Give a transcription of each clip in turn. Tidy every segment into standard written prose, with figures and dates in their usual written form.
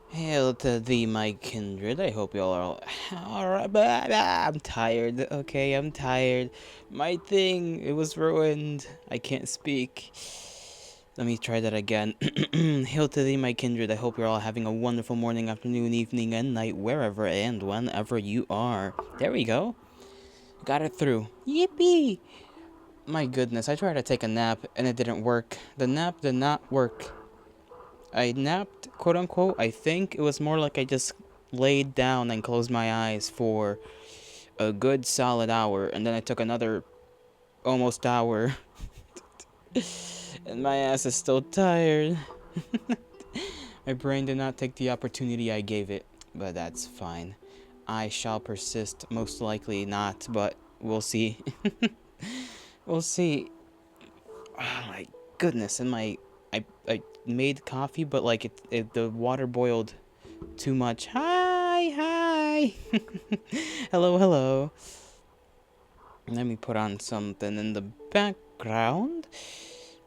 Hail to thee, my kindred. I hope you all are alright. I'm tired. Okay, I'm tired. My thing, it was ruined. I can't speak. Let me try that again. Hail to thee, my kindred. I hope you're all having a wonderful morning, afternoon, evening, and night, wherever and whenever you are. There we go. Got it through. Yippee! My goodness, I tried to take a nap and it didn't work. The nap did not work. I napped, quote unquote. I think it was more like I just laid down and closed my eyes for a good solid hour, and then I took another almost hour, and my ass is still tired. My brain did not take the opportunity I gave it, but that's fine. I shall persist, most likely not, but we'll see. We'll see. Oh my goodness, and I made coffee, but like the water boiled too much. Hi, hi. Hello, hello. Let me put on something in the background.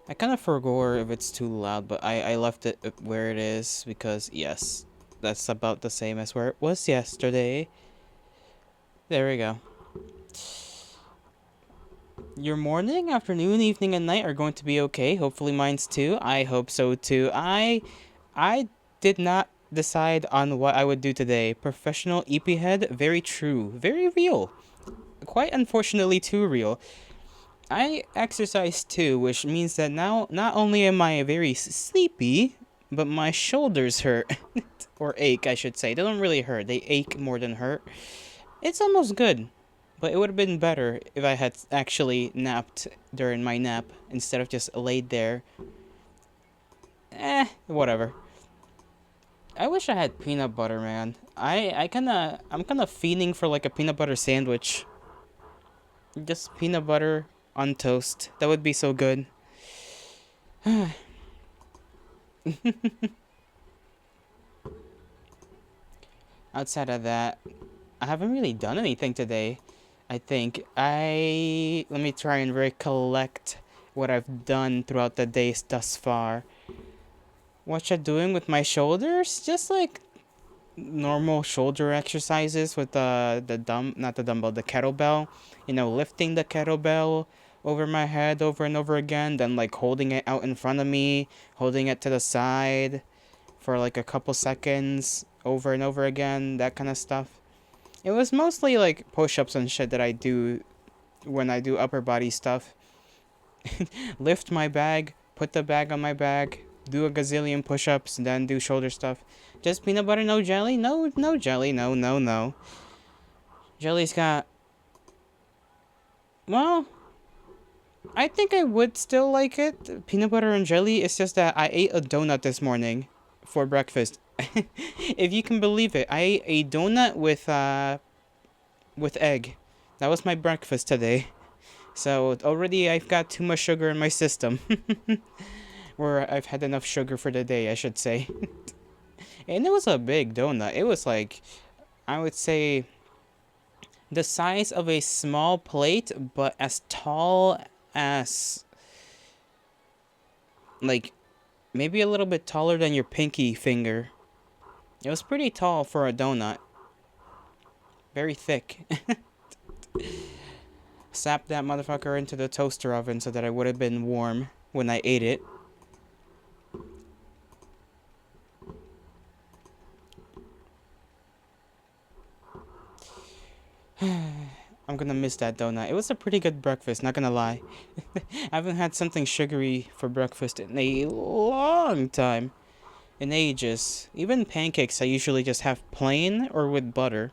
I kind of forgot if it's too loud, but I left it where it is because, yes, that's about the same as where it was yesterday. There we go. Your morning, afternoon, evening, and night are going to be okay. Hopefully mine's too. I hope so too. I did not decide on what I would do today. Professional EP head, very true. Very real. Quite unfortunately too real. I exercise too, which means that now not only am I very sleepy, but my shoulders hurt. Or ache, I should say. They don't really hurt. They ache more than hurt. It's almost good. But it would have been better if I had actually napped during my nap instead of just laid there. Whatever. I wish I had peanut butter, man. I'm kinda fiending for like a peanut butter sandwich. Just peanut butter on toast. That would be so good. Outside of that, I haven't really done anything today. I think let me try and recollect what I've done throughout the days thus far. What you doing with my shoulders? Just like normal shoulder exercises with not the dumbbell, the kettlebell. You know, lifting the kettlebell over my head over and over again, then like holding it out in front of me, holding it to the side for like a couple seconds over and over again, that kind of stuff. It was mostly like push-ups and shit that I do when I do upper body stuff. Lift my bag, put the bag on my back, do a gazillion push-ups, then do shoulder stuff. Just peanut butter, no jelly? No, no jelly, no, no, no. Jelly's got... Well, I think I would still like it. Peanut butter and jelly, it's just that I ate a donut this morning for breakfast. If you can believe it, I ate a donut with egg. That was my breakfast today. So already I've got too much sugar in my system. Or I've had enough sugar for the day, I should say. And it was a big donut. It was like, I would say, the size of a small plate, but as tall as, like, maybe a little bit taller than your pinky finger. It was pretty tall for a donut. Very thick. Slapped that motherfucker into the toaster oven so that it would have been warm when I ate it. I'm gonna miss that donut. It was a pretty good breakfast, not gonna lie. I haven't had something sugary for breakfast in a long time. In ages. Even pancakes I usually just have plain or with butter.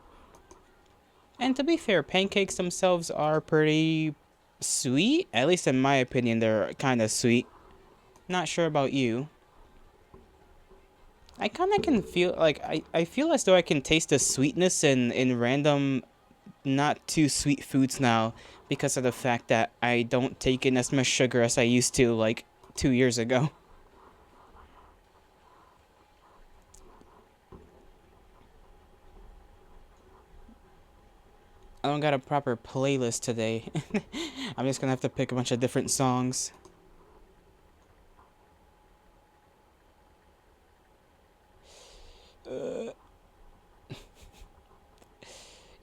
And to be fair, pancakes themselves are pretty sweet. At least in my opinion, they're kind of sweet. Not sure about you. I kind of can feel like I feel as though I can taste the sweetness in random not too sweet foods now because of the fact that I don't take in as much sugar as I used to like 2 years ago. I don't got a proper playlist today. I'm just gonna have to pick a bunch of different songs.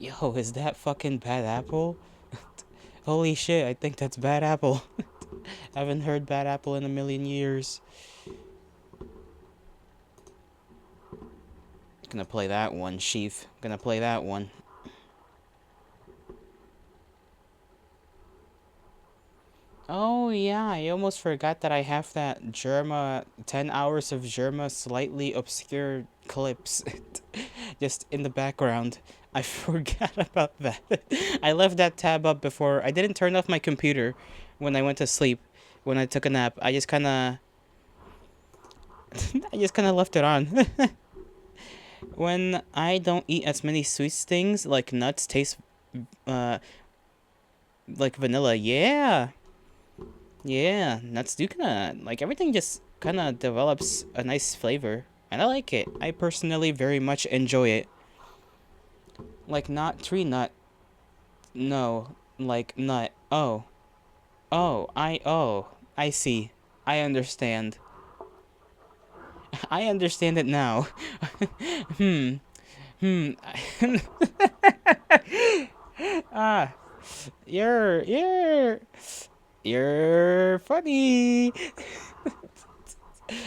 Yo, is that fucking Bad Apple? Holy shit, I think that's Bad Apple. I haven't heard Bad Apple in a million years. Gonna play that one, Sheaf. Gonna play that one. Oh yeah, I almost forgot that I have that Germa 10 hours of Germa slightly obscure clips just in the background. I forgot about that. I left that tab up before. I didn't turn off my computer when I went to sleep. When I took a nap, I just kind of left it on. When I don't eat as many sweet things like nuts taste uh like vanilla. Yeah. Yeah, nuts do kinda, like, everything just kinda develops a nice flavor, and I like it. I personally very much enjoy it. Like, not tree nut. No, like, nut. Oh. Oh, I see. I understand. I understand it now. Hmm. Hmm. Ah. You're funny.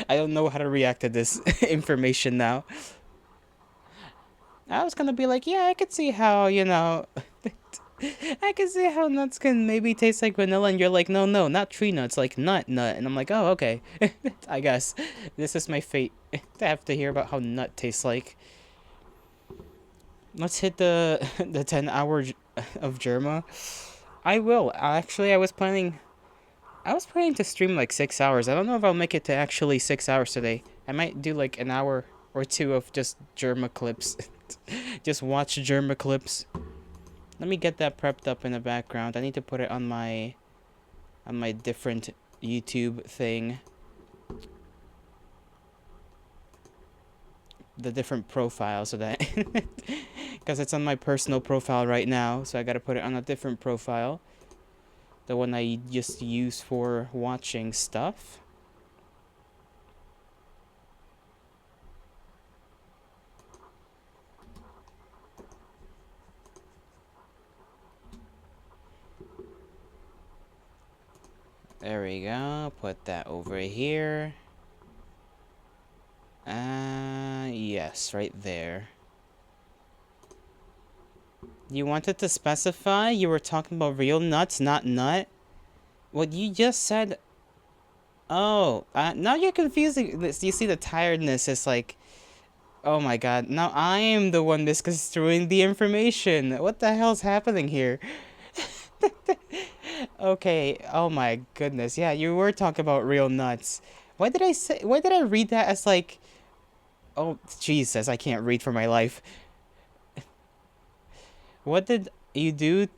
I don't know how to react to this information now. I was gonna be like, yeah, I could see how, I could see how nuts can maybe taste like vanilla, and you're like, no, not tree nuts, like nut. And I'm like, oh, okay. I guess. This is my fate to have to hear about how nut tastes like. Let's hit the 10 hour of Germa. I will. Actually, I was planning to stream like 6 hours. I don't know if I'll make it to actually 6 hours today. I might do like an hour or two of just Germa clips. Just watch Germa clips. Let me get that prepped up in the background. I need to put it on my different YouTube thing. The different profile, so that because it's on my personal profile right now, so I gotta put it on a different profile. The one I just use for watching stuff. There we go. Put that over here. Yes, right there. You wanted to specify you were talking about real nuts, not nut? What you just said... Oh, now you're confusing. You see the tiredness is like... Oh my god, now I am the one misconstruing the information. What the hell's happening here? Okay, oh my goodness. Yeah, you were talking about real nuts. Why did I read that as like... Oh, Jesus, I can't read for my life. What did you do?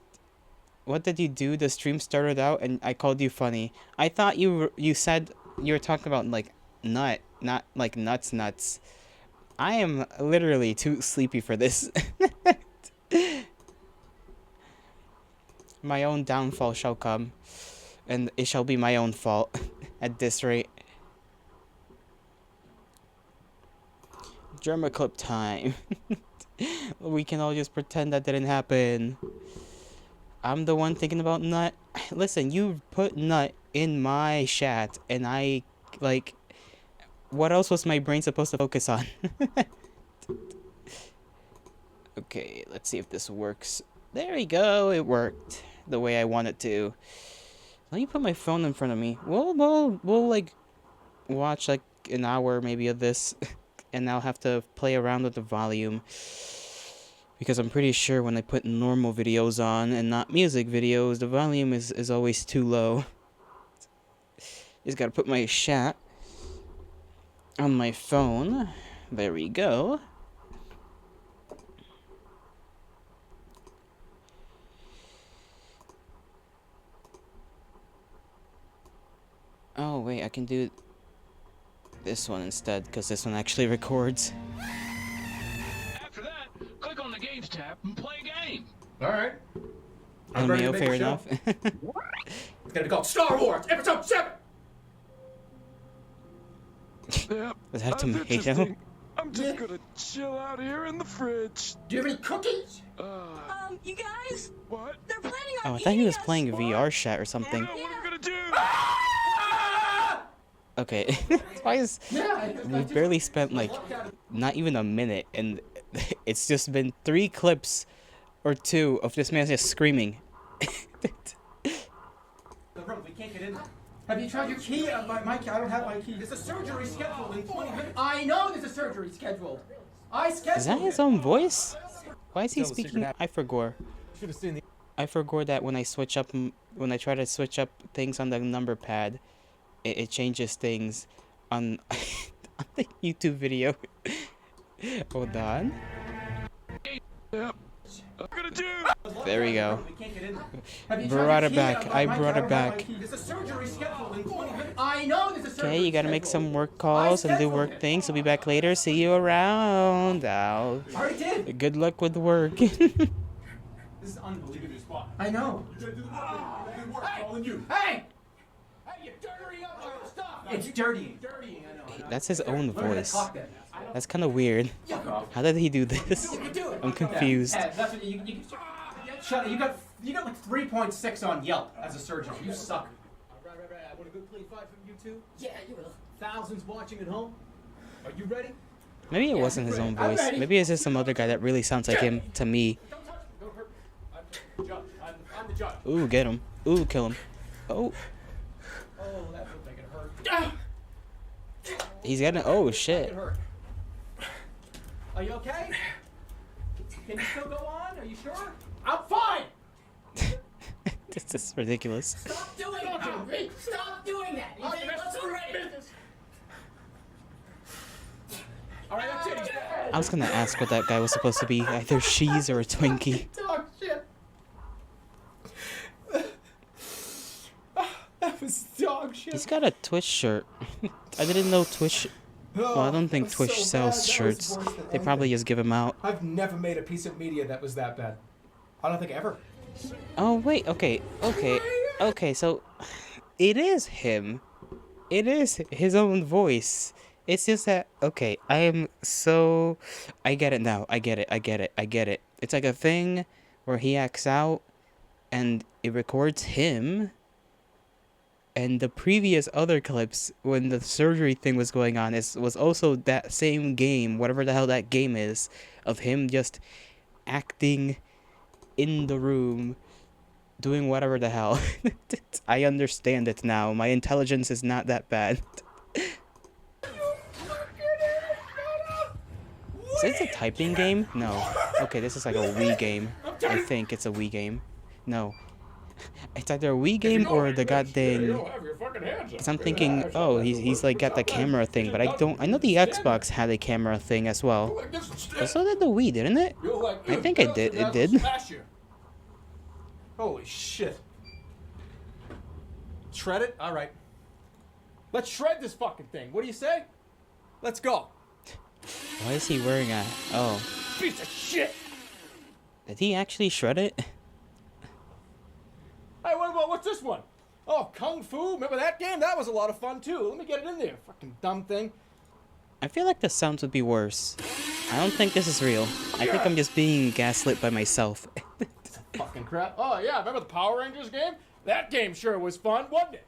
What did you do? The stream started out and I called you funny. I thought you said you were talking about like nut, not like nuts. I am literally too sleepy for this. My own downfall shall come, and it shall be my own fault at this rate. Germa clip time. We can all just pretend that didn't happen. I'm the one thinking about nut. Listen, you put nut in my chat, and I, like, what else was my brain supposed to focus on? Okay, let's see if this works. There we go, it worked the way I want it to. Let me put my phone in front of me. We'll like, watch, like, an hour maybe of this, and I'll have to play around with the volume. Because I'm pretty sure when I put normal videos on and not music videos, the volume is always too low. Just gotta put my chat on my phone. There we go. Oh, wait, I can do this one instead, because this one actually records. After that, click on the Games tab and play a game. Alright. LMAO, fair enough. It's gonna be called Star Wars Episode 7! Yep, Was that a tomato? I'm just gonna chill out here in the fridge. Do you have any cookies? You guys? What? They're planning Oh, on I thought he eating was us. playing VR chat or something. What are we gonna do? Okay, why is we barely spent like not even a minute, and it's just been 3 clips or 2 of this man just screaming. The room, we can't get in there. Have you tried your key? My key, I don't have my key. There's a surgery scheduled in 20 minutes. I know there's a surgery scheduled. I scheduled Is that his own voice? Why is he speaking? I forgot. Should have seen the. I forgot that when I switch up, when I try to switch up things on the number pad, it changes things on, on the YouTube video. Hold on. Yep. What are we gonna do? There we go. We can't get in there. Have you Brought tried it your key? back. I My key, brought it don't have my back. key. There's a surgery scheduled in 20 minutes. I know there's a surgery. Okay, you gotta make scheduled. some work calls and do work things. I'll be back later. See you around. Ow. I already did. Good luck with work. This is unbelievable spot. I know. Hey! Hey, you dirty up! Stop! It's dirty. Dirtying, I know. That's his own Learn how to voice. talk then. That's kind of weird. Yuck off. How did he do this? You can do it. I'm confused. Yeah, that's what you shut it. You got like 3.6 on Yelp as a surgeon. You suck. Right. I want a good clean fight from you two. Yeah, you will. Thousands watching at home. Are you ready? Maybe it wasn't his own I'm voice. ready. Maybe it's just some other guy that really sounds like him to me. Don't touch me. Don't hurt me. I'm the judge. I'm the judge. Ooh, get him. Ooh, kill him. Oh, Oh, that would make it hurt. he's getting. Oh, Make shit. it hurt. Are you okay? Can you still go on? Are you sure? I'm fine. This is ridiculous. Stop doing it! Stop doing that! You think that's it's alright? All right, that's it. He's dead. I was gonna ask what that guy was supposed to be. Either she's or a Twinkie. Dog shit. That was dog shit. He's got a Twitch shirt. I didn't know Twitch. Well, I don't think That's Twitch so sells bad. That shirts. was worse than They probably anything. just give them out. I've never made a piece of media that was that bad. I don't think ever. Oh, wait. Okay, so it is him. It is his own voice. It's just that, okay, I get it now. I get it. It's like a thing where he acts out and it records him. And the previous other clips, when the surgery thing was going on, was also that same game, whatever the hell that game is, of him just acting in the room, doing whatever the hell. I understand it now. My intelligence is not that bad. Is this a typing game? No. Okay, this is like a Wii game. I think it's a Wii game. No. It's either a Wii game or the goddamn. Because I'm thinking, oh, he's like got the camera thing, but I know the Xbox had a camera thing as well. But so did the Wii, didn't it? I think it did. It did. Holy shit. Shred it? Alright. Let's shred this fucking thing. What do you say? Let's go. Why is he wearing a? Oh, Piece of shit! did he actually shred it? Hey, what's this one? Oh, Kung Fu? Remember that game? That was a lot of fun too. Let me get it in there. Fucking dumb thing. I feel like the sounds would be worse. I don't think this is real. I think I'm just being gaslit by myself. Fucking crap. Oh, yeah, remember the Power Rangers game? That game sure was fun, wasn't it?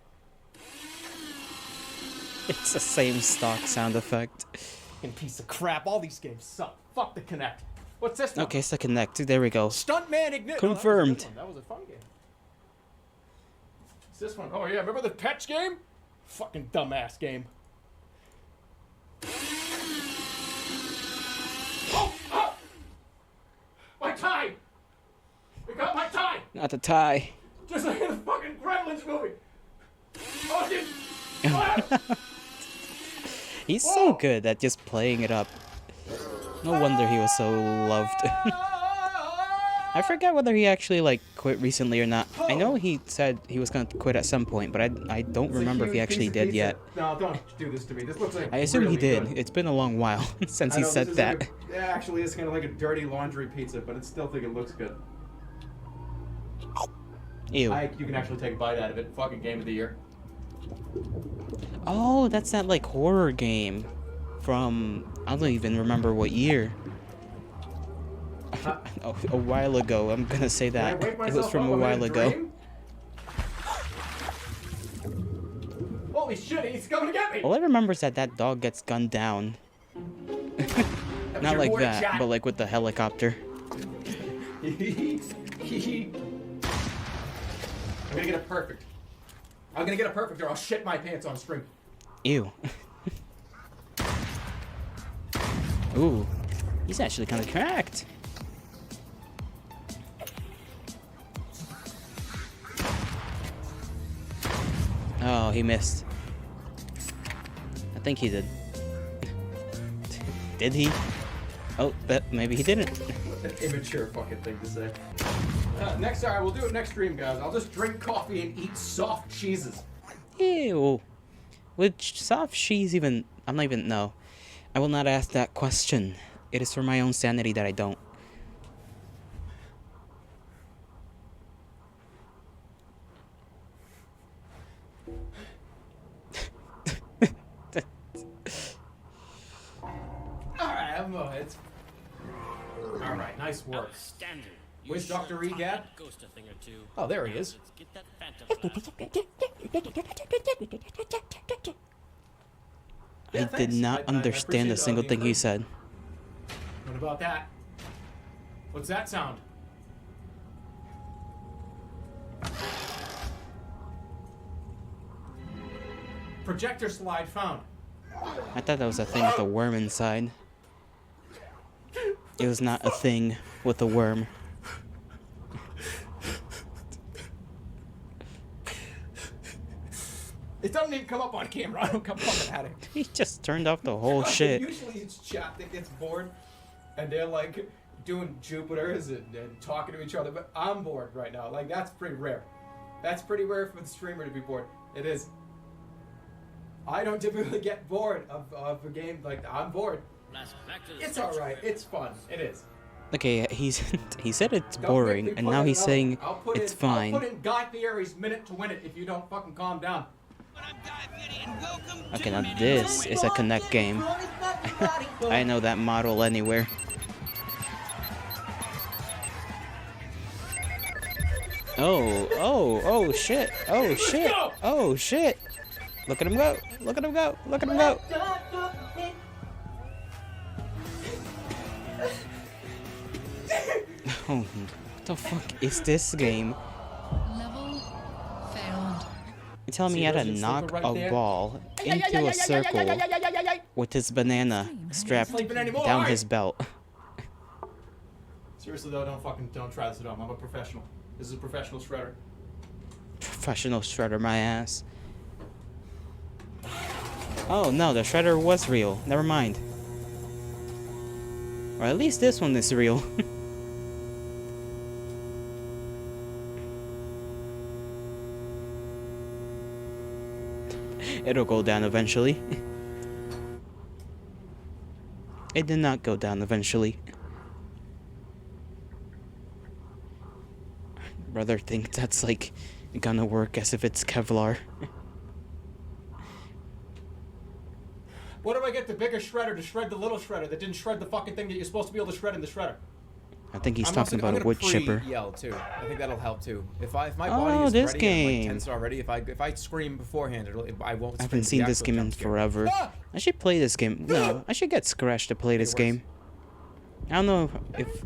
It's the same stock sound effect. Fucking piece of crap. All these games suck. Fuck the Kinect. What's this one? Okay, it's the Connect. There we go. Stuntman Ignite. Confirmed. Oh, that was a fun game. What's this one? Oh, yeah, remember the Pets game? Fucking dumbass game. Oh! My tie! We got my tie! Not the tie. Just like in the fucking Gremlins movie! Oh, shit! Ah! He's so good at just playing it up. No wonder he was so loved. I forget whether he actually like quit recently or not. I know he said he was gonna quit at some point, but I don't remember if he actually did yet. No, don't do this to me. This looks like I assume he really did. good. It's been a long while since he said that. Actually, it's kind of like a dirty laundry pizza, but I still think it looks good. Ew. You can actually take a bite out of it. Fucking game of the year. Oh, that's that like horror game from, I don't even remember what year. A while ago, I'm gonna say Can I that. wake It was myself from up? a I'm in while ago. dream? Holy shit, he's coming to get me! All I remember is that that dog gets gunned down. Not like that, but like with the helicopter. I'm gonna get it perfect. I'm gonna get it perfect or I'll shit my pants on stream. Ew. Ooh, he's actually kind of cracked. Oh, he missed. I think he did. Did he? Oh, maybe he didn't. An immature fucking thing to say. Next time, we'll do it next stream, guys. I'll just drink coffee and eat soft cheeses. Ew. Which soft cheese even... I'm not even... No. I will not ask that question. It is for my own sanity that I don't. Alright, it's... Alright, nice work. Standard. Where's Dr. Egad? Ghost a thing or two. Oh, there he is. Let's get that phantom. Yeah, I did thanks. not I understand a appreciate, single the thing he encouragement. said. What about that? What's that sound? Projector slide found. I thought that was a thing with a worm inside. It was not a thing with a worm. It doesn't even come up on camera. I don't come coming at it. He just turned off the whole shit. Usually it's chat that gets bored, and they're like doing Jupiters and talking to each other. But I'm bored right now. Like that's pretty rare. That's pretty rare for the streamer to be bored. It is. I don't typically get bored of a game like I'm bored. It's all right. It's fun. It is. Okay, he said it's Don't boring, make me and put now in he's another- saying I'll put it's in, fine. I'll put in Guy Fieri's minute to win it if you don't fucking calm down. Okay, now this is a Connect game. I know that model anywhere. Oh shit, oh shit, oh shit. Look at him go, look at him go, look at him go. Oh, what the fuck is this game? Level found. You tell me See he had to those you knock right a there? ball into a circle with his banana strapped Sleeping anymore, down are his you? belt. Seriously though, don't try this at home. I'm a professional. This is a professional shredder. Professional shredder my ass. Oh no, the shredder was real. Never mind. Or at least this one is real. It'll go down eventually. It did not go down eventually. I'd rather think that's like gonna work as if it's Kevlar. What if I get the bigger shredder to shred the little shredder that didn't shred the fucking thing that you're supposed to be able to shred in the shredder? I think he's I'm talking also- I'm about a gonna wood chipper. Yell too. I think that'll help too. If my Oh, body is this ready and I'm game. like tense already, if I scream beforehand, I won't. I scream haven't at seen the this actual game in jump scare. forever. Ah! I should play this game. No, I should get Scratch to play this worse. game. I don't know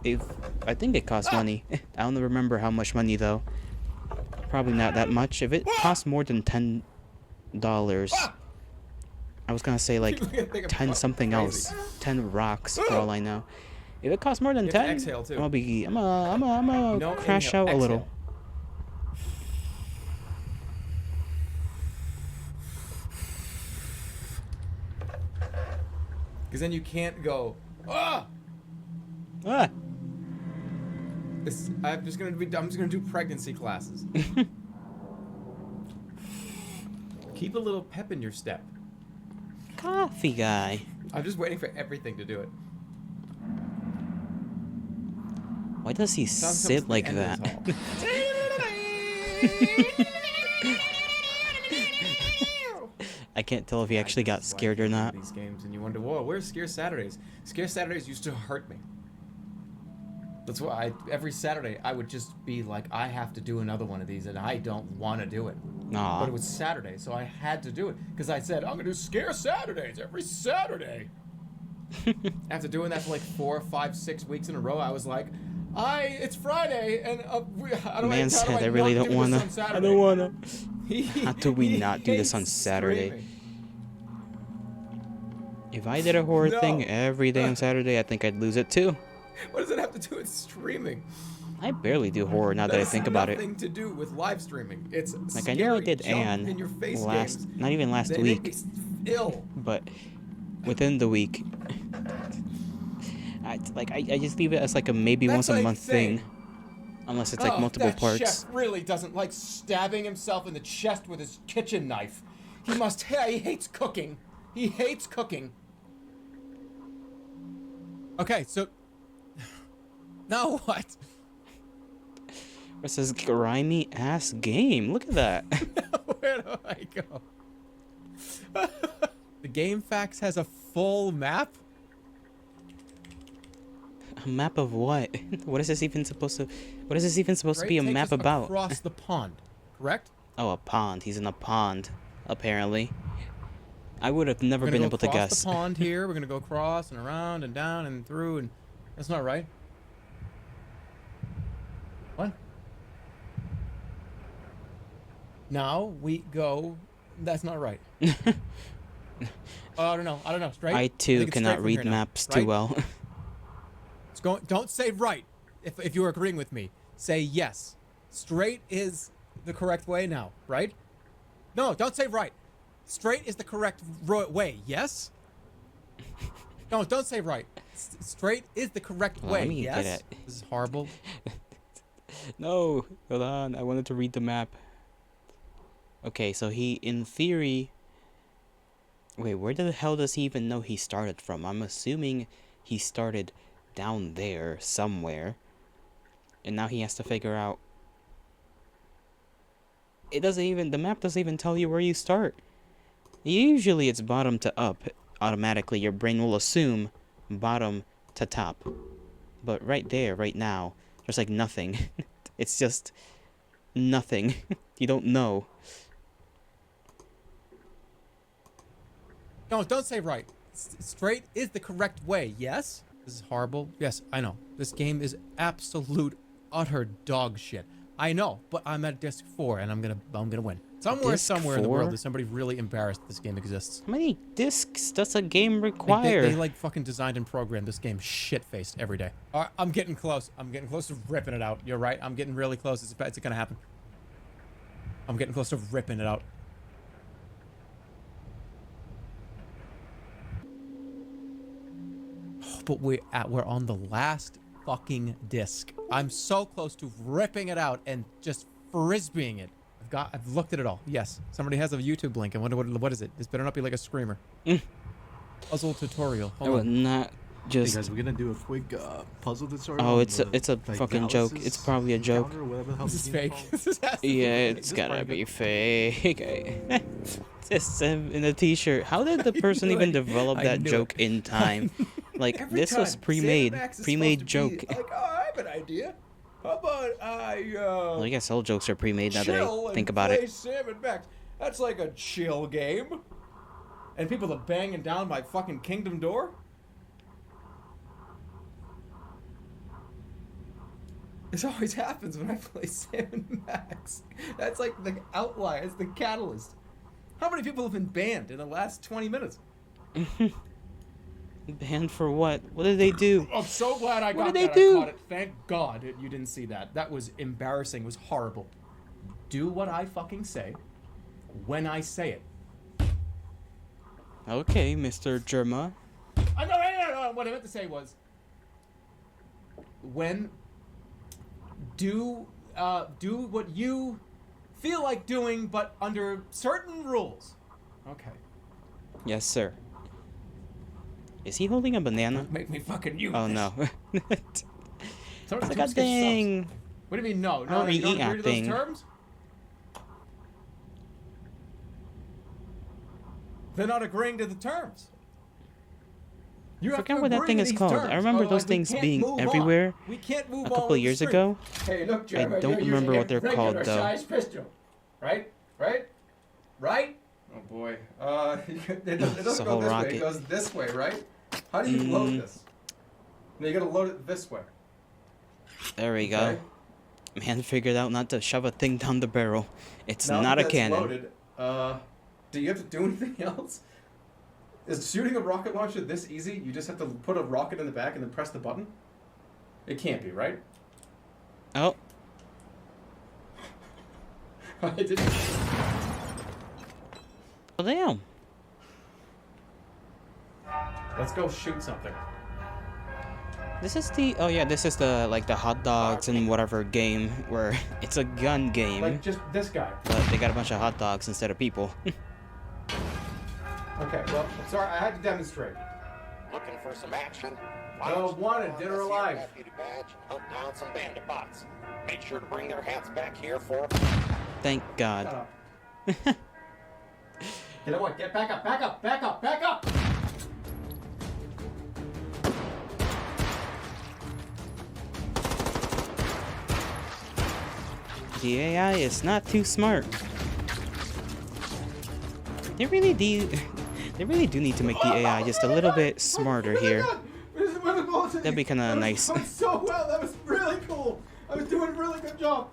if I think it costs money. I don't remember how much money though. Probably not that much. If it costs more than $10, I was gonna say like People think I'm 10 fucking something crazy. else. 10 rocks for all I know. If it costs more than You have to 10, exhale, too. I'm gonna No, crash inhale, out a exhale. little. Because then you can't go. Ah! Ah. I'm just gonna do pregnancy classes. Keep a little pep in your step. Coffee guy. I'm just waiting for everything to do it. Why does he Sounds sit the like end of that? this hall. I can't tell if he actually got scared or not. These games, and you wonder, whoa, where's Scare Saturdays? Scare Saturdays used to hurt me. That's why every Saturday I would just be like, I have to do another one of these, and I don't want to do it. Aw. But it was Saturday, so I had to do it because I said I'm gonna do Scare Saturdays every Saturday. After doing that for like 4, 5, 6 weeks in a row, I was like, it's Friday, and Man said, I really don't wanna. I don't wanna. How do we not do this on Saturday? Screaming. If I did a horror No. thing every day on Saturday, I think I'd lose it too. What does it have to do with streaming? I barely do horror now that I think about it. Nothing to do with live streaming. It's Like, I know I scary, did jump Anne in your face last, games. not even last They make week, me ill. but within the week, I just leave it as like a maybe That's once a like month saying, thing, unless it's like multiple that parts. chef really doesn't like stabbing himself in the chest with his kitchen knife. He hates cooking. He hates cooking. Okay, so now what? It's this grimy ass game. Look at that. Where do I go? The Game Facts has a full map. A map of what? What is this even supposed to? What is this even supposed to be a Takes map us about? Across the pond, correct? Oh, a pond. He's in a pond, apparently. I would have never We're been gonna able go to across guess. the pond here. We're gonna go across and around and down and through, and that's not right. What? Now we go. That's not right. I don't know. Straight. I too think it's cannot straight from read here now, maps right? too well. It's going. Don't say right. If you're agreeing with me, say yes. Straight is the correct way now, right? No, don't say right. Straight is the correct way. Yes. No, don't say right. Straight is the correct Well, way. let me Yes. get it. This is horrible. No, hold on. I wanted to read the map. Okay, so he, in theory... Wait, where the hell does he even know he started from? I'm assuming he started down there somewhere. And now he has to figure out... It doesn't even... The map doesn't even tell you where you start. Usually it's bottom to up. Automatically, your brain will assume bottom to top. But right there, right now, there's like nothing. It's just nothing. You don't know. No, don't say right. Straight is the correct way. Yes. This is horrible. Yes, I know. This game is absolute, utter dog shit. I know, but I'm at disc 4 and I'm gonna win. Somewhere Disc in the 4? world, there's somebody really embarrassed that this game exists. How many discs does a game Like, require? they like fucking designed and programmed this game shit-faced every day. All right, I'm getting close. I'm getting close to ripping it out. You're right. I'm getting really close. It's gonna happen. I'm getting close to ripping it out. But we're on the last fucking disc. I'm so close to ripping it out and just frisbeeing it. I've looked at it all. Yes, somebody has a YouTube link. I wonder what is it? This better not be like a screamer. Puzzle tutorial. I Hold would on. not Hey just... guys, we're gonna do a quick puzzle tutorial. Oh, on it's a the fucking joke. dialysis It's probably a joke. encounter, whatever the hell This is the game's fake. called. This has to be Yeah, fake. it's This gotta might be fake. Just in a t-shirt. How did the person knew even it. develop I that knew joke it. in time? Like, Every this was time, pre-made. Sam Max is Pre-made supposed to joke. be Like, oh, I have an idea. How about Well, I guess all jokes are pre-made now that chill I and think about play it. Sam and Max? That's like a chill game. And people are banging down my fucking kingdom door. This always happens when I play Sam and Max. That's like the outlier. It's the catalyst. How many people have been banned in the last 20 minutes? Banned for what? What did they do? I'm so glad I What got did they that. do? I caught it. Thank God you didn't see that. That was embarrassing. It was horrible. Do what I fucking say when I say it. Okay, Mr. Germa. No. What I meant to say was when do what you feel like doing, but under certain rules. Okay. Yes, sir. Is he holding a banana? Make me fucking use Oh this. no. Someone Like two a sketch subs. thing. What do you mean no? How No, you don't we eat agree to those acting. terms? They're not agreeing to the terms. You I have forgot to what that agree thing to is these called. terms, I remember otherwise those we things can't being move on. everywhere We can't move a on couple with of years the stream. ago. Hey, look, Jeremy, don't you're remember using what they're a regular called, though. size pistol. Right? Right? Right? Oh boy. It It's doesn't a go whole this way. rocket. It goes this way, right? How do you load this? No, you gotta load it this way. There we go. Okay. Man figured out not to shove a thing down the barrel. It's Now not that a that's cannon. loaded, do you have to do anything else? Is shooting a rocket launcher this easy? You just have to put a rocket in the back and then press the button? It can't be, right? Oh, I didn't. well, damn. Let's go shoot something. This is the this is the like the hot dogs and whatever game where it's a gun game, Like just this guy. but they got a bunch of hot dogs instead of people. Okay, well, I'm sorry, I had to demonstrate. Looking for some action? No, wanted, dead or alive. Deputy badge, hunt down some bandit bots. Make sure to bring their hats back here for. Thank Shut God. up. Get away, get back up, back up, back up, back up! The AI is not too smart. They really do. They really do need to make the AI just a little bit smarter here. That'd be kind of nice. That was so well, that was really cool. I was doing a really good job.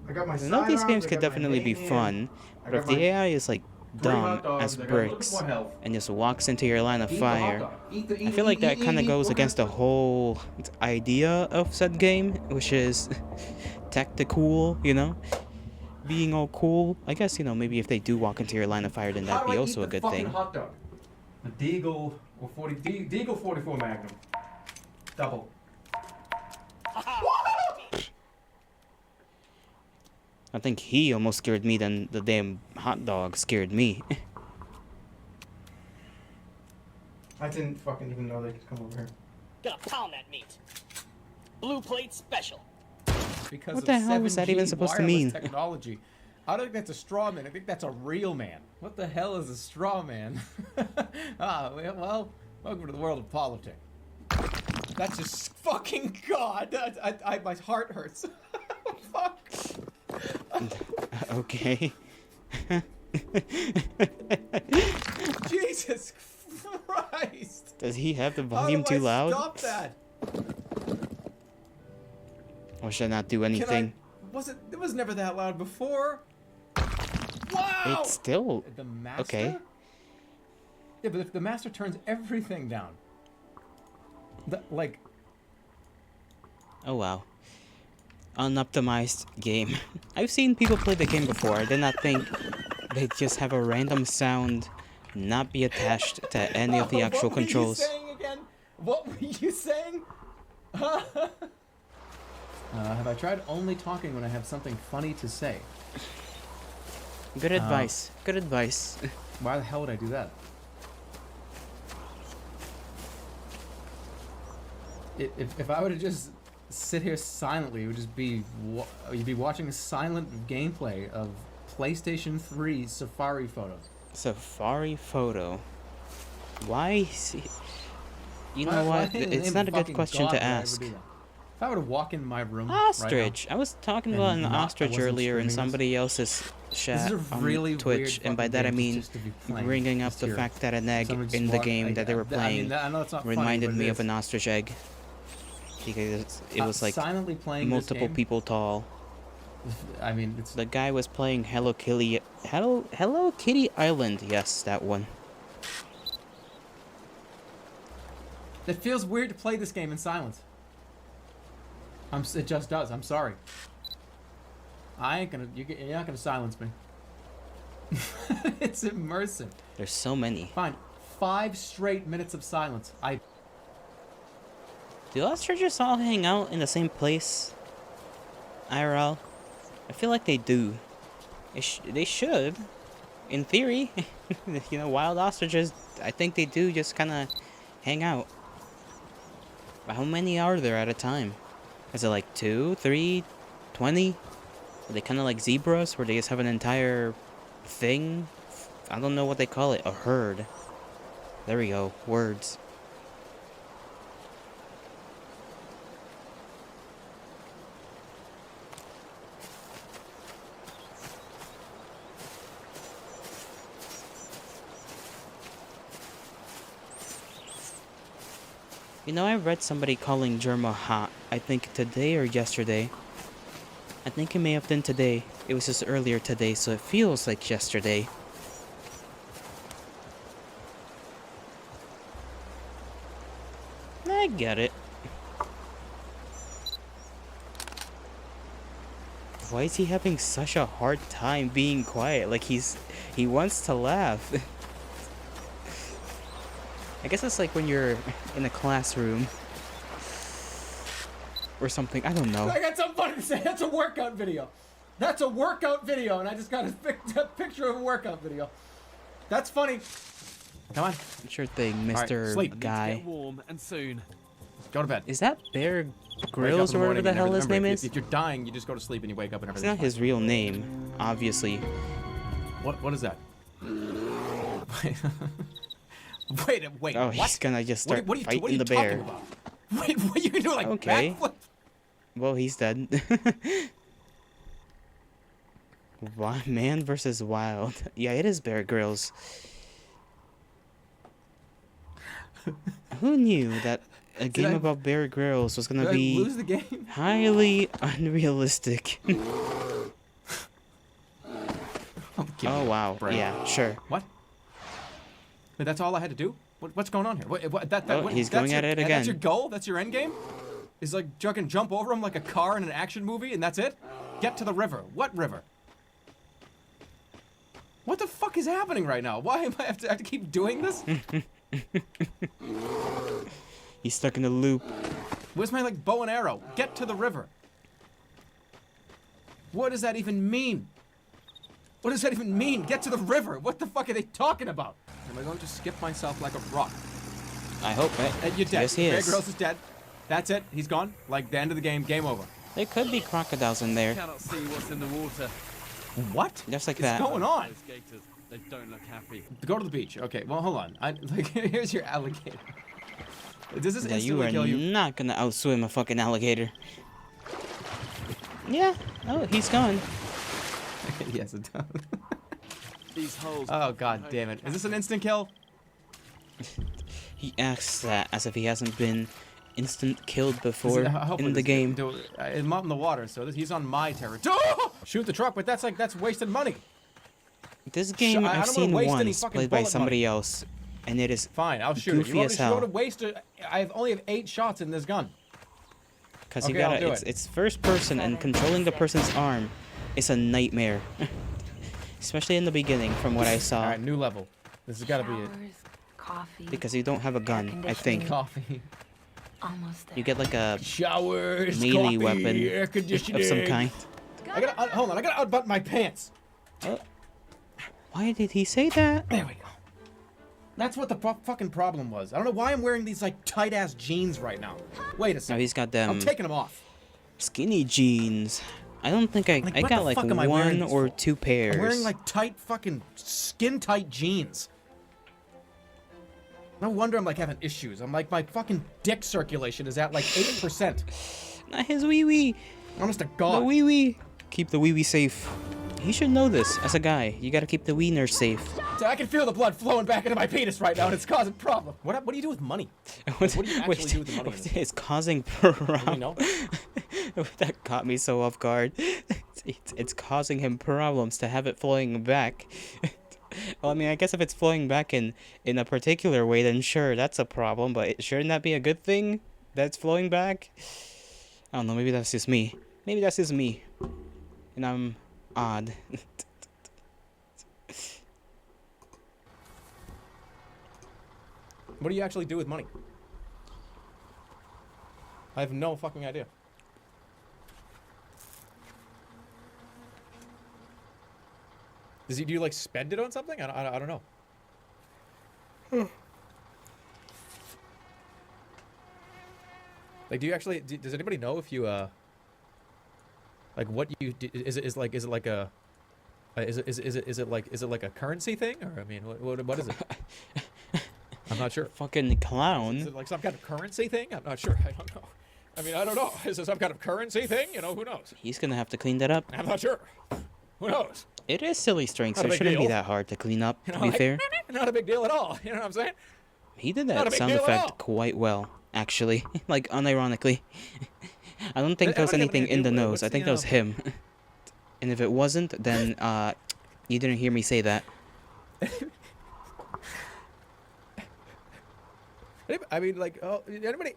I got my I know these sidearms, games I could got my definitely be main fun, I but if got the my AI is like 3 dumb hot dogs, as I got a little bit bricks more health. and just walks into your line of Eat the hot fire, dog. Eat I feel like that kind of goes eat. against the whole idea of said game, which is tactical, you know? Being all cool. I guess, you know, maybe if they do walk into your line of fire, then How that'd do be I also eat a the good fucking thing. hot dog? The Deagle or 40 Deagle 44 Magnum. Double. I think he almost scared me than the damn hot dog scared me. I didn't fucking even know they could come over here. Gonna pound that meat. Blue plate special. Because What of the hell was that even 7G supposed to wireless mean? Technology. I don't think that's a straw man. I think that's a real man. What the hell is a straw man? Well, welcome to the world of politics. That's just fucking God. My heart hurts. Fuck. Okay. Jesus Christ. Does he have the How volume do I too loud? Stop that. Or should I not do Can anything? it was never that loud before. Wow. It's still The master? okay. Yeah, but if the master turns everything down, like, Oh wow. Unoptimized game. I've seen people play the game before. I did not think they'd just have a random sound not be attached to any of the actual controls. What were you saying again? What were you saying? Have I tried only talking when I have something funny to say? Good advice. Good advice. Why the hell would I do that? If I were to just sit here silently, it would just be you'd be watching a silent gameplay of PlayStation 3 Safari photos. Safari photo. Why? You know Why what? in the It's name not of a good fucking question God to would I ever ask. do that? If I were to walk in my room Ostrich. I was talking about an and I ostrich wasn't earlier in streaming this. somebody else's chat a on really Twitch, weird and by fucking that I game mean just to be playing, bringing up just the here. fact that an egg Someone just in the walk- game that they were playing I know it's not funny, reminded but me it of is. an ostrich egg because it was like silently playing this multiple game, people tall. I mean, it's The guy was playing Hello Kitty Island. Yes, that one. it feels weird to play this game in silence. It just does. I'm sorry. I ain't gonna. You're not gonna silence me. It's immersive. There's so many. Fine. 5 straight minutes of silence. Do ostriches all hang out in the same place? IRL? I feel like they do. They should. In theory. You know, wild ostriches, I think they do just kind of hang out. But how many are there at a time? Is it like 2, 3, 20? Are they kind of like zebras where they just have an entire thing I don't know what they call it. A herd. There we go. Words. You know, I read somebody calling Germa hot, I think today or yesterday. I think it may have been today. It was just earlier today, so it feels like yesterday. I get it. Why is he having such a hard time being quiet? Like he wants to laugh. I guess it's like when you're in a classroom or something. I don't know. I got something funny to say. That's a workout video. That's a workout video, and I just got a picture of a workout video. That's funny. Come on. Sure thing, Mr. sleep. Guy. Get warm and soon. Go to bed. Is that Bear Wake up Grylls in or whatever morning the and hell his remember, name if, is? If you're dying, you just go to sleep and you wake up and It's everything's not his real name, obviously. fine. What is that? wait. Oh, what? he's gonna just start what are fighting you the talking bear. about? Wait, what are you gonna do? Like Okay. backflip? Well, he's dead. Man versus Wild. Yeah, it is Bear Grylls. Who knew that a game I- about Bear Grylls was gonna Did I be lose the game? highly unrealistic? Oh wow. Brain. Yeah, sure. What? Wait, that's all I had to do? What's going on here? Oh, he's going at it again. That's your goal? That's your end game? Is like you can jump over him like a car in an action movie and that's it? Get to the river. What river? What the fuck is happening right now? Why am I have to keep doing this? He's stuck in a loop. Where's my like bow and arrow? Get to the river. What does that even mean? What does that even mean? Get to the river. What the fuck are they talking about? Am I going to skip myself like a rock? I hope. You're dead. Yes, he Bear is. Grylls is dead. That's it. He's gone. Like the end of the game. Game over. There could be crocodiles in there. Cannot see what's in the water. What? Just like What's that. going on? Those gators, they don't look happy. Go to the beach. Okay. Well, hold on. Here's your alligator. Does this Yeah, you instantly are kill you? not gonna outswim a fucking alligator. Yeah. Oh, he's gone. Yes, it does. These holes. Oh god damn it! Is this an instant kill? He asks that as if he hasn't been instant killed before in the game. I'm not in the water, so he's on my territory. Shoot the truck, but that's wasted money. This game I I've don't wanna seen waste any once fucking played by bullet somebody else, and it is Fine, I'll shoot it. goofy as hell. You want to waste it? I only have 8 shots in this gun. Because Okay, you gotta, I'll do it's first person, and controlling the person's arm is a nightmare. Especially in the beginning, from what I saw. All right, new level. This has got to be it. Coffee. Because you don't have a gun, I think. Coffee. Almost there. You get like a Showers. melee coffee, weapon air conditioning. of some kind. I gotta hold on. I gotta unbutton my pants. Why did he say that? There we go. That's what the fucking problem was. I don't know why I'm wearing these like tight ass jeans right now. Wait a No, second. he's got them I'm taking them off. skinny jeans. I don't think I Like, what got the like fuck am I wearing one these or for? 2 pairs. I'm wearing like tight fucking skin tight jeans. No wonder I'm like having issues. I'm like my fucking dick circulation is at like 8%. Not his wee wee. Honest to The God. wee wee. Keep the wee wee safe. He should know this as a guy. You gotta keep the wiener safe. So I can feel the blood flowing back into my penis right now, and it's causing problems. What do you do with money? What do you actually do with the money in this? It's causing We problems. know. That caught me so off guard. It's causing him problems to have it flowing back. Well, I mean, I guess if it's flowing back in a particular way, then sure, that's a problem. But shouldn't that be a good thing? That's flowing back? I don't know. Maybe that's just me. Maybe that's just me. And I'm odd. What do you actually do with money? I have no fucking idea. Do you like spend it on something? I don't know. Like, do you actually? Does anybody know if you like what you do? Is it like a Is it like a currency thing, or I mean, what is it? I'm not sure. Fucking clown. Is it like some kind of currency thing? I'm not sure. I don't know. I mean, I don't know. Is it some kind of currency thing? You know, who knows? He's gonna have to clean that up. I'm not sure. Who knows? It is silly string, so Not a it big shouldn't be deal. that hard to clean up, You know, to be like, fair. Not a big deal at all. You know what I'm saying? He did not a that big sound deal at all. effect quite well, actually. Like, unironically. I don't think I there was don't know anything what in the it- nose. what's I think the, that was him. And if it wasn't, then, you didn't hear me say that. I mean, like, oh, anybody?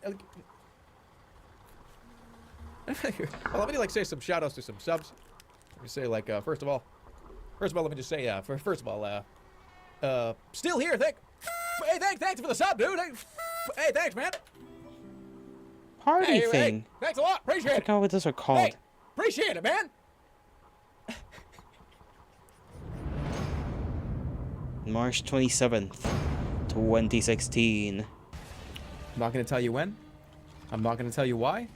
Well, let me like say some shout outs to some subs. Let me say like, first of all, let me just say, first of all, still here. Hey, thanks for the sub, dude. Hey, thanks, man. Party Hey, thing. thanks a lot. I Appreciate it. forgot what those are called. Hey, appreciate it, man. March 27th, 2016. I'm not gonna tell you when. I'm not gonna tell you why.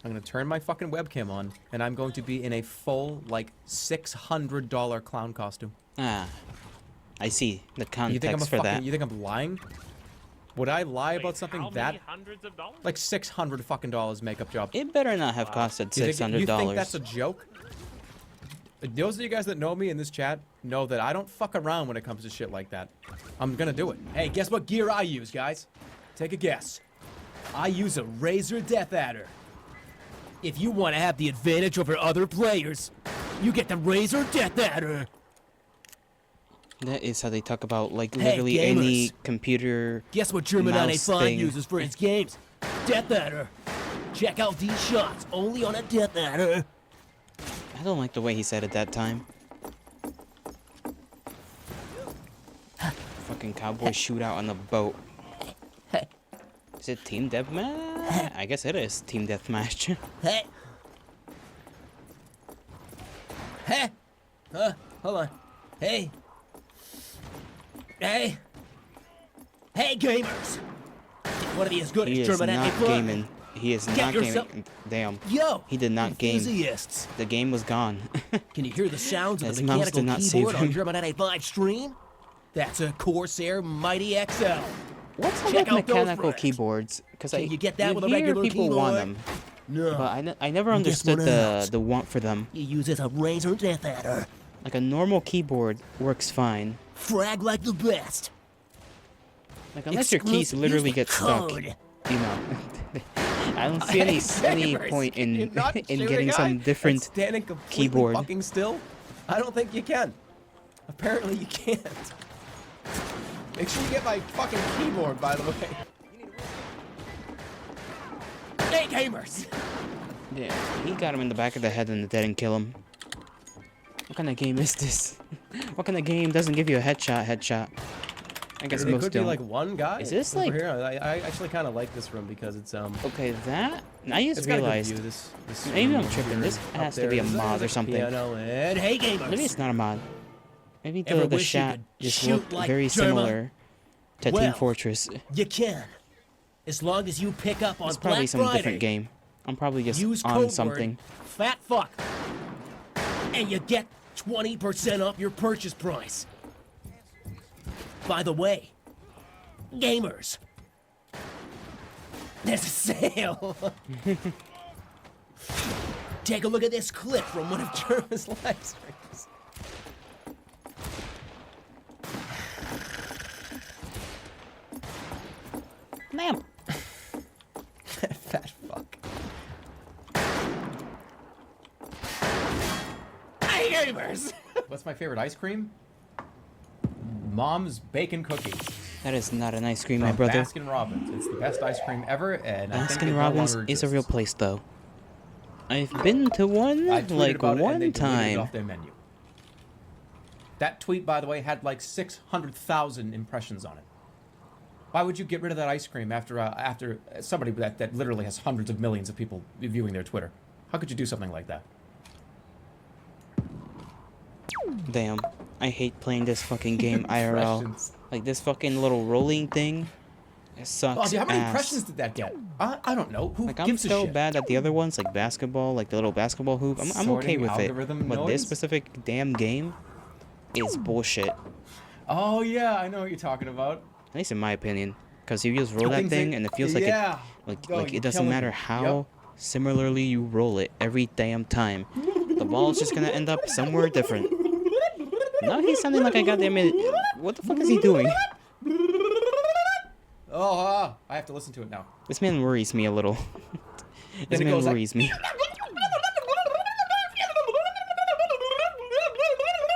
I'm gonna turn my fucking webcam on, and I'm going to be in a full, like, $600 clown costume. Ah, I see the You think I'm context for that. You think I'm lying? Would I lie about something How that many hundreds of dollars? like $600 fucking makeup job? It better not have costed You think $600. that's a joke? Those of you guys that know me in this chat know that I don't fuck around when it comes to shit like that. I'm gonna do it. Hey, guess what gear I use, guys? Take a guess. I use a Razor Death Adder. If you want to have the advantage over other players, you get the Razor Death Adder. That is how they talk about, like, Hey, literally any gamers. computer Guess what German mouse Fine thing. uses for his games? Death Adder. Check out these shots, only on a Death Adder. I don't like the way he said it that time. Fucking cowboy shootout on the boat. Is it team deathmatch? I guess it is team deathmatch. Hey. Hey. Hold on. Hey. Hey. Hey, gamers. Want to be as good He as is German not Fine? gaming. He is Get not yourself- gaming. Damn. Yo. He did not game. Enthusiasts. The game was gone. Can you hear the sounds of His the mouse mechanical did not save keyboard on him. German Live stream? That's a Corsair Mighty XL. What's up Check with out those mechanical frames. keyboards? Because Can you get that with a hear regular people keyboard? want them, No. but I never And guess understood what else? the want for them. He uses a Razor Death Adder. Like a normal keyboard works fine. Frag like the best. Like unless your keys Exclusive- literally use the get stuck, code. you know. I don't see any point in getting some different standing completely keyboard. fucking still? I don't think you can. Apparently you can't. Make sure you get my fucking keyboard, by the way. Hey, gamers! Yeah, he got him in the back of the head and it didn't kill him. What kind of game is this? What kind of game doesn't give you a headshot? I guess It most could be don't. like one guy. Is this over like- here? I actually kind of like this room because it's Okay, that I just it's got a good realized. view. This Maybe room I'm over tripping. here. This Up has to there be a is mod or the something. piano and hey, gamers! Maybe it's not a mod. Maybe Ever the wish you shot could just shoot looked like very German? similar to Team Well, Fortress. You can, as long as you pick up on It's probably Black some Friday. different game. I'm probably just Use on code something. word fat fuck, and you get 20% off your purchase price. By the way, gamers, there's a sale. Take a look at this clip from one of Jerma's live streams. Ma'am. Fat fuck. Hey gamers! What's my favorite ice cream? Mom's bacon cookies. That is not an ice cream, my From brother. Baskin Robbins. It's the best ice cream ever, and I think it Baskin no Robbins longer is a real exists. place, though. I've been to one, I tweeted like about it, and one they deleted it time. off their menu. That tweet, by the way, had like 600,000 impressions on it. Why would you get rid of that ice cream after somebody that literally has hundreds of millions of people viewing their Twitter? How could you do something like that? Damn, I hate playing this fucking game IRL. Impressions. Like this fucking little rolling thing. It sucks. Oh, dude, how many ass. impressions did that get? I don't know. Who Like, I'm gives a so shit? bad at the other ones, like basketball, like the little basketball hoop. I'm okay Sorting with it. algorithm But this noise? specific damn game is bullshit. Oh yeah, I know what you're talking about. At least in my opinion. Because you just roll that Things thing that- and it feels like yeah. like Oh, like you're it doesn't killing matter me. how Yep. similarly you roll it every damn time. The ball's just gonna end up somewhere different. Now he's sounding like a goddamn idiot. What the fuck is he doing? Oh, I have to listen to it now. This man worries me a little. This Then it man goes like- worries me.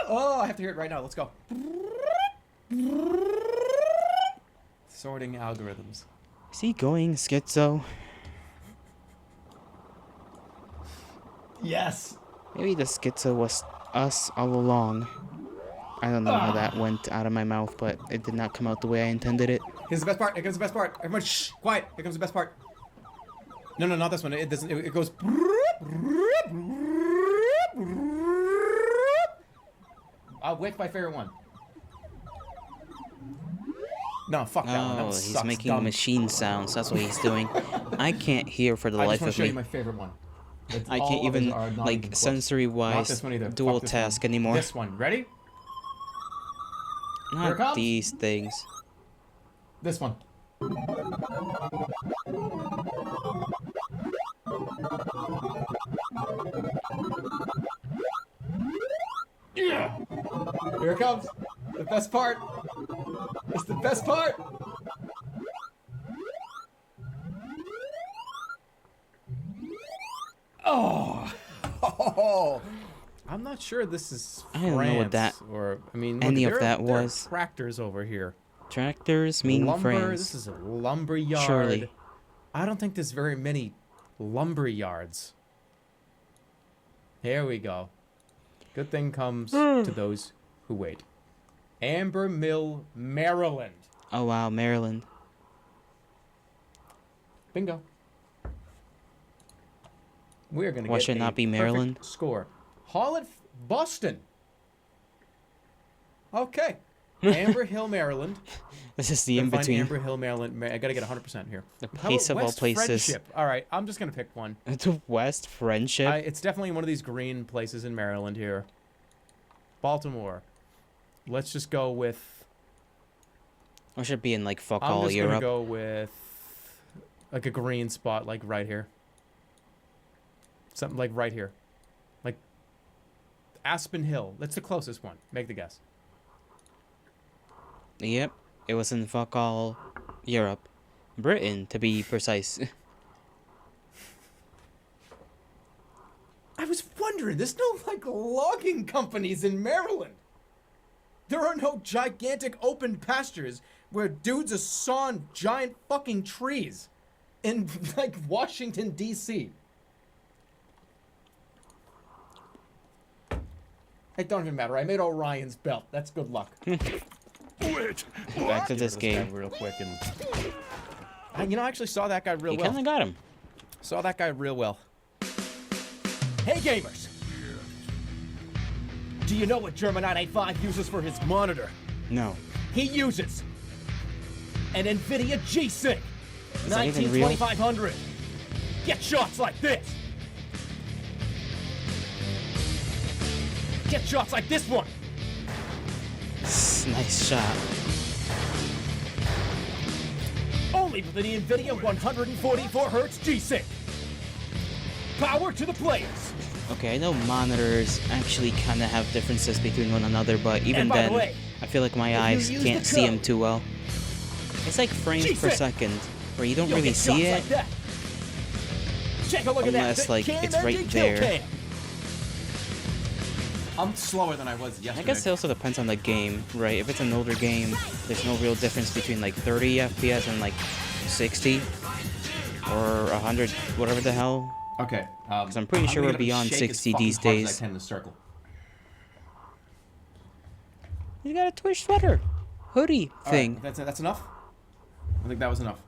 Oh, I have to hear it right now. Let's go. Sorting algorithms. Is he going schizo? Yes. Maybe the schizo was us all along. I don't know how that went out of my mouth, but it did not come out the way I intended it. Here's the best part. Here comes the best part. Everyone, shh, quiet. Here comes the best part. No, not this one. It doesn't. It goes. Wait for my favorite one. No, fuck that one. That Oh, one he's sucks, making dumb. machine sounds. That's what he's doing. I can't hear for the I life just want of to show you me. my favorite one. It's I all can't others even, are not like, even close. sensory-wise, Not this one either. dual Fuck this one. task anymore. This one. Ready? Here it Not comes. these things. This one. Yeah. Here it comes. The best part. It's the best part. Oh. I'm not sure this is I don't know what France that- or I mean any look, of there- that there are was. tractors over here. Tractors mean Lumber. France. This is a lumber yard. Surely. I don't think there's very many lumber yards. Here we go. Good thing comes to those who wait. Amber Mill, Maryland. Oh wow, Maryland. Bingo. We're gonna Why get should it a not be perfect Maryland? score. Holland, Boston. Okay. Amber Hill, Maryland. This is the Gotta find in-between. Amber Hill, Maryland. I gotta get 100% here. The How place about of all West places. Friendship? All right, I'm just gonna pick one. The West Friendship. It's definitely one of these green places in Maryland here. Baltimore. Let's just go with. Or should it be in like fuck I'm all just Europe. gonna go with like a green spot, like right here. Something like right here, like Aspen Hill. That's the closest one. Make the guess. Yep, it was in fuck all Europe. Britain, to be precise. I was wondering, there's no like logging companies in Maryland. There are no gigantic open pastures where dudes are sawing giant fucking trees in like Washington, D.C. It don't even matter. I made Orion's belt. That's good luck. Wait, Back to this Guy game. real quick and you know, I actually saw that guy real You well. kind of got him. Saw that guy real well. Hey gamers! Do you know what German 985 uses for his monitor? No. He uses an NVIDIA G-Sync Is that even real? 192,500. Get shots like this. Get shots like this one. Nice shot. Only with the NVIDIA 144Hz G-Sync. Power to the players. Okay, I know monitors actually kind of have differences between one another, but even And by the then, way, I feel like my you eyes use can't the see them code, too well. It's like frames per G6, second, where you don't You'll really get see shots it. like that. Take a look Unless, at that. like, Cam it's engine right kill there. cam. I'm slower than I was yesterday. I guess it also depends on the game, right? If it's an older game, there's no real difference between like 30 FPS and like 60 or 100, whatever the hell. Okay. Because I'm pretty sure we're beyond 60 these days. I can in a circle. You got a Twitch sweater, hoodie All thing. right, that's enough. I think that was enough.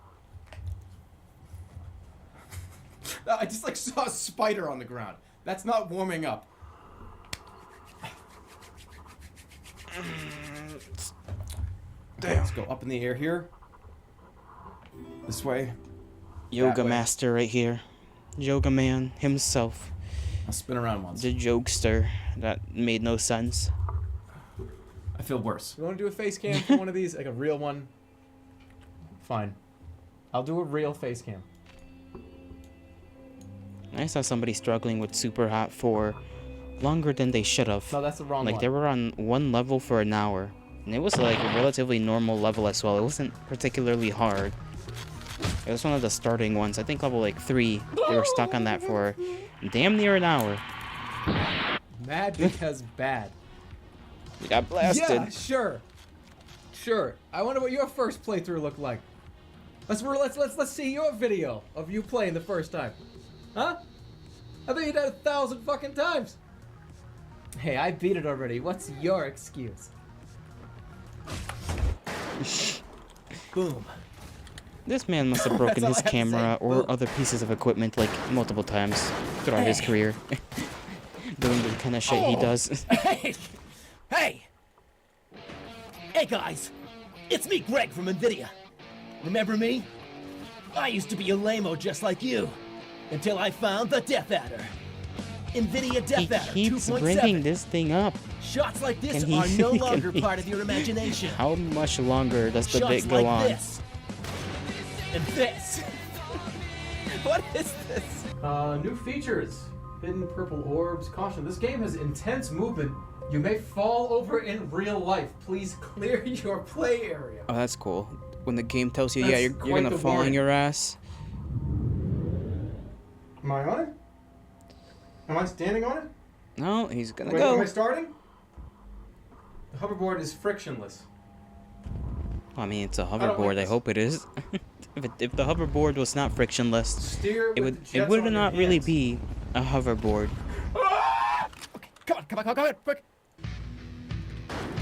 I just like saw a spider on the ground. That's not warming up. Damn. Let's go up in the air here. This way. Yoga way. master right here. Yoga man himself. I'll spin around once. The jokester that made no sense. I feel worse. You want to do a face cam for one of these? Like a real one? Fine. I'll do a real face cam. I saw somebody struggling with Super Hot for longer than they should have. No, that's the wrong Like one. they were on one level for an hour. And it was like a relatively normal level as well. It wasn't particularly hard. It was one of the starting ones. I think level like 3. They were stuck on that for damn near an hour. Mad because bad. You got blasted. Yeah, sure. Sure. I wonder what your first playthrough looked like. Let's see your video of you playing the first time. Huh? I bet you did 1,000 fucking times. Hey, I beat it already. What's your excuse? Boom. This man must have broken his camera or other pieces of equipment like multiple times throughout his career. Doing the kind of shit he does. Hey! Hey! Hey guys! It's me, Greg from NVIDIA. Remember me? I used to be a lame-o just like you. Until I found the Death Adder. NVIDIA Death He Adder keeps 2.7. bringing this thing up. Shots like this Can he- are no can longer he- part of your imagination. How much longer does the Shots bit go like on? this. And this. What is this? New features. Hidden purple orbs. Caution, this game has intense movement. You may fall over in real life. Please clear your play area. Oh, that's cool. When the game tells you, That's yeah, you're quite gonna the fall on warning. your ass. Am I on it? Am I standing on it? No, he's gonna Wait, am go. I starting? The hoverboard is frictionless. I mean, it's a don't hoverboard. like I this. hope it is. If the hoverboard was not frictionless, Steer it with would the jets would on not your really hands. be a hoverboard. Okay, come on, quick.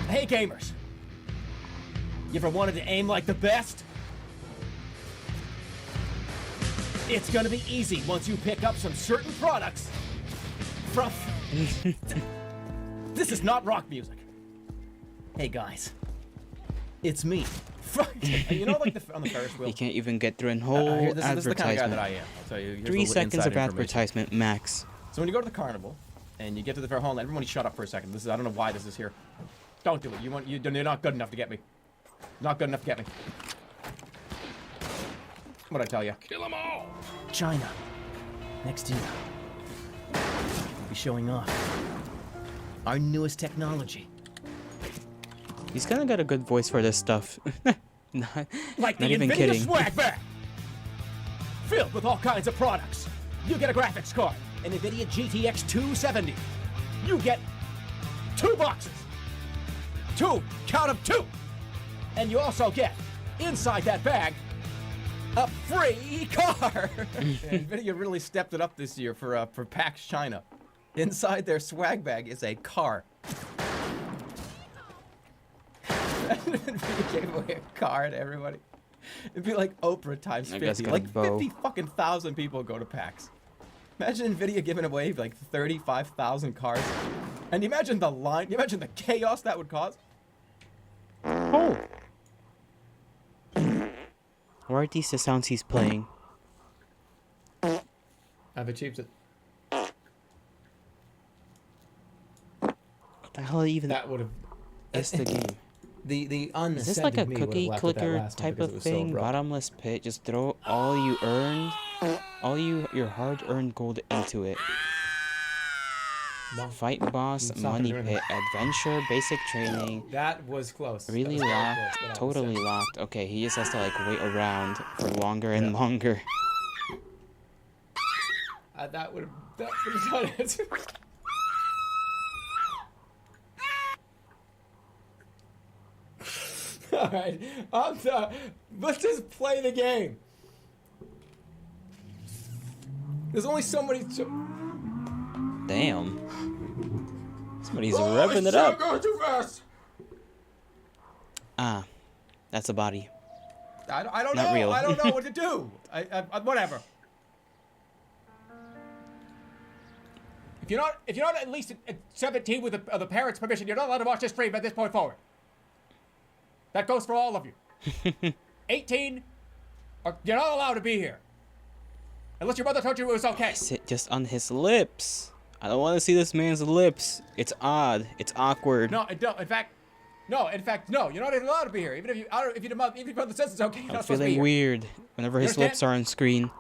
Hey gamers. You ever wanted to aim like the best? It's gonna be easy once you pick up some certain products from... This is not rock music. Hey guys. It's me. You know, like on the Ferris wheel. You can't even get through a whole This is the kind of guy advertisement. that I am. I'll tell you. Here's 3 a little seconds inside of information. advertisement max. So when you go to the carnival and you get to the fair, hold on, everybody shut up for a second. I don't know why this is here. Don't do it. You're not good enough to get me. Not good enough to get me. What'd I tell you? Kill them all! China. Next year. We'll be showing off our newest technology. He's kind of got a good voice for this stuff. not Like not the even NVIDIA kidding. swag bag! Filled with all kinds of products. You get a graphics card, an NVIDIA GTX 270. You get 2 boxes. 2, count them 2! And you also get, inside that bag, a free car! NVIDIA really stepped it up this year for PAX China. Inside their swag bag is a car. NVIDIA gave away a car to everybody. It'd be like Oprah times I guess 50. got a Like bow. 50 fucking thousand people go to PAX. Imagine NVIDIA giving away like 35,000 cars. And you imagine the line, you imagine the chaos that would cause? Oh. What are these the sounds he's playing? I've achieved it. What the hell even That would have... is the game? The Is this like a cookie clicker type of thing? Bottomless pit. Just throw all you earned, your hard-earned gold into it. Fight boss, It's not gonna money do anything. pit, adventure, basic training. That was close. That Really was very locked, close, but I was totally sick. locked. Okay, he just has to like wait around for longer and longer. That would have done it. Alright, let's just play the game. There's only so many... Damn. Somebody's revving it up. Going too fast. Ah, that's a body. I don't Not know. real. I don't know what to do. I whatever. If you're not at least at 17 with the parents' permission, you're not allowed to watch this stream at this point forward. That goes for all of you. 18 You're not allowed to be here. Unless your mother told you it was okay. Sit just on his lips. I don't want to see this man's lips. It's odd. It's awkward. No, in fact, no. You're not even allowed to be here. Even if your mother says it's okay, you're I'm not supposed to be feeling here. weird whenever his lips are on screen.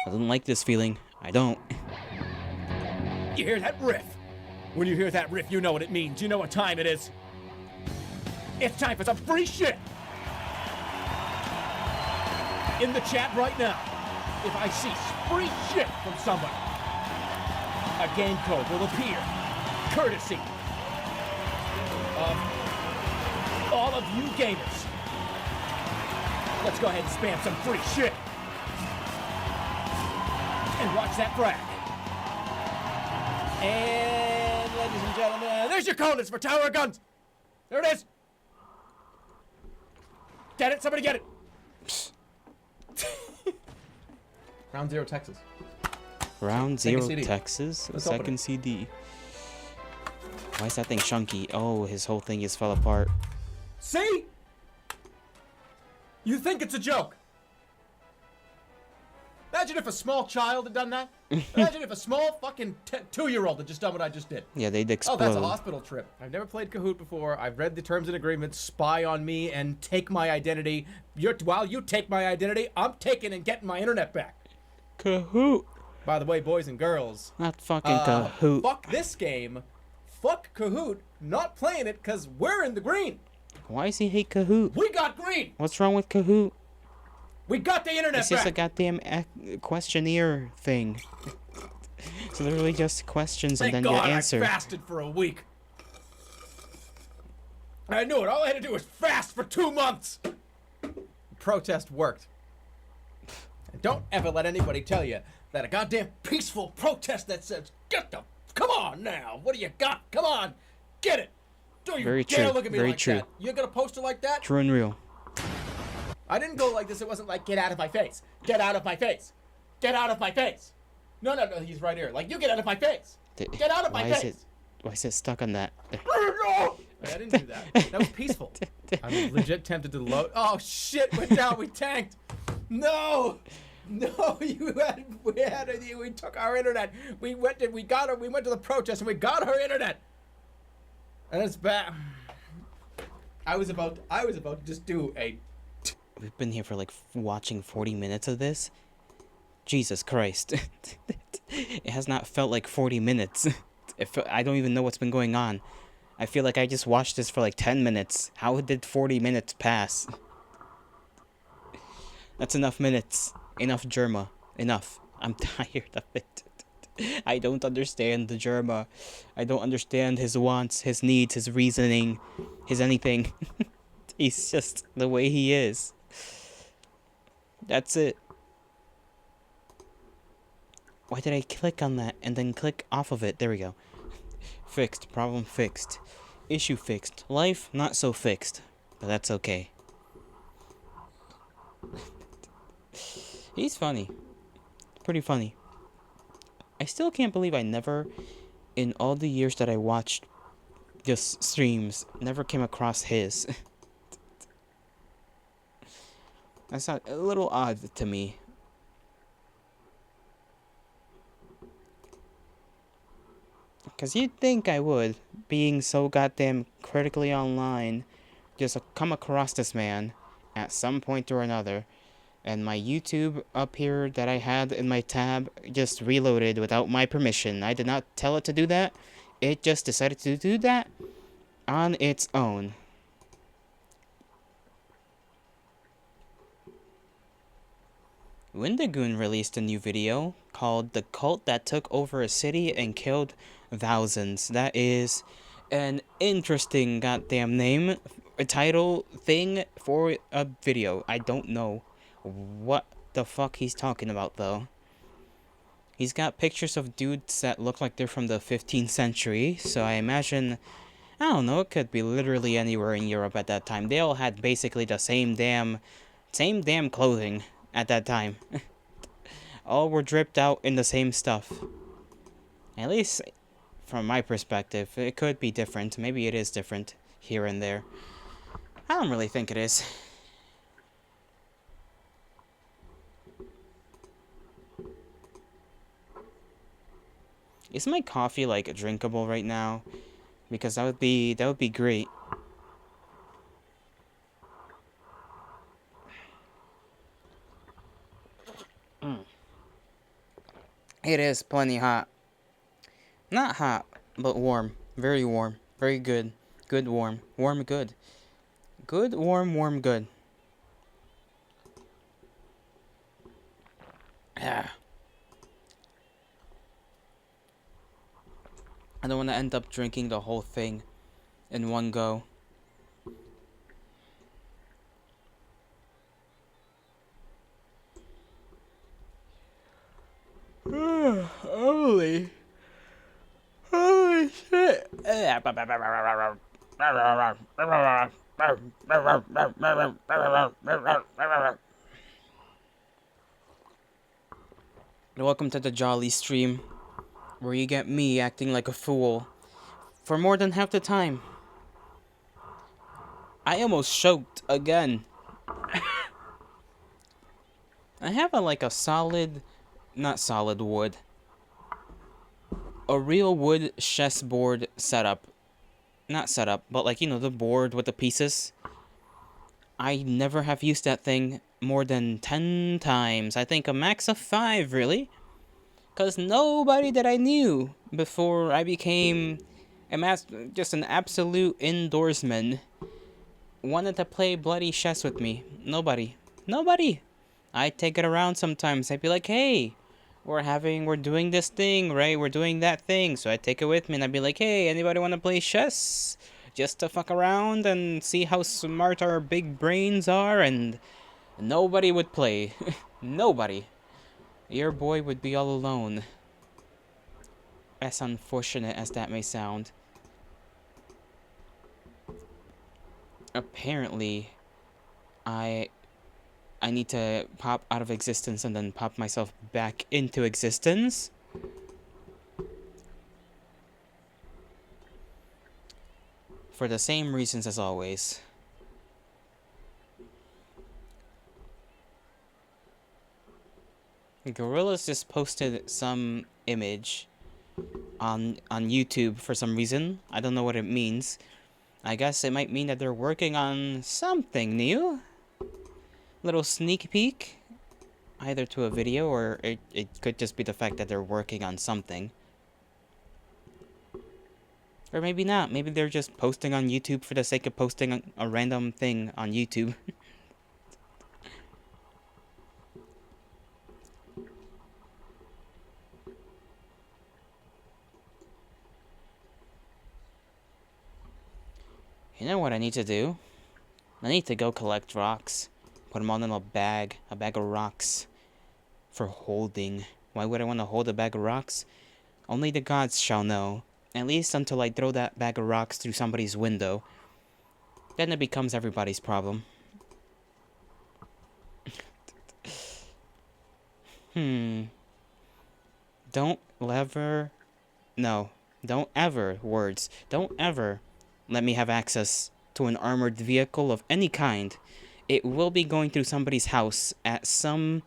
I don't like this feeling. I don't. You hear that riff? When you hear that riff, you know what it means. You know what time it is. It's time for some free shit. In the chat right now, if I see free shit from somebody, a game code will appear, courtesy of all of you gamers. Let's go ahead and spam some free shit. And watch that brag. And ladies and gentlemen, there's your codes for Tower of Guns. There it is. Get it? Somebody get it. Round 0, Texas. Round Second 0, CD. Texas. Let's open Second it. CD. Why is that thing chunky? Oh, his whole thing just fell apart. See? You think it's a joke. Imagine if a small child had done that. Imagine if a small fucking 2-year-old had just done what I just did. Yeah, they'd Oh, explode. that's a hospital trip. I've never played Kahoot before. I've read the terms and agreements, spy on me and take my identity. While you take my identity, I'm taking and getting my internet back. Kahoot. By the way, boys and girls, Not fucking Kahoot. fuck this game. Fuck Kahoot. Not playing it because we're in the green. Why does he hate Kahoot? We got green. What's wrong with Kahoot? We got the internet It's just a back. goddamn questionnaire thing. It's literally just questions Thank and then God your answer. I fasted for a week. I knew it. All I had to do was fast for 2 months. Protest worked. And don't ever let anybody tell you that a goddamn peaceful protest that says, come on now. What do you got? Come on. Get it. Don't you Very dare true, look at me very like true. that. You got a poster like that? True and real. I didn't go like this. It wasn't like, get out of my face. Get out of my face. Get out of my face. No, he's right here. Like, you get out of my face. Get out of my face. Why is it stuck on that? I didn't do that. That was peaceful. I'm legit tempted to load. Oh shit! Went down. We tanked. No, we took our internet. We went to the protest and we got our internet. And it's bad. I was about to just do a. We've been here for like watching 40 minutes of this. Jesus Christ. It has not felt like 40 minutes. I don't even know what's been going on. I feel like I just watched this for like 10 minutes. How did 40 minutes pass? That's enough minutes. Enough Germa. Enough. I'm tired of it. I don't understand the Germa. I don't understand his wants, his needs, his reasoning, his anything. He's just the way he is. That's it. Why did I click on that and then click off of it? There we go. Fixed. Problem fixed. Issue fixed. Life not so fixed. But that's okay. He's funny. Pretty funny. I still can't believe I never, in all the years that I watched just streams, never came across his. That's not a little odd to me. Because you'd think I would, being so goddamn critically online, just come across this man at some point or another. And my YouTube up here that I had in my tab just reloaded without my permission. I did not tell it to do that. It just decided to do that on its own. Windigoon released a new video called The Cult That Took Over a City and Killed Thousands. That is an interesting goddamn name, a title thing for a video. I don't know what the fuck he's talking about though. He's got pictures of dudes that look like they're from the 15th century, so I imagine, I don't know, it could be literally anywhere in Europe at that time. They all had basically the same damn clothing at that time. All were dripped out in the same stuff. At least from my perspective, it could be different. Maybe it is different here and there. I don't really think it is. Is my coffee like drinkable right now? Because that would be great. It is plenty hot. Not hot, but warm. Very warm. Very good. Good warm. Warm good. Good warm warm good. Yeah. I don't want to end up drinking the whole thing in one go. Holy shit. Welcome to the Jolly Stream, where you get me acting like a fool for more than half the time. I almost choked again. I have a solid, not solid wood, a real wood chessboard setup. Not setup, but like, you know, the board with the pieces. I never have used that thing more than 10 times. I think a max of 5, really. Because nobody that I knew before I became just an absolute indoorsman wanted to play bloody chess with me. Nobody. Nobody. I'd take it around sometimes. I'd be like, hey, we're doing this thing, right? We're doing that thing. So I'd take it with me and I'd be like, hey, anybody want to play chess? Just to fuck around and see how smart our big brains are, and nobody would play. Nobody. Your boy would be all alone. As unfortunate as that may sound. Apparently, I need to pop out of existence and then pop myself back into existence. For the same reasons as always. Gorillas just posted some image on YouTube for some reason. I don't know what it means. I guess it might mean that they're working on something new. Little sneak peek. Either to a video, or it could just be the fact that they're working on something. Or maybe not. Maybe they're just posting on YouTube for the sake of posting a random thing on YouTube. You know what I need to do? I need to go collect rocks. Put them all in a bag of rocks. For holding. Why would I want to hold a bag of rocks? Only the gods shall know. At least until I throw that bag of rocks through somebody's window. Then it becomes everybody's problem. Don't ever let me have access to an armored vehicle of any kind. It will be going through somebody's house at some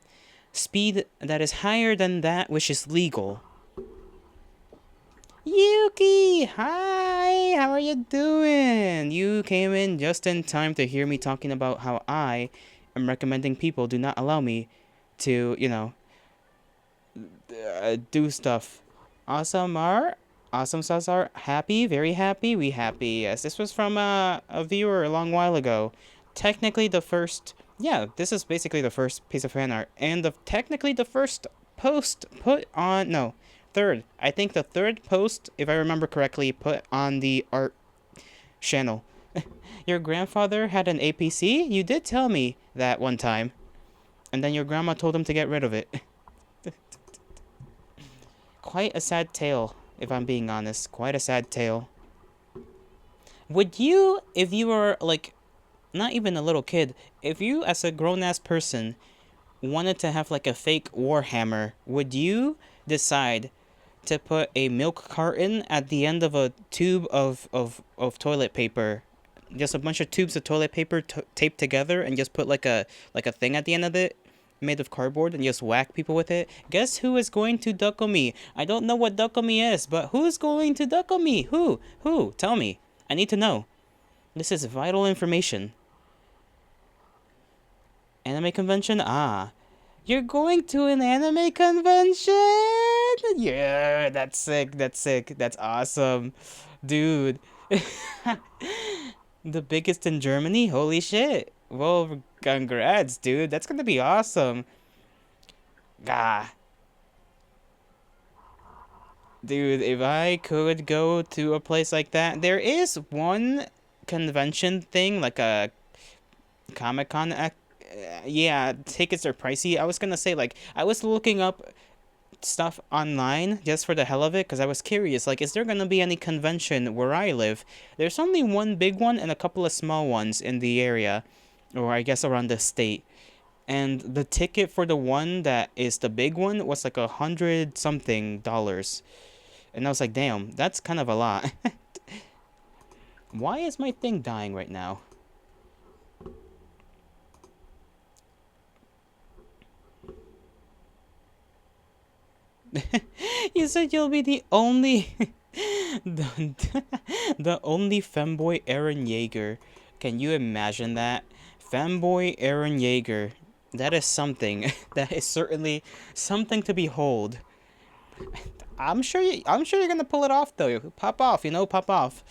speed that is higher than that which is legal. Yuki! Hi! How are you doing? You came in just in time to hear me talking about how I am recommending people do not allow me to, you know, do stuff. Awesome art. Awesome sauce art. Happy, very happy. We happy. Yes, this was from a viewer a long while ago. Technically the first... Yeah, this is basically the first piece of fan art. And technically the first post put on... No, third. I think the third post, if I remember correctly, put on the art channel. Your grandfather had an APC? You did tell me that one time. And then your grandma told him to get rid of it. Quite a sad tale, if I'm being honest. Quite a sad tale. Would you, if you were, like, not even a little kid, if you, as a grown-ass person, wanted to have, like, a fake Warhammer, would you decide to put a milk carton at the end of a tube of toilet paper? Just a bunch of tubes of toilet paper taped together, and just put, like a thing at the end of it? made of cardboard and just whack people with it. Guess who is going to duckle me? I don't know what duckle me is, but who's going to duckle me? Who? Who? Tell me. I need to know. This is vital information. Anime convention? Ah. You're going to an anime convention? Yeah, that's sick. That's sick. That's awesome. Dude. The biggest in Germany? Holy shit. Well, congrats, dude. That's gonna be awesome. Gah. Dude, if I could go to a place like that, there is one convention thing, like a Comic-Con. Yeah, tickets are pricey. I was gonna say, like, I was looking up stuff online just for the hell of it because I was curious, like, is there gonna be any convention where I live? There's only one big one and a couple of small ones in the area, or I guess around the state. And the ticket for the one that is the big one was like $100 something. And I was like, damn, that's kind of a lot. Why is my thing dying right now? You said you'll be the only the only femboy Eren Yeager. Can you imagine that? Femboy Eren Yeager. That is something. That is certainly something to behold. I'm sure you're gonna pull it off though. Pop off, you know, pop off.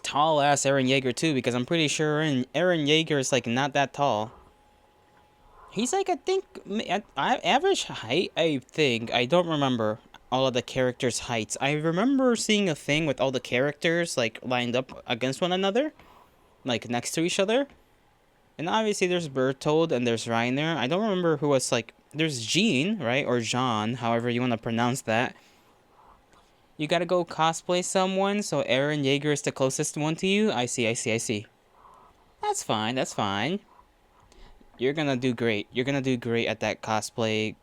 Tall ass Eren Yeager too, because I'm pretty sure Eren Yeager is like not that tall. He's like, I think average height. I think I don't remember all of the characters' heights. I remember seeing a thing with all the characters like lined up against one another, like next to each other. And obviously there's Bertold and there's Reiner. I don't remember who was like. There's Jean, right, or Jean, however you want to pronounce that. You gotta go cosplay someone, so Eren Yeager is the closest one to you? I see. That's fine, that's fine. You're gonna do great. You're gonna do great at that cosplay.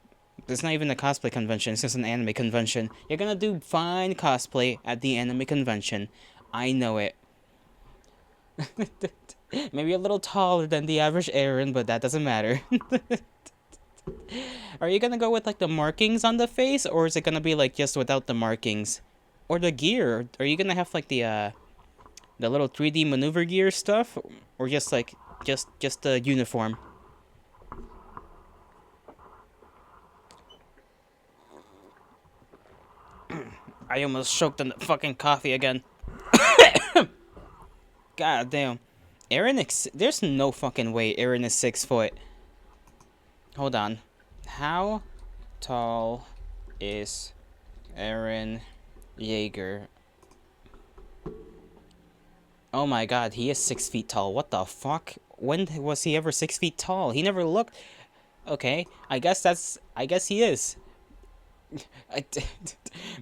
It's not even a cosplay convention, it's just an anime convention. You're gonna do fine cosplay at the anime convention. I know it. Maybe a little taller than the average Eren, but that doesn't matter. Are you gonna go with like the markings on the face, or is it gonna be like just without the markings? Or the gear? Are you gonna have like the little 3D maneuver gear stuff, or just like just the uniform? I almost choked on the fucking coffee again. God damn. There's no fucking way Eren is 6 foot. Hold on. How tall is Eren Yeager? Oh my god, he is 6 feet tall. What the fuck? When was he ever 6 feet tall? He never looked. Okay, I guess he is.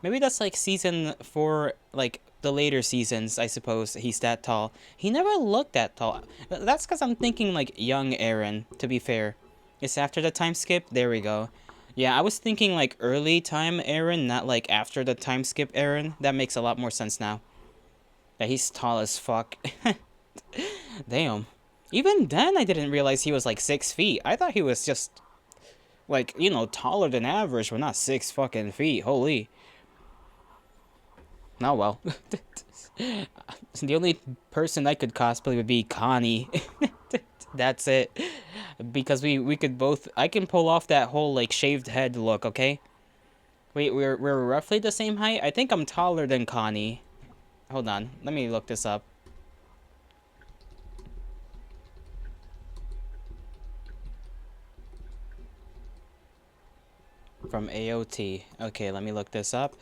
Maybe that's like season 4, like the later seasons, I suppose. He's that tall. He never looked that tall. That's because I'm thinking like young Eren, to be fair. It's after the time skip? There we go. Yeah, I was thinking like early time Eren, not like after the time skip Eren. That makes a lot more sense now. Yeah, he's tall as fuck. Damn. Even then I didn't realize he was like 6 feet. I thought he was just like, you know, taller than average, but not 6 fucking feet. Holy. Oh well. The only person I could cosplay would be Connie. That's it. Because we could both. I can pull off that whole like shaved head look. Okay. Wait, we're roughly the same height. I think I'm taller than Connie. Hold on. Let me look this up. From AOT. Okay, let me look this up.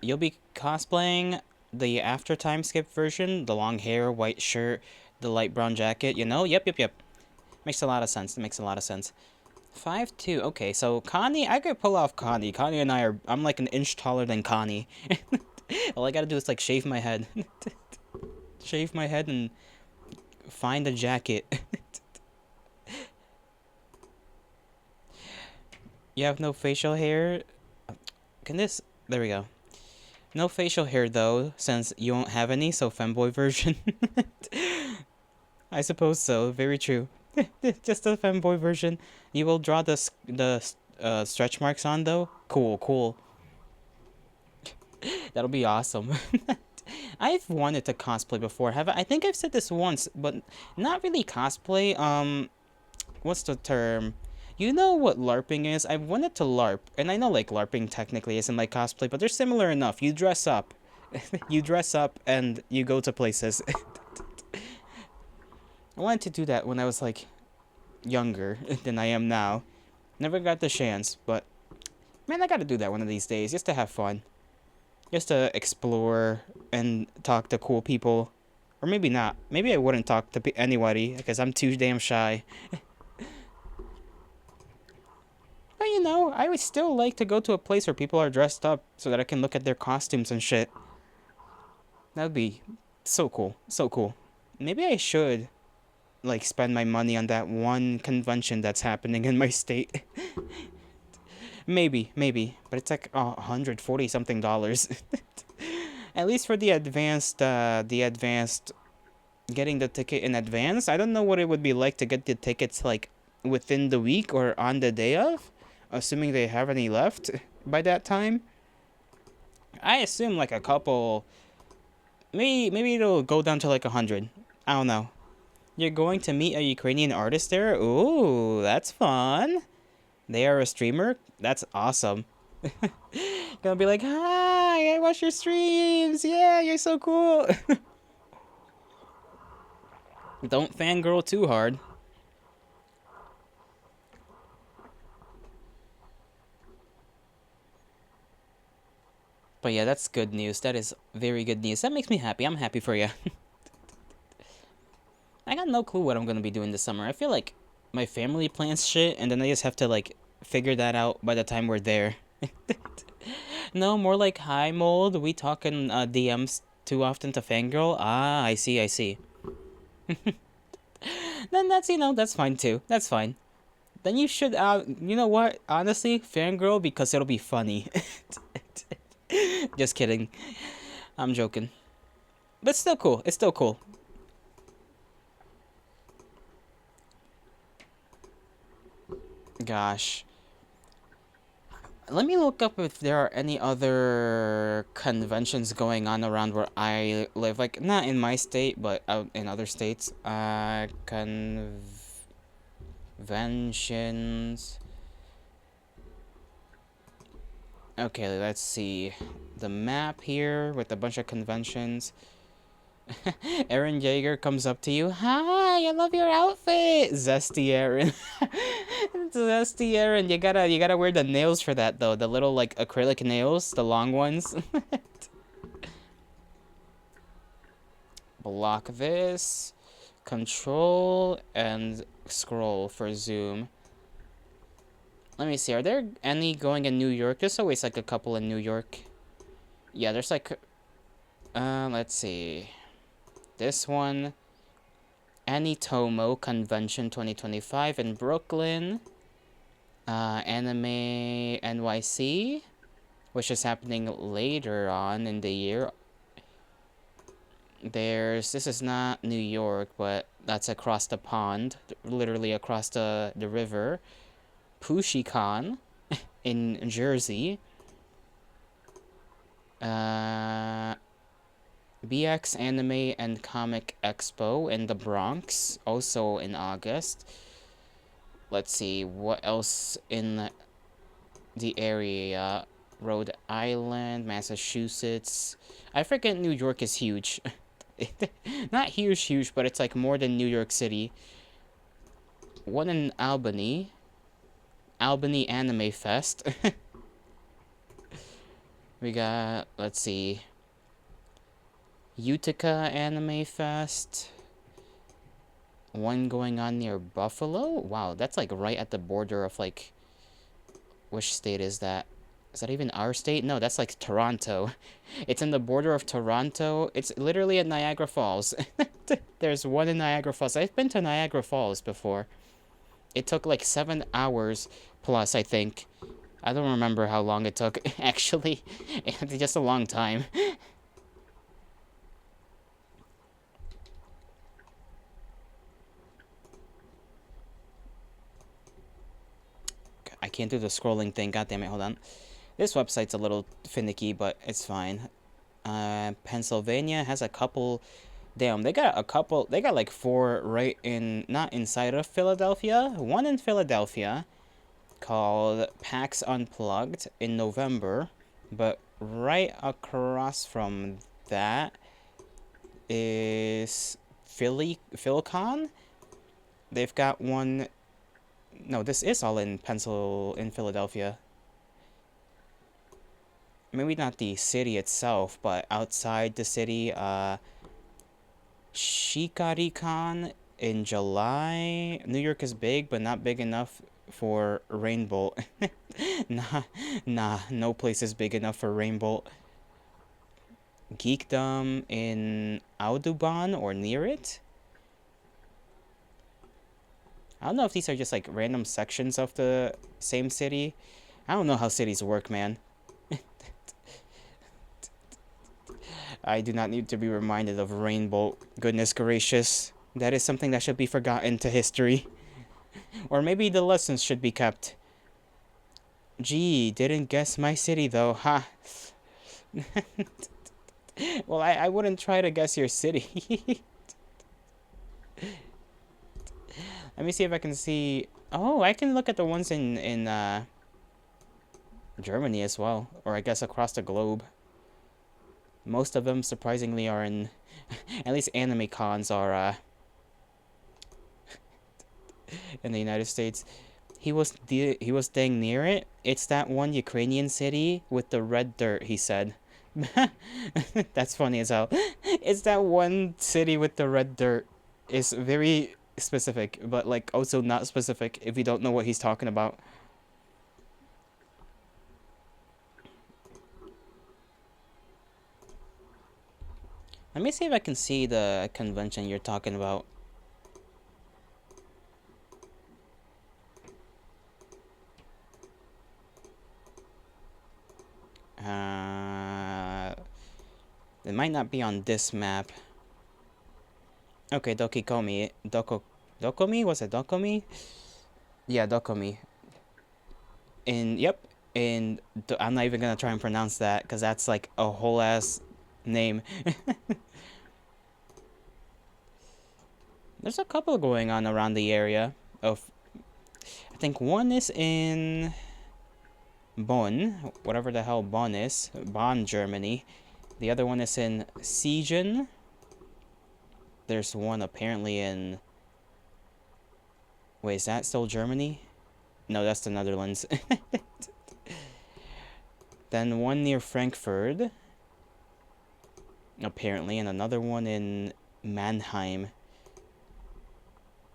You'll be cosplaying the after time skip version, the long hair, white shirt, the light brown jacket, you know? Yep. Makes a lot of sense. It makes a lot of sense. 5'2". Okay, so Connie, I could pull off Connie. Connie and I'm like an inch taller than Connie. All I gotta do is like shave my head. Shave my head and find a jacket. You have no facial hair? Can this... There we go. No facial hair though, since you won't have any, so femboy version. I suppose so. Very true. Just a femboy version. You will draw the stretch marks on though. Cool, cool. That'll be awesome. I've wanted to cosplay before. I think I've said this once, but not really cosplay. What's the term? You know what LARPing is? I wanted to LARP, and I know like LARPing technically isn't like cosplay, but they're similar enough. You dress up. You dress up and you go to places. I wanted to do that when I was like younger than I am now. Never got the chance, but man, I gotta do that one of these days just to have fun. Just to explore and talk to cool people. Or maybe not. Maybe I wouldn't talk to anybody because I'm too damn shy. But you know, I would still like to go to a place where people are dressed up so that I can look at their costumes and shit. That would be so cool. So cool. Maybe I should like spend my money on that one convention that's happening in my state. maybe. But it's like $140 something. At least for the advanced getting the ticket in advance. I don't know what it would be like to get the tickets like within the week or on the day of, assuming they have any left by that time. I assume like a couple, maybe it'll go down to like 100. I don't know. You're going to meet a Ukrainian artist there? Ooh, that's fun. They are a streamer? That's awesome. Gonna be like, hi, I watch your streams. Yeah, you're so cool. Don't fangirl too hard. But yeah, that's good news. That is very good news. That makes me happy. I'm happy for you. I got no clue what I'm gonna be doing this summer. I feel like my family plans shit, and then I just have to like figure that out by the time we're there. No, more like hi mold. We talk in DMs too often to fangirl. Ah, I see. Then that's that's fine too. That's fine. Then you should you know what? Honestly, fangirl because it'll be funny. Just kidding. I'm joking. But still cool. It's still cool. Gosh. Let me look up if there are any other conventions going on around where I live. Like, not in my state, but out in other states. Conventions. Okay, let's see. The map here with a bunch of conventions. Aaron Yeager comes up to you. Hi, I love your outfit. Zesty Aaron. Zesty Aaron. You gotta wear the nails for that though. The little like acrylic nails, the long ones. Block this. Control and scroll for zoom. Let me see. Are there any going in New York? There's always like a couple in New York. Yeah, there's like let's see. This one, Anitomo Convention 2025 in Brooklyn. Anime NYC, which is happening later on in the year. This is not New York, but that's across the pond, literally across the river. PushiCon in Jersey. BX Anime and Comic Expo in the Bronx, also in August. Let's see, what else in the area? Rhode Island, Massachusetts. I forget New York is huge. Not huge, but it's like more than New York City. One in Albany. Albany Anime Fest. We got, let's see, Utica Anime Fest. One going on near Buffalo. Wow, that's like right at the border of like, which state is that? Is that even our state? No, that's like Toronto. It's in the border of Toronto. It's literally at Niagara Falls. There's one in Niagara Falls. I've been to Niagara Falls before. It took like 7 hours plus, I think, I don't remember how long it took, actually. It's just a long time. I can't do the scrolling thing. God damn it, hold on. This website's a little finicky, but it's fine. Pennsylvania has a couple... Damn, they got a couple... They got like 4 right in... Not inside of Philadelphia. One in Philadelphia called PAX Unplugged in November. But right across from that is PhilCon. They've got one... No, this is all in Philadelphia. Maybe not the city itself, but outside the city, Shikaricon in July. New York is big, but not big enough for Rainbow. Nah, no place is big enough for Rainbow. Geekdom in Audubon or near it. I don't know if these are just like random sections of the same city. I don't know how cities work, man. I do not need to be reminded of Rainbow. Goodness gracious. That is something that should be forgotten to history. Or maybe the lessons should be kept. Gee, didn't guess my city though, ha. Well, I wouldn't try to guess your city. Let me see if I can see... Oh, I can look at the ones in Germany as well. Or I guess across the globe. Most of them, surprisingly, are in... At least anime cons are in the United States. He was staying near it. It's that one Ukrainian city with the red dirt, he said. That's funny as hell. It's that one city with the red dirt. It's very specific, but like also not specific if you don't know what he's talking about. Let me see if I can see the convention you're talking about. It might not be on this map. Okay, Dokikomi. Dokomi? Was it Dokomi? Yeah, Dokomi. Yep. I'm not even gonna try and pronounce that, because that's like a whole ass name. There's a couple going on around the area of... I think one is in Bonn, whatever the hell Bonn is. Bonn, Germany. The other one is in Siegen. There's one apparently in... Wait, is that still Germany? No, that's the Netherlands. Then one near Frankfurt. Apparently, and another one in Mannheim.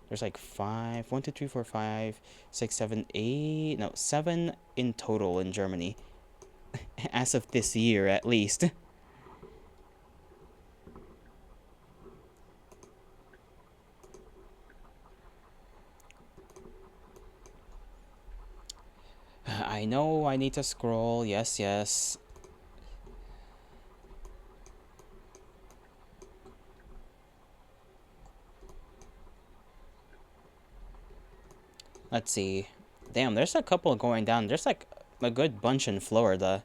There's like 5, 1, 2, 3, 4, 5, 6, 7, 8, no, 7 in total in Germany. As of this year, at least. I know I need to scroll. Yes, yes. Let's see. Damn, there's a couple going down. There's like a good bunch in Florida.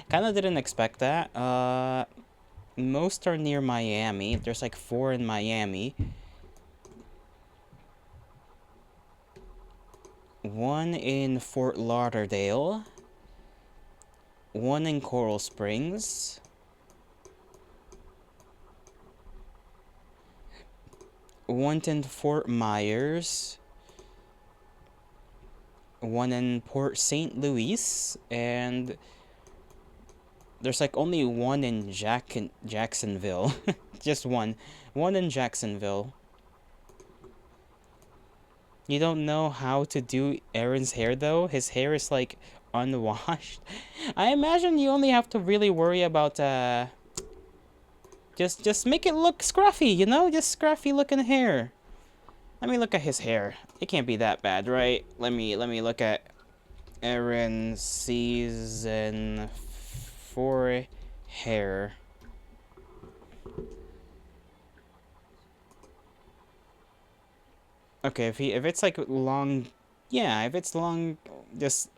Kind of didn't expect that. Most are near Miami. There's like 4 in Miami. 1 in Fort Lauderdale. 1 in Coral Springs. 1 in Fort Myers. 1 in Port St. Louis. And there's like only 1 in Jacksonville. Just 1. 1 in Jacksonville. You don't know how to do Aaron's hair though? His hair is like unwashed. I imagine you only have to really worry about just make it look scruffy, you know? Just scruffy looking hair. Let me look at his hair. It can't be that bad, right? Let me look at Aaron season 4 hair. Okay, if it's like long, yeah, if it's long, just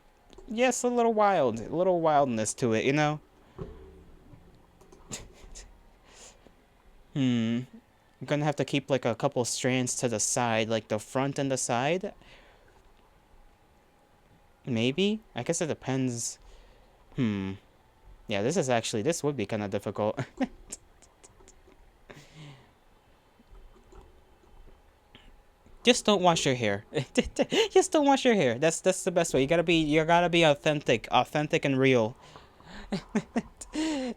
yes, a little wildness to it, you know. I'm gonna have to keep like a couple strands to the side, like the front and the side. Maybe? I guess it depends. Yeah, this would be kind of difficult. Just don't wash your hair. Just don't wash your hair. That's the best way. You gotta be authentic and real.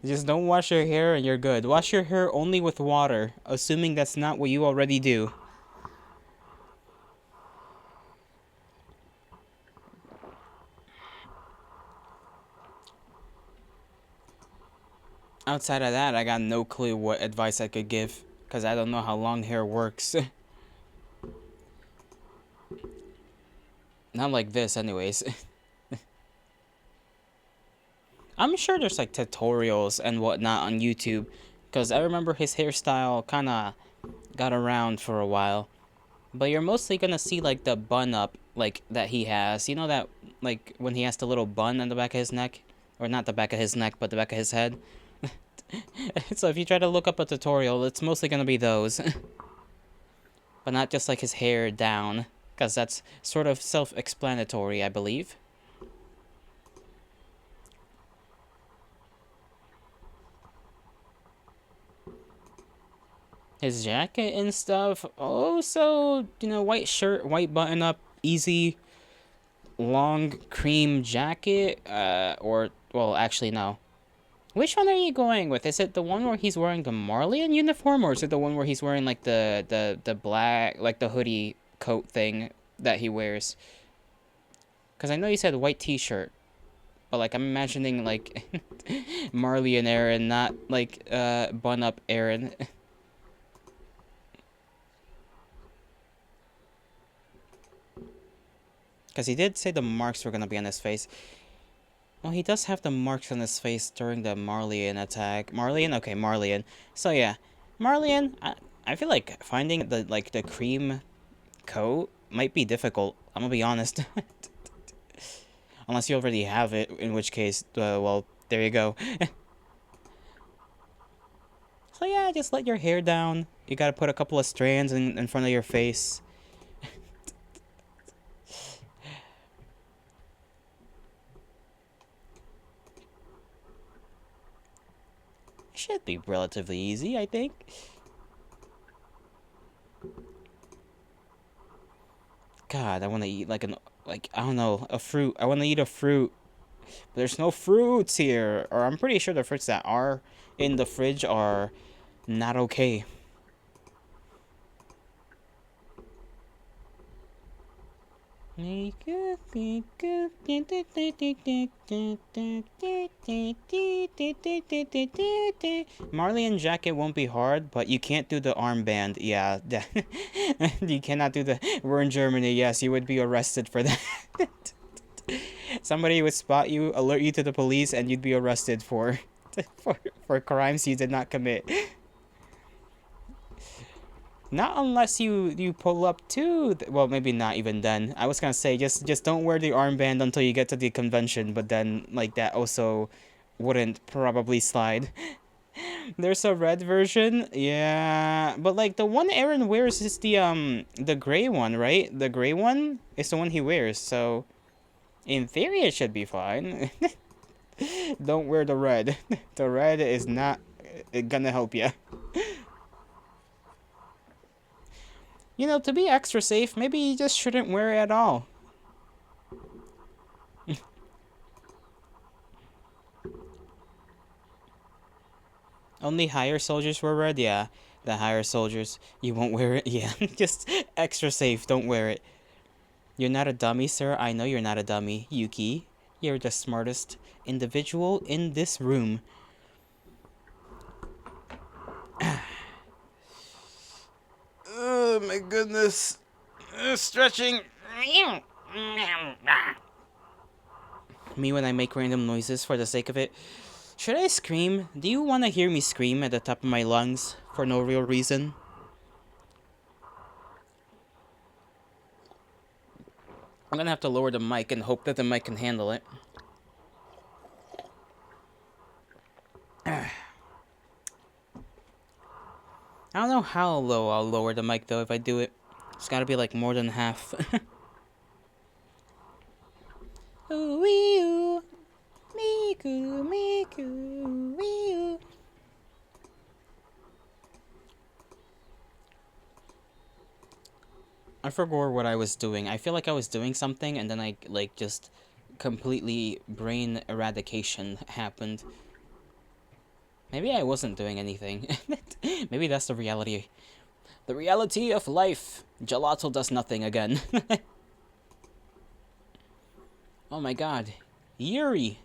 Just don't wash your hair and you're good. Wash your hair only with water, assuming that's not what you already do. Outside of that, I got no clue what advice I could give, because I don't know how long hair works. Not like this, anyways. I'm sure there's like tutorials and whatnot on YouTube, because I remember his hairstyle kind of got around for a while. But you're mostly gonna see like the bun up like that he has. You know that like when he has the little bun on the back of his neck? Or not the back of his neck, but the back of his head. So if you try to look up a tutorial, it's mostly gonna be those. But not just like his hair down, because that's sort of self-explanatory, I believe. His jacket and stuff. Also, you know, white shirt, white button up, easy, long cream jacket. Or, well, actually, no. Which one are you going with? Is it the one where he's wearing the Marlian uniform, or is it the one where he's wearing like the black, like the hoodie coat thing that he wears? Because I know you said white t-shirt, but like I'm imagining like Marlian Aaron, not like bun up Aaron. Because he did say the marks were gonna be on his face. Well, he does have the marks on his face during the Marlian attack. Marlian? Okay, Marlian. So yeah, Marlian, I feel like finding the cream coat might be difficult. I'm gonna be honest. Unless you already have it, in which case, well, there you go. So yeah, just let your hair down. You gotta put a couple of strands in front of your face. Should be relatively easy, I think. God, I want to eat like I don't know, a fruit. I want to eat a fruit. But there's no fruits here. Or I'm pretty sure the fruits that are in the fridge are not okay. Marlian jacket won't be hard, but you can't do the armband. Yeah, you cannot do the. We're in Germany. Yes, you would be arrested for that. Somebody would spot you, alert you to the police, and you'd be arrested for for crimes you did not commit. Not unless you pull up to, well, maybe not even then. I was gonna say, just don't wear the armband until you get to the convention, but then, like, that also wouldn't probably slide. There's a red version, yeah, but, like, the one Aaron wears is the gray one, right? The gray one is the one he wears, so in theory it should be fine. Don't wear the red. The red is not gonna help you. You know, to be extra safe, maybe you just shouldn't wear it at all. Only higher soldiers wear red? Yeah, the higher soldiers. You won't wear it? Yeah, just extra safe, don't wear it. You're not a dummy, sir. I know you're not a dummy, Yuki. You're the smartest individual in this room. Oh my goodness. Stretching. Me when I make random noises for the sake of it. Should I scream? Do you want to hear me scream at the top of my lungs for no real reason? I'm gonna have to lower the mic and hope that the mic can handle it. I don't know how low I'll lower the mic though if I do it. It's gotta be like more than half. Ooh wee oo, Miku, Miku, wee oo. I forgot what I was doing. I feel like I was doing something and then I like just completely brain eradication happened. Maybe I wasn't doing anything. Maybe that's the reality. The reality of life. Gelato does nothing again. Oh my god. Yuri.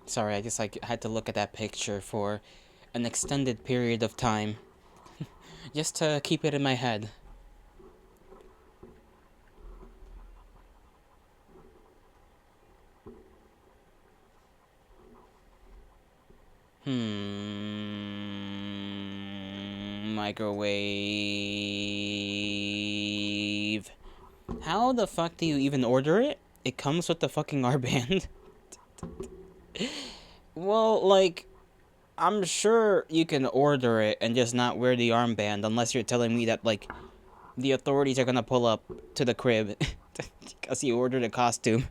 Sorry, I just like had to look at that picture for an extended period of time. Just to keep it in my head. Microwave. How the fuck do you even order it? It comes with the fucking R-band. Well, like, I'm sure you can order it and just not wear the armband unless you're telling me that, like, the authorities are gonna pull up to the crib because you ordered a costume.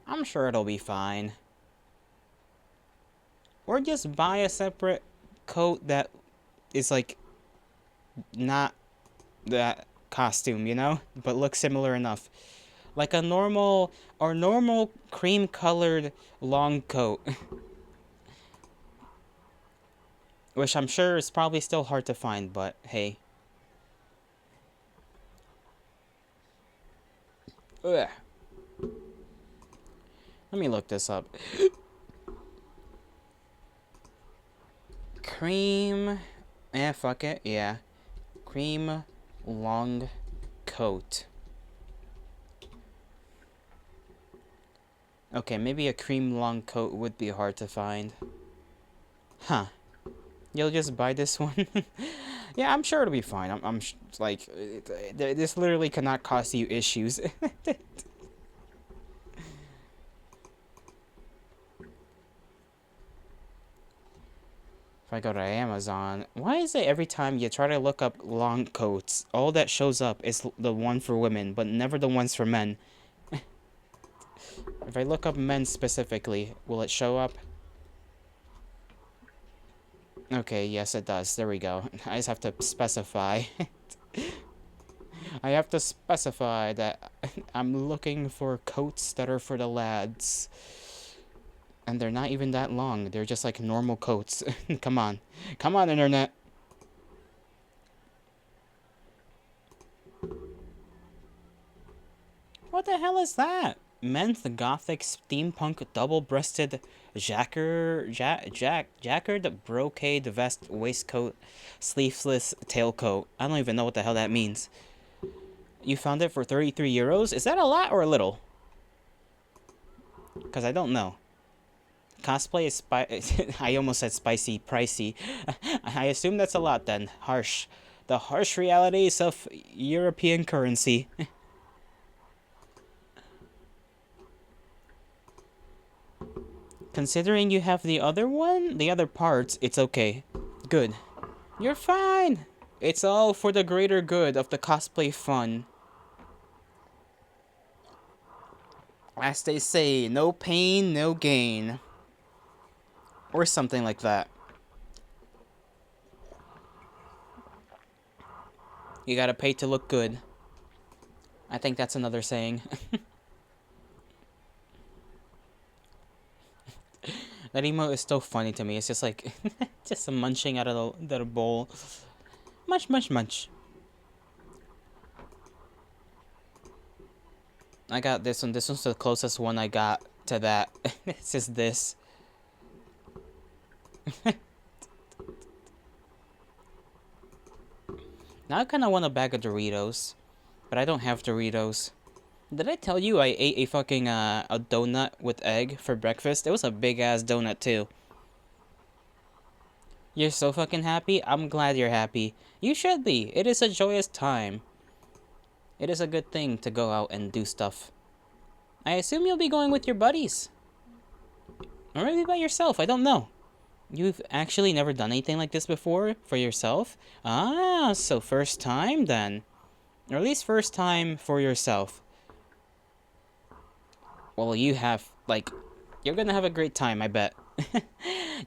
I'm sure it'll be fine. Or just buy a separate coat that is, like, not that costume, you know? But looks similar enough. Like a normal cream-colored long coat. Which I'm sure is probably still hard to find, but hey. Ugh. Let me look this up. Cream... fuck it, yeah. Cream long coat. Okay, maybe a cream long coat would be hard to find. Huh. You'll just buy this one? Yeah, I'm sure it'll be fine. I'm like, this literally cannot cause you issues. If I go to Amazon, why is it every time you try to look up long coats, all that shows up is the one for women, but never the ones for men? If I look up men specifically, will it show up? Okay, yes it does. There we go. I just have to specify. I have to specify that I'm looking for coats that are for the lads. And they're not even that long. They're just like normal coats. Come on. Come on, internet. What the hell is that? Men's gothic steampunk double-breasted jacquard brocade vest waistcoat sleeveless tailcoat. I don't even know what the hell that means. You found it for 33 euros? Is that a lot or a little? Because I don't know. Cosplay is I almost said spicy, pricey. I assume that's a lot then. Harsh. The harsh realities of European currency. Considering you have the other one, the other parts, it's okay. Good. You're fine. It's all for the greater good of the cosplay fun. As they say, no pain, no gain. Or something like that. You gotta pay to look good. I think that's another saying. That emote is so funny to me. It's just like, just some munching out of the bowl. Munch, munch, munch. I got this one. This one's the closest one I got to that. It's just this. Now I kind of want a bag of Doritos, but I don't have Doritos. Did I tell you I ate a fucking a donut with egg for breakfast? It was a big ass donut too. You're so fucking happy? I'm glad you're happy. You should be. It is a joyous time. It is a good thing to go out and do stuff. I assume you'll be going with your buddies. Or maybe by yourself, I don't know. You've actually never done anything like this before for yourself? Ah, so first time then. Or at least first time for yourself. Well, you have, like, you're gonna have a great time, I bet.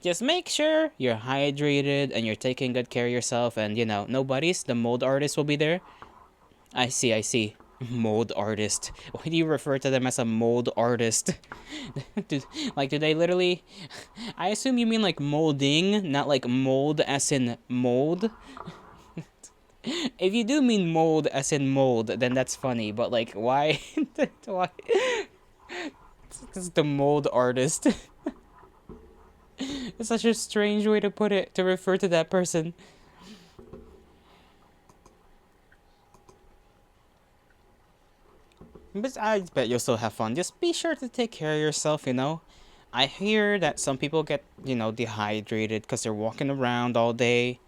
Just make sure you're hydrated and you're taking good care of yourself, and, you know, no buddies. The mold artist will be there. I see, I see. Mold artist. Why do you refer to them as a mold artist? do they literally... I assume you mean like molding, not like mold as in mold. If you do mean mold as in mold, then that's funny, but like, why? Why? This is the mold artist. It's such a strange way to put it, to refer to that person. But I bet you'll still have fun. Just be sure to take care of yourself, you know? I hear that some people get, you know, dehydrated because they're walking around all day.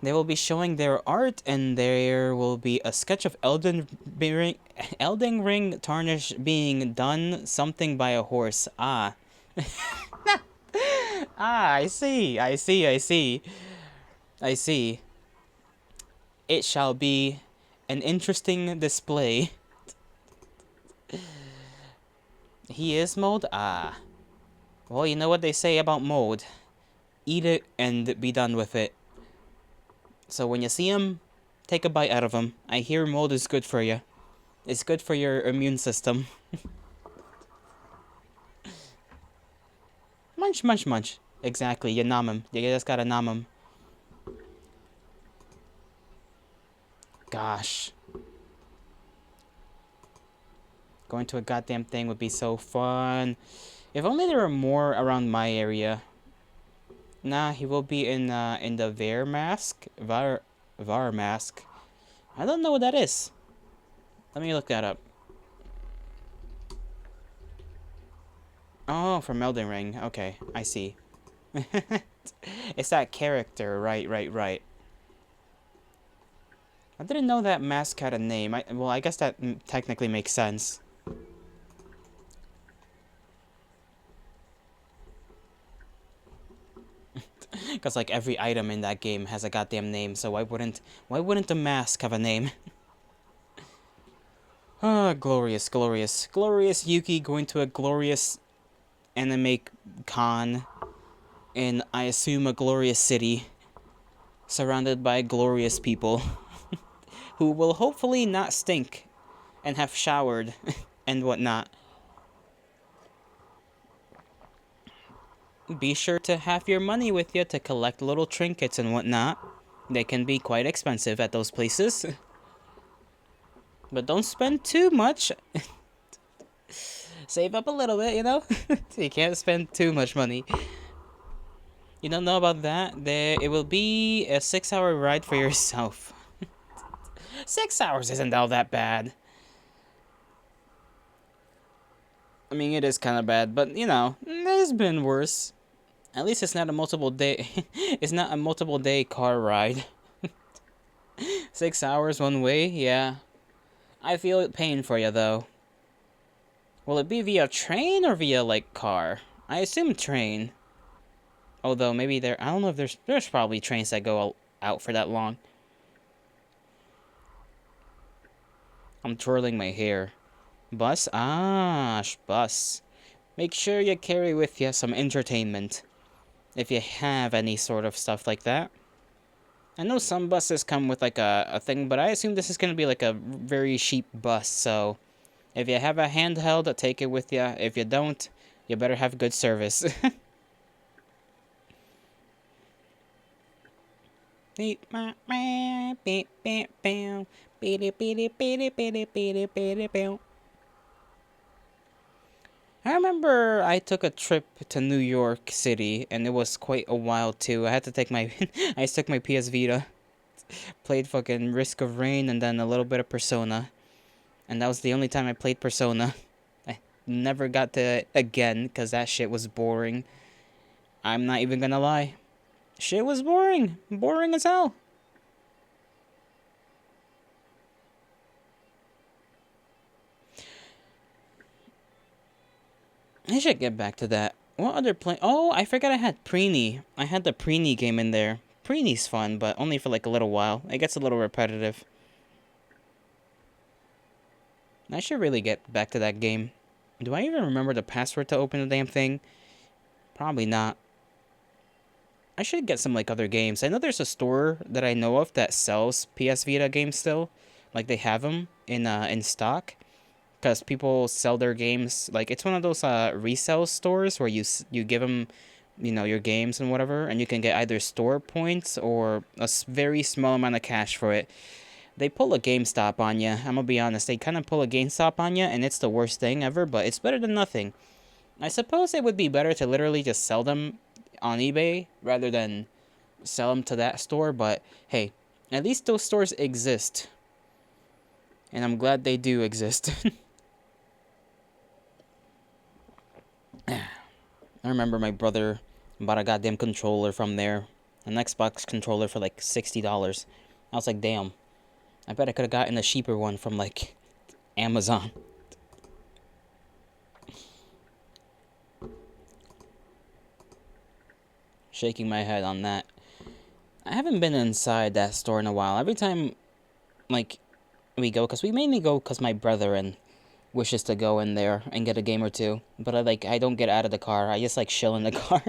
They will be showing their art, and there will be a sketch of Elden Ring tarnish being done something by a horse. Ah. Ah, I see. I see. I see. I see. It shall be an interesting display. He is mold? Ah. Well, you know what they say about mold. Eat it and be done with it. So when you see him, take a bite out of him. I hear mold is good for you. It's good for your immune system. Munch, munch, munch. Exactly, you nom him. You just gotta nom him. Gosh. Going to a goddamn thing would be so fun. If only there were more around my area. Nah, he will be in the Var mask. Var mask. I don't know what that is. Let me look that up. Oh, from Elden Ring. Okay, I see. It's that character, right. I didn't know that mask had a name. Well, I guess that technically makes sense. Because like every item in that game has a goddamn name, so why wouldn't the mask have a name? Ah, glorious. Glorious Yuki going to a glorious anime con in, I assume, a glorious city, surrounded by glorious people, who will hopefully not stink and have showered and whatnot. Be sure to have your money with you to collect little trinkets and whatnot. They can be quite expensive at those places. But don't spend too much. Save up a little bit, you know? You can't spend too much money. You don't know about that? It will be a 6-hour ride for yourself. 6 hours isn't all that bad. I mean, it is kind of bad, but, you know, there's been worse. At least it's not a multiple day... It's not a multiple day car ride. 6 hours one way? Yeah. I feel pain for you, though. Will it be via train or via, like, car? I assume train. Although, maybe I don't know if there's probably trains that go out for that long. I'm twirling my hair. Bus? Ah, bus. Make sure you carry with you some entertainment. If you have any sort of stuff like that. I know some buses come with like a thing, but I assume this is going to be like a very cheap bus, so if you have a handheld, take it with you. If you don't, you better have good service. I remember I took a trip to New York City, and it was quite a while too. I had to take my, I took my PS Vita, played fucking Risk of Rain, and then a little bit of Persona, and that was the only time I played Persona. I never got to it again because that shit was boring. I'm not even gonna lie, shit was boring, boring as hell. I should get back to that. What other play? Oh, I forgot I had Preenie. I had the Preenie game in there. Preenie's fun, but only for like a little while. It gets a little repetitive. I should really get back to that game. Do I even remember the password to open the damn thing? Probably not. I should get some like other games. I know there's a store that I know of that sells PS Vita games still. Like they have them in stock. Because people sell their games, like, it's one of those resale stores where you give them, you know, your games and whatever, and you can get either store points or a very small amount of cash for it. They pull a GameStop on you, I'm gonna be honest, they kind of pull a GameStop on you, and it's the worst thing ever, but it's better than nothing. I suppose it would be better to literally just sell them on eBay rather than sell them to that store, but hey, at least those stores exist. And I'm glad they do exist. I remember my brother bought a goddamn controller from there. An Xbox controller for like $60. I was like, damn. I bet I could have gotten a cheaper one from like Amazon. Shaking my head on that. I haven't been inside that store in a while. Every time, like, we go, because we mainly go because my brother and wishes to go in there and get a game or two, but I don't get out of the car. I just like chill in the car.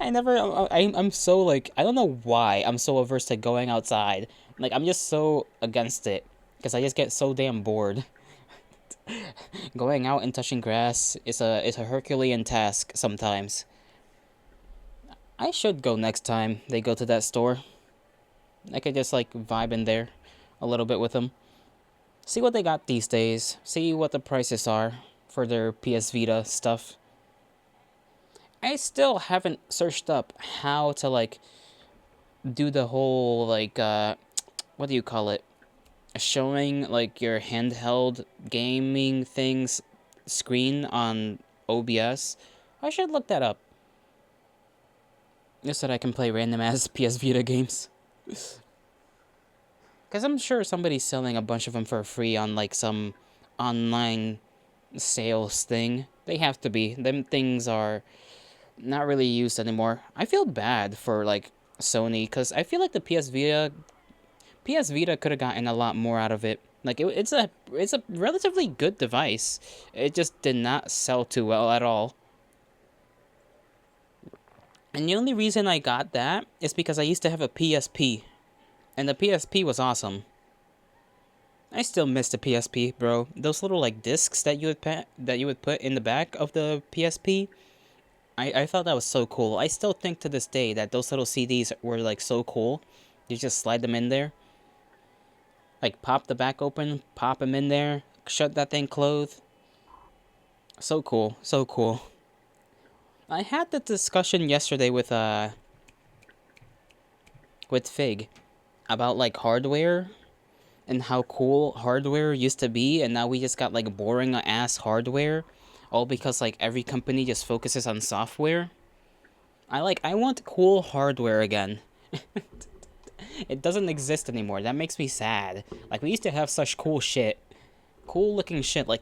I'm so like, I don't know why I'm so averse to going outside. Like, I'm just so against it because I just get so damn bored. Going out and touching grass is a Herculean task sometimes. I should go next time they go to that store. I could just like vibe in there a little bit with them. See what they got these days. See what the prices are for their PS Vita stuff. I still haven't searched up how to, like, do the whole, like, what do you call it? Showing, like, your handheld gaming things screen on OBS. I should look that up. Just so that I can play random-ass PS Vita games. Because I'm sure somebody's selling a bunch of them for free on, like, some online sales thing. They have to be. Them things are not really used anymore. I feel bad for, like, Sony, because I feel like the PS Vita could have gotten a lot more out of it. Like, it's a relatively good device. It just did not sell too well at all. And the only reason I got that is because I used to have a PSP. And the PSP was awesome. I still miss the PSP, bro. Those little like discs that you would put in the back of the PSP. I thought that was so cool. I still think to this day that those little CDs were like so cool. You just slide them in there. Like pop the back open, pop them in there, shut that thing closed. So cool, so cool. I had the discussion yesterday with Fig about like hardware and how cool hardware used to be, and now we just got like boring ass hardware, all because like every company just focuses on software. I want cool hardware again. It doesn't exist anymore. That makes me sad. Like, we used to have such cool shit, cool looking shit, like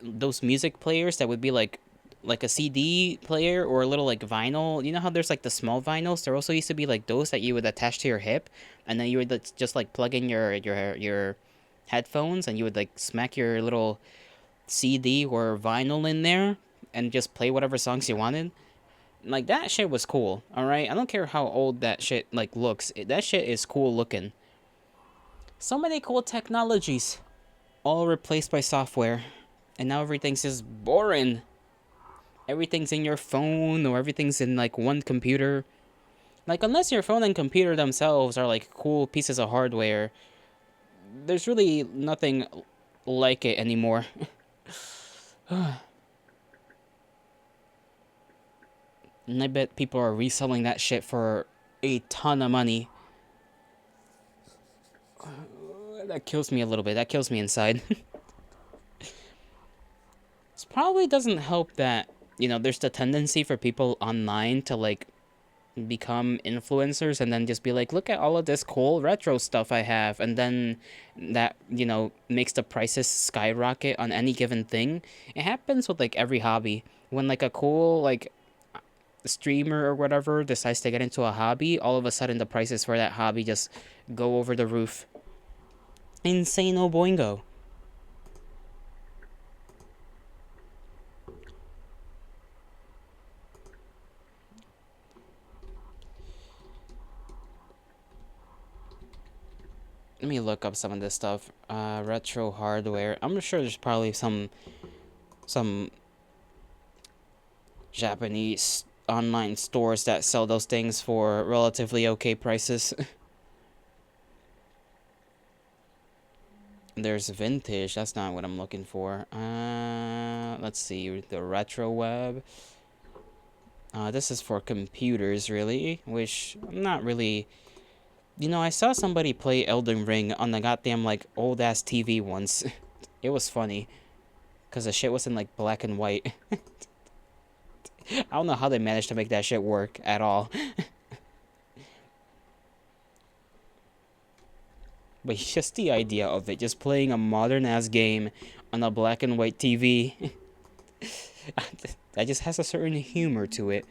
those music players that would be like a CD player or a little like vinyl. You know how there's like the small vinyls? There also used to be like those that you would attach to your hip, and then you would like, just like plug in your headphones, and you would like smack your little CD or vinyl in there and just play whatever songs you wanted. Like, that shit was cool, alright? I don't care how old that shit like looks. That shit is cool looking. So many cool technologies, all replaced by software, and now everything's just boring. Everything's in your phone, or everything's in like one computer. Like, unless your phone and computer themselves are like cool pieces of hardware, there's really nothing like it anymore. And I bet people are reselling that shit for a ton of money. That kills me a little bit. That kills me inside. This probably doesn't help that, you know, there's the tendency for people online to, like, become influencers and then just be like, look at all of this cool retro stuff I have. And then that, you know, makes the prices skyrocket on any given thing. It happens with, like, every hobby. When, like, a cool, like, streamer or whatever decides to get into a hobby, all of a sudden the prices for that hobby just go over the roof. Insane-o boingo. Let me look up some of this stuff. Retro hardware. I'm sure there's probably some Japanese online stores that sell those things for relatively okay prices. There's vintage. That's not what I'm looking for. Let's see. The retro web. This is for computers, really, which I'm not really... You know, I saw somebody play Elden Ring on the goddamn, like, old-ass TV once. It was funny. Because the shit was in, like, black and white. I don't know how they managed to make that shit work at all. But just the idea of it, just playing a modern-ass game on a black and white TV. That just has a certain humor to it.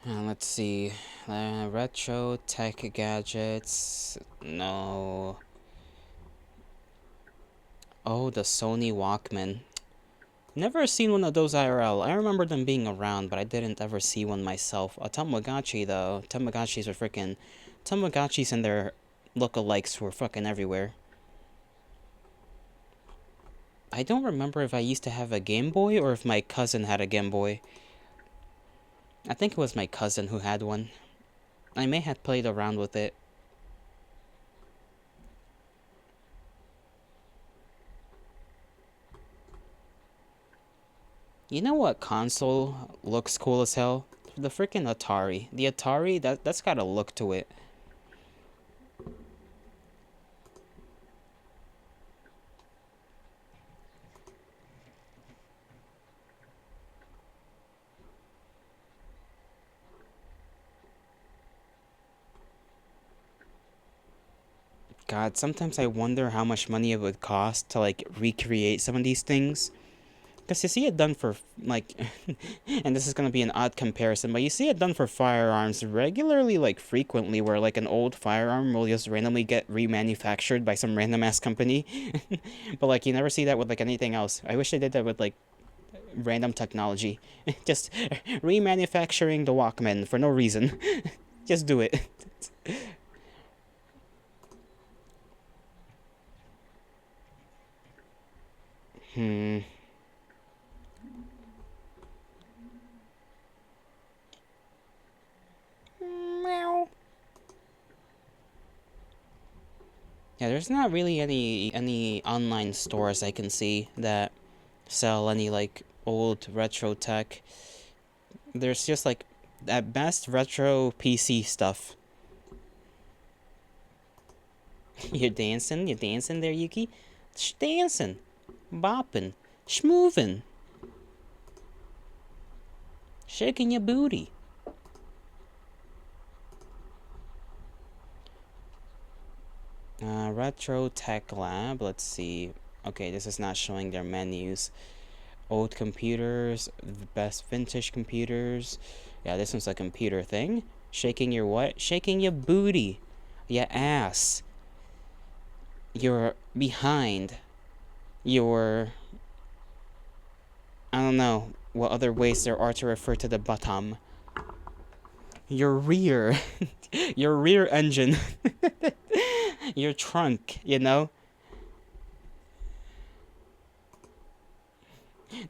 Let's see. Retro tech gadgets. No. Oh, the Sony Walkman. Never seen one of those IRL. I remember them being around, but I didn't ever see one myself. A Tamagotchi, though. Tamagotchis are freaking... Tamagotchis and their lookalikes were fucking everywhere. I don't remember if I used to have a Game Boy or if my cousin had a Game Boy. I think it was my cousin who had one. I may have played around with it. You know what console looks cool as hell? The freaking Atari. The Atari, that's got a look to it. God, sometimes I wonder how much money it would cost to, like, recreate some of these things. Because you see it done for, like, and this is going to be an odd comparison, but you see it done for firearms regularly, like, frequently, where, like, an old firearm will just randomly get remanufactured by some random-ass company. But, like, you never see that with, like, anything else. I wish they did that with, like, random technology. Just remanufacturing the Walkman for no reason. Just do it. Meow. Yeah, there's not really any online stores I can see that sell any, like, old retro tech. There's just, like, at best retro PC stuff. You're dancing there, Yuki? Dancing, bopping, schmoovin', shaking your booty. Retro Tech Lab, let's see. Okay, this is not showing their menus. Old computers, the best vintage computers. Yeah, this one's a computer thing. Shaking your what? Shaking your booty. Your ass. Your behind. Your... I don't know what other ways there are to refer to the bottom. Your rear. Your rear engine. Your trunk, you know?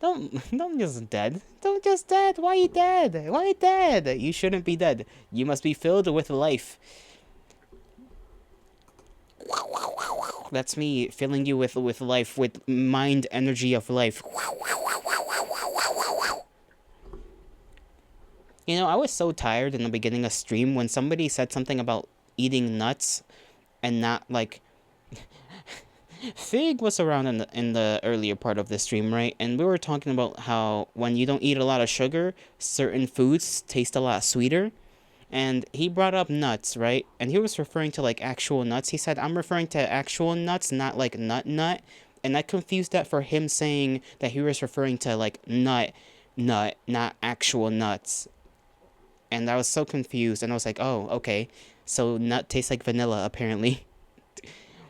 Don't just dead. Don't just dead. Why you dead? Why you dead? You shouldn't be dead. You must be filled with life. That's me filling you with life, with mind energy of life. You know, I was so tired in the beginning of stream when somebody said something about eating nuts and not like Fig was around in the earlier part of the stream, right? And we were talking about how when you don't eat a lot of sugar, certain foods taste a lot sweeter. And he brought up nuts, right? And he was referring to like actual nuts. He said, I'm referring to actual nuts, not like nut. And I confused that for him saying that he was referring to like nut, not actual nuts. And I was so confused. And I was like, oh, okay. So nut tastes like vanilla, apparently.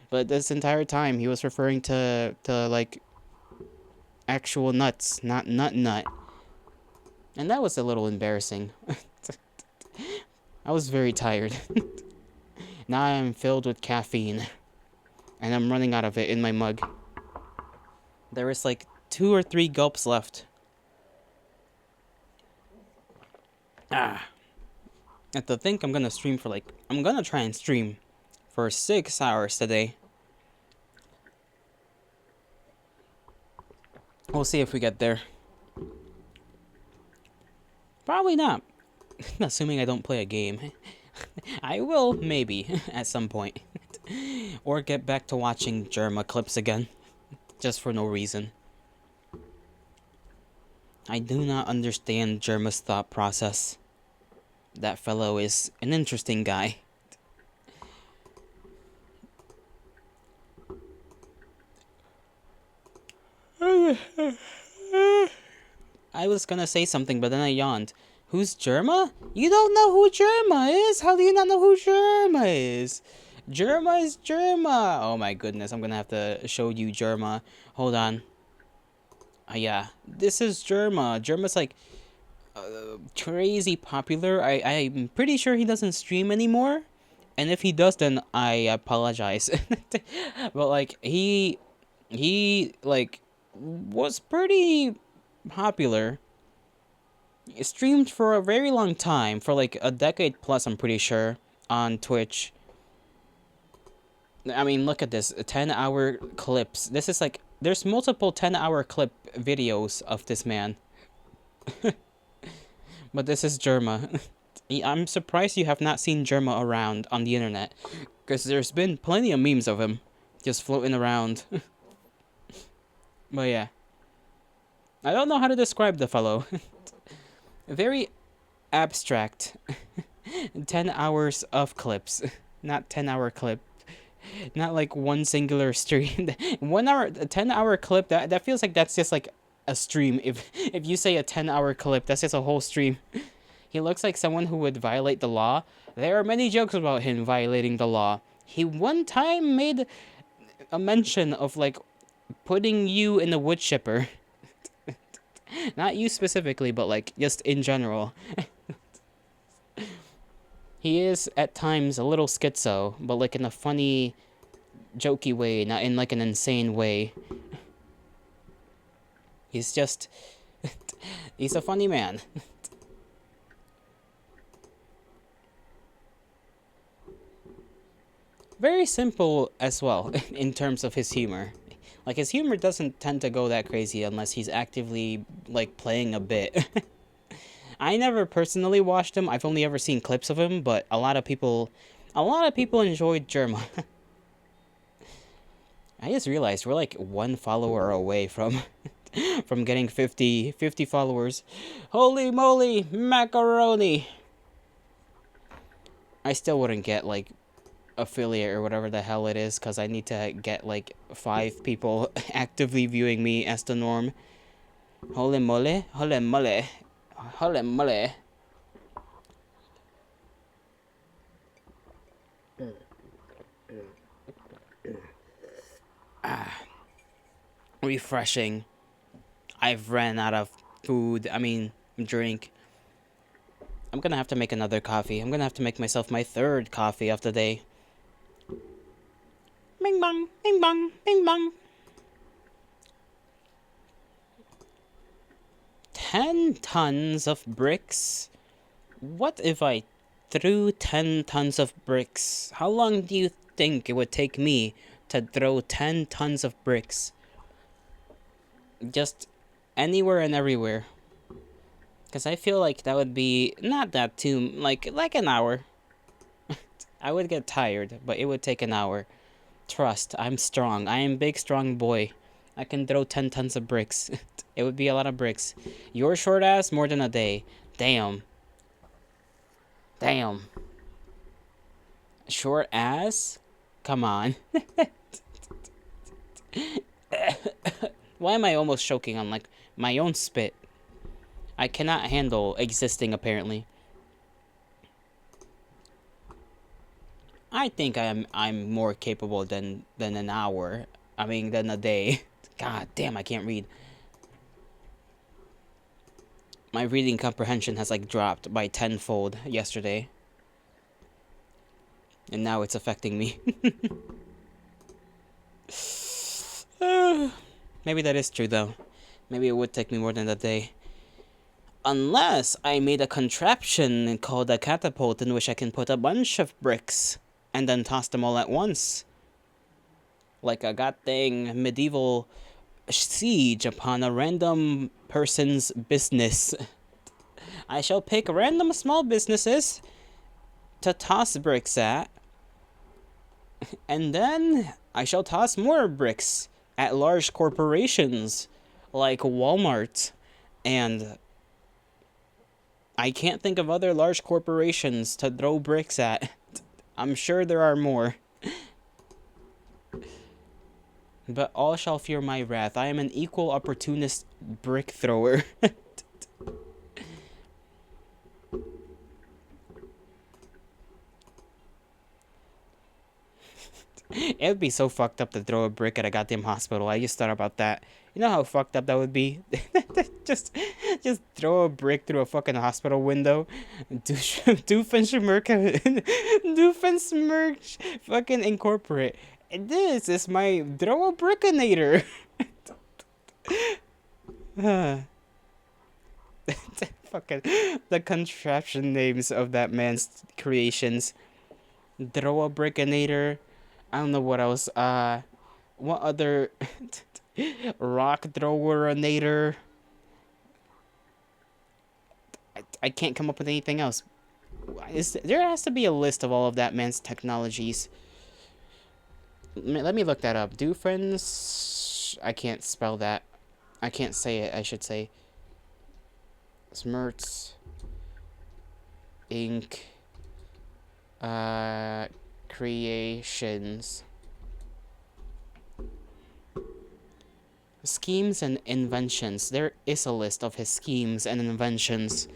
But this entire time, he was referring to like, actual nuts, not nut. And that was a little embarrassing. I was very tired. Now I am filled with caffeine. And I'm running out of it in my mug. There is like 2 or 3 gulps left. I have to think I'm gonna stream for like... I'm gonna try and stream for 6 hours today. We'll see if we get there. Probably not. Assuming I don't play a game. I will, maybe, at some point. Or get back to watching Germa clips again. Just for no reason. I do not understand Germa's thought process. That fellow is an interesting guy. I was gonna say something, but then I yawned. Who's Germa? You don't know who Germa is? How do you not know who Germa is? Germa is Germa. Oh my goodness, I'm gonna have to show you Germa. Hold on. Yeah, this is Germa. Germa's like crazy popular. I'm pretty sure he doesn't stream anymore. And if he does, then I apologize. But like he like was pretty popular. He streamed for a very long time, for like a decade plus, I'm pretty sure, on Twitch. I mean, look at this, 10-hour clips. This is like, there's multiple 10-hour clip videos of this man. But this is Germa. I'm surprised you have not seen Germa around on the internet, because there's been plenty of memes of him just floating around. But yeah, I don't know how to describe the fellow. Very abstract. 10 hours of clips, not 10-hour clip. Not like one singular stream. 1 hour, a 10-hour clip, that feels like that's just like a stream. If you say a 10-hour clip, that's just a whole stream. He looks like someone who would violate the law. There are many jokes about him violating the law. He one time made a mention of like putting you in a wood chipper. Not you specifically, but like just in general. He is at times a little schizo, but like in a funny, jokey way, not in like an insane way. He's just... he's a funny man. Very simple as well, in terms of his humor. Like, his humor doesn't tend to go that crazy unless he's actively, like, playing a bit. I never personally watched him. I've only ever seen clips of him, but a lot of people enjoyed Germa. I just realized we're like 1 follower away from from getting 50 followers. Holy moly, macaroni! I still wouldn't get like affiliate or whatever the hell it is, because I need to get like 5 people actively viewing me as the norm. Holy moly, holy moly, holy moly. Refreshing. I've ran out of food, drink. I'm gonna have to make another coffee. I'm gonna have to make myself my 3rd coffee of the day. Bing bong, bing bong, bing bong. 10 tons of bricks? What if I threw 10 tons of bricks? How long do you think it would take me to throw 10 tons of bricks? Just anywhere and everywhere. Because I feel like that would be not that too, like an hour. I would get tired, but it would take an hour. Trust, I'm strong. I am big, strong boy. I can throw 10 tons of bricks. It would be a lot of bricks. Your short ass, more than a day. Damn. Damn. Short ass? Come on. Why am I almost choking on, like, my own spit? I cannot handle existing, apparently. I think I'm more capable than an hour. I mean, than a day. God damn, I can't read. My reading comprehension has, like, dropped by tenfold yesterday. And now it's affecting me. Maybe that is true, though. Maybe it would take me more than a day. Unless I made a contraption called a catapult in which I can put a bunch of bricks and then toss them all at once. Like a goddamn medieval siege upon a random person's business. I shall pick random small businesses to toss bricks at. And then I shall toss more bricks at large corporations like Walmart, and I can't think of other large corporations to throw bricks at. I'm sure there are more. But all shall fear my wrath. I am an equal opportunist brick thrower. It would be so fucked up to throw a brick at a goddamn hospital. I just thought about that. You know how fucked up that would be? just throw a brick through a fucking hospital window. Doofenshmirtch fucking incorporate. This is my throw a brickinator. Fucking the contraption names of that man's creations. Throw a brickinator. I don't know what else. What other rock throwerinator? I can't come up with anything else. There has to be a list of all of that man's technologies. Let me look that up. Doofens. I can't spell that. I can't say it, I should say. Smirts. Inc. Creations. Schemes and inventions. There is a list of his schemes and inventions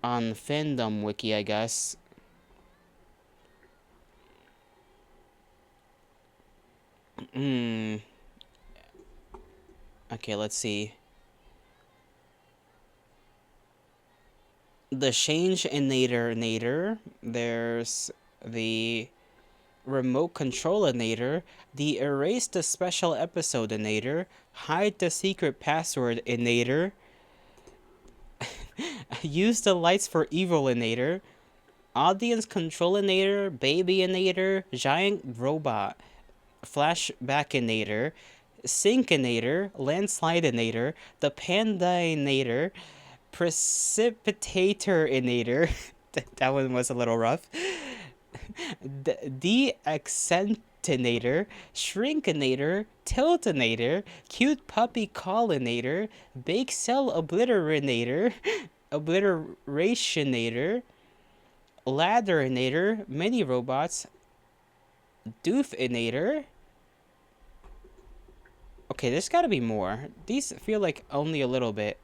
on Fandom Wiki, I guess. Okay, let's see. The Change-inator. There's the Remote Control-inator, the Erase the Special Episode-inator, Hide the Secret Password-inator, Use the Lights for Evil-inator, Audience Control-inator, Baby-inator, Giant Robot, Flashback-inator, Sink-inator, Landslide-inator, the Panda-inator, Precipitator-inator. That one was a little rough. De-accentinator, Shrinkinator, Tiltinator, Cute Puppy Callinator, Bake Cell Obliterinator, Obliterationator, Ladderinator, Mini Robots, Doofinator. Okay, there's gotta be more. These feel like only a little bit.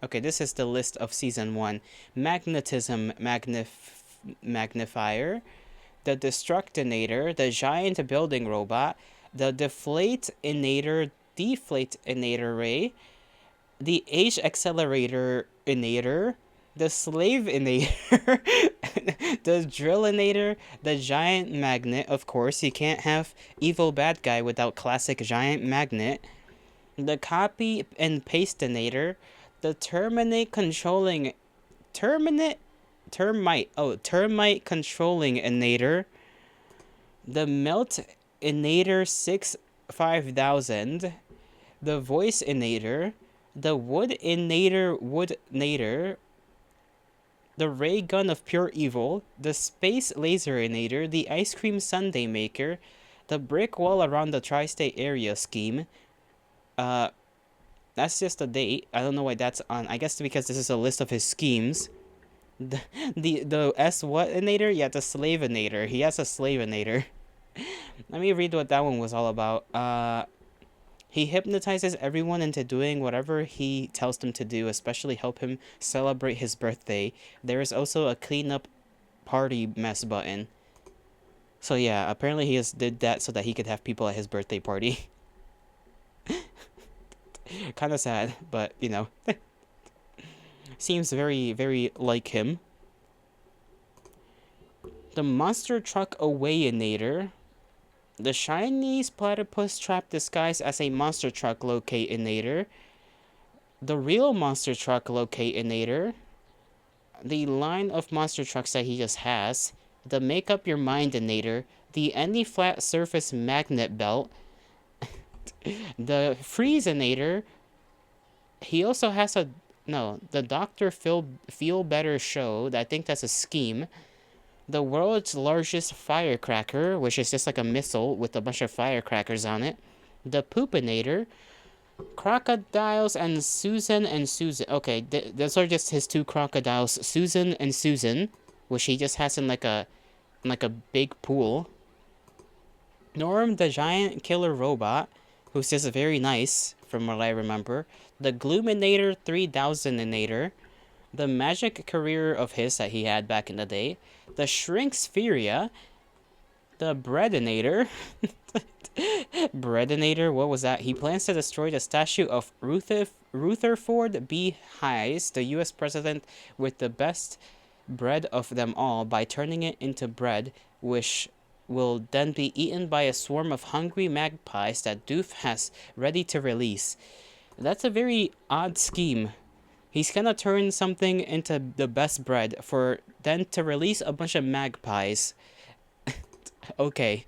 Okay, this is the list of Season 1. Magnetism Magnifier, the Destructinator, the Giant Building Robot, the Deflate-inator Ray, the Age Accelerator-inator, the Slave-inator, the Drillinator, the Giant Magnet. Of course, you can't have evil bad guy without classic Giant Magnet. the copy and pastinator, the terminate controlling terminate termite controlling inator, the melt inator 5000, the voice inator, the wood inator, the ray gun of pure evil, the space laser inator, the ice cream sundae maker, the brick wall around the tri-state area scheme. That's just a date. I don't know why that's on. I guess because this is a list of his schemes. The S what inator? Yeah, the slavinator. He has a slavinator. Let me read what that one was all about. He hypnotizes everyone into doing whatever he tells them to do, especially help him celebrate his birthday. There is also a cleanup party mess button. So yeah, apparently he just did that so that he could have people at his birthday party. Kind of sad, but you know. Seems very, very like him. The monster truck awayinator. The Chinese platypus trap disguised as a monster truck locatinator. The real monster truck locatinator. The line of monster trucks that he just has. The make up your mindinator. The any flat surface magnet belt. The freezinator. He also has a the Dr. Feel Better show. I think that's a scheme. The world's largest firecracker, which is just like a missile with a bunch of firecrackers on it. The Poopinator. Crocodiles and Susan and Susan. Okay, those are just his two crocodiles, Susan and Susan, which he just has in like a big pool. Norm the giant killer robot, who's just very nice from what I remember. The Gloominator 3000inator. The magic career of his that he had back in the day. The Shrinkspheria. The Breadinator. Breadinator, what was that? He plans to destroy the statue of Rutherford B. Hayes, the US president with the best bread of them all, by turning it into bread, which will then be eaten by a swarm of hungry magpies that Doof has ready to release. That's a very odd scheme. He's gonna turn something into the best bread for then to release a bunch of magpies. Okay,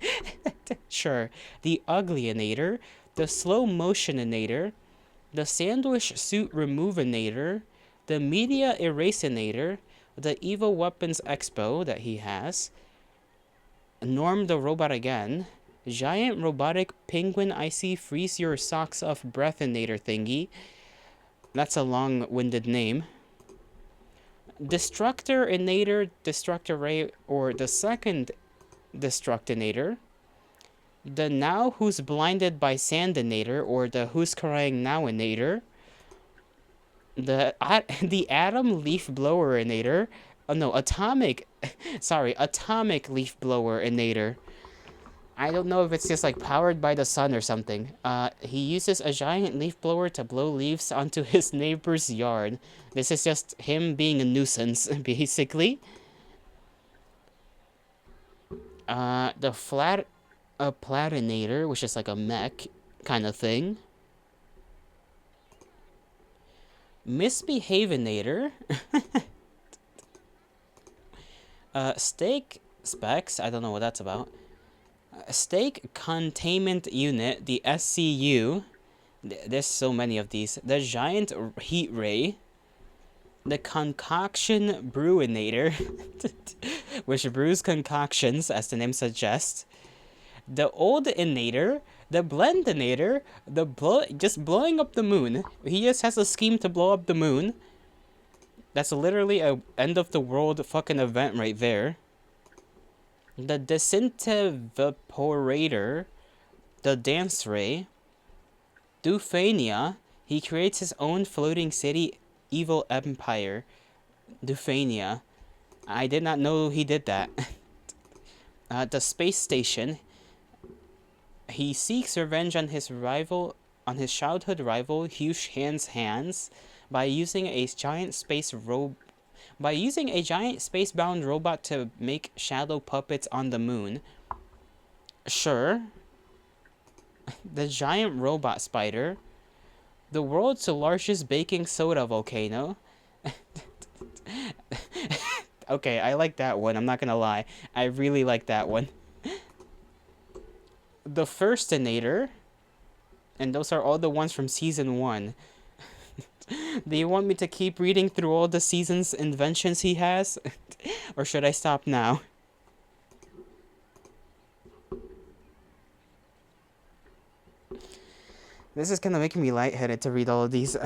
sure. The Uglyinator, the Slow Motioninator, the Sandwich Suit Removinator, the Media Erasinator, the Evil Weapons Expo that he has, Norm the Robot again, Giant Robotic Penguin Icy Freeze Your Socks Off Breathinator thingy. That's a long-winded name. Destructorinator, Destructor Ray, or the second Destructinator. The Now Who's Blinded by Sandinator, or the Who's Crying Nowinator. The Atom Leaf Blowerinator. Oh no, Atomic Leaf Blowerinator. I don't know if it's just like powered by the sun or something. He uses a giant leaf blower to blow leaves onto his neighbor's yard. This is just him being a nuisance, basically. The Platinator, which is like a mech kind of thing. Misbehavinator. Steak Specs, I don't know what that's about. Steak Containment Unit, the SCU. There's so many of these. The Giant Heat Ray. The Concoction Brewinator, which brews concoctions, as the name suggests. The Oldinator. The Blendinator. Just blowing up the moon. He just has a scheme to blow up the moon. That's literally a end of the world fucking event right there. The Disintevaporator, the Dance Ray, Dufania. He creates his own floating city evil empire, Dufania. I did not know he did that. The Space Station. He seeks revenge on his childhood rival, Huge Hans, by using a giant space-bound robot to make shadow puppets on the moon. Sure. The Giant Robot Spider. The world's largest baking soda volcano. Okay, I like that one. I'm not gonna lie. I really like that one. The Firstinator. And those are all the ones from season 1. Do you want me to keep reading through all the season's inventions he has? Or should I stop now? This is kind of making me lightheaded to read all of these.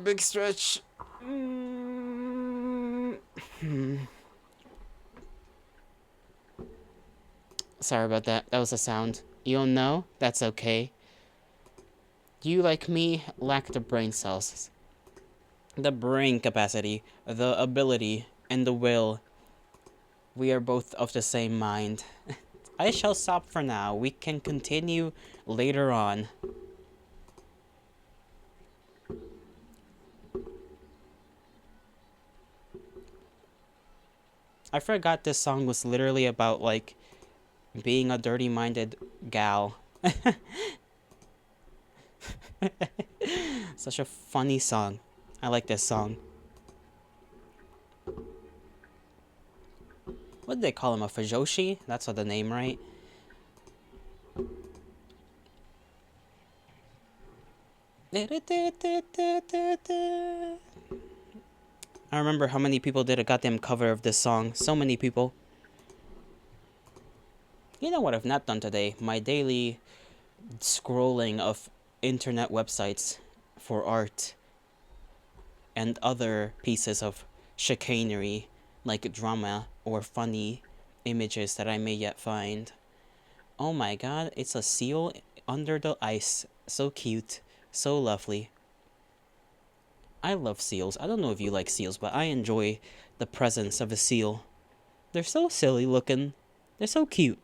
Big stretch. Sorry about that. That was a sound. You don't know? That's okay. You, like me, lack the brain cells. The brain capacity, the ability, and the will. We are both of the same mind. I shall stop for now. We can continue later on. I forgot this song was literally about, like, being a dirty-minded gal. Such a funny song. I like this song. What did they call him? A Fujoshi? That's what the name, right? I remember how many people did a goddamn cover of this song. So many people. You know what I've not done today? My daily scrolling of internet websites for art and other pieces of chicanery, like drama or funny images that I may yet find. Oh my god, it's a seal under the ice. So cute. So lovely. I love seals. I don't know if you like seals, but I enjoy the presence of a seal. They're so silly looking. They're so cute.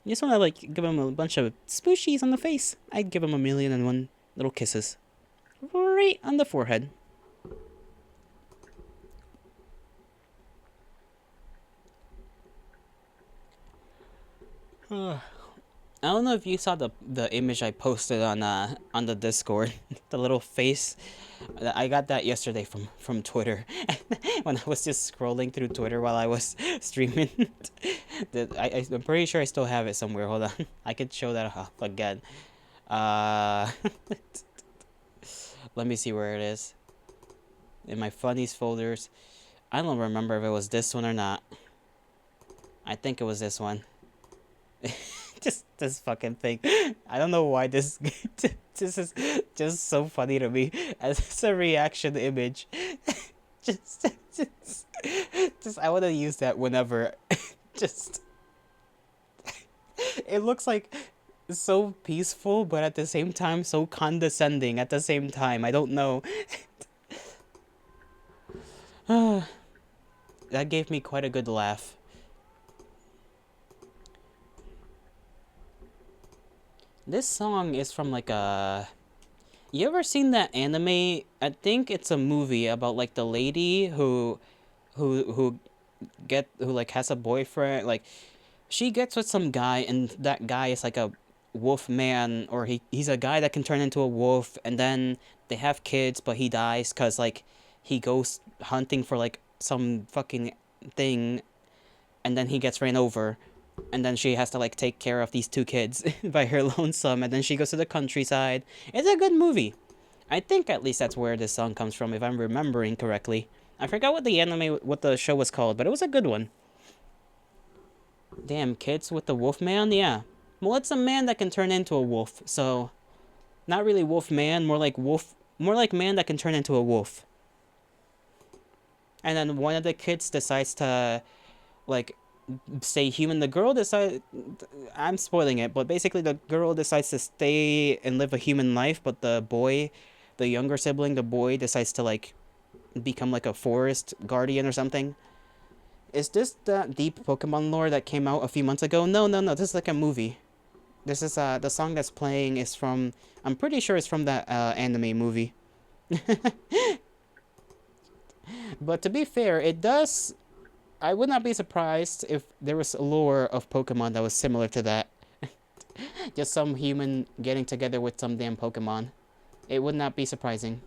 You just want to, like, give them a bunch of spooshies on the face. I'd give them 1,000,001 little kisses. Right on the forehead. I don't know if you saw the image I posted on the Discord. The little face. I got that yesterday from Twitter. When I was just scrolling through Twitter while I was streaming. I'm pretty sure I still have it somewhere. Hold on. I could show that off again. Let me see where it is. In my funnies folders. I don't remember if it was this one or not. I think it was this one. Just this fucking thing. I don't know why this is just so funny to me as it's a reaction image. just I want to use that whenever. Just it looks like so peaceful, but at the same time so condescending at the same time. I don't know. That gave me quite a good laugh. This song is from like a... You ever seen that anime? I think it's a movie about like the lady who like has a boyfriend. Like she gets with some guy and that guy is like a wolf man, or he's a guy that can turn into a wolf, and then they have kids but he dies because like he goes hunting for like some fucking thing, and then he gets ran over. And then she has to, like, take care of these 2 kids by her lonesome. And then she goes to the countryside. It's a good movie. I think at least that's where this song comes from, if I'm remembering correctly. I forgot what the show was called, but it was a good one. Damn, kids with the wolf man? Yeah. Well, it's a man that can turn into a wolf. So, not really wolf man, more like man that can turn into a wolf. And then one of the kids decides to, like... stay human. The girl decides... I'm spoiling it, but basically the girl decides to stay and live a human life, but the boy, the younger sibling, the boy decides to, like, become, like, a forest guardian or something. Is this that deep Pokemon lore that came out a few months ago? No. This is, like, a movie. This is, the song that's playing is from... I'm pretty sure it's from that, anime movie. But to be fair, it does... I would not be surprised if there was a lore of Pokemon that was similar to that. Just some human getting together with some damn Pokemon. It would not be surprising.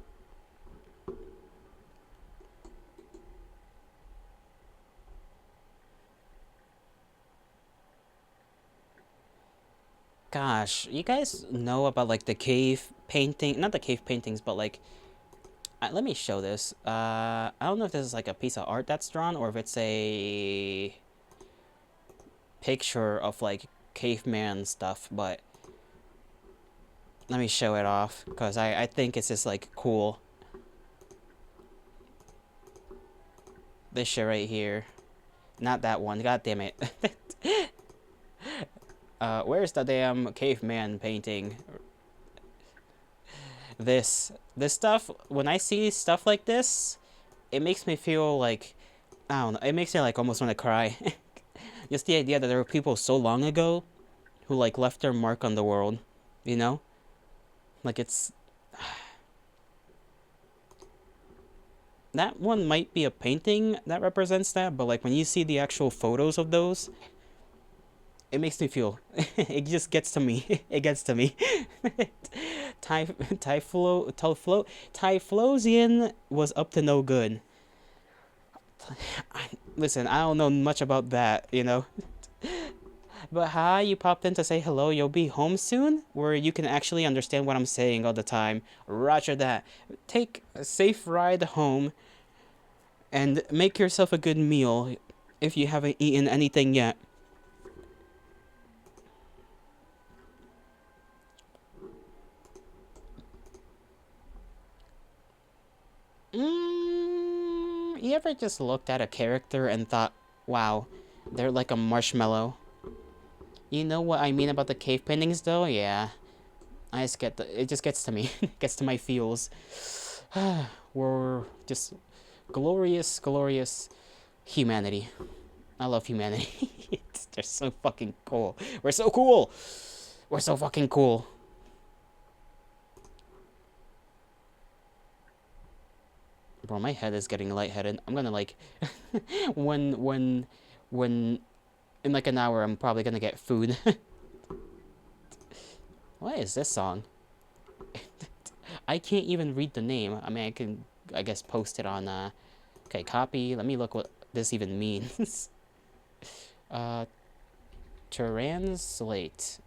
Gosh, you guys know about like the cave painting, not the cave paintings, but like, let me show this. I don't know if this is like a piece of art that's drawn or if it's a picture of like caveman stuff, but let me show it off because I think it's just like cool. This shit right here. Not that one, god damn it. Where's the damn caveman painting? This stuff, when I see stuff like this, it makes me feel like, I don't know, it makes me like almost want to cry. Just the idea that there were people so long ago who like left their mark on the world, you know? Like it's... That one might be a painting that represents that, but like when you see the actual photos of those, it makes me feel. It just gets to me. It gets to me. Typhlosion was up to no good. Listen, I don't know much about that, you know? But hi, you popped in to say hello. You'll be home soon? Where you can actually understand what I'm saying all the time. Roger that. Take a safe ride home. And make yourself a good meal if you haven't eaten anything yet. You ever just looked at a character and thought, wow, they're like a marshmallow? You know what I mean about the cave paintings though? Yeah. I just get it just gets to me. It gets to my feels. We're just glorious, glorious humanity. I love humanity. They're so fucking cool. We're so cool. We're so fucking cool. Bro, my head is getting lightheaded. I'm gonna like, when in like an hour, I'm probably gonna get food. What is this song? I can't even read the name. I mean, I can, I guess, post it on, okay, copy. Let me look what this even means. Translate.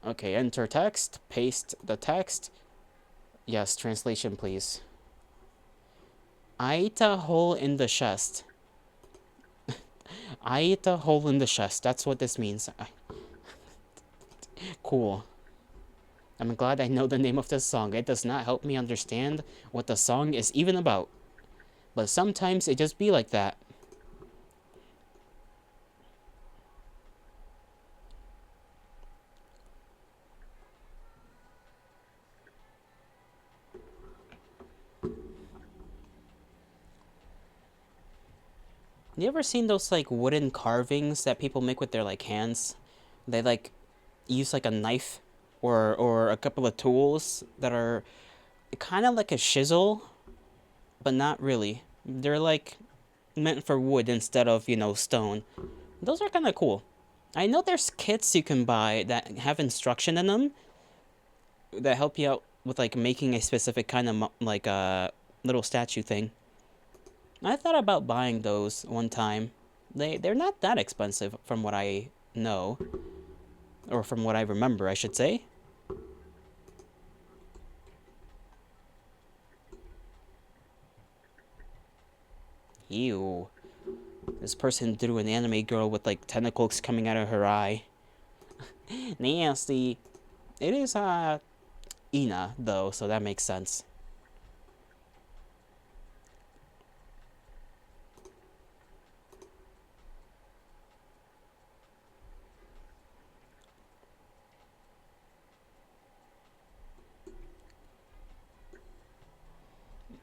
Okay, enter text, paste the text. Yes, translation, please. I ate a hole in the chest. I ate a hole in the chest. That's what this means. Cool. I'm glad I know the name of this song. It does not help me understand what the song is even about. But sometimes it just be like that. You ever seen those like wooden carvings that people make with their like hands? They like use like a knife or a couple of tools that are kind of like a chisel, but not really. They're like meant for wood instead of, you know, stone. Those are kind of cool. I know there's kits you can buy that have instruction in them that help you out with like making a specific kind of like a little statue thing. I thought about buying those one time. They're not that expensive from what I know. Or from what I remember, I should say. Ew. This person drew an anime girl with like tentacles coming out of her eye. Nasty. It is Ina though, so that makes sense.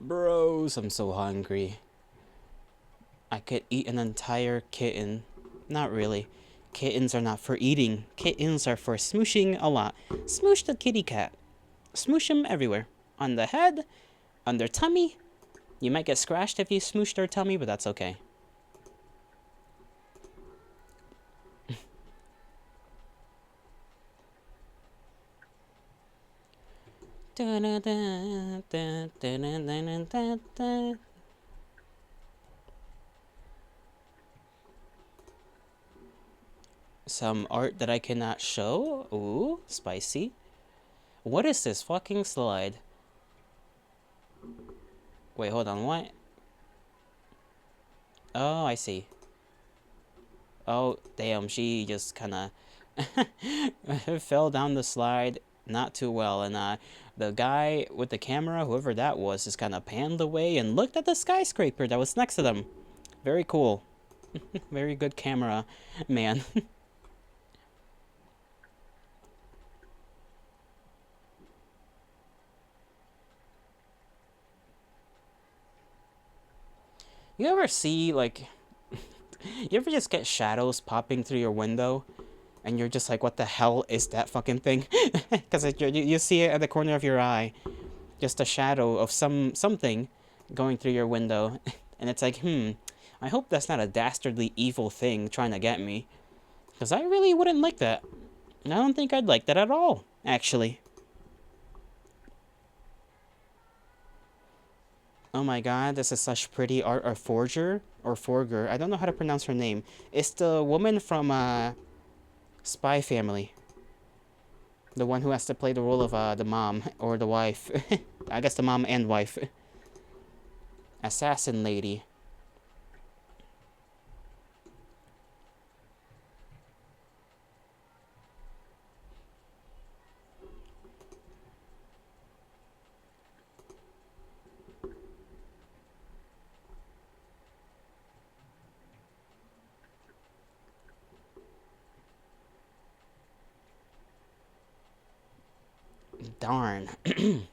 Bros, I'm so hungry. I could eat an entire kitten. Not really. Kittens are not for eating. Kittens are for smooshing a lot. Smoosh the kitty cat. Smoosh him everywhere. On the head, on their tummy, You might get scratched if you smoosh their tummy, but that's okay. Some art that I cannot show? Ooh, spicy. What is this fucking slide? Wait, hold on, what? Oh, I see. Oh, damn, she just kinda fell down the slide not too well, and the guy with the camera, whoever that was, just kinda panned away and looked at the skyscraper that was next to them. Very cool. Very good camera, man. You ever see, like, you ever just get shadows popping through your window? And you're just like, what the hell is that fucking thing? Because you see it at the corner of your eye. Just a shadow of something going through your window. And it's like, I hope that's not a dastardly evil thing trying to get me. Because I really wouldn't like that. And I don't think I'd like that at all, actually. Oh my god, this is such pretty art. Or Forger? Or Forger. I don't know how to pronounce her name. It's the woman from Spy Family. The one who has to play the role of the mom or the wife. I guess the mom and wife. Assassin lady. Darn. Let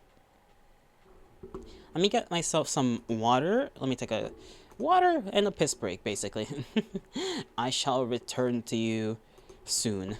me get myself some water. Let me take a water and a piss break, basically. I shall return to you soon.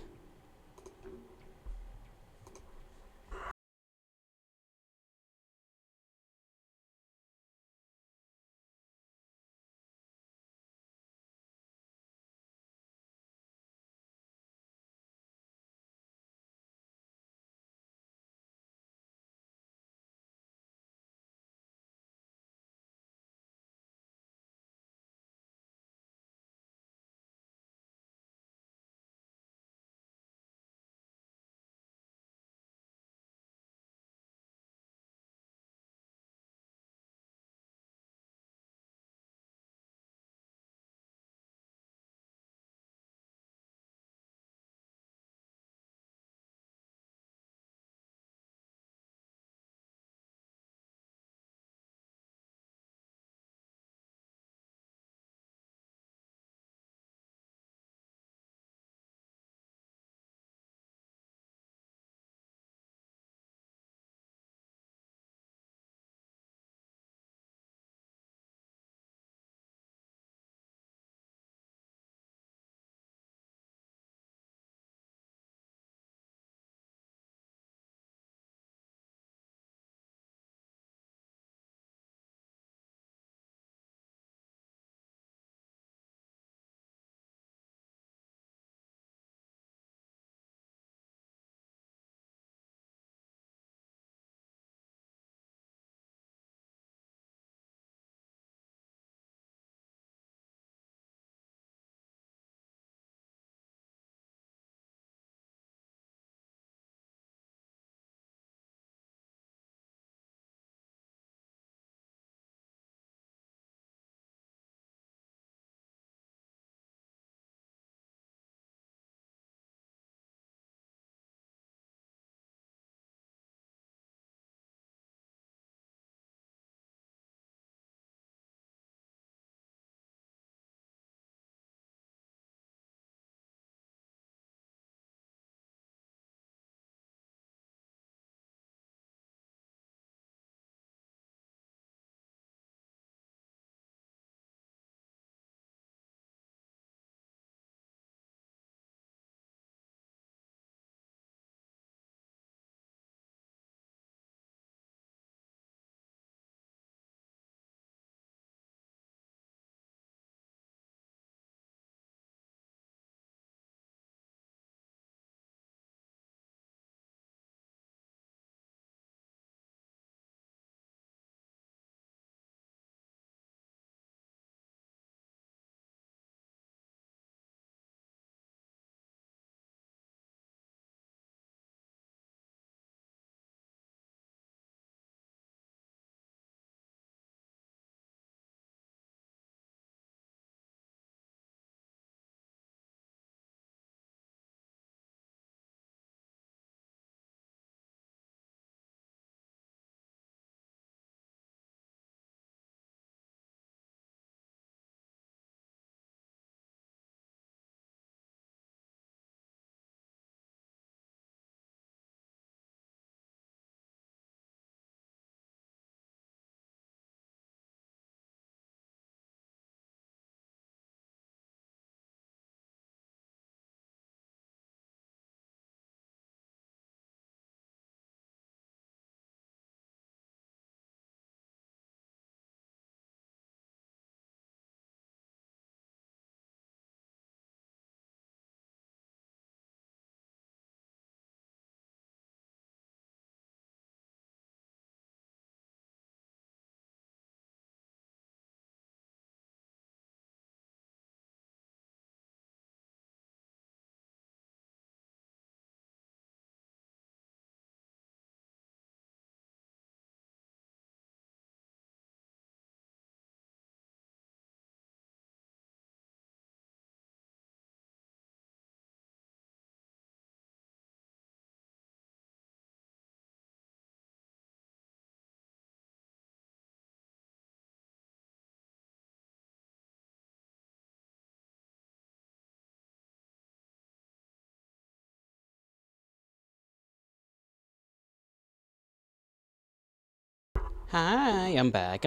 Hi, I'm back,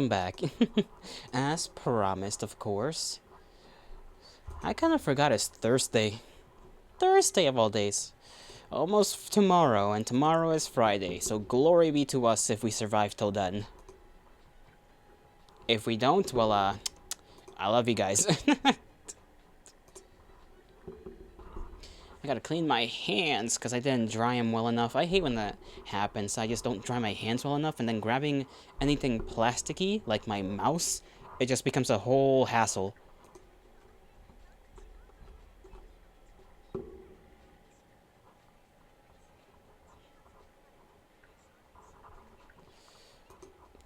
As promised, of course. I kind of forgot it's Thursday. Thursday of all days. Almost tomorrow, and tomorrow is Friday, so glory be to us if we survive till then. If we don't, well, I love you guys. I gotta clean my hands because I didn't dry them well enough. I hate when that happens. I just don't dry my hands well enough, and then grabbing anything plasticky, like my mouse, it just becomes a whole hassle.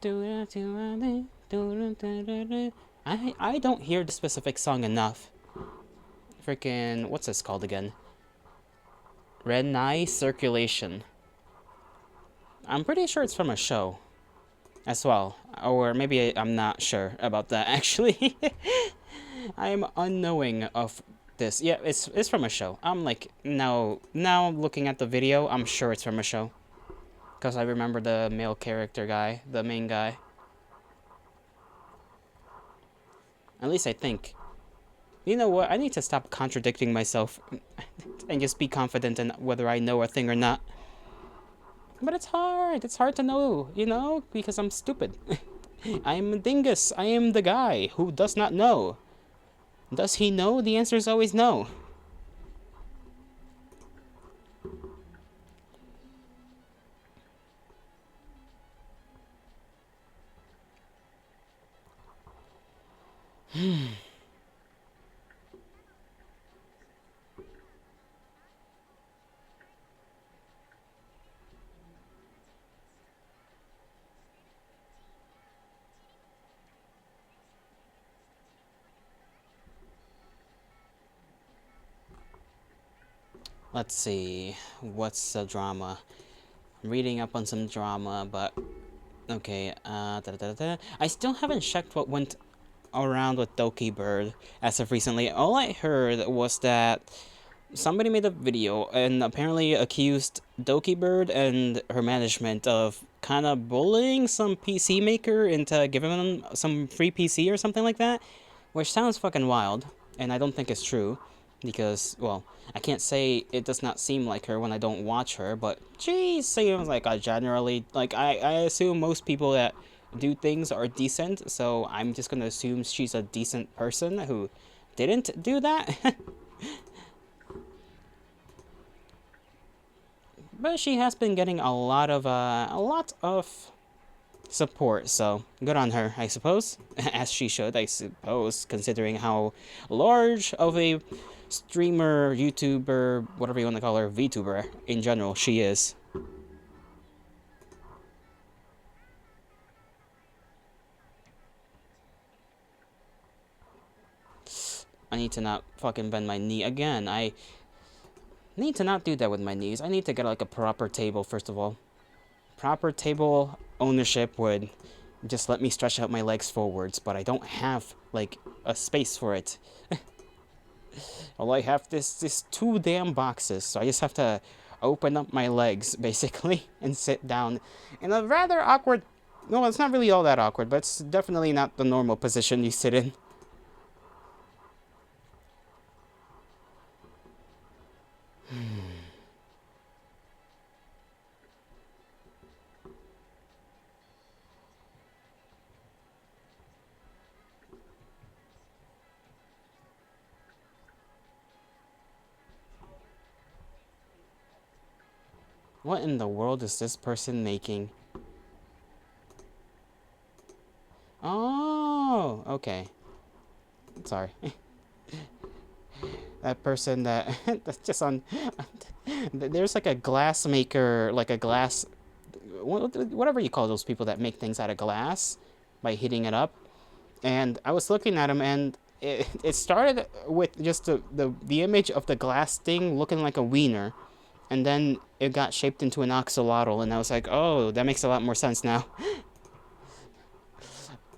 I don't hear the specific song enough. Freaking, what's this called again? Renai Circulation. I'm pretty sure it's from a show as well. Or maybe I'm not sure about that, actually. I'm unknowing of this. Yeah, it's from a show. I'm like, now looking at the video, I'm sure it's from a show. Because I remember the male character guy, the main guy. At least I think. You know what? I need to stop contradicting myself and just be confident in whether I know a thing or not. But it's hard. It's hard to know, you know, because I'm stupid. I'm a dingus. I am the guy who does not know. Does he know? The answer is always no. Let's see. What's the drama? I'm reading up on some drama, but okay. I still haven't checked what went around with Doki Bird as of recently. All I heard was that somebody made a video and apparently accused Doki Bird and her management of kind of bullying some PC maker into giving them some free PC or something like that, which sounds fucking wild, and I don't think it's true. Because, well, I can't say it does not seem like her when I don't watch her, but she seems like a generally, like, I assume most people that do things are decent, so I'm just gonna assume she's a decent person who didn't do that. But she has been getting a lot of support, so good on her, I suppose. As she should, I suppose, considering how large of a streamer, YouTuber, whatever you want to call her, VTuber in general she is. I need to not fucking bend my knee again. I need to not do that with my knees. I need to get like a proper table, first of all. Proper table ownership would just let me stretch out my legs forwards, but I don't have like a space for it. All I have this two damn boxes, so I just have to open up my legs basically and sit down in a rather awkward. No, it's not really all that awkward, but it's definitely not the normal position you sit in. What in the world is this person making? Oh, okay. Sorry. That person that that's just on. There's like a glass maker, like a glass, whatever you call those people that make things out of glass by heating it up. And I was looking at him, and it started with just the image of the glass thing looking like a wiener, and then it got shaped into an axolotl, and I was like, oh, that makes a lot more sense now.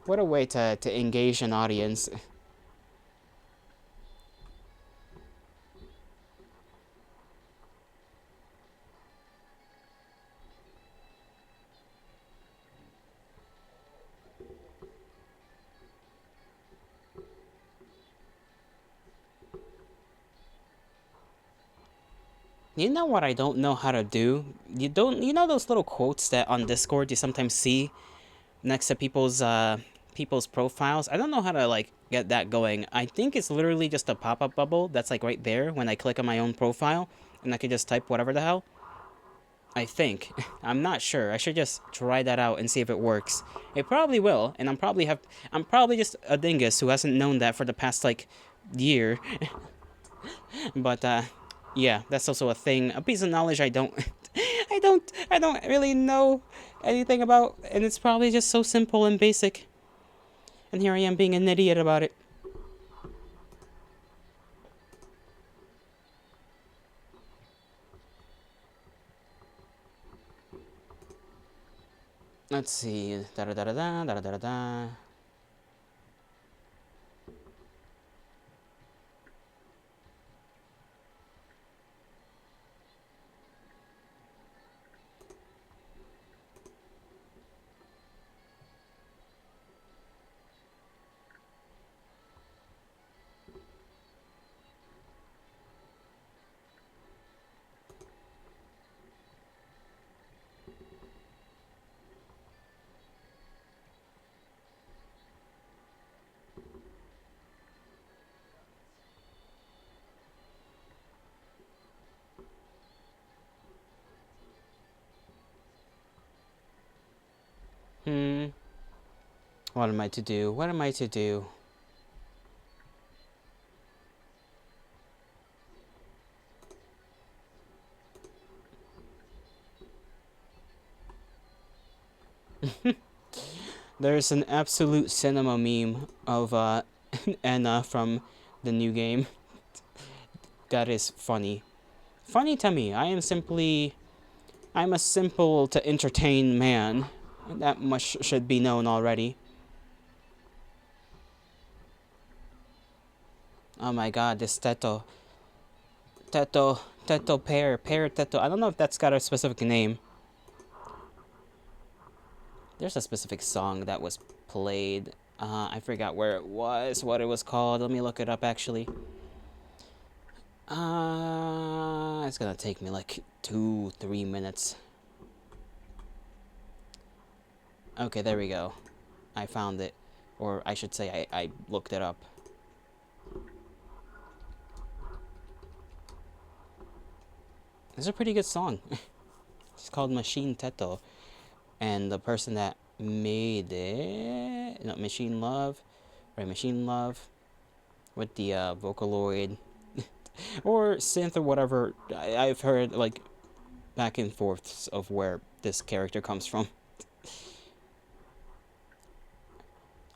What a way to engage an audience. You know what I don't know how to do? You know those little quotes that on Discord you sometimes see next to people's profiles? I don't know how to like get that going. I think it's literally just a pop-up bubble that's like right there when I click on my own profile and I can just type whatever the hell. I think. I'm not sure. I should just try that out and see if it works. It probably will, and I'm probably just a dingus who hasn't known that for the past like year. But yeah, that's also a thing. A piece of knowledge I don't I don't really know anything about, and it's probably just so simple and basic. And here I am being an idiot about it. Let's see. Da da da da da da da da da. What am I to do? What am I to do? There's an absolute cinema meme of Anna from the new game. That is funny. Funny to me. I'm a simple to entertain man. That much should be known already. Oh my god, this Teto pear Teto. I don't know if that's got a specific name. There's a specific song that was played. I forgot where it was, what it was called. Let me look it up actually. It's gonna take me like 2-3 minutes. Okay, there we go. I found it. Or I should say I looked it up. It's a pretty good song. It's called Machine Teto. And the person that made it... No, Machine Love. Right, Machine Love. With the Vocaloid. Or synth or whatever. I've heard like back and forths of where this character comes from.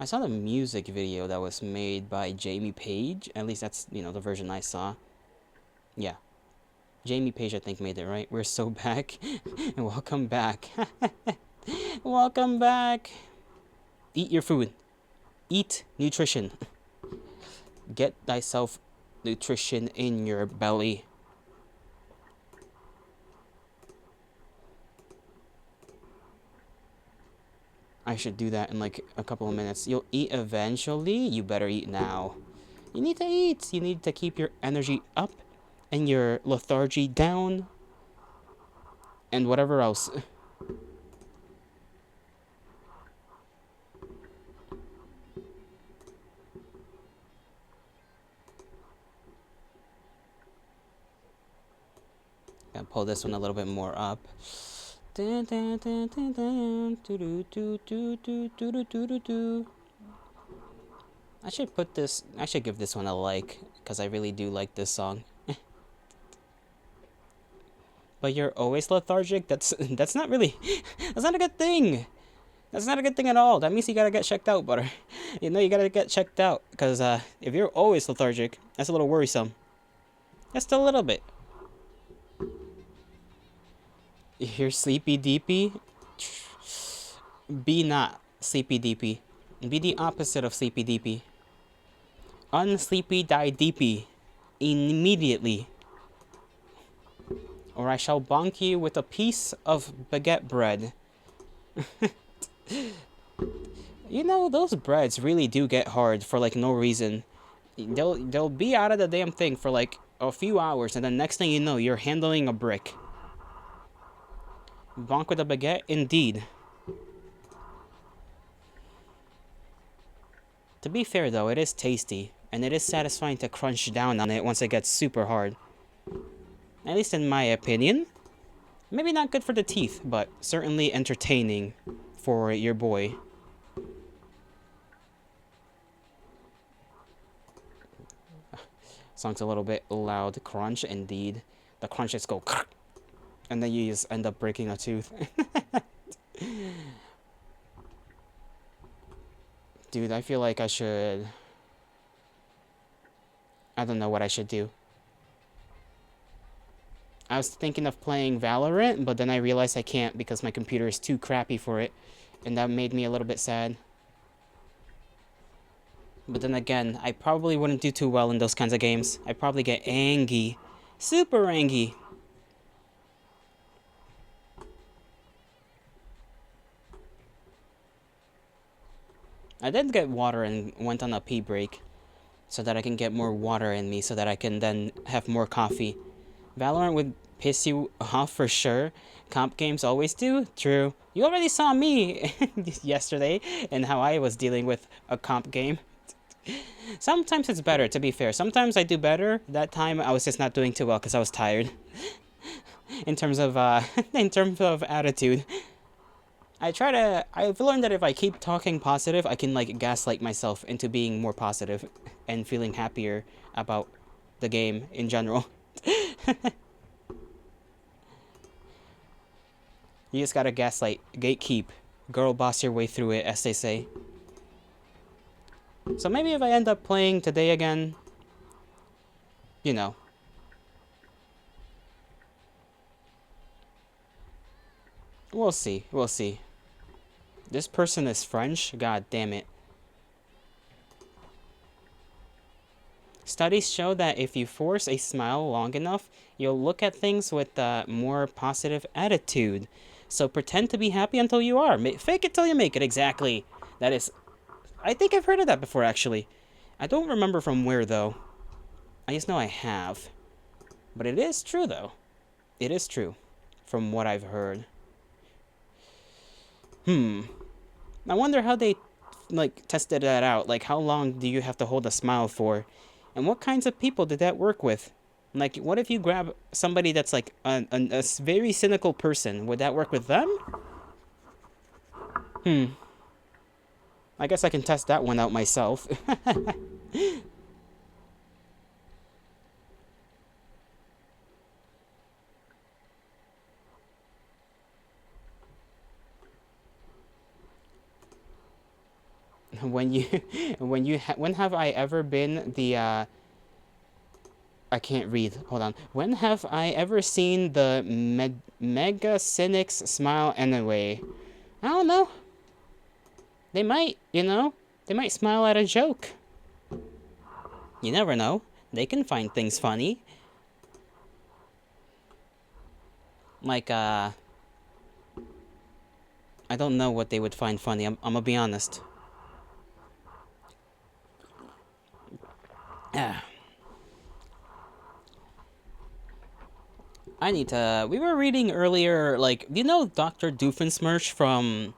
I saw the music video that was made by Jamie Page. At least that's, you know, the version I saw. Yeah. Jamie Page, I think, made it, right? We're so back. Welcome back. Welcome back. Eat your food. Eat nutrition. Get thyself nutrition in your belly. I should do that in like a couple of minutes. You'll eat eventually. You better eat now. You need to eat. You need to keep your energy up and your lethargy down. And whatever else. Gotta pull this one a little bit more up. I should put this, I should give this one a like, because I really do like this song. But you're always lethargic? That's not really, that's not a good thing. That's not a good thing at all. That means you gotta get checked out, butter. You know, you gotta get checked out, because if you're always lethargic, that's a little worrisome. Just a little bit. You're sleepy deepy? Be not sleepy deepy. Be the opposite of sleepy deepy. Unsleepy die deepy. Immediately. Or I shall bonk you with a piece of baguette bread. You know, those breads really do get hard for like no reason. They'll be out of the damn thing for like a few hours, and then next thing you know, you're handling a brick. Bonk with a baguette? Indeed. To be fair though, it is tasty, and it is satisfying to crunch down on it once it gets super hard. At least in my opinion. Maybe not good for the teeth, but certainly entertaining for your boy. Song's a little bit loud. Crunch, indeed. The crunches go and then you just end up breaking a tooth. Dude, I feel like I should... I don't know what I should do. I was thinking of playing Valorant, but then I realized I can't because my computer is too crappy for it. And that made me a little bit sad. But then again, I probably wouldn't do too well in those kinds of games. I'd probably get angry. Super angry. I did get water and went on a pee break. So that I can get more water in me so that I can then have more coffee. Valorant would piss you off for sure. Comp games always do. True. You already saw me yesterday and how I was dealing with a comp game. Sometimes it's better, to be fair. Sometimes I do better. That time I was just not doing too well because I was tired. in terms of attitude. I've learned that if I keep talking positive, I can like gaslight myself into being more positive and feeling happier about the game in general. You just gotta gaslight, gatekeep, girl boss your way through it, as they say. So maybe if I end up playing today again, you know. We'll see, we'll see. This person is French? God damn it. Studies show that if you force a smile long enough, you'll look at things with a more positive attitude. So pretend to be happy until you are. Fake it till you make it, exactly. That is... I think I've heard of that before, actually. I don't remember from where, though. I just know I have. But it is true, though. It is true. From what I've heard. I wonder how they, like, tested that out. Like, how long do you have to hold a smile for? And what kinds of people did that work with? Like, what if you grab somebody that's, like, a very cynical person? Would that work with them? I guess I can test that one out myself. When have I ever been the I can't read. Hold on. When have I ever seen the mega cynics smile anyway? I don't know. They might, you know? They might smile at a joke. You never know. They can find things funny. Like, I don't know what they would find funny. I'm gonna be honest. I need to... We were reading earlier, like, you know Dr. Doofenshmirtz from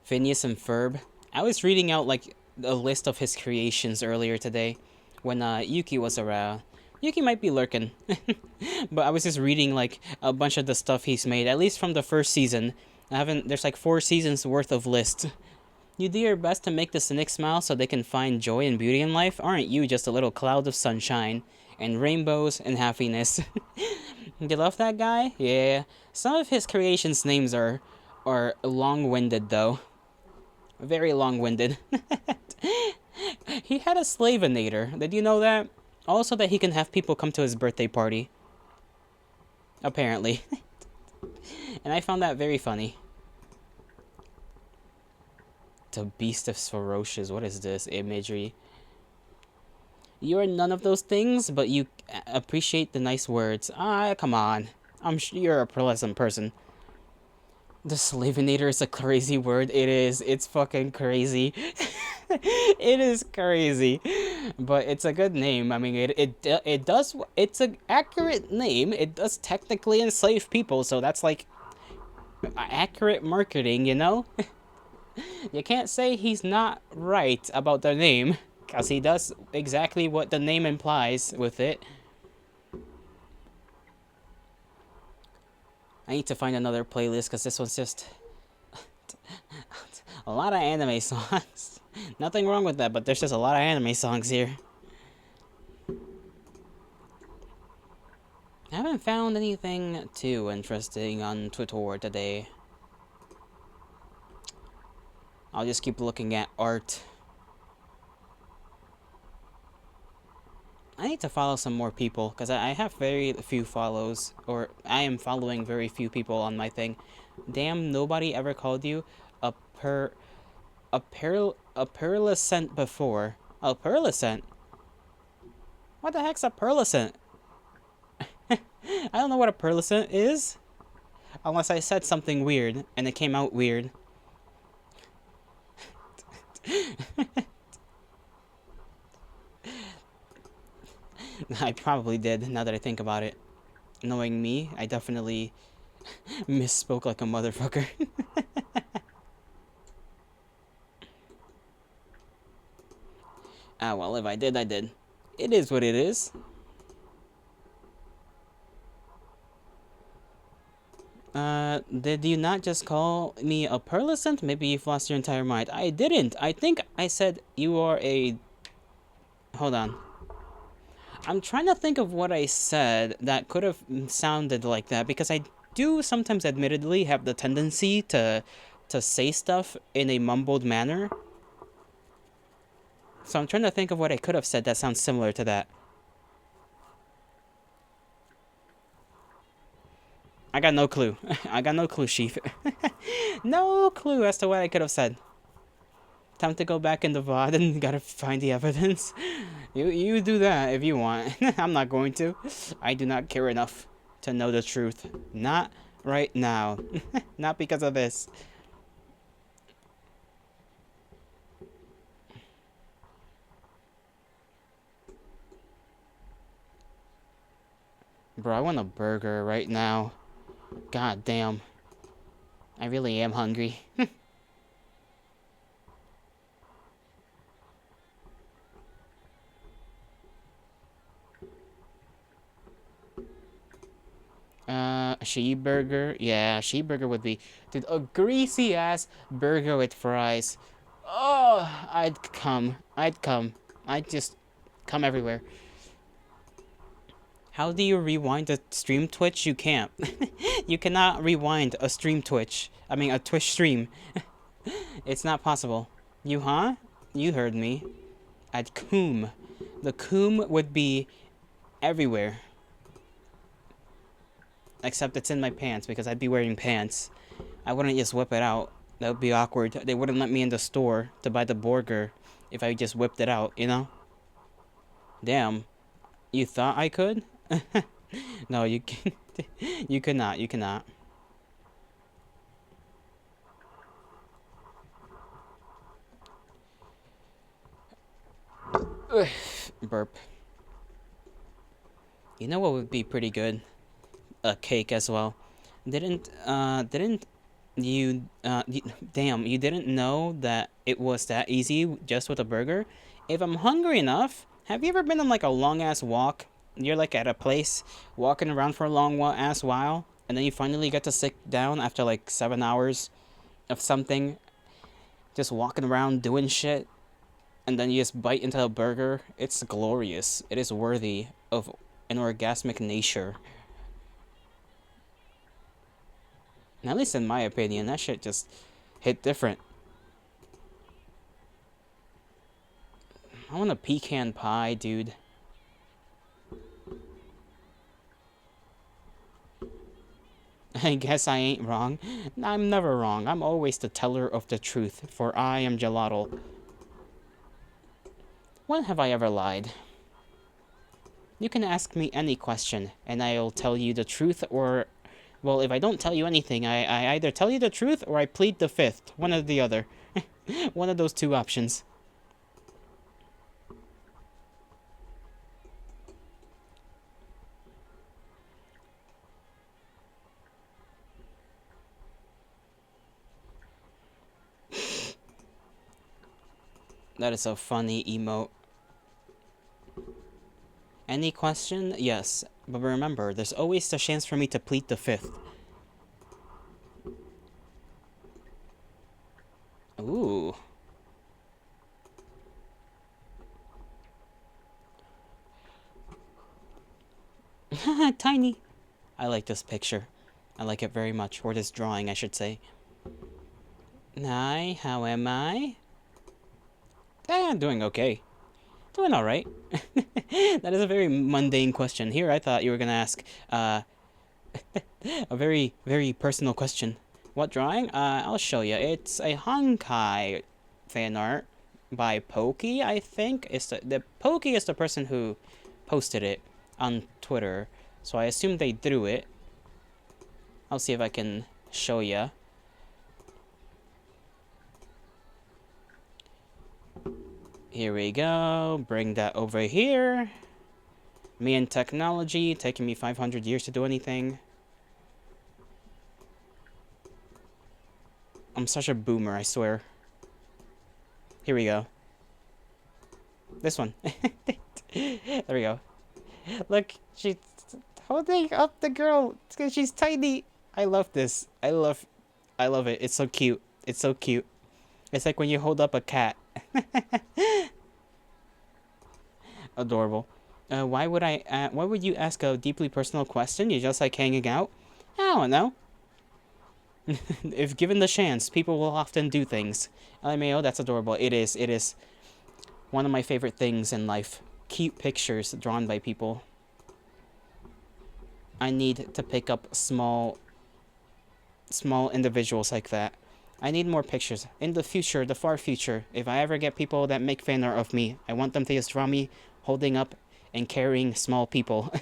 Phineas and Ferb? I was reading out, like, a list of his creations earlier today when Yuki was around. Yuki might be lurking. But I was just reading, like, a bunch of the stuff he's made, at least from the first season. There's, like, 4 seasons worth of list. You do your best to make the cynics smile so they can find joy and beauty in life. Aren't you just a little cloud of sunshine and rainbows and happiness? You love that guy? Yeah. Some of his creations' names are long-winded, though. Very long-winded. He had a Slavinator. Did you know that? Also that he can have people come to his birthday party. Apparently. And I found that very funny. The Beast of Ferocious. What is this imagery? You are none of those things, but you appreciate the nice words. Ah, come on. I'm sure you're a pleasant person. The Slavinator is a crazy word. It is. It's fucking crazy. It is crazy, but it's a good name. I mean, it does. It's an accurate name. It does technically enslave people, so that's like accurate marketing, you know? You can't say he's not right about the name, because he does exactly what the name implies with it. I need to find another playlist, because this one's just a lot of anime songs. Nothing wrong with that, but there's just a lot of anime songs here. I haven't found anything too interesting on Twitter today. I'll just keep looking at art. I need to follow some more people, because I have very few follows, or I am following very few people on my thing. Damn, nobody ever called you a perlicent before. Oh, perlicent? What the heck's a perlicent? I don't know what a perlicent is. Unless I said something weird, and it came out weird. I probably did, now that I think about it. Knowing me, I definitely misspoke like a motherfucker. Ah, well, if I did, I did. It is what it is. Did you not just call me a perlicent? Maybe you've lost your entire mind. I didn't. I think I said you are a... Hold on. I'm trying to think of what I said that could have sounded like that, because I do sometimes admittedly have the tendency to say stuff in a mumbled manner. So I'm trying to think of what I could have said that sounds similar to that. I got no clue. I got no clue, Sheaf. No clue as to what I could have said. Time to go back in the VOD and gotta find the evidence. You do that if you want. I'm not going to. I do not care enough to know the truth. Not right now. Not because of this. Bro, I want a burger right now. God damn. I really am hungry. She-burger? Yeah, she-burger would be... Dude, a greasy-ass burger with fries. Oh, I'd come. I'd just come everywhere. How do you rewind a stream Twitch? You can't. You cannot rewind a stream Twitch. I mean, a Twitch stream. It's not possible. You, huh? You heard me. I'd coom. The coom would be everywhere. Except it's in my pants, because I'd be wearing pants. I wouldn't just whip it out. That would be awkward. They wouldn't let me in the store to buy the burger if I just whipped it out, you know? Damn. You thought I could? No, you can. You cannot. You cannot. Burp. You know what would be pretty good? A cake as well. Didn't you, damn, you didn't know that it was that easy just with a burger? If I'm hungry enough, have you ever been on like a long ass walk? You're like at a place, walking around for a long ass while, and then you finally get to sit down after like 7 hours of something, just walking around doing shit, and then you just bite into a burger. It's glorious. It is worthy of an orgasmic nature. And at least in my opinion, that shit just hit different. I want a pecan pie, dude. I guess I ain't wrong. I'm never wrong. I'm always the teller of the truth, for I am gelato. When have I ever lied? You can ask me any question, and I'll tell you the truth or Well, if I don't tell you anything, I either tell you the truth or I plead the fifth. One or the other. One of those two options. That is a funny emote. Any question? Yes. But remember, there's always the chance for me to plead the fifth. Ooh. Tiny. I like this picture. I like it very much. Or this drawing, I should say. Hi, how am I? I'm doing okay. Doing alright. That is a very mundane question. Here, I thought you were gonna ask, a very, very personal question. What drawing? I'll show you. It's a Honkai fan art by Pokey, I think. The Pokey is the person who posted it on Twitter, so I assume they drew it. I'll see if I can show you. Here we go. Bring that over here. Me and technology, taking me 500 years to do anything. I'm such a boomer, I swear. Here we go. This one. There we go. Look, she's holding up the girl because she's tiny. I love this. I love it. It's so cute. It's so cute. It's like when you hold up a cat. Adorable. Why would you ask a deeply personal question? You just like hanging out? I don't know. If given the chance, people will often do things. LMAO, that's adorable. It is. It is one of my favorite things in life. Cute pictures drawn by people. I need to pick up small individuals like that. I need more pictures. In the future, the far future, if I ever get people that make fan art of me, I want them to just draw me holding up and carrying small people.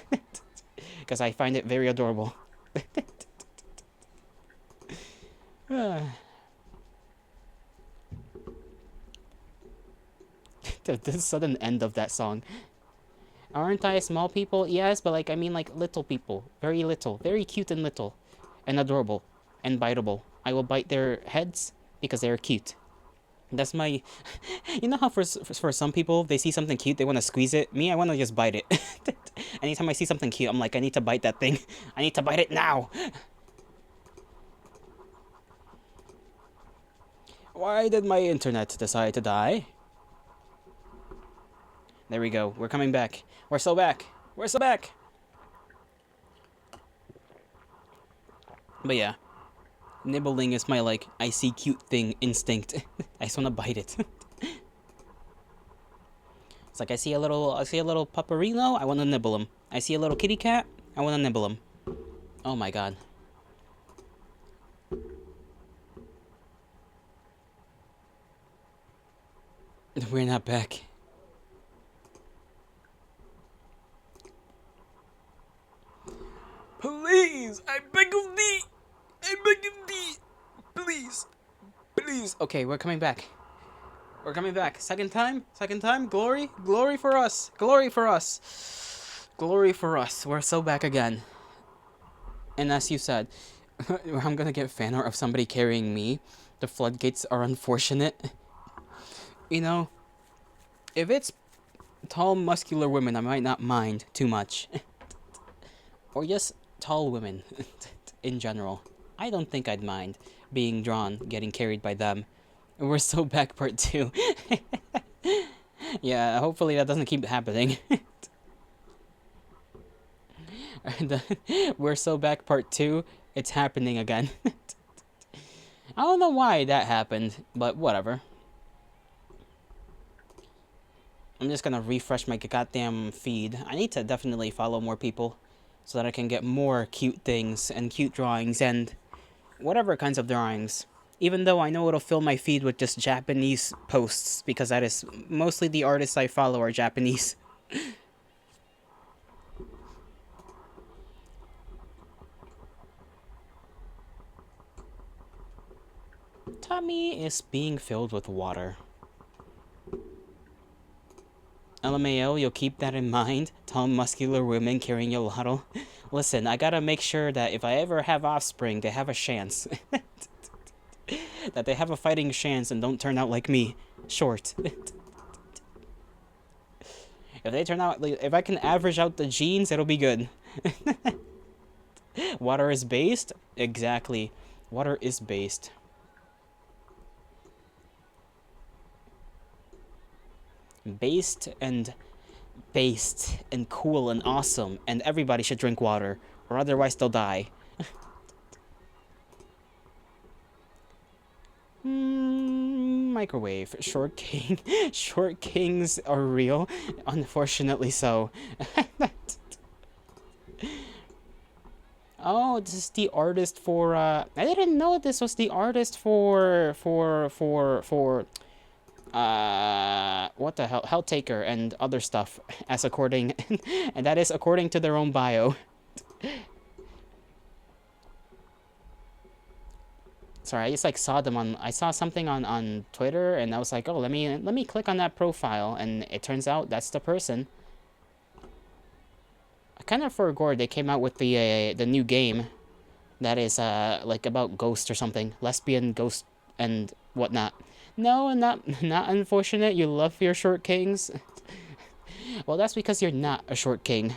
Because I find it very adorable. The sudden end of that song. Aren't I small people? Yes, but like, I mean like little people. Very little. Very cute and little. And adorable. And biteable. I will bite their heads because they're cute. That's my... You know how for some people, they see something cute, they want to squeeze it? Me, I want to just bite it. Anytime I see something cute, I'm like, I need to bite that thing. I need to bite it now. Why did my internet decide to die? There we go. We're coming back. We're so back. We're so back. But yeah. Nibbling is my, like, I see cute thing instinct. I just want to bite it. It's like I see a little pupperino, I want to nibble him. I see a little kitty cat, I want to nibble him. Oh my god. We're not back. Please, I beg of thee. I beg of thee. Please. Please. Okay, we're coming back. We're coming back. Second time? Second time? Glory? Glory for us. Glory for us. Glory for us. We're so back again. And as you said, I'm gonna get fan art of somebody carrying me. The floodgates are unfortunate. You know, if it's tall, muscular women, I might not mind too much. Or just tall women in general. I don't think I'd mind being drawn, getting carried by them. We're so back part 2. Yeah, hopefully that doesn't keep happening. We're so back part 2. It's happening again. I don't know why that happened, but whatever. I'm just gonna refresh my goddamn feed. I need to definitely follow more people so that I can get more cute things and cute drawings and whatever kinds of drawings. Even though I know it'll fill my feed with just Japanese posts, because that is mostly the artists I follow are Japanese. tummy is being filled with water. LMAO, you'll keep that in mind. Tall, muscular women carrying your lotto. Listen, I gotta make sure that if I ever have offspring, they have a chance. That they have a fighting chance and don't turn out like me. Short. If they turn out, if I can average out the genes, it'll be good. Water is based? Exactly. Water is based. Based and cool and awesome, and everybody should drink water, or otherwise they'll die. Microwave. Short king. Short kings are real. Unfortunately so. Oh, this is the artist for, I didn't know this was the artist for, what the hell, Helltaker and other stuff, as according, and that is according to their own bio. Sorry, I just like saw them on, I saw something on Twitter, and I was like, oh, let me click on that profile, and it turns out that's the person. I kind of forgot they came out with the new game that is like about ghosts or something, lesbian ghost and whatnot. No, not unfortunate. You love your short kings. Well, that's because you're not a short king.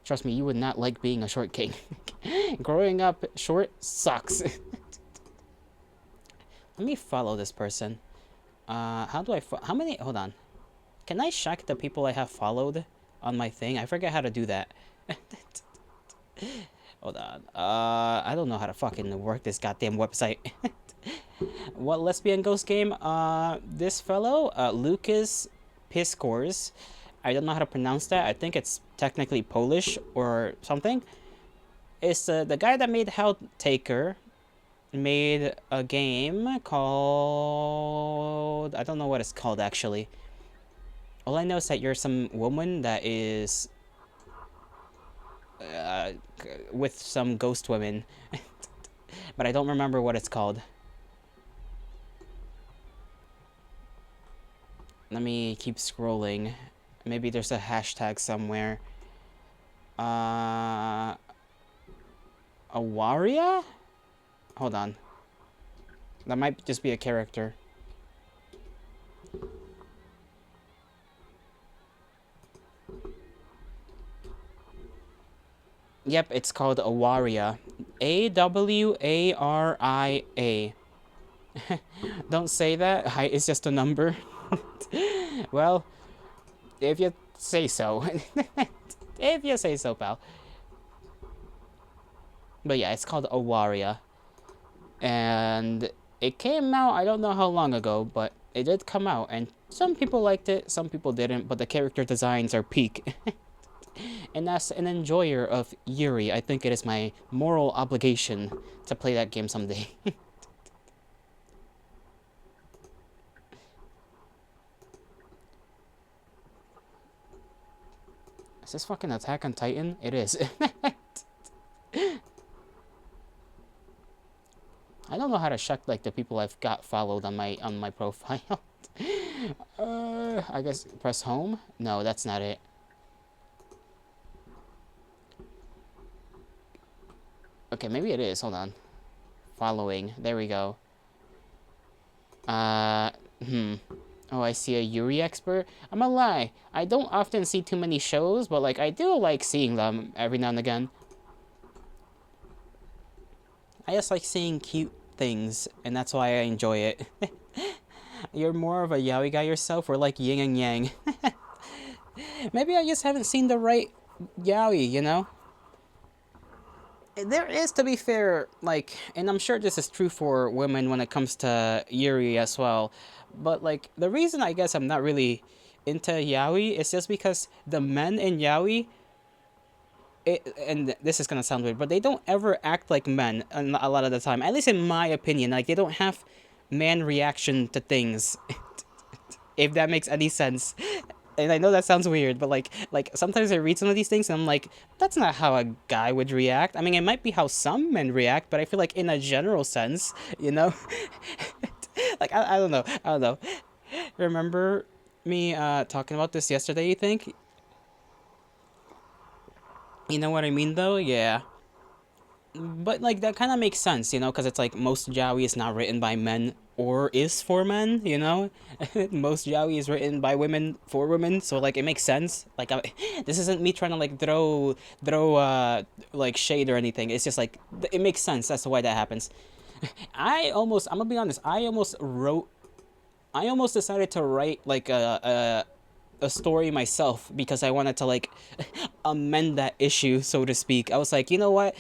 Trust me, you would not like being a short king. Growing up short sucks. Let me follow this person. How do I how many? Hold on. Can I check the people I have followed on my thing? I forget how to do that. Hold on. I don't know how to fucking work this goddamn website. What lesbian ghost game? This fellow, Lucas Piscors. I don't know how to pronounce that. I think it's technically Polish or something. It's the guy that made Helltaker. Made a game called... I don't know what it's called, actually. All I know is that you're some woman that is... with some ghost women. But I don't remember what it's called. Let me keep scrolling. Maybe there's a hashtag somewhere. Awaria? Hold on. That might just be a character. Yep, it's called Awaria. A-W-A-R-I-A. Don't say that. Height is just a number. Well, if you say so. If you say so, pal. But yeah, it's called Awaria. And it came out, I don't know how long ago, but it did come out. And some people liked it, some people didn't, but the character designs are peak. And as an enjoyer of Yuri, I think it is my moral obligation to play that game someday. Is this fucking Attack on Titan? It is. I don't know how to check like the people I've got followed on my profile. I guess press home? No, that's not it. Okay, maybe it is. Hold on. Following. There we go. Oh, I see a Yuri expert. I'm gonna lie. I don't often see too many shows, but like I do like seeing them every now and again. I just like seeing cute things, and that's why I enjoy it. You're more of a yaoi guy yourself, or like yin and yang. Maybe I just haven't seen the right yaoi, you know? There is, to be fair, like, and I'm sure this is true for women when it comes to Yuri as well, but like, the reason I guess I'm not really into yaoi is just because the men in yaoi, and this is gonna sound weird, but they don't ever act like men a lot of the time, at least in my opinion. Like, they don't have man reaction to things. If that makes any sense. And I know that sounds weird, but like sometimes I read some of these things and I'm like, that's not how a guy would react. I mean, it might be how some men react, but I feel like in a general sense, you know, like I don't know, I don't know. Remember me talking about this yesterday? You think? You know what I mean, though? Yeah. But like that kind of makes sense, you know, because it's like most yaoi is not written by men or is for men, you know. Most yaoi is written by women for women, so like it makes sense. Like this isn't me trying to like throw like shade or anything. It's just like it makes sense as to why that happens. I'm gonna be honest, I almost decided to write like a story myself because I wanted to like amend that issue, so to speak. I was like, you know what?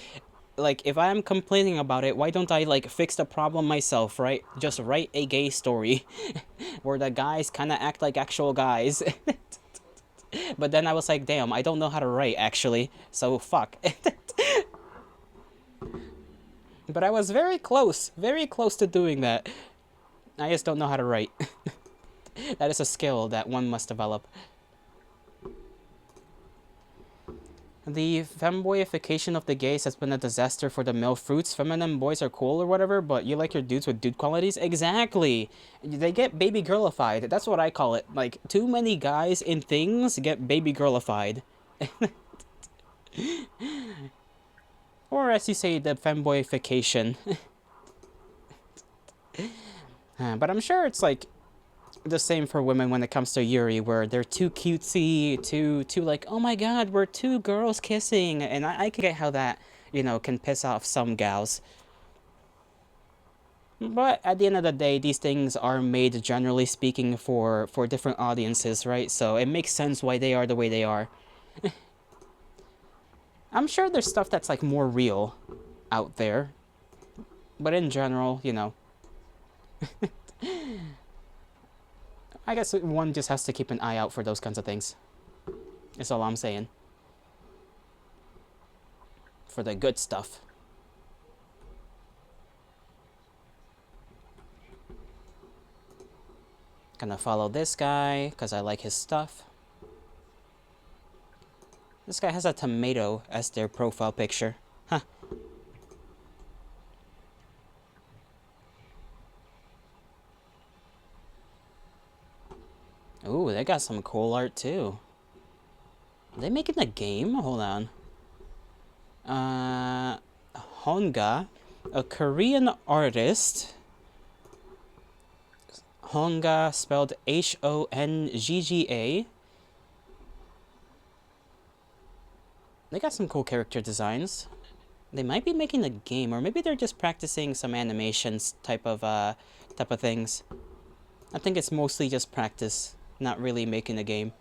Like, if I'm complaining about it, why don't I, like, fix the problem myself, right? Just write a gay story where the guys kind of act like actual guys. But then I was like, damn, I don't know how to write, actually. So, fuck. But I was very close to doing that. I just don't know how to write. That is a skill that one must develop. The femboyification of the gays has been a disaster for the male fruits. Feminine boys are cool or whatever, but you like your dudes with dude qualities? Exactly! They get baby girlified. That's what I call it. Like, too many guys in things get baby girlified. Or as you say, the femboyification. But I'm sure it's like the same for women when it comes to Yuri, where they're too cutesy, too like, oh my god, we're two girls kissing, and I can get how that, you know, can piss off some gals. But at the end of the day, these things are made, generally speaking, for different audiences, right? So it makes sense why they are the way they are. I'm sure there's stuff that's like more real out there, but in general, you know. I guess one just has to keep an eye out for those kinds of things. That's all I'm saying. For the good stuff. Gonna follow this guy, because I like his stuff. This guy has a tomato as their profile picture. Huh. Ooh, they got some cool art too. Are they making a game? Hold on. Honga, a Korean artist. Honga, spelled Hongga. They got some cool character designs. They might be making a game, or maybe they're just practicing some animations type of things. I think it's mostly just practice, not really making a game.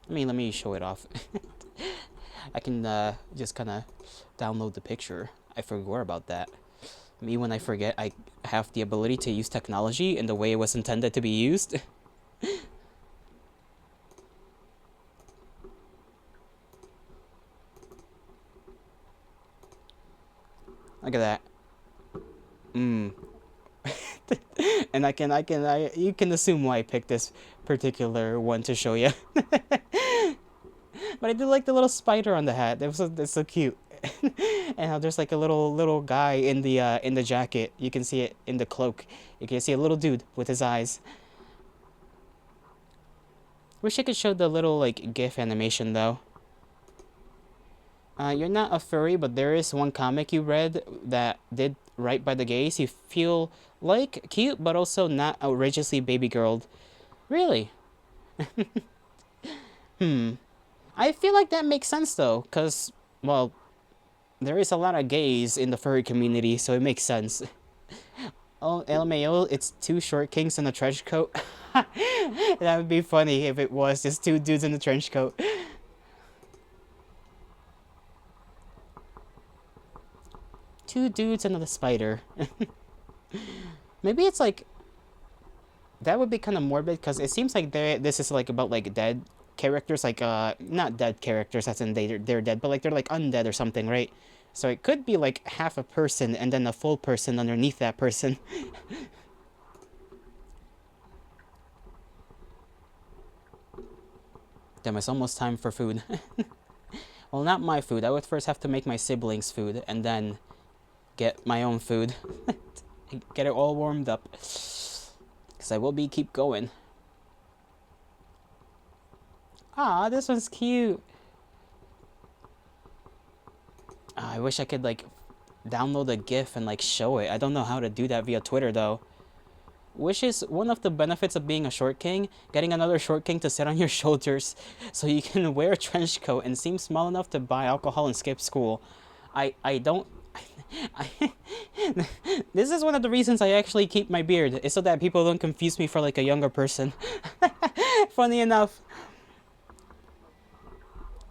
Let me show it off. I can just kind of download the picture. I forgot about that. Me, when I forget, I have the ability to use technology in the way it was intended to be used. Look at that. And you can assume why I picked this particular one to show you. But I do like the little spider on the hat. That's so cute. And how there's like a little guy in the jacket. You can see it in the cloak. You can see a little dude with his eyes. Wish I could show the little like GIF animation though. You're not a furry, but there is one comic you read that did right by the gays. You feel like cute, but also not outrageously baby girled. Really? I feel like that makes sense though, because, well, there is a lot of gays in the furry community, so it makes sense. Oh, LMAO, it's two short kings in a trench coat. That would be funny if it was just two dudes in a trench coat. Two dudes and a spider. Maybe it's like... That would be kind of morbid, because it seems like this is like about like dead characters, like not dead characters as in they're dead, but like they're like undead or something, right? So it could be like half a person and then a full person underneath that person. Damn, it's almost time for food. Well, not my food. I would first have to make my siblings' food and then get my own food. Get it all warmed up. Because I will be keep going. Ah, this one's cute. I wish I could, like, download a GIF and, like, show it. I don't know how to do that via Twitter, though. Which is one of the benefits of being a short king, getting another short king to sit on your shoulders so you can wear a trench coat and seem small enough to buy alcohol and skip school. I don't... This is one of the reasons I actually keep my beard, is so that people don't confuse me for, like, a younger person. Funny enough.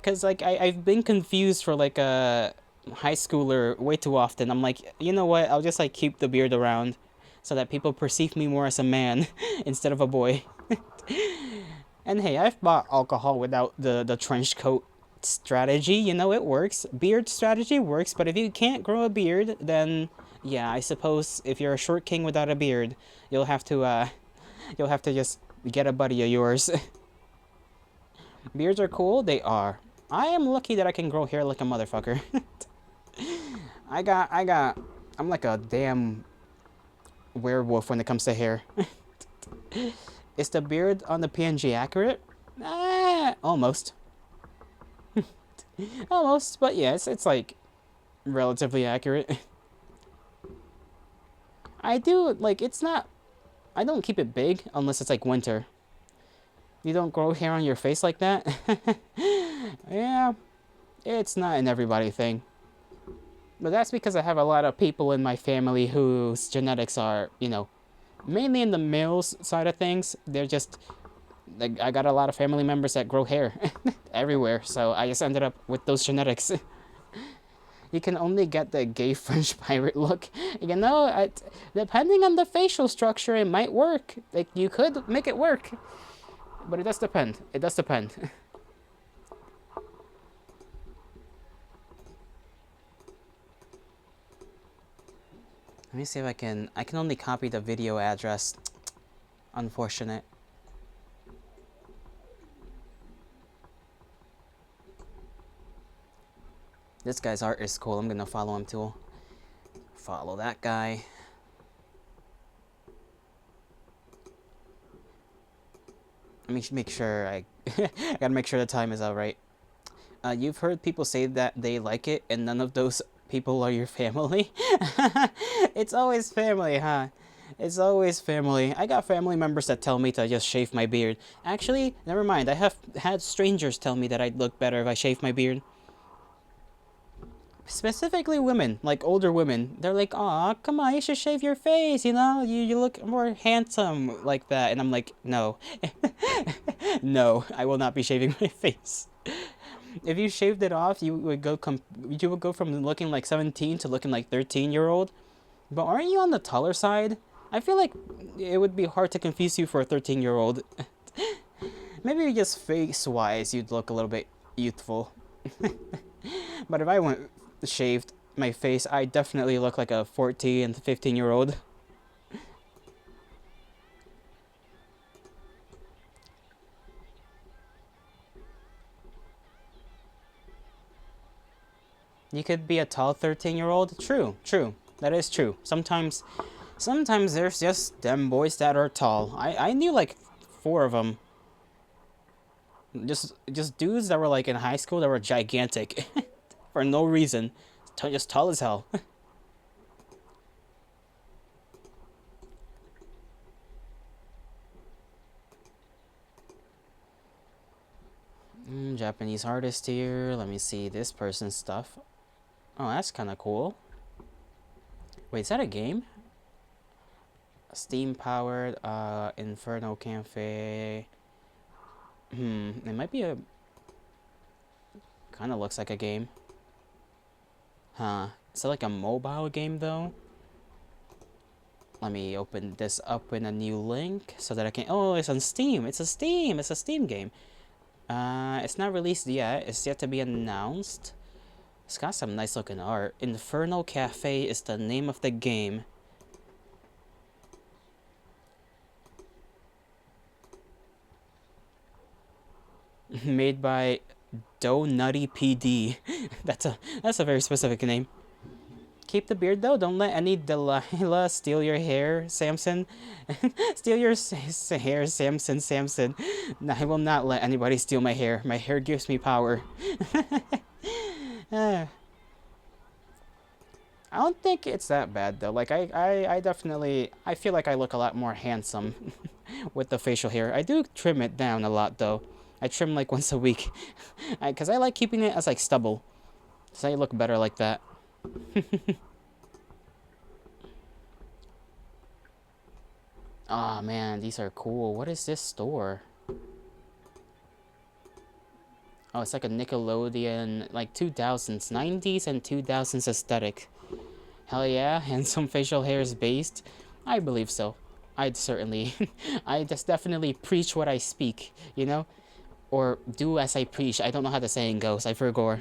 Because, like, I've been confused for, like, a high schooler way too often. I'm like, you know what, I'll just, like, keep the beard around so that people perceive me more as a man instead of a boy. And hey, I've bought alcohol without the trench coat strategy. You know, it works. Beard strategy works, but if you can't grow a beard, then yeah, I suppose if you're a short king without a beard, you'll have to just get a buddy of yours. Beards are cool. They are. I am lucky that I can grow hair like a motherfucker. I'm like a damn werewolf when it comes to hair. Is the beard on the PNG accurate? Almost. Almost, but yeah, it's like relatively accurate. I do, like, it's not, I don't keep it big unless it's like winter. You don't grow hair on your face like that? Yeah, it's not an everybody thing. But that's because I have a lot of people in my family whose genetics are, you know, mainly in the males side of things. They're just, like, I got a lot of family members that grow hair everywhere, so I just ended up with those genetics. You can only get the gay French pirate look. You know, depending on the facial structure, it might work. Like, you could make it work. But it does depend. It does depend. Let me see if I can only copy the video address. Unfortunate. This guy's art is cool. I'm gonna follow him too. Follow that guy. Let me make sure I gotta make sure the time is alright. You've heard people say that they like it and none of those people are your family? It's always family, huh? It's always family. I got family members that tell me to just shave my beard. Actually, never mind. I have had strangers tell me that I'd look better if I shave my beard. Specifically women, like older women. They're like, aw, come on, you should shave your face, you know? You look more handsome like that. And I'm like, no. No, I will not be shaving my face. If you shaved it off, you would go from looking like 17 to looking like 13-year-old. But aren't you on the taller side? I feel like it would be hard to confuse you for a 13-year-old. Maybe just face-wise, you'd look a little bit youthful. But if I went shaved my face, I definitely look like a 14 and 15-year-old. You could be a tall 13-year-old. True, true. That is true. Sometimes there's just them boys that are tall. I knew like 4 of them. Just dudes that were like in high school that were gigantic. For no reason. Just tall as hell. Japanese artist here. Let me see this person's stuff. Oh, that's kind of cool. Wait, is that a game? Steam powered Inferno Cafe. It might be a... Kind of looks like a game. Huh. Is it like a mobile game though? Let me open this up in a new link so that I can... Oh, it's on Steam. It's a Steam game. It's not released yet. It's yet to be announced. It's got some nice looking art. Inferno Cafe is the name of the game. Made by Dough Nutty PD. That's a very specific name. Keep the beard though. Don't let any Delilah steal your hair, Samson. Steal your hair, Samson. Samson. No, I will not let anybody steal my hair. My hair gives me power. I don't think it's that bad though. Like I definitely I feel like I look a lot more handsome with the facial hair. I do trim it down a lot though. I trim like once a week, cause I like keeping it as like stubble. So I look better like that. Aw, oh, man, these are cool. What is this store? Oh, it's like a Nickelodeon, like 2000s, 90s and 2000s aesthetic. Hell yeah, and some facial hair is based? I believe so. I'd certainly, I just definitely preach what I speak, you know? Or do as I preach. I don't know how the saying goes, I forgot.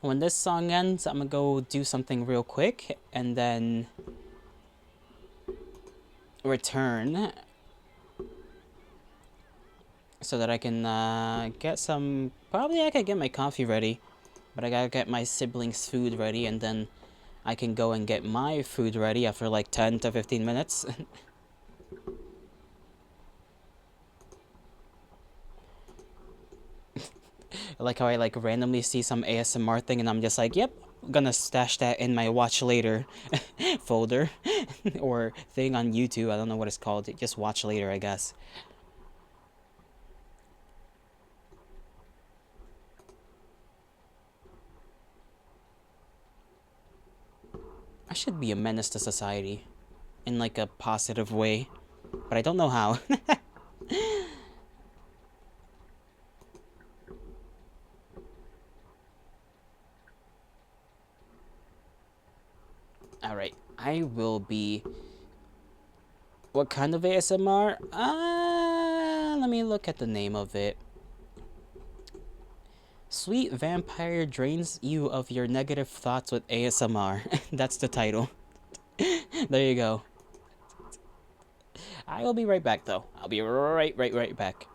When this song ends, I'm gonna go do something real quick, and then return so that I can get some. Probably I could get my coffee ready, but I gotta get my siblings' food ready, and then I can go and get my food ready after like 10 to 15 minutes. I like how I like randomly see some ASMR thing and I'm just like, yep, I'm gonna stash that in my watch later folder or thing on YouTube. I don't know what it's called. Just watch later, I guess. I should be a menace to society in like a positive way, but I don't know how. Alright, I will be... What kind of ASMR? Let me look at the name of it. Sweet Vampire drains you of your negative thoughts with ASMR. That's the title. There you go. I will be right back though. I'll be right back.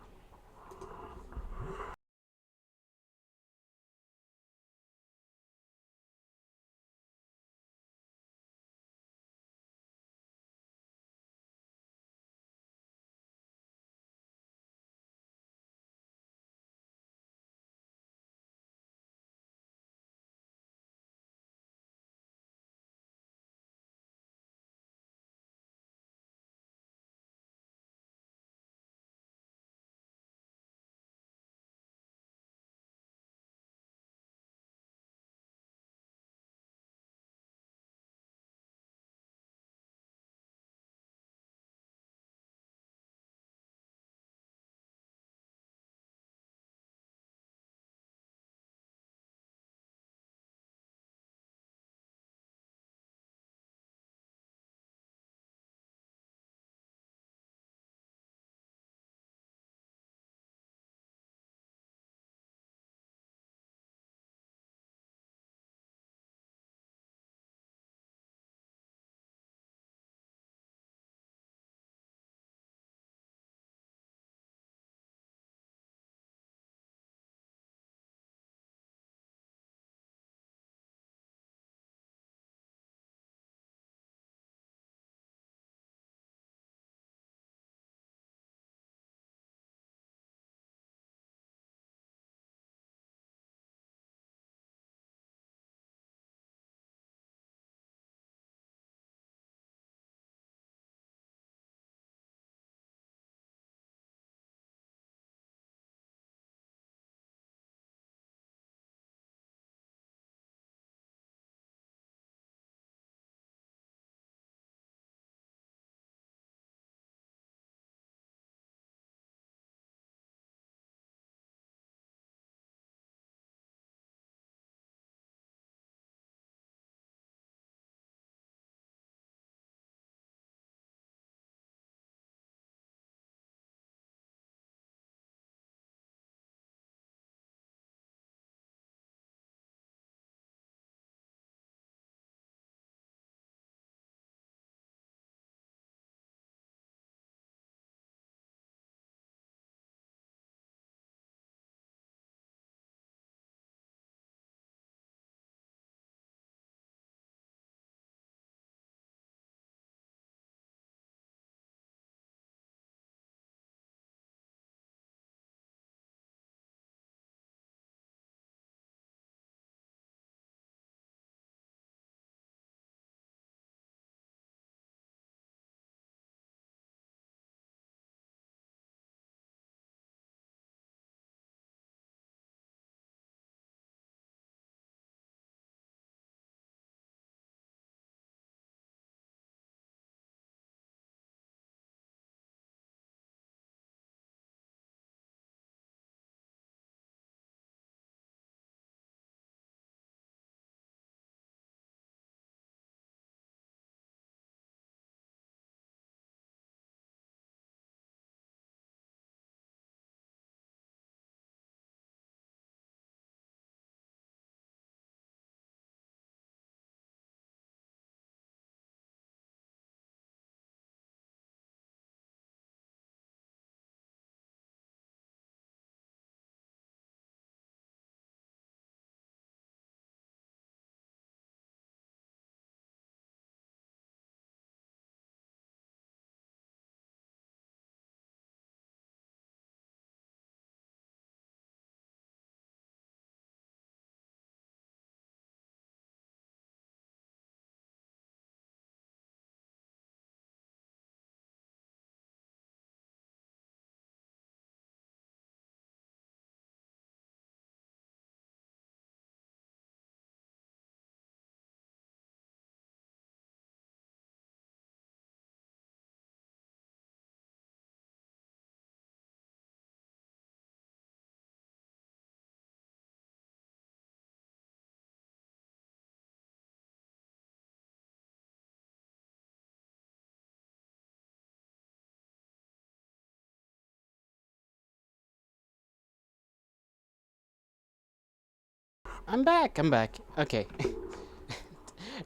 I'm back. I'm back. Okay.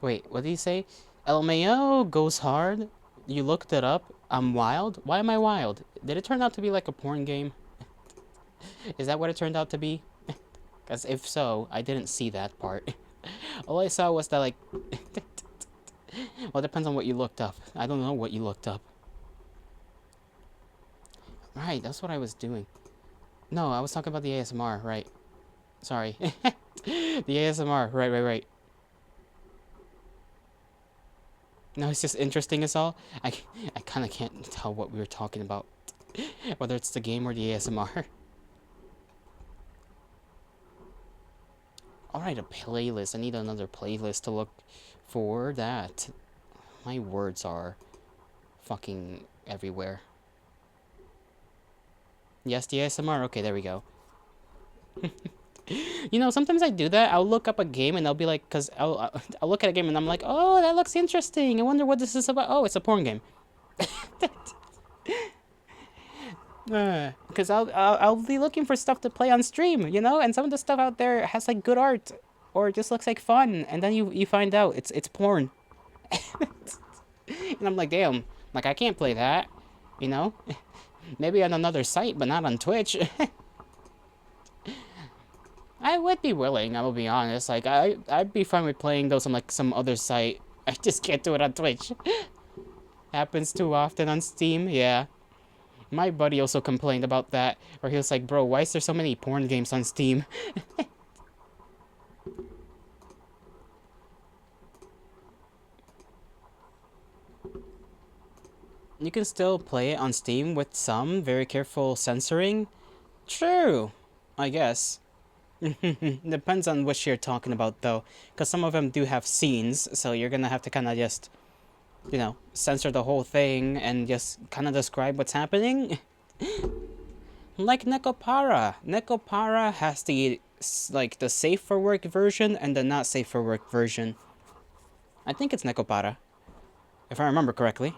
Wait, what did he say? LMAO goes hard. You looked it up. I'm wild. Why am I wild? Did it turn out to be like a porn game? Is that what it turned out to be? Because if so, I didn't see that part. All I saw was that, like... well, it depends on what you looked up. I don't know what you looked up. Right, that's what I was doing. No, I was talking about the ASMR, right. Sorry. The ASMR, right. No, it's just interesting as all. I kind of can't tell what we were talking about. Whether it's the game or the ASMR. Alright, a playlist. I need another playlist to look for that. My words are fucking everywhere. Yes, the ASMR. Okay, there we go. You know, sometimes I do that. I'll look up a game and I'll be like, because I'll look at a game and I'm like, oh, that looks interesting. I wonder what this is about. Oh, it's a porn game. Because I'll be looking for stuff to play on stream, you know, and some of the stuff out there has like good art or just looks like fun, and then you find out it's porn. And I'm like, damn, like I can't play that, you know. Maybe on another site, but not on Twitch. I would be willing, I will be honest. Like I'd be fine with playing those on like some other site. I just can't do it on Twitch. Happens too often on Steam, yeah. My buddy also complained about that, where he was like, bro, why is there so many porn games on Steam? You can still play it on Steam with some very careful censoring. True, I guess. Depends on what you're talking about, though, because some of them do have scenes, so you're gonna have to kind of just, you know, censor the whole thing and just kind of describe what's happening. Like Nekopara. Nekopara has the, like, the safe for work version and the not safe for work version. I think it's Nekopara, if I remember correctly.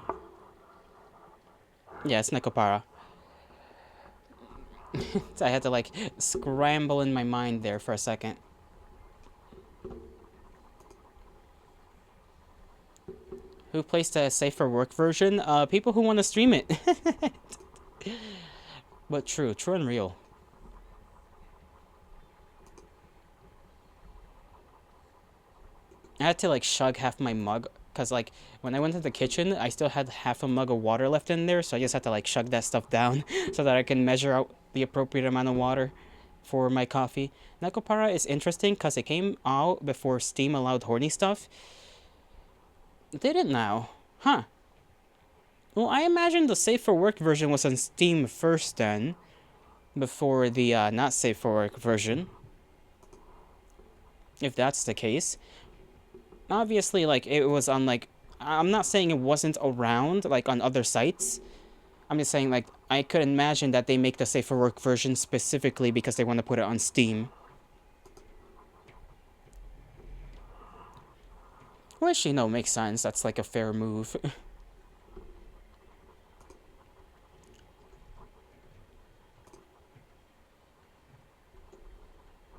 Yeah, it's Nekopara. So I had to, like, scramble in my mind there for a second. Who plays the safe for work version? People who want to stream it. But true and real. I had to like chug half my mug because like when I went to the kitchen, I still had half a mug of water left in there, so I just had to like chug that stuff down so that I can measure out the appropriate amount of water for my coffee. Nekopara is interesting because it came out before Steam allowed horny stuff. Did it now? Huh. Well, I imagine the safe for work version was on Steam first then, before the not safe for work version. If that's the case. Obviously, like, it was on, like, I'm not saying it wasn't around, like, on other sites. I'm just saying, like, I could imagine that they make the safe for work version specifically because they want to put it on Steam. Which, you know, makes sense. That's, like, a fair move.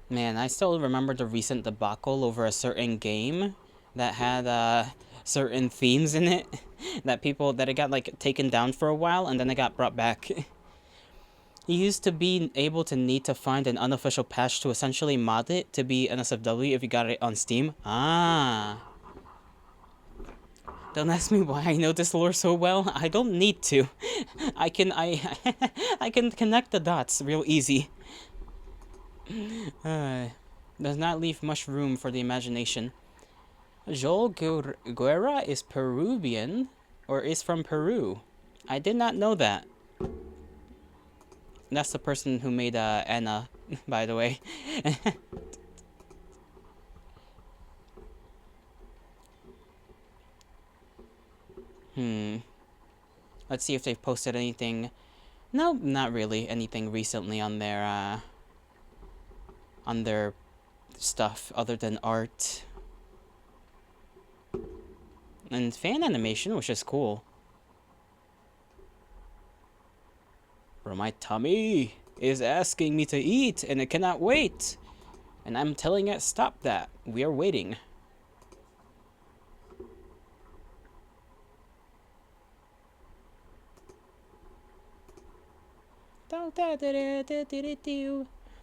Man, I still remember the recent debacle over a certain game that had certain themes in it that it got like taken down for a while and then it got brought back. You used to be able to need to find an unofficial patch to essentially mod it to be NSFW if you got it on Steam. Ah. Don't ask me why I know this lore so well. I don't need to. I can connect the dots real easy. Does not leave much room for the imagination. Joel Guerra is Peruvian, or is from Peru. I did not know that. That's the person who made Anna, by the way. Let's see if they've posted anything. No, not really anything recently on their stuff other than art and fan animation, which is cool. Bro, my tummy is asking me to eat and it cannot wait. And I'm telling it, stop that. We are waiting.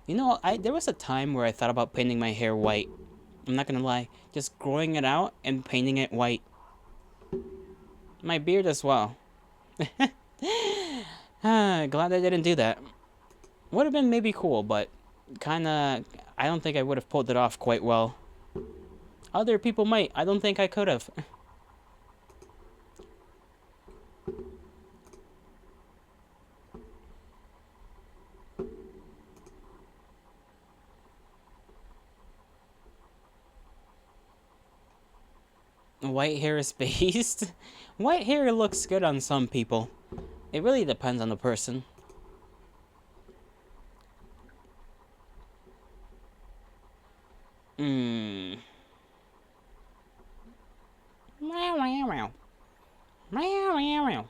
You know, there was a time where I thought about painting my hair white. I'm not gonna lie. Just growing it out and painting it white. My beard as well. Glad I didn't do that. Would have been maybe cool, but kinda... I don't think I would have pulled it off quite well. Other people might. I don't think I could have. White hair is based? White hair looks good on some people. It really depends on the person. Hmm. Meow, meow, meow. Meow, meow, meow.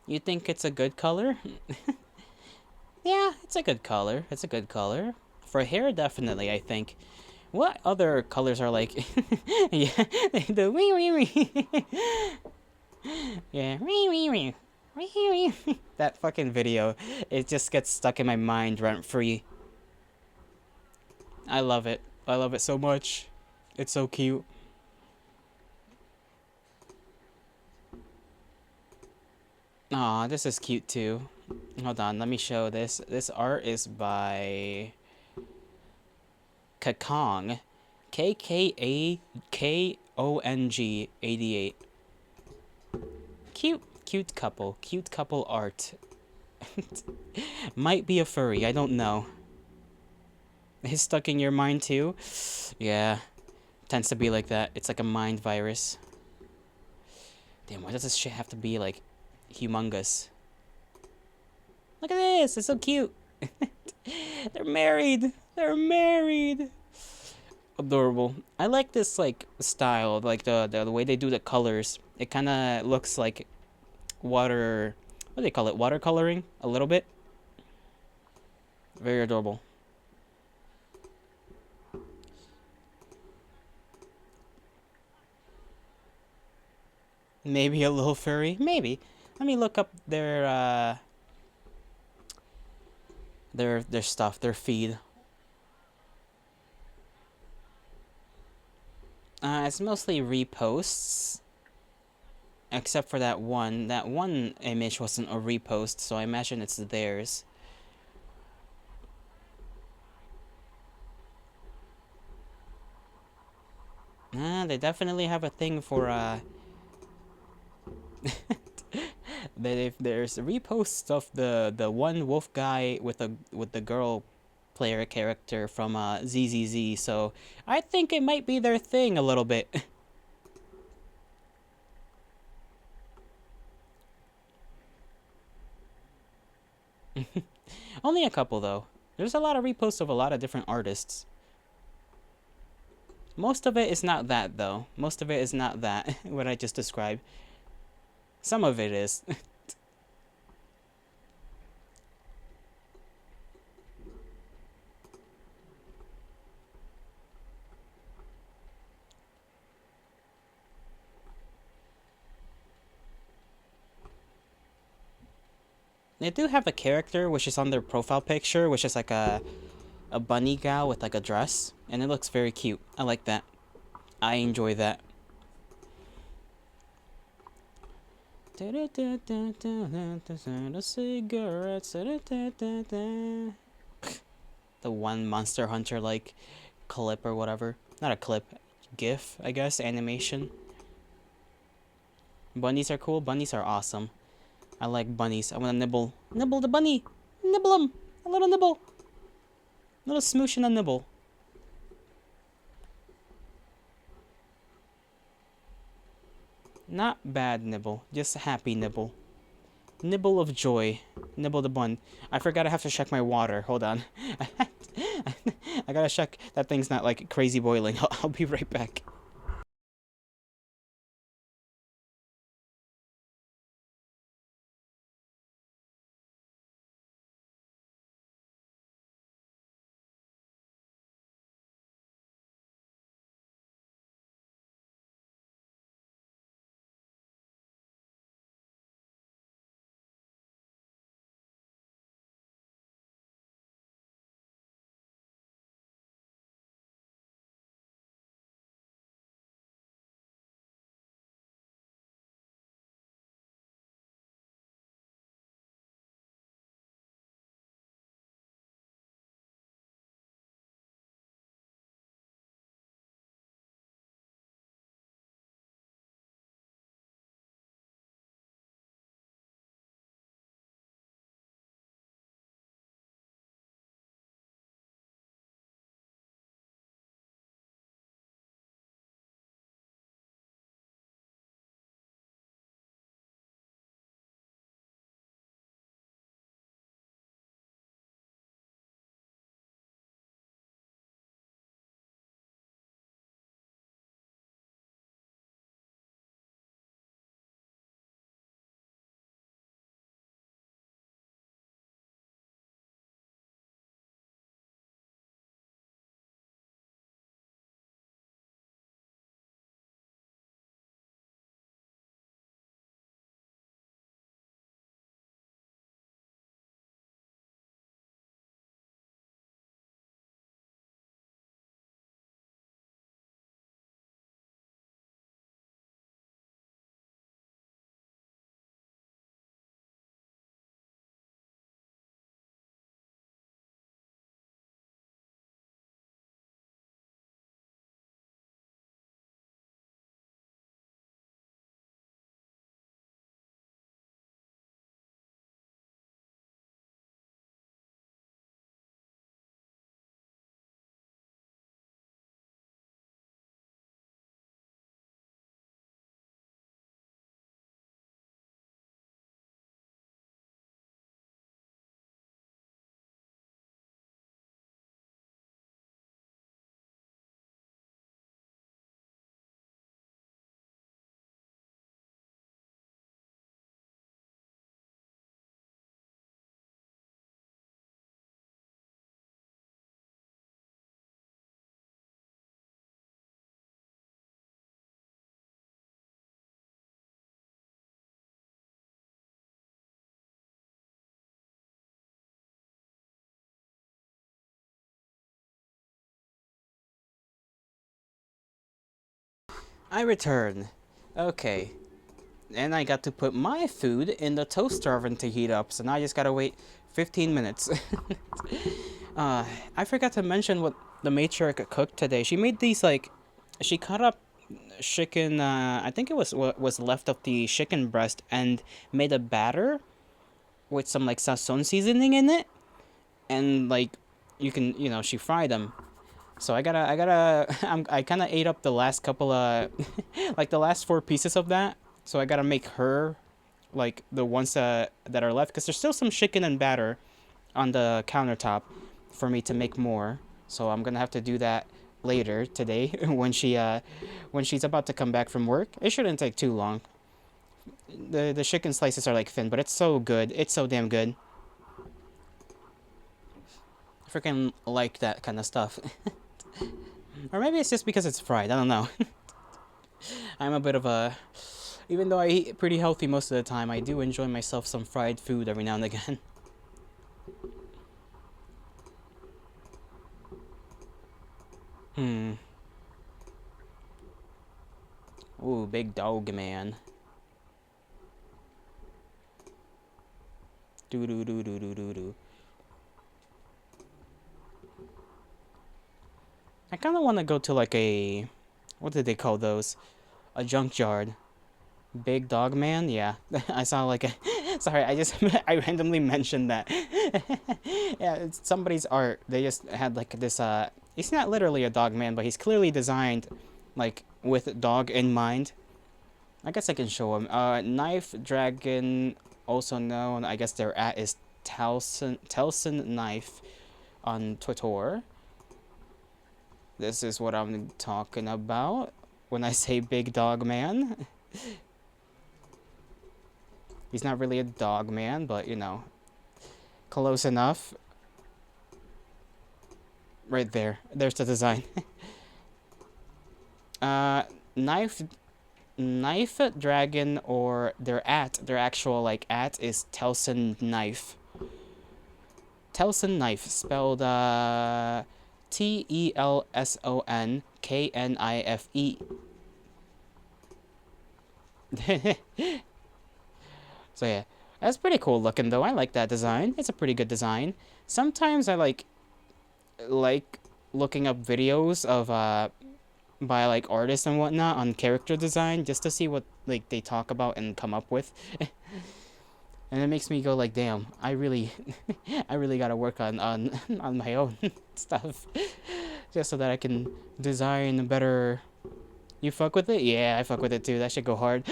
You think it's a good color? Yeah, it's a good color. It's a good color. For hair, definitely, I think. What other colors are like? Yeah, the wee wee wee. Yeah, wee wee wee. Wee wee. That fucking video, it just gets stuck in my mind rent free. I love it. I love it so much. It's so cute. Aw, this is cute too. Hold on, let me show this. This art is by Kakong. K-K-A-K-O-N-G 88. Cute. Cute couple. Cute couple art. Might be a furry, I don't know. He's stuck in your mind too? Yeah. Tends to be like that. It's like a mind virus. Damn, why does this shit have to be like humongous? Look at this! It's so cute! They're married! They're married! Adorable. I like this like style, like the way they do the colors. It kind of looks like water... What do they call it? Watercoloring? A little bit. Very adorable. Maybe a little furry? Maybe. Let me look up their stuff, their feed. It's mostly reposts. Except for that one. That one image wasn't a repost, so I imagine it's theirs. They definitely have a thing for, there's reposts of the one wolf guy with the girl player character from ZZZ, so I think it might be their thing a little bit. Only a couple though. There's a lot of reposts of a lot of different artists. Most of it is not that though. Most of it is not that what I just described. Some of it is. They do have a character which is on their profile picture, which is like a bunny gal with like a dress, and it looks very cute. I like that. I enjoy that. Cigarettes. The one Monster Hunter like clip or whatever. Not a clip, GIF, I guess, animation. Bunnies are cool. Bunnies are awesome. I like bunnies. I want to nibble the bunny. Nibble him. A little nibble. A little smoosh and a nibble. Not bad nibble. Just a happy nibble. Nibble of joy. Nibble the bun. I forgot I have to check my water. Hold on. I gotta check that thing's not like crazy boiling. I'll be right back. I return. Okay. And I got to put my food in the toaster oven to heat up, so now I just gotta wait 15 minutes. I forgot to mention what the matriarch cooked today. She made these, like, she cut up chicken, I think it was what was left of the chicken breast, and made a batter with some, like, sazon seasoning in it. And, like, you know, she fried them. So I I kind of ate up the last couple of, like the last 4 pieces of that. So I gotta make her, like the ones that are left, because there's still some chicken and batter on the countertop for me to make more. So I'm gonna have to do that later today when she's about to come back from work. It shouldn't take too long. The chicken slices are like thin, but it's so good. It's so damn good. I freaking like that kind of stuff. Or maybe it's just because it's fried. I don't know. I'm a bit of a... Even though I eat pretty healthy most of the time, I do enjoy myself some fried food every now and again. Ooh, big dog man. Do do do do do do do. I kind of want to go to like a... What did they call those? A junkyard. Big dog man? Yeah. I saw like a... Sorry, I randomly mentioned that. Yeah, it's somebody's art. They just had like this, he's not literally a dog man, but he's clearly designed, like, with dog in mind. I guess I can show him. Knife Dragon, also known, I guess their at is Telson Knife on Twitter. This is what I'm talking about when I say big dog man. He's not really a dog man, but, you know, close enough. Right there. There's the design. Knife Dragon, or their actual, like, at is Telson Knife. Telson Knife, spelled, TELSONKNIFE. So yeah, that's pretty cool looking though. I like that design. It's a pretty good design. Sometimes I like looking up videos of by like artists and whatnot on character design, just to see what like they talk about and come up with. And it makes me go like, damn, I really gotta work on my own stuff, just so that I can design a better... You fuck with it? Yeah, I fuck with it too. That should go hard.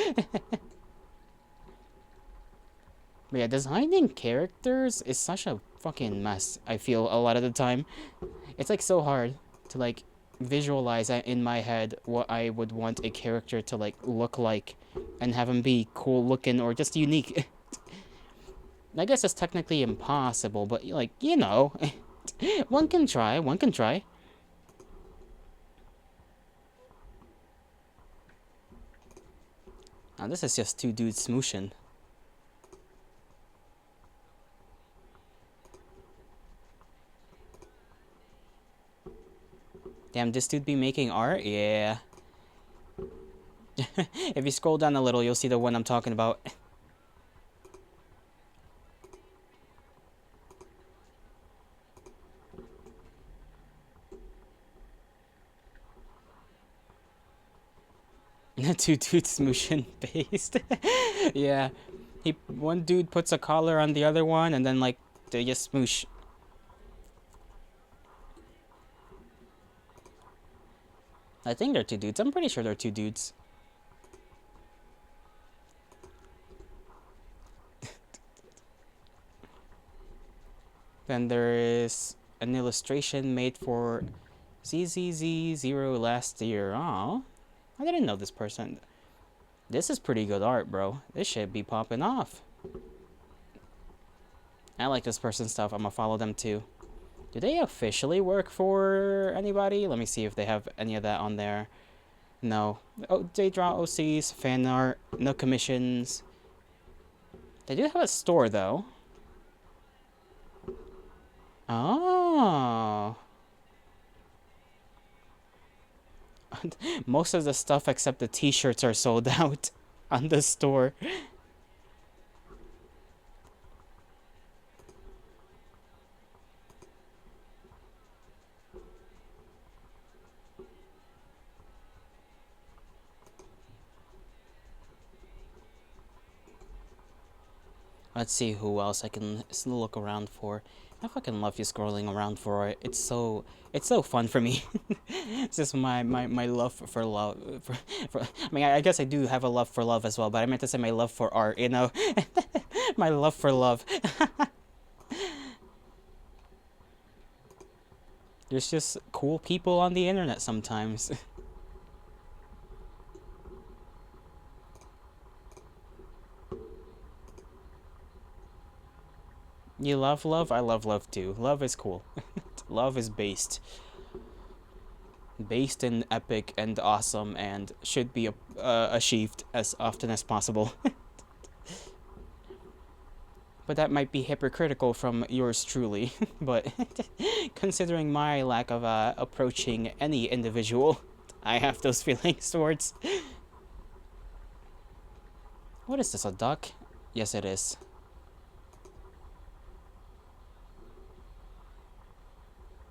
But yeah, designing characters is such a fucking mess, I feel, a lot of the time. It's like so hard to like visualize in my head what I would want a character to like look like and have him be cool looking or just unique. I guess it's technically impossible, but like, you know, one can try. Now this is just two dudes smooshing. Damn, this dude be making art? Yeah. If you scroll down a little, you'll see the one I'm talking about. Two dudes smooshing based. Yeah. One dude puts a collar on the other one, and then like they just smoosh. I think they're two dudes. I'm pretty sure they're two dudes. Then there is an illustration made for ZZZ0 last year. Aw, I didn't know this person. This is pretty good art, bro. This should be popping off. I like this person's stuff. I'm gonna follow them too. Do they officially work for anybody? Let me see if they have any of that on there. No. Oh, they draw OCs, fan art, no commissions. They do have a store though. Oh. Most of the stuff except the t-shirts are sold out on the store. Let's see who else I can look around for. I fucking love you scrolling around for it. It's so fun for me. It's just my love for love. I mean, I guess I do have a love for love as well, but I meant to say my love for art, you know? My love for love. There's just cool people on the internet sometimes. You love love? I love love too. Love is cool. Love is based and epic and awesome and should be achieved as often as possible. But that might be hypocritical from yours truly. But considering my lack of approaching any individual, I have those feelings towards. What is this, a duck? Yes, it is.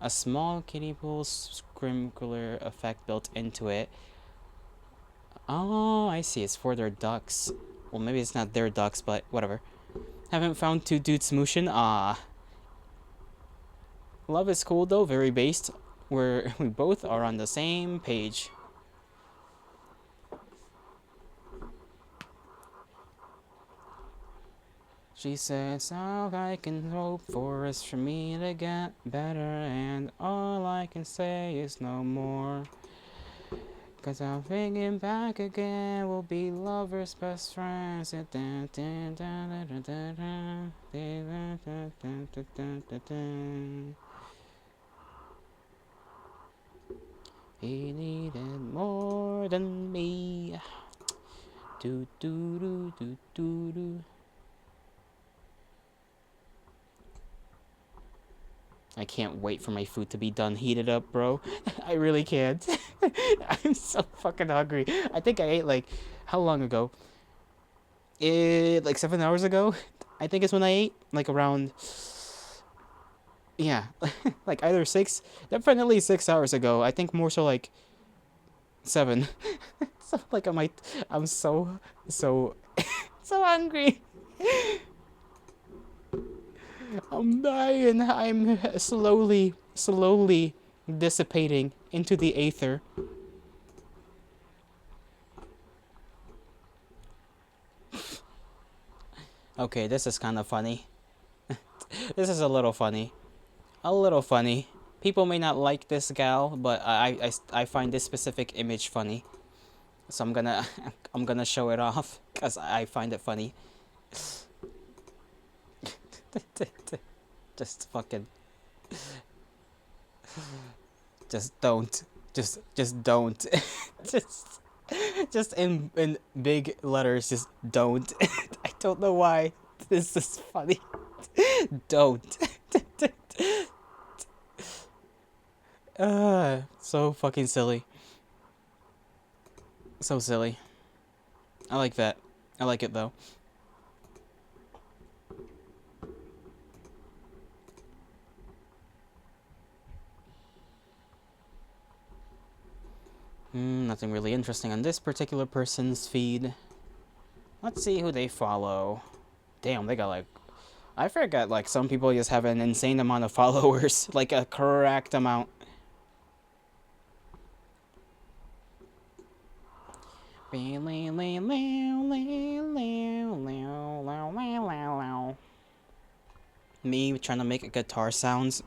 A small kiddie pool sprinkler effect built into it. Oh, I see. It's for their ducks. Well, maybe it's not their ducks, but whatever. Haven't found two dudes smooshin'? Ah. Love is cool though, very based. We both are on the same page. She says, all I can hope for is for me to get better, and all I can say is no more. 'Cause I'm thinking back again, we'll be lovers, best friends. He needed more than me. Do do do do do do. I can't wait for my food to be done heated up, bro. I really can't. I'm so fucking hungry. I think I ate like, how long ago? Like 7 hours ago? I think is when I ate. Like around, yeah, like either 6, definitely 6 hours ago. I think more so like 7. So like I'm so so hungry. I'm dying. I'm slowly dissipating into the aether. Okay, this is kind of funny. This is a little funny. A little funny. People may not like this gal, but I find this specific image funny. So I'm gonna show it off because I find it funny. Just fucking. Just don't. Just don't. just in big letters. Just don't. I don't know why this is funny. Don't. So fucking silly. So silly. I like that. I like it though. Nothing really interesting on this particular person's feed. Let's see who they follow. Damn, they got like... I forgot, like, some people just have an insane amount of followers. Like, a correct amount. Me trying to make guitar sounds.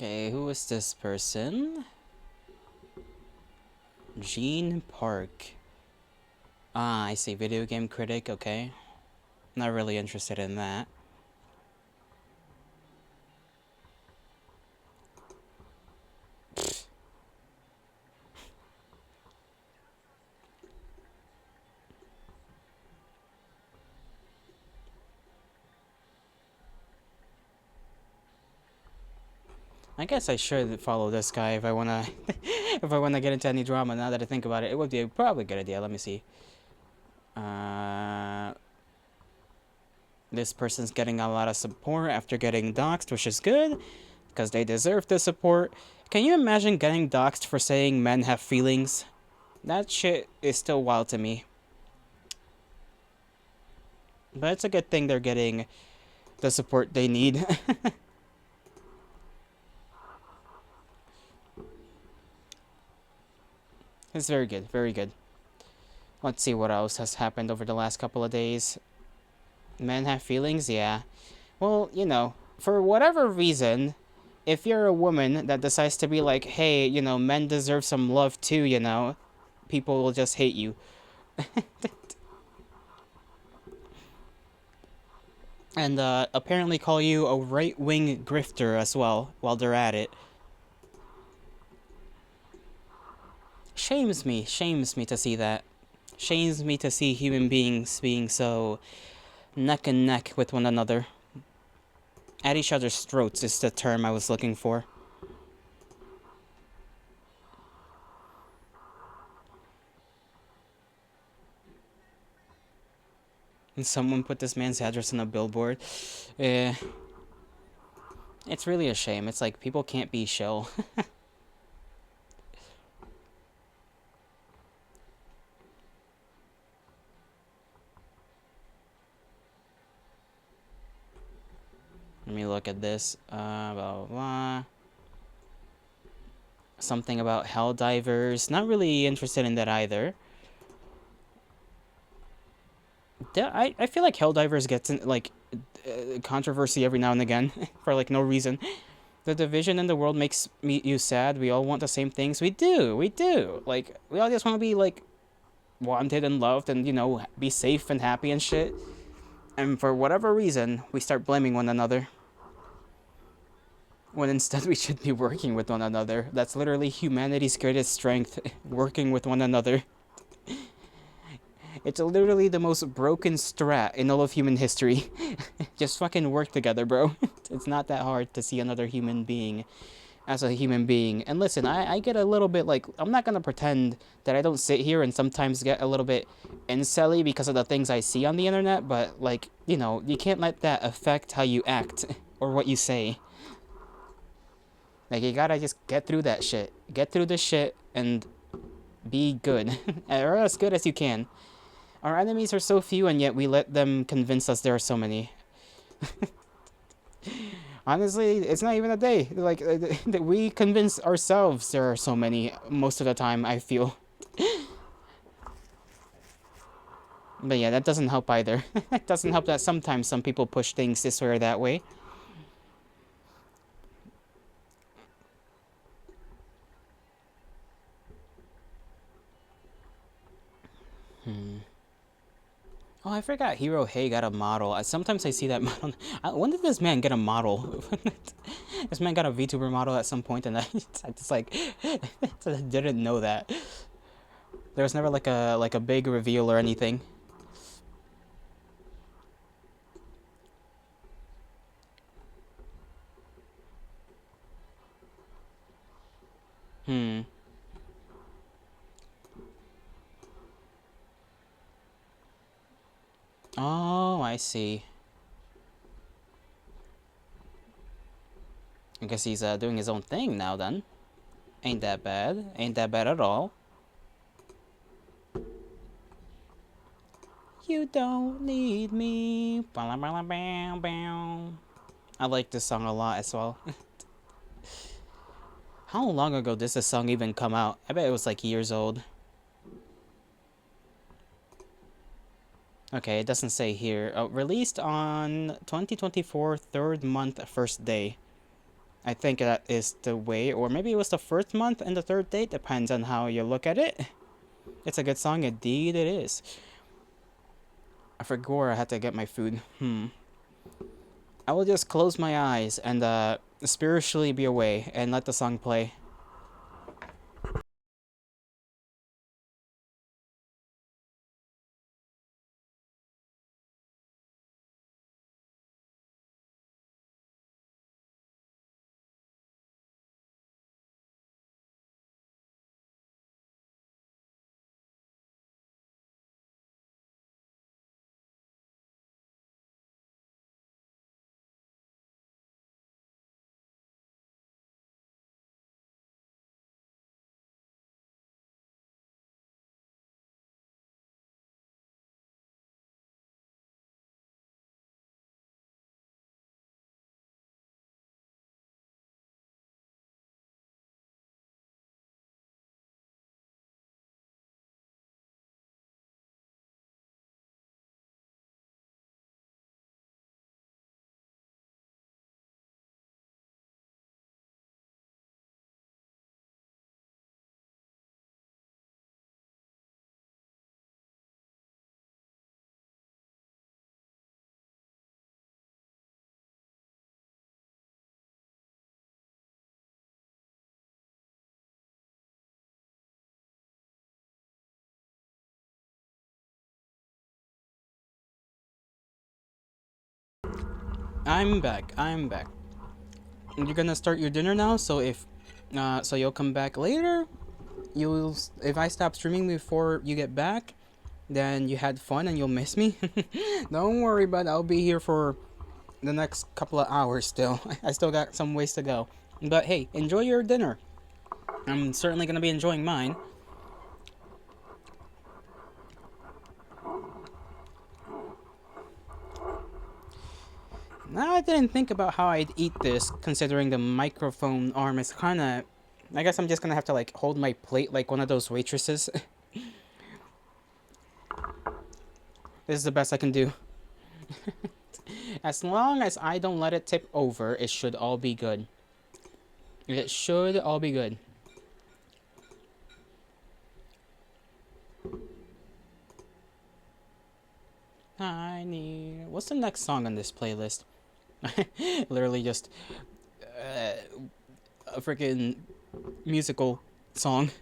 Okay, who is this person? Gene Park. Ah, I see. Video game critic, okay. Not really interested in that. I guess I should follow this guy if I wanna if I wanna get into any drama. Now that I think about it, it would be probably a good idea. Let me see. This person's getting a lot of support after getting doxxed, which is good because they deserve the support. Can you imagine getting doxxed for saying men have feelings? That shit is still wild to me. But it's a good thing they're getting the support they need. It's very good, very good. Let's see what else has happened over the last couple of days. Men have feelings? Yeah. Well, you know, for whatever reason, if you're a woman that decides to be like, hey, you know, men deserve some love too, you know, people will just hate you. And apparently call you a right-wing grifter as well while they're at it. Shames me to see that. Shames me to see human beings being so neck and neck with one another. At each other's throats is the term I was looking for. And someone put this man's address on a billboard. It's really a shame. It's like people can't be chill. Let me look at this. Blah, blah, blah. Something about hell divers. Not really interested in that either. I feel like hell divers gets in, like, controversy every now and again for, like, no reason. The division in the world makes you sad. We all want the same things. We do. We do. Like, we all just want to be, like, wanted and loved and, you know, be safe and happy and shit. And for whatever reason, we start blaming one another. When instead we should be working with one another. That's literally humanity's greatest strength, working with one another. It's literally the most broken strat in all of human history. Just fucking work together, bro. It's not that hard to see another human being as a human being. And listen, I get a little bit like, I'm not gonna pretend that I don't sit here and sometimes get a little bit incelly because of the things I see on the internet, but like, you know, you can't let that affect how you act or what you say. Like, you gotta just get through that shit. Get through this shit and be good. Or as good as you can. Our enemies are so few and yet we let them convince us there are so many. Honestly, it's not even a day. Like, we convince ourselves there are so many most of the time, I feel. But yeah, that doesn't help either. It doesn't help that sometimes some people push things this way or that way. Oh, I forgot Hero Hey got a model. Sometimes I see that model. When did this man get a model? This man got a VTuber model at some point, and I just like didn't know that. There was never like a big reveal or anything. Oh, I see. I guess he's doing his own thing now then. Ain't that bad. Ain't that bad at all. You don't need me. I like this song a lot as well. How long ago did this song even come out? I bet it was like years old. Okay, it doesn't say here. Released on 2024, third month, first day. I think that is the way, or maybe it was the first month and the third day. Depends on how you look at it. It's a good song, indeed it is. I forgot I had to get my food. I will just close my eyes and spiritually be away and let the song play. I'm back. I'm back. You're gonna start your dinner now, so so you'll come back later. If I stop streaming before you get back, then you had fun and you'll miss me. Don't worry, but I'll be here for the next couple of hours still. I still got some ways to go. But hey, enjoy your dinner. I'm certainly gonna be enjoying mine. Now I didn't think about how I'd eat this, considering the microphone arm is kinda... I guess I'm just gonna have to like hold my plate like one of those waitresses. This is the best I can do. As long as I don't let it tip over, it should all be good. It should all be good. I need... What's the next song on this playlist? Literally just a freaking musical song.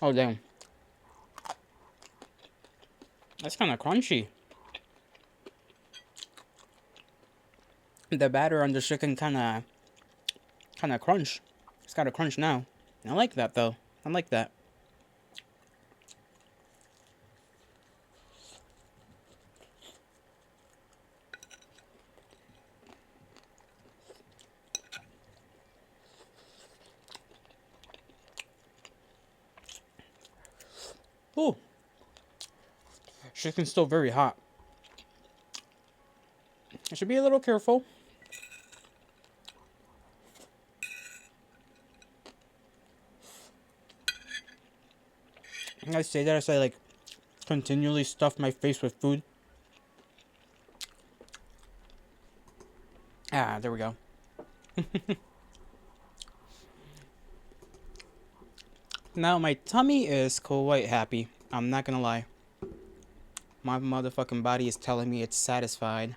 Oh damn. That's kind of crunchy. The batter on the chicken kind of crunch. It's got a crunch now. I like that though. I like that. Ooh. Chicken's still very hot. I should be a little careful. I say that as I like continually stuff my face with food. Ah, there we go. Now my tummy is quite happy. I'm not gonna lie. My motherfucking body is telling me it's satisfied.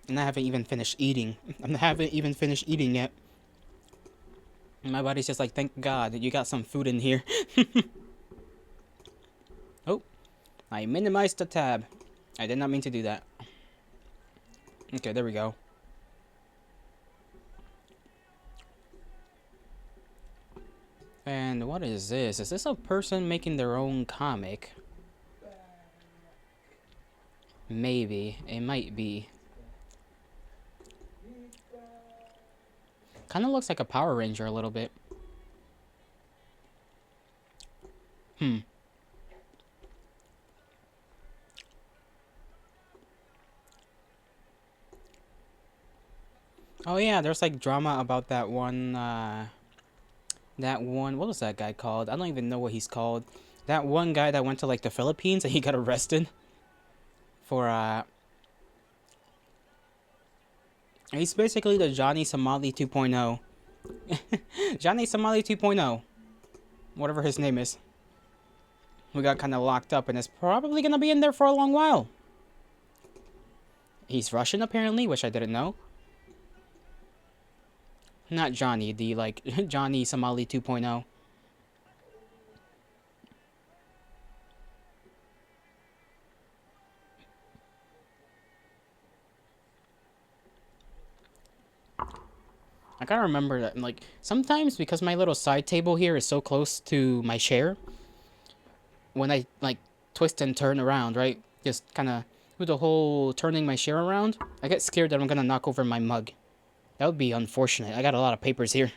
And I haven't even finished eating. I haven't even finished eating yet. And my body's just like, thank God that you got some food in here. Oh, I minimized the tab. I did not mean to do that. Okay, there we go. And what is this? Is this a person making their own comic? Maybe. It might be. Kind of looks like a Power Ranger a little bit. Oh yeah, there's like drama about that one, what was that guy called? I don't even know what he's called. That one guy that went to like the Philippines and he got arrested for, he's basically the Johnny Somali 2.0. Johnny Somali 2.0. Whatever his name is. We got kind of locked up and is probably going to be in there for a long while. He's Russian apparently, which I didn't know. Not Johnny, the like Johnny Somali 2.0. I gotta remember that, like, sometimes because my little side table here is so close to my chair, when I, like, twist and turn around, right, just kind of do the whole turning my chair around, I get scared that I'm gonna knock over my mug. That would be unfortunate. I got a lot of papers here.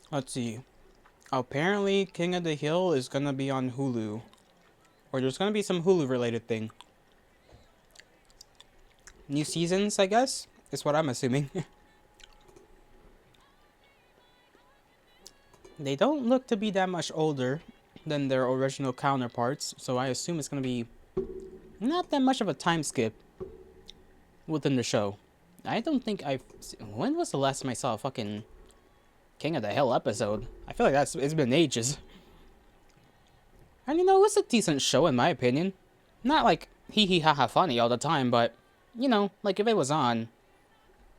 Let's see. Apparently, King of the Hill is gonna be on Hulu. Or there's gonna be some Hulu related thing. New seasons, I guess? Is what I'm assuming. They don't look to be that much older. than their original counterparts, so I assume it's gonna be not that much of a time skip within the show. I don't think when was the last time I saw a fucking King of the Hill episode? I feel like it's been ages. And you know, it's a decent show in my opinion. Not like hee hee ha ha funny all the time, but you know, like if it was on,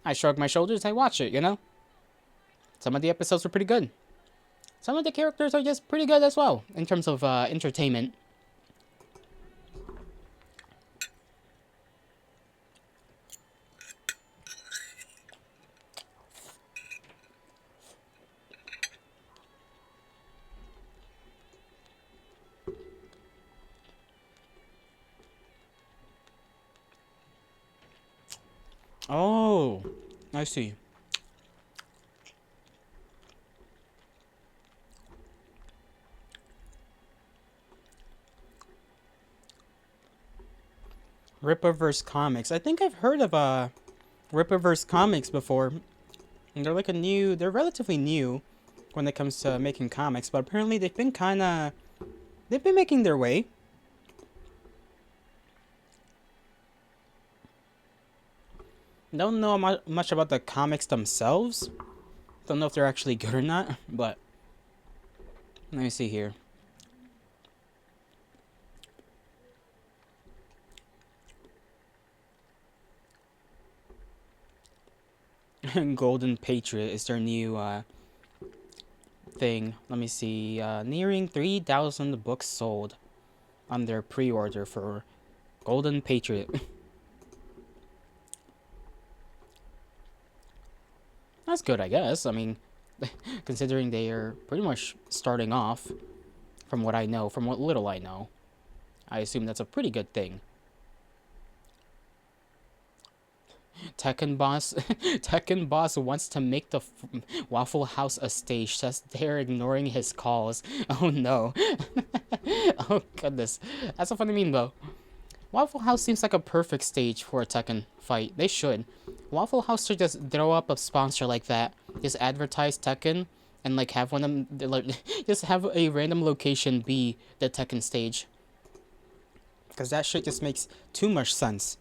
I shrug my shoulders, I watch it, you know? Some of the episodes were pretty good. Some of the characters are just pretty good as well, in terms of entertainment. Oh, I see. Rippaverse Comics. I think I've heard of Rippaverse Comics before. And they're relatively new when it comes to making comics, but apparently they've been making their way. Don't know much about the comics themselves. Don't know if they're actually good or not, but let me see here. Golden Patriot is their new thing. Let me see. Nearing 3,000 books sold on their pre-order for Golden Patriot. That's good, I guess. I mean, considering they are pretty much starting off, from what I know, from what little I know, I assume that's a pretty good thing. Tekken Boss wants to make the Waffle House a stage. Says they're ignoring his calls. Oh no. Oh goodness. That's a funny meme though. Waffle House seems like a perfect stage for a Tekken fight. They should. Waffle House should just throw up a sponsor like that. Just advertise Tekken and like have one of them, like, just have a random location be the Tekken stage. Because that shit just makes too much sense.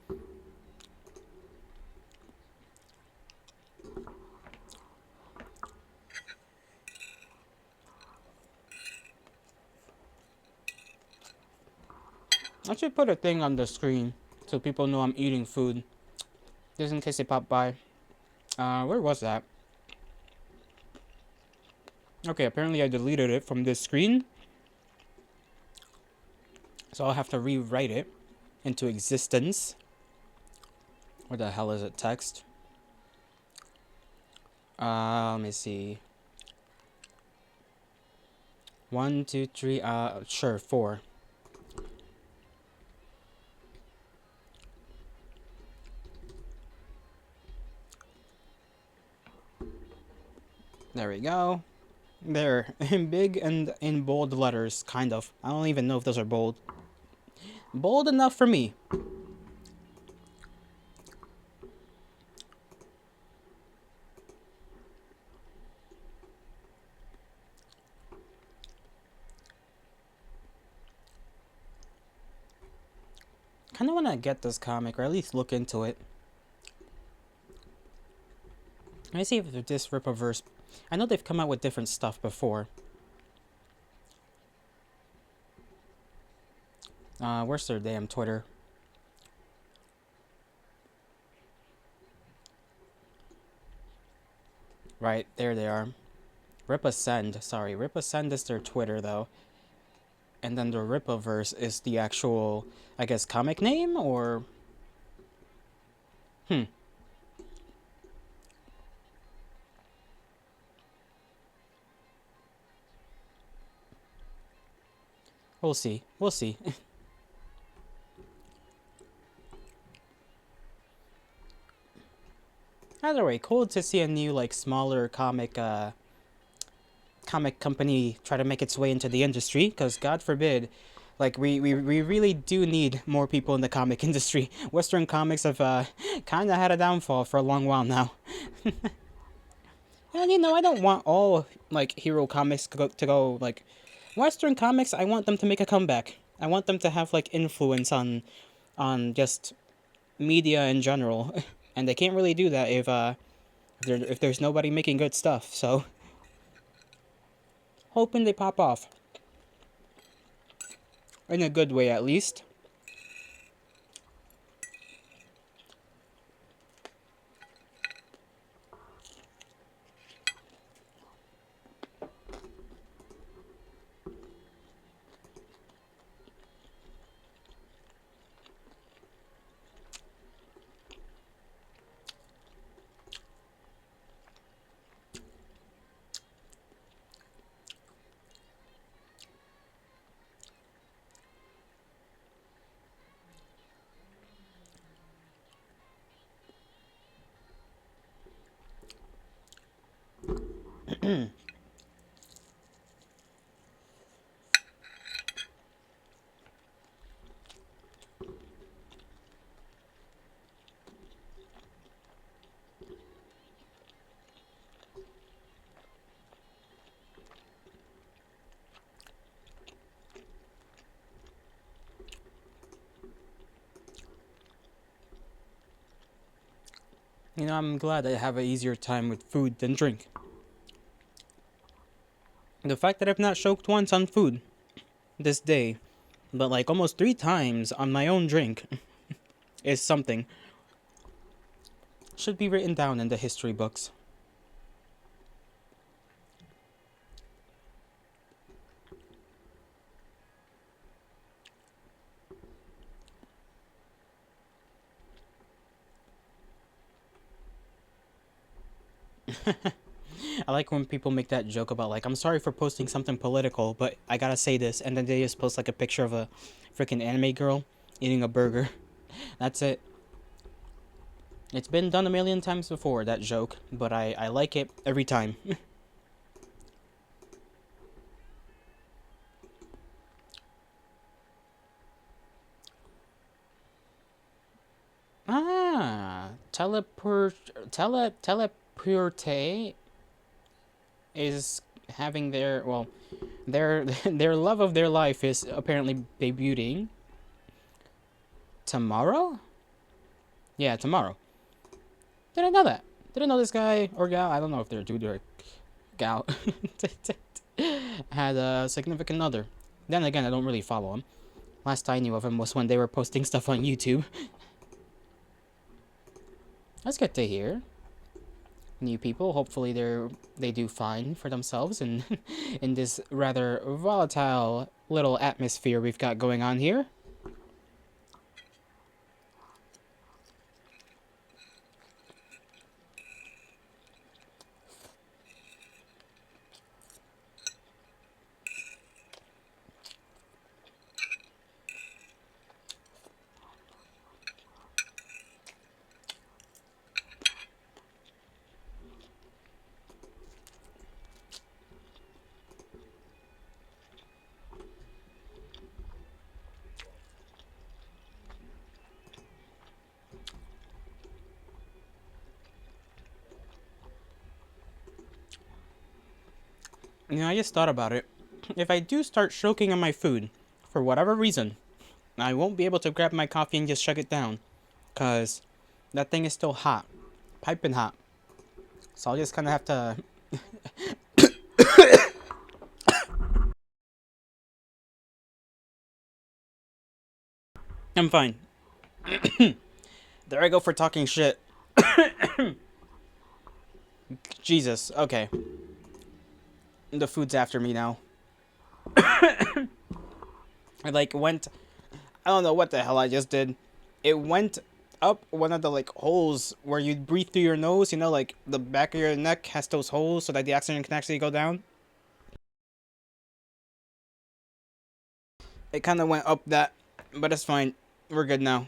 I should put a thing on the screen so people know I'm eating food. Just in case they pop by. Where was that? Okay, apparently I deleted it from this screen. So I'll have to rewrite it into existence. Where the hell is it? Text. Let me see. 1, 2, 3, sure, 4. There we go. There, in big and in bold letters, kind of. I don't even know if those are bold. Bold enough for me. Kind of want to get this comic, or at least look into it. Let me see if this Rippaverse... I know they've come out with different stuff before. Where's their damn Twitter? Right, there they are. Ripascend, sorry. Ripascend is their Twitter, though. And then the Rippaverse is the actual, I guess, comic name, or... We'll see. We'll see. Either way, cool to see a new, like, smaller comic company try to make its way into the industry, because God forbid, like, we really do need more people in the comic industry. Western comics have kind of had a downfall for a long while now. And, you know, I don't want all, like, hero comics to go like, Western comics, I want them to make a comeback. I want them to have like influence on just media in general, and they can't really do that if there's nobody making good stuff. So, hoping they pop off in a good way at least. You know, I'm glad I have an easier time with food than drink. The fact that I've not choked once on food this day, but like almost 3 times on my own drink, is something. Should be written down in the history books. I like when people make that joke about like, I'm sorry for posting something political, but I gotta say this, and then they just post like a picture of a freaking anime girl eating a burger. That's it. It's been done a million times before, that joke, but I like it every time. Teleporte is having their, well, their love of their life is apparently debuting tomorrow? Yeah, tomorrow. Didn't know that. Didn't know this guy or gal, I don't know if they're a dude or a gal, had a significant other. Then again, I don't really follow him. Last I knew of him was when they were posting stuff on YouTube. That's good to hear. New people, hopefully they do fine for themselves in in this rather volatile little atmosphere we've got going on here. You know, I just thought about it. If I do start choking on my food, for whatever reason, I won't be able to grab my coffee and just chug it down. Because that thing is still hot. Piping hot. So I'll just kind of have to... I'm fine. There I go for talking shit. Jesus, okay. The food's after me now. I like went... I don't know what the hell I just did. It went up one of the like holes where you breathe through your nose. You know, like the back of your neck has those holes so that the oxygen can actually go down. It kind of went up that, but it's fine. We're good now.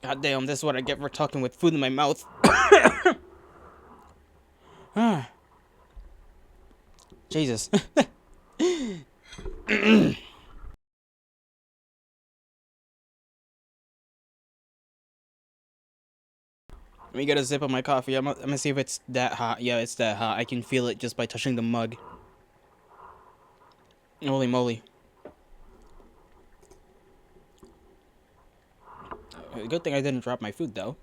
God damn, this is what I get for talking with food in my mouth. Jesus. Let me get a sip of my coffee. I'm gonna see if it's that hot. Yeah, it's that hot. I can feel it just by touching the mug. Holy moly. Good thing I didn't drop my food, though.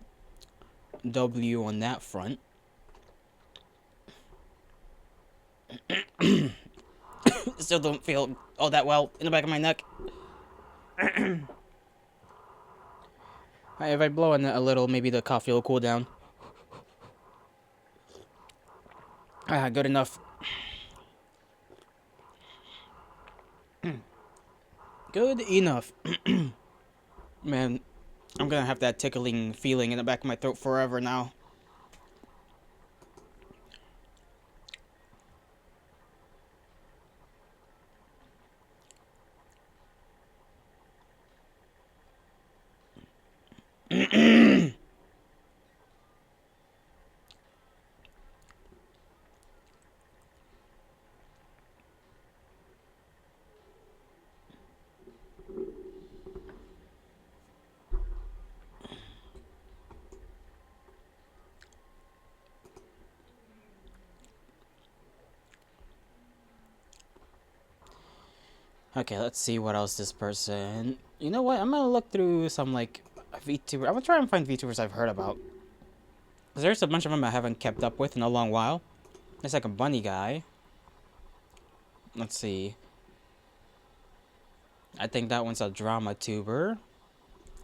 W on that front. Still don't feel all that well in the back of my neck. If I blow on it a little, maybe the coffee will cool down. Good enough. Good enough. Man, I'm gonna have that tickling feeling in the back of my throat forever now. Okay, let's see what else this person... You know what? I'm gonna look through some, like, VTubers. I'm gonna try and find VTubers I've heard about. 'Cause there's a bunch of them I haven't kept up with in a long while. There's like a bunny guy. Let's see. I think that one's a drama tuber.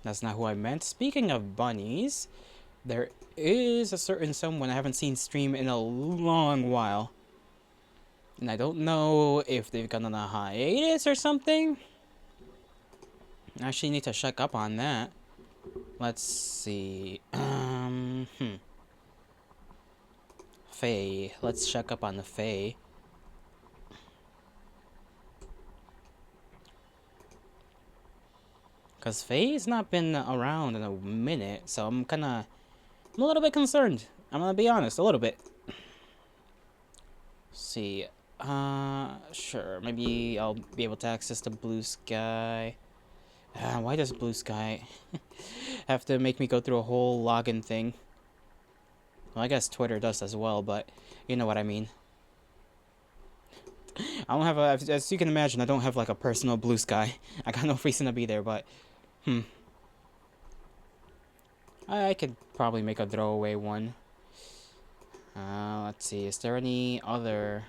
That's not who I meant. Speaking of bunnies, there is a certain someone I haven't seen stream in a long while. And I don't know if they've gone on a hiatus or something. I actually need to check up on that. Let's see. Faye. Let's check up on the Faye. Because Faye's not been around in a minute, so I'm a little bit concerned. I'm gonna be honest, a little bit. Let's see. Sure. Maybe I'll be able to access the Blue Sky. Why does Blue Sky have to make me go through a whole login thing? Well, I guess Twitter does as well, but you know what I mean. I don't have as you can imagine, I don't have like a personal Blue Sky. I got no reason to be there, but I could probably make a throwaway one. Let's see, is there any other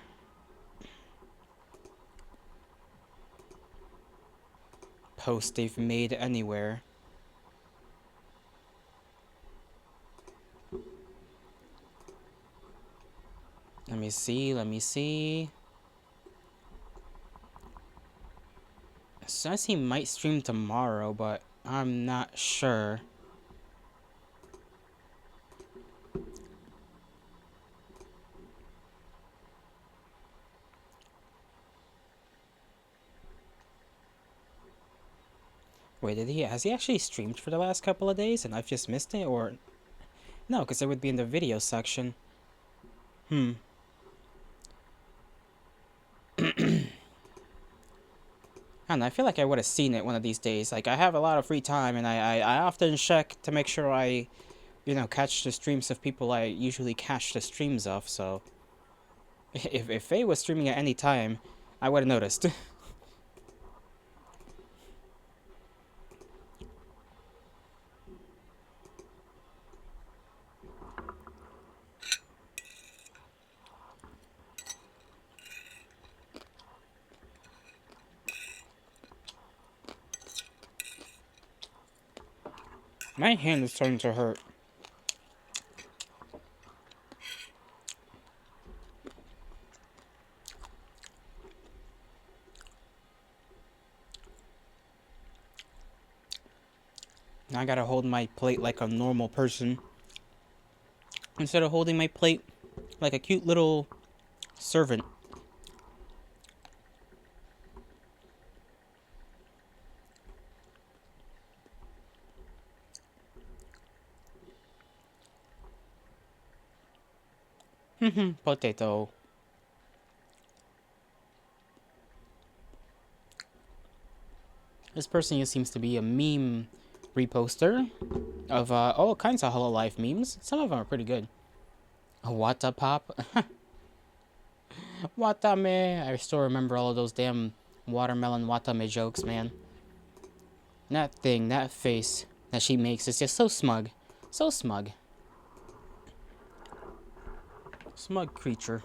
post they've made anywhere? Let me see. It says he might stream tomorrow, but I'm not sure. Wait, has he actually streamed for the last couple of days and I've just missed it, or no, because it would be in the video section. And I feel like I would have seen it one of these days. Like, I have a lot of free time, and I often check to make sure I, you know, catch the streams of people I usually catch the streams of, so... If Faye was streaming at any time, I would have noticed. My hand is starting to hurt. Now I gotta hold my plate like a normal person, instead of holding my plate like a cute little servant. Potato. This person here seems to be a meme reposter of all kinds of Hololive memes. Some of them are pretty good. Wata Pop. Wata me. I still remember all of those damn watermelon watame jokes, man. That thing, that face that she makes is just so smug. So smug. Smug creature.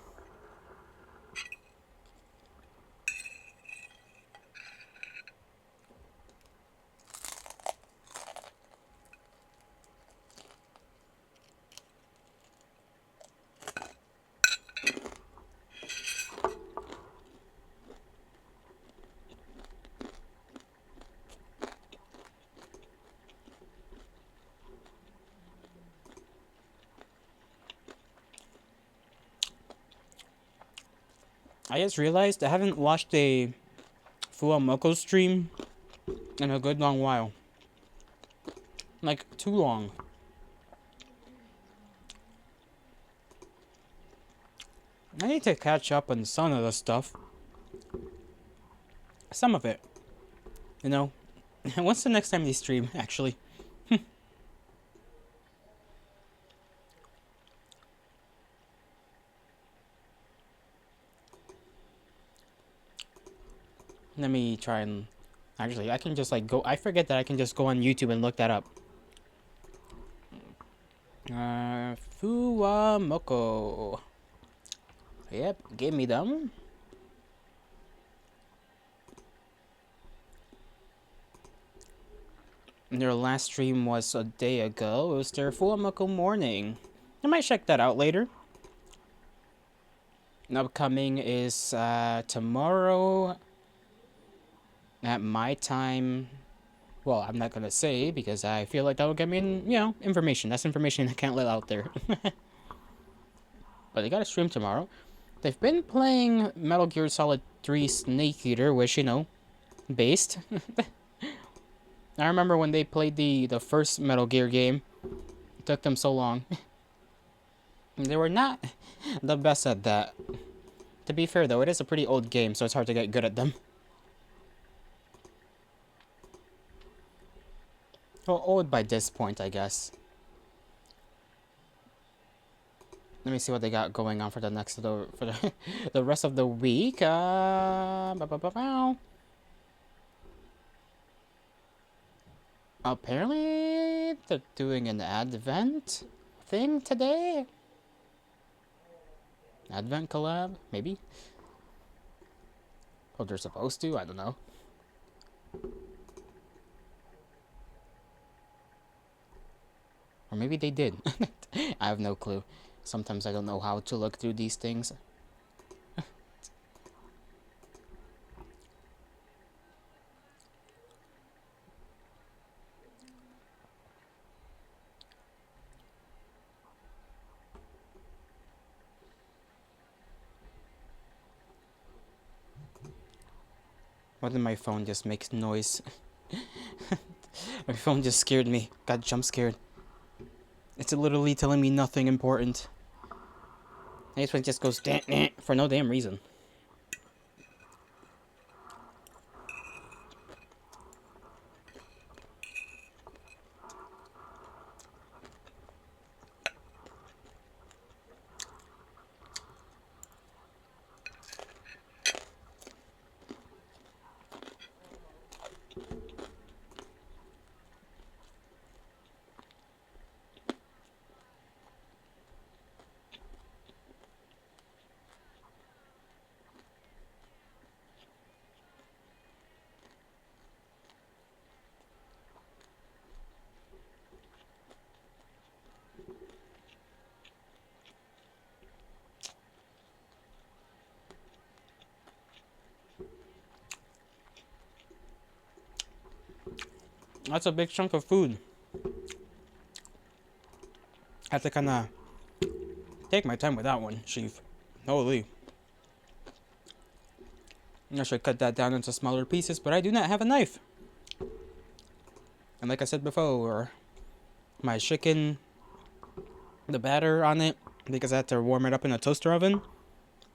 I just realized I haven't watched a Fuamoko stream in a good long while. Like, too long. I need to catch up on some of the stuff. Some of it. You know? When's the next time they stream, actually? Let me try and... Actually, I can just, like, go... I forget that I can just go on YouTube and look that up. Fuamoko. Yep, give me them. Their last stream was a day ago. It was their Fuamoko morning. I might check that out later. Upcoming is tomorrow at my time. Well, I'm not gonna say because I feel like that will get me, information. That's information I can't let out there. But they got a stream tomorrow. They've been playing Metal Gear Solid 3 Snake Eater, which, based. I remember when they played the first Metal Gear game. It took them so long. They were not the best at that. To be fair, though, it is a pretty old game, so it's hard to get good at them. Well, old by this point, I guess. Let me see what they got going on for the the rest of the week. Apparently, they're doing an Advent thing today. Advent collab, maybe? Oh, they're supposed to? I don't know. Or maybe they did. I have no clue. Sometimes I don't know how to look through these things. Why did my phone just make noise? My phone just scared me. Got jump scared. It's literally telling me nothing important. This one just goes for no damn reason. That's a big chunk of food. I have to kind of take my time with that one, Chief. Holy. I should cut that down into smaller pieces, but I do not have a knife. And like I said before, my chicken, the batter on it, because I had to warm it up in a toaster oven,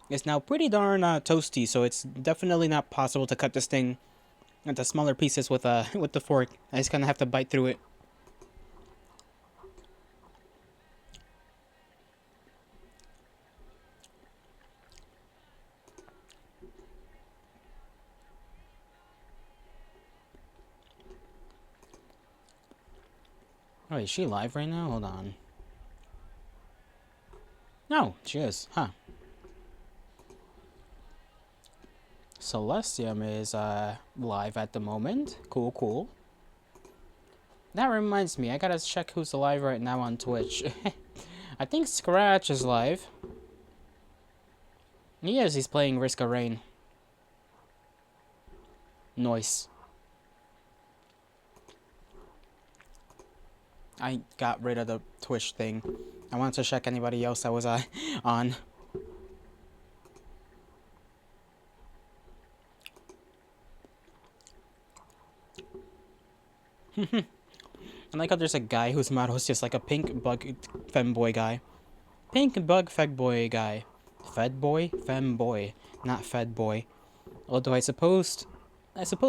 is now pretty darn toasty, so it's definitely not possible to cut this thing into smaller pieces with the fork. I just kind of have to bite through it. Oh, is she live right now? Hold on. No, she is. Huh. Celestium is live at the moment. Cool, cool. That reminds me, I gotta check who's live right now on Twitch. I think Scratch is live. He is, he's playing Risk of Rain. Noise. I got rid of the Twitch thing. I wanted to check anybody else that was on. I like how there's a guy whose model is just like a pink bug femboy guy. Pink bug fegboy guy. Fedboy? Femboy. Not fedboy. Although I suppose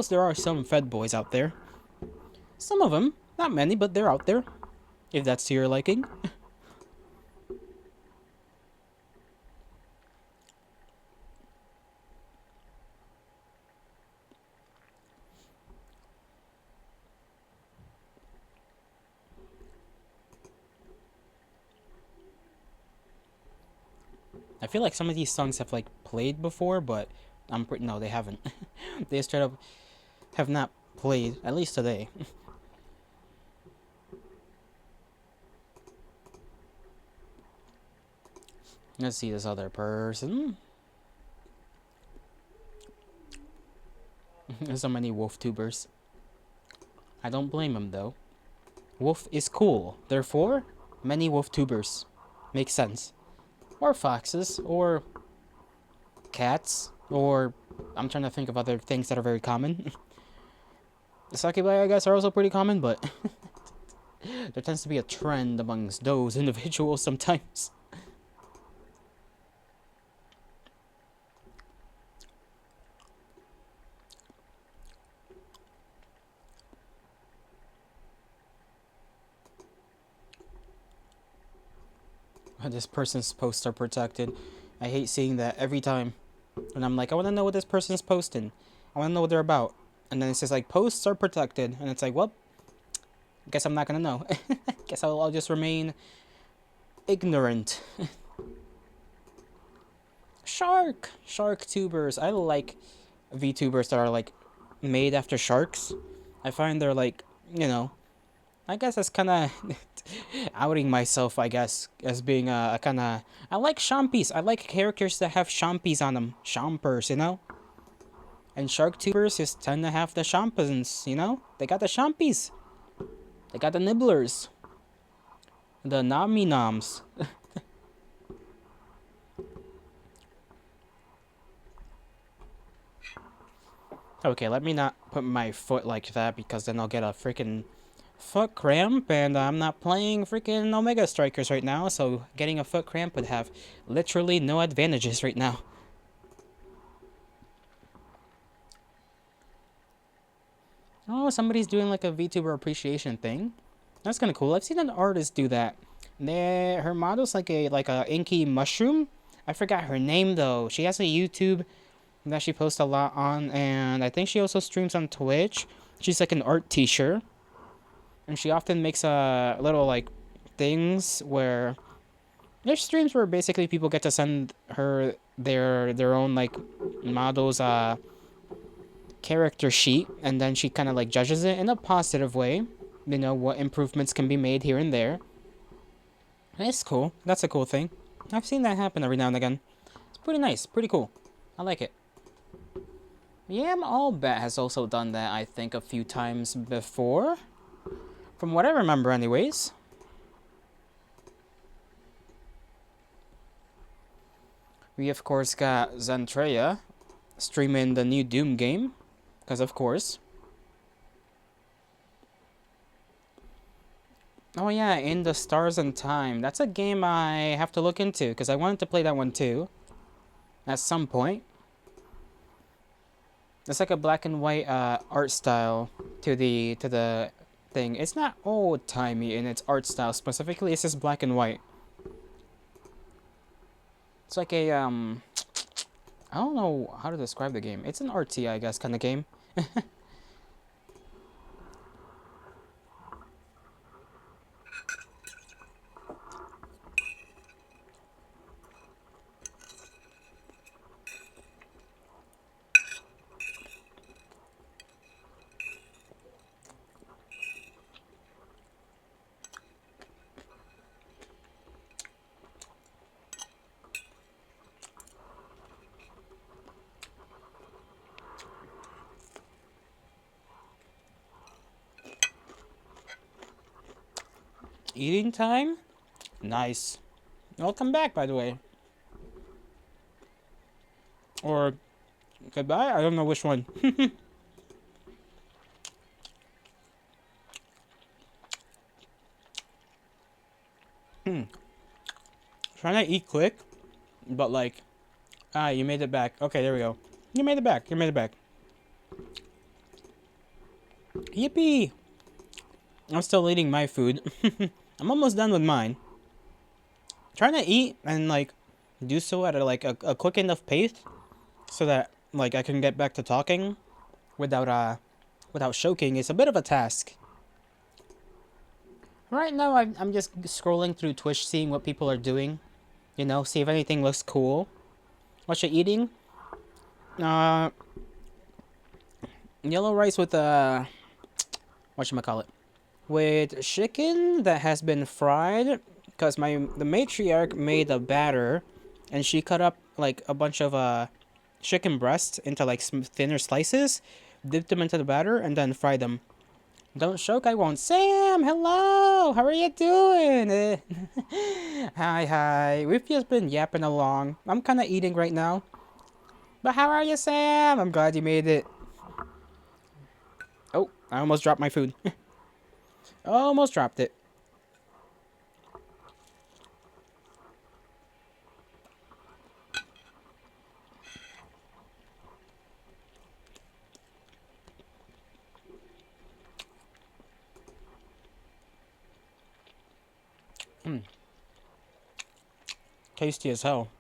there are some fedboys out there. Some of them. Not many, but they're out there. If that's to your liking. I feel like some of these songs have like played before, but I'm pretty no, they haven't. They straight up have not played, at least today. Let's see this other person. There's so many wolf tubers. I don't blame him though. Wolf is cool, therefore, many wolf tubers. Makes sense. Or foxes, or cats, or I'm trying to think of other things that are very common. The succubi, I guess, are also pretty common, but there tends to be a trend amongst those individuals sometimes. This person's posts are protected. I hate seeing that every time. And I'm like, I want to know what this person's posting. I want to know what they're about. And then it says like, posts are protected. And it's like, well, guess I'm not going to know. Guess I'll just remain ignorant. Shark tubers. I like VTubers that are like made after sharks. I find they're like, you know, I guess that's kind of outing myself, I guess, as being a kind of... I like champies. I like characters that have champies on them. Chompers, you know? And shark tubers just tend to have the champins, you know? They got the champies. They got the nibblers. The nami noms. Okay, let me not put my foot like that because then I'll get a freaking foot cramp, and I'm not playing freaking Omega Strikers right now, so getting a foot cramp would have literally no advantages right now. Oh, somebody's doing like a VTuber appreciation thing. That's kind of cool. I've seen an artist do that. Her model's like a inky mushroom. I forgot her name though. She has a YouTube that she posts a lot on, and I think she also streams on Twitch. She's like an art teacher. And she often makes little like things where there's streams where basically people get to send her their own like models character sheet, and then she kind of like judges it in a positive way. You know, what improvements can be made here and there. It's cool. That's a cool thing. I've seen that happen every now and again. It's pretty nice, pretty cool. I like it. Yam Allbat has also done that, I think, a few times before. From what I remember, anyways. We, of course, got Zantreya streaming the new Doom game. Because, of course. Oh, yeah, In the Stars and Time. That's a game I have to look into, because I wanted to play that one, too. At some point. It's like a black and white art style to the thing. It's not old-timey in its art style. Specifically, it's just black and white. It's like a, I don't know how to describe the game. It's an artsy, I guess, kind of game. Eating time? Nice. Welcome back, by the way. Or goodbye? I don't know which one. Trying to eat quick, but like, you made it back. Okay, there we go. You made it back. You made it back. Yippee! I'm still eating my food. I'm almost done with mine. Trying to eat and like do so at a quick enough pace so that like I can get back to talking without choking is a bit of a task. Right now I'm just scrolling through Twitch, seeing what people are doing. You know, see if anything looks cool. What you eating? Yellow rice with whatchamacallit? With chicken that has been fried, because the matriarch made a batter, and she cut up like a bunch of chicken breasts into like some thinner slices, dipped them into the batter, and then fried them. Don't choke, I won't. Sam, hello! How are you doing? Hi. We've just been yapping along. I'm kind of eating right now. But how are you, Sam? I'm glad you made it. Oh, I almost dropped my food. Almost dropped it. Tasty as hell.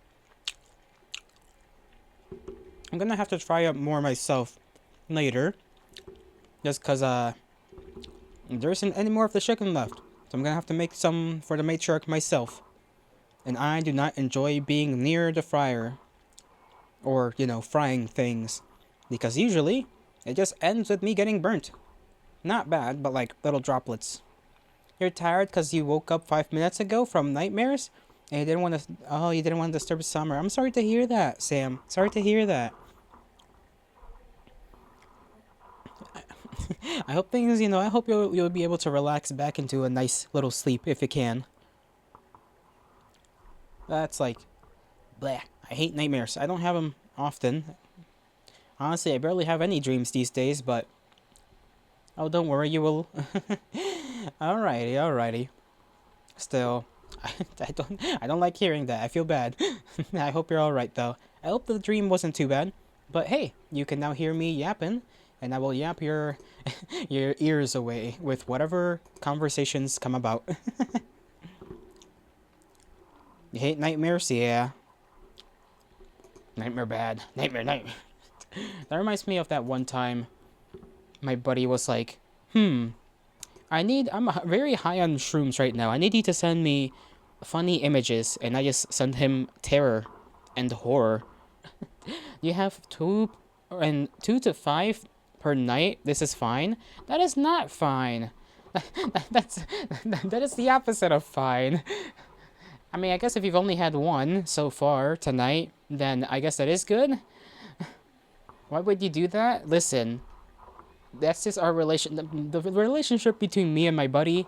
I'm gonna have to try it more myself later. Just cause there isn't any more of the chicken left. So I'm gonna have to make some for the matriarch myself. And I do not enjoy being near the fryer. Or, you know, frying things. Because usually, it just ends with me getting burnt. Not bad, but like little droplets. You're tired because you woke up 5 minutes ago from nightmares? And you didn't want to... Oh, you didn't want to disturb Summer. I'm sorry to hear that, Sam. Sorry to hear that. I hope things, you know, I hope you'll be able to relax back into a nice little sleep if you can. That's like... Bleh. I hate nightmares. I don't have them often. Honestly, I barely have any dreams these days, but... Oh, don't worry, you will... Alrighty. Still, I don't like hearing that. I feel bad. I hope you're alright, though. I hope the dream wasn't too bad. But hey, you can now hear me yapping, and I will yap your ears away with whatever conversations come about. You hate nightmares? Yeah. Nightmare bad. Nightmare. That reminds me of that one time my buddy was like, I'm very high on shrooms right now. I need you to send me funny images, and I just sent him terror and horror. You have 2 to 5 per night. This is fine. That is not fine. That is the opposite of fine. I mean, I guess if you've only had 1 so far tonight, then I guess that is good. Why would you do that? Listen, that's just our relation. The relationship between me and my buddy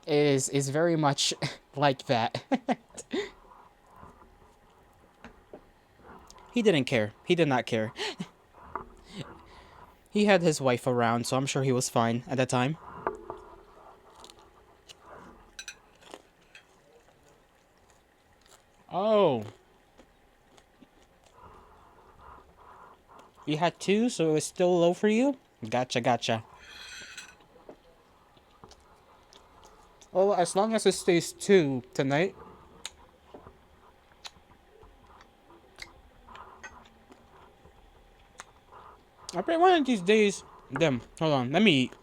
is very much like that. He didn't care. He did not care. He had his wife around, so I'm sure he was fine at that time. Oh. You had 2, so it's still low for you? Gotcha. Well, as long as it stays 2 tonight. I bet one of these days... Hold on, let me eat.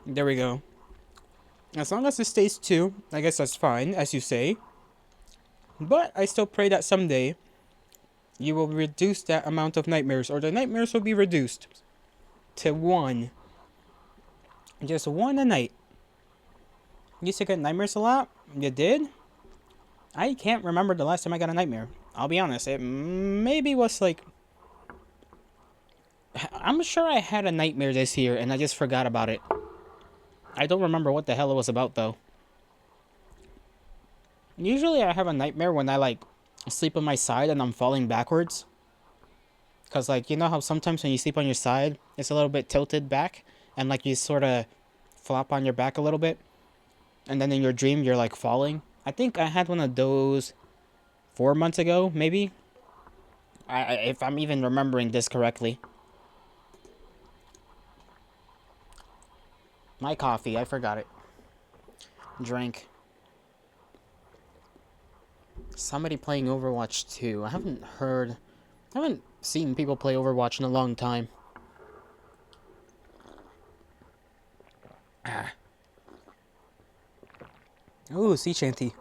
There we go. As long as it stays 2, I guess that's fine, as you say. But I still pray that someday you will reduce that amount of nightmares, or the nightmares will be reduced to 1. Just 1 a night. You used to get nightmares a lot? You did? I can't remember the last time I got a nightmare. I'll be honest, it maybe was like I'm sure I had a nightmare this year and I just forgot about it. I don't remember what the hell it was about though. Usually I have a nightmare when I like sleep on my side and I'm falling backwards. Cause like, you know how sometimes when you sleep on your side, it's a little bit tilted back and like you sort of flop on your back a little bit. And then in your dream, you're like falling. I think I had one of those 4 months ago, maybe. If I'm even remembering this correctly. My coffee, I forgot it. Drink. Somebody playing Overwatch 2. I haven't seen people play Overwatch in a long time. Ah. Ooh, sea shanty.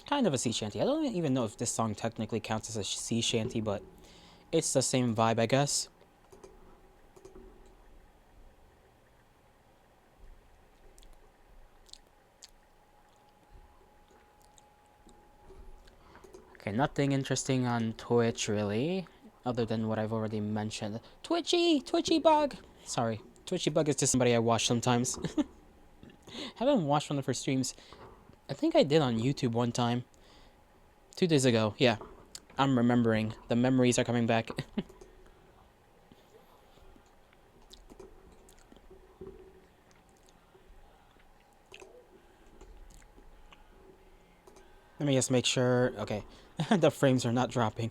Kind of a sea shanty. I don't even know if this song technically counts as a sea shanty, but it's the same vibe, I guess. Okay, nothing interesting on Twitch, really, other than what I've already mentioned. Twitchy bug! Sorry, Twitchy bug is just somebody I watch sometimes. Haven't watched one of her streams. I think I did on YouTube one time. 2 days ago, yeah. I'm remembering. The memories are coming back. Let me just make sure. Okay. The frames are not dropping.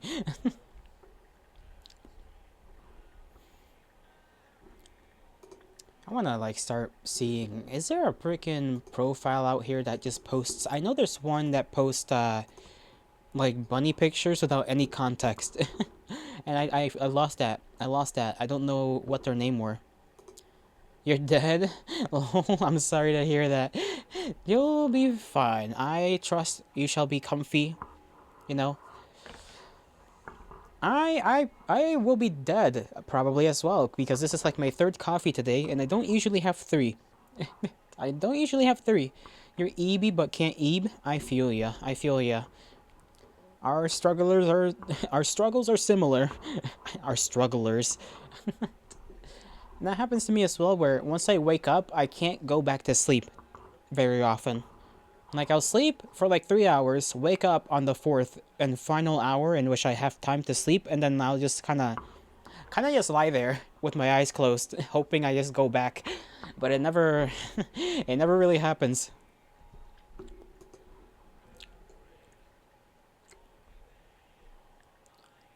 I want to like start seeing, is there a freaking profile out here that just posts? I know there's one that posts like bunny pictures without any context. And I lost that. I don't know what their name were. You're dead? Oh, I'm sorry to hear that. You'll be fine. I trust you shall be comfy. You know? I will be dead probably as well, because this is like my 3rd coffee today and I don't usually have 3. I don't usually have 3. You're EB but can't EB? I feel ya. I feel ya. Our struggles are similar. Our strugglers. And that happens to me as well, where once I wake up, I can't go back to sleep very often. Like, I'll sleep for like 3 hours, wake up on the 4th and final hour in which I have time to sleep, and then I'll just kind of just lie there with my eyes closed, hoping I just go back. But it never really happens.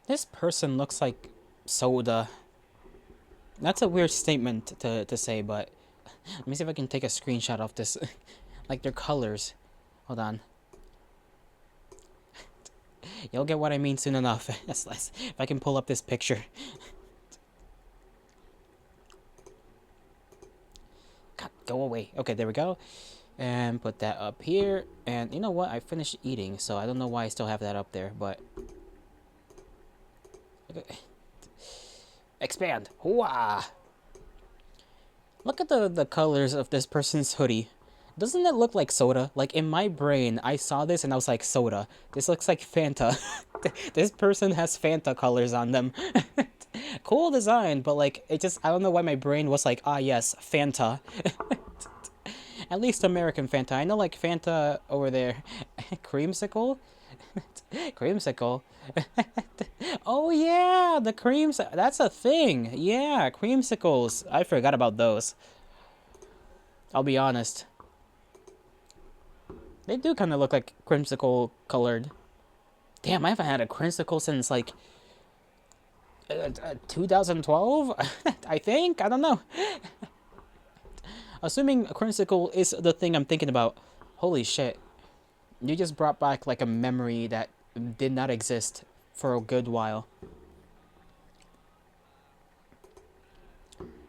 This person looks like soda. That's a weird statement to say, but let me see if I can take a screenshot of this. Like their colors. Hold on. You'll get what I mean soon enough. If I can pull up this picture. God, go away. Okay, there we go. And put that up here. And you know what? I finished eating, so I don't know why I still have that up there, but... Expand. Hooah! Look at the colors of this person's hoodie. Doesn't it look like soda? Like, in my brain, I saw this and I was like, soda. This looks like Fanta. This person has Fanta colors on them. Cool design, but like, it just, I don't know why my brain was like, ah yes, Fanta. At least American Fanta. I know like Fanta over there. Creamsicle? Creamsicle. Oh yeah, the creams, that's a thing. Yeah, creamsicles. I forgot about those. I'll be honest. They do kind of look like creamsicle colored. Damn, I haven't had a creamsicle since like 2012, I think. I don't know. Assuming a creamsicle is the thing I'm thinking about. Holy shit. You just brought back like a memory that did not exist for a good while.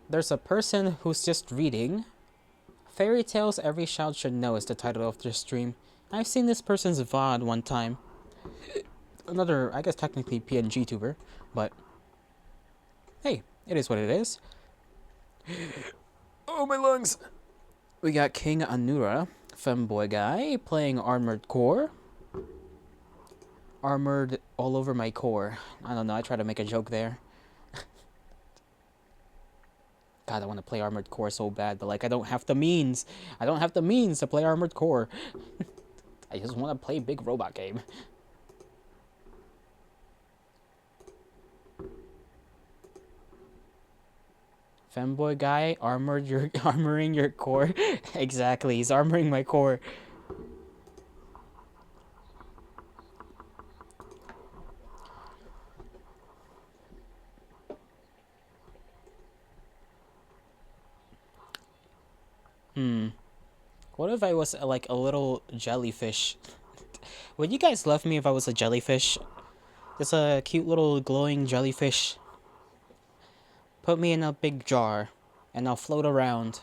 There's a person who's just reading. Fairy Tales Every Child Should Know is the title of their stream. I've seen this person's VOD one time. Another, I guess technically PNG tuber, but hey, it is what it is. Oh, my lungs! We got King Anura, femboy guy, playing Armored Core. armored all over my core. I don't know, I try to make a joke there. God, I want to play Armored Core so bad, but like I don't have the means. I don't have the means to play Armored Core. I just want to play big robot game. Femboy guy armoring your core. Exactly, he's armoring my core. What if I was like a little jellyfish? Would you guys love me if I was a jellyfish? Just a cute little glowing jellyfish. Put me in a big jar, and I'll float around,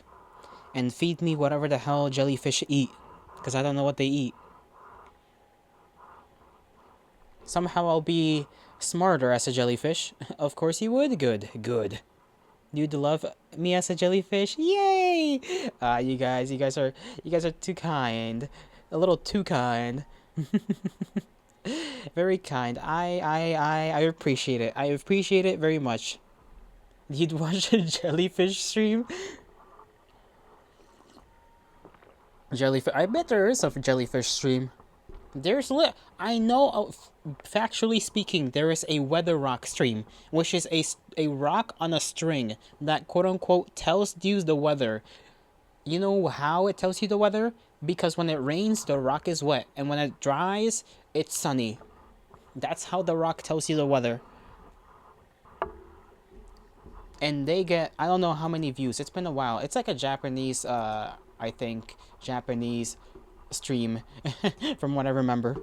and feed me whatever the hell jellyfish eat, because I don't know what they eat. Somehow I'll be smarter as a jellyfish. Of course you would. Good, good. You'd love me as a jellyfish. Yay! You guys are too kind. A little too kind. Very kind. I appreciate it. I appreciate it very much. You'd watch a jellyfish stream? Jellyfish. I bet there is a jellyfish stream. I know, factually speaking, there is a weather rock stream, which is a rock on a string that quote unquote tells you the weather. You know how it tells you the weather? Because when it rains, the rock is wet, and when it dries, it's sunny. That's how the rock tells you the weather. And they get, I don't know how many views. It's been a while. It's like a Japanese, I think, Japanese stream, from what I remember.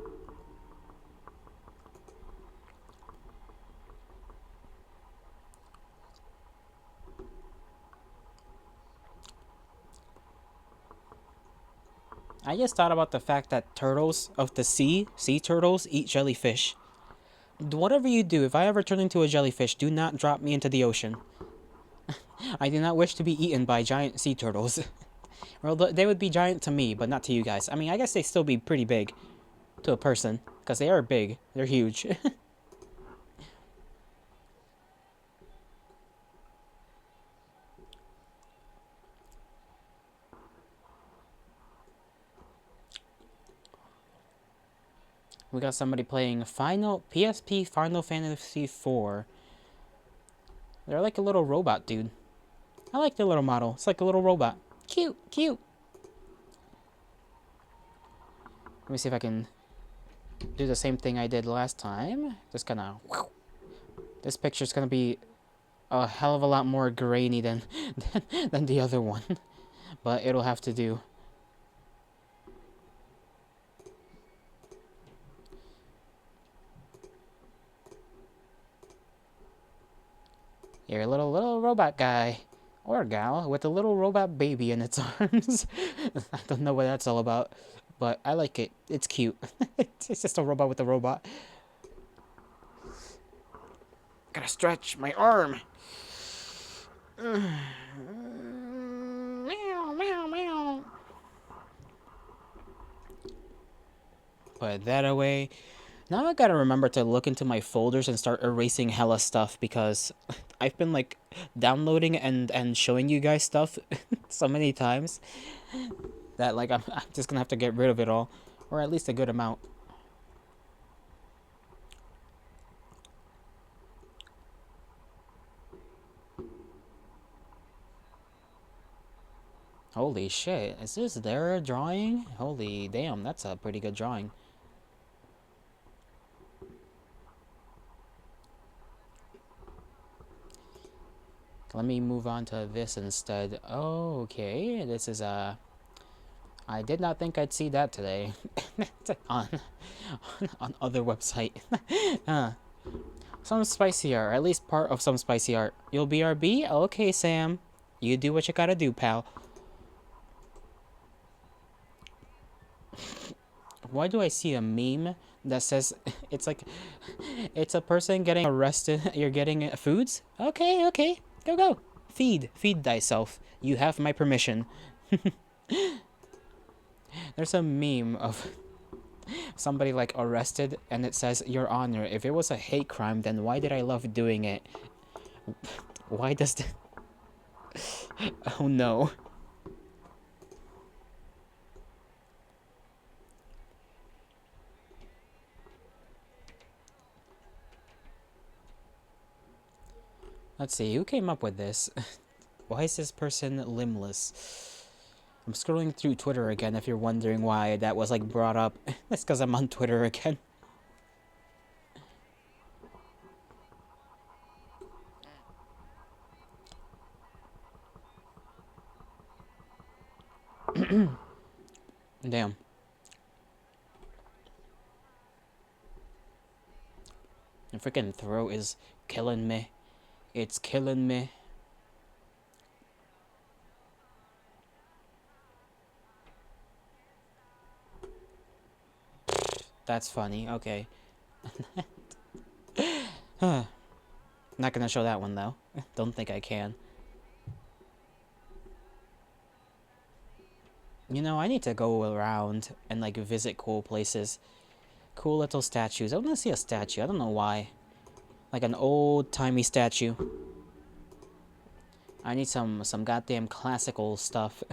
I just thought about the fact that turtles of the sea turtles, eat jellyfish. Whatever you do, if I ever turn into a jellyfish, do not drop me into the ocean. I do not wish to be eaten by giant sea turtles. Well, they would be giant to me, but not to you guys. I mean, I guess they still be pretty big to a person, because they are big. They're huge. We got somebody playing PSP Final Fantasy IV. They're like a little robot, dude. I like the little model. It's like a little robot. Cute, cute. Let me see if I can do the same thing I did last time. Just gonna... This picture's gonna be a hell of a lot more grainy than the other one. But it'll have to do. You're a little robot guy. Or gal with a little robot baby in its arms. I don't know what that's all about. But I like it. It's cute. It's just a robot with a robot. Gotta stretch my arm. Meow, meow, meow. Put that away. Now I gotta remember to look into my folders and start erasing hella stuff, because I've been like downloading and showing you guys stuff so many times that like I'm just gonna have to get rid of it all, or at least a good amount. Holy shit, is this their drawing? Holy damn, that's a pretty good drawing. Let me move on to this instead. Oh, okay, this is I did not think I'd see that today. on other website. Some spicy art, or at least part of some spicy art. You'll BRB? Okay, Sam. You do what you gotta do, pal. Why do I see a meme that says it's like it's a person getting arrested? You're getting foods? Okay, okay. Go, go. Feed thyself. You have my permission. There's a meme of somebody like arrested and it says, Your Honor, if it was a hate crime, then why did I love doing it? Why does the... Oh no. Let's see, who came up with this? Why is this person limbless? I'm scrolling through Twitter again if you're wondering why that was like brought up. That's because I'm on Twitter again. Damn. The freaking throat is killing me. It's killing me. That's funny. Okay. Not gonna show that one though. Don't think I can. You know, I need to go around and like visit cool places. Cool little statues. I want to see a statue. I don't know why. Like an old-timey statue. I need some goddamn classical stuff.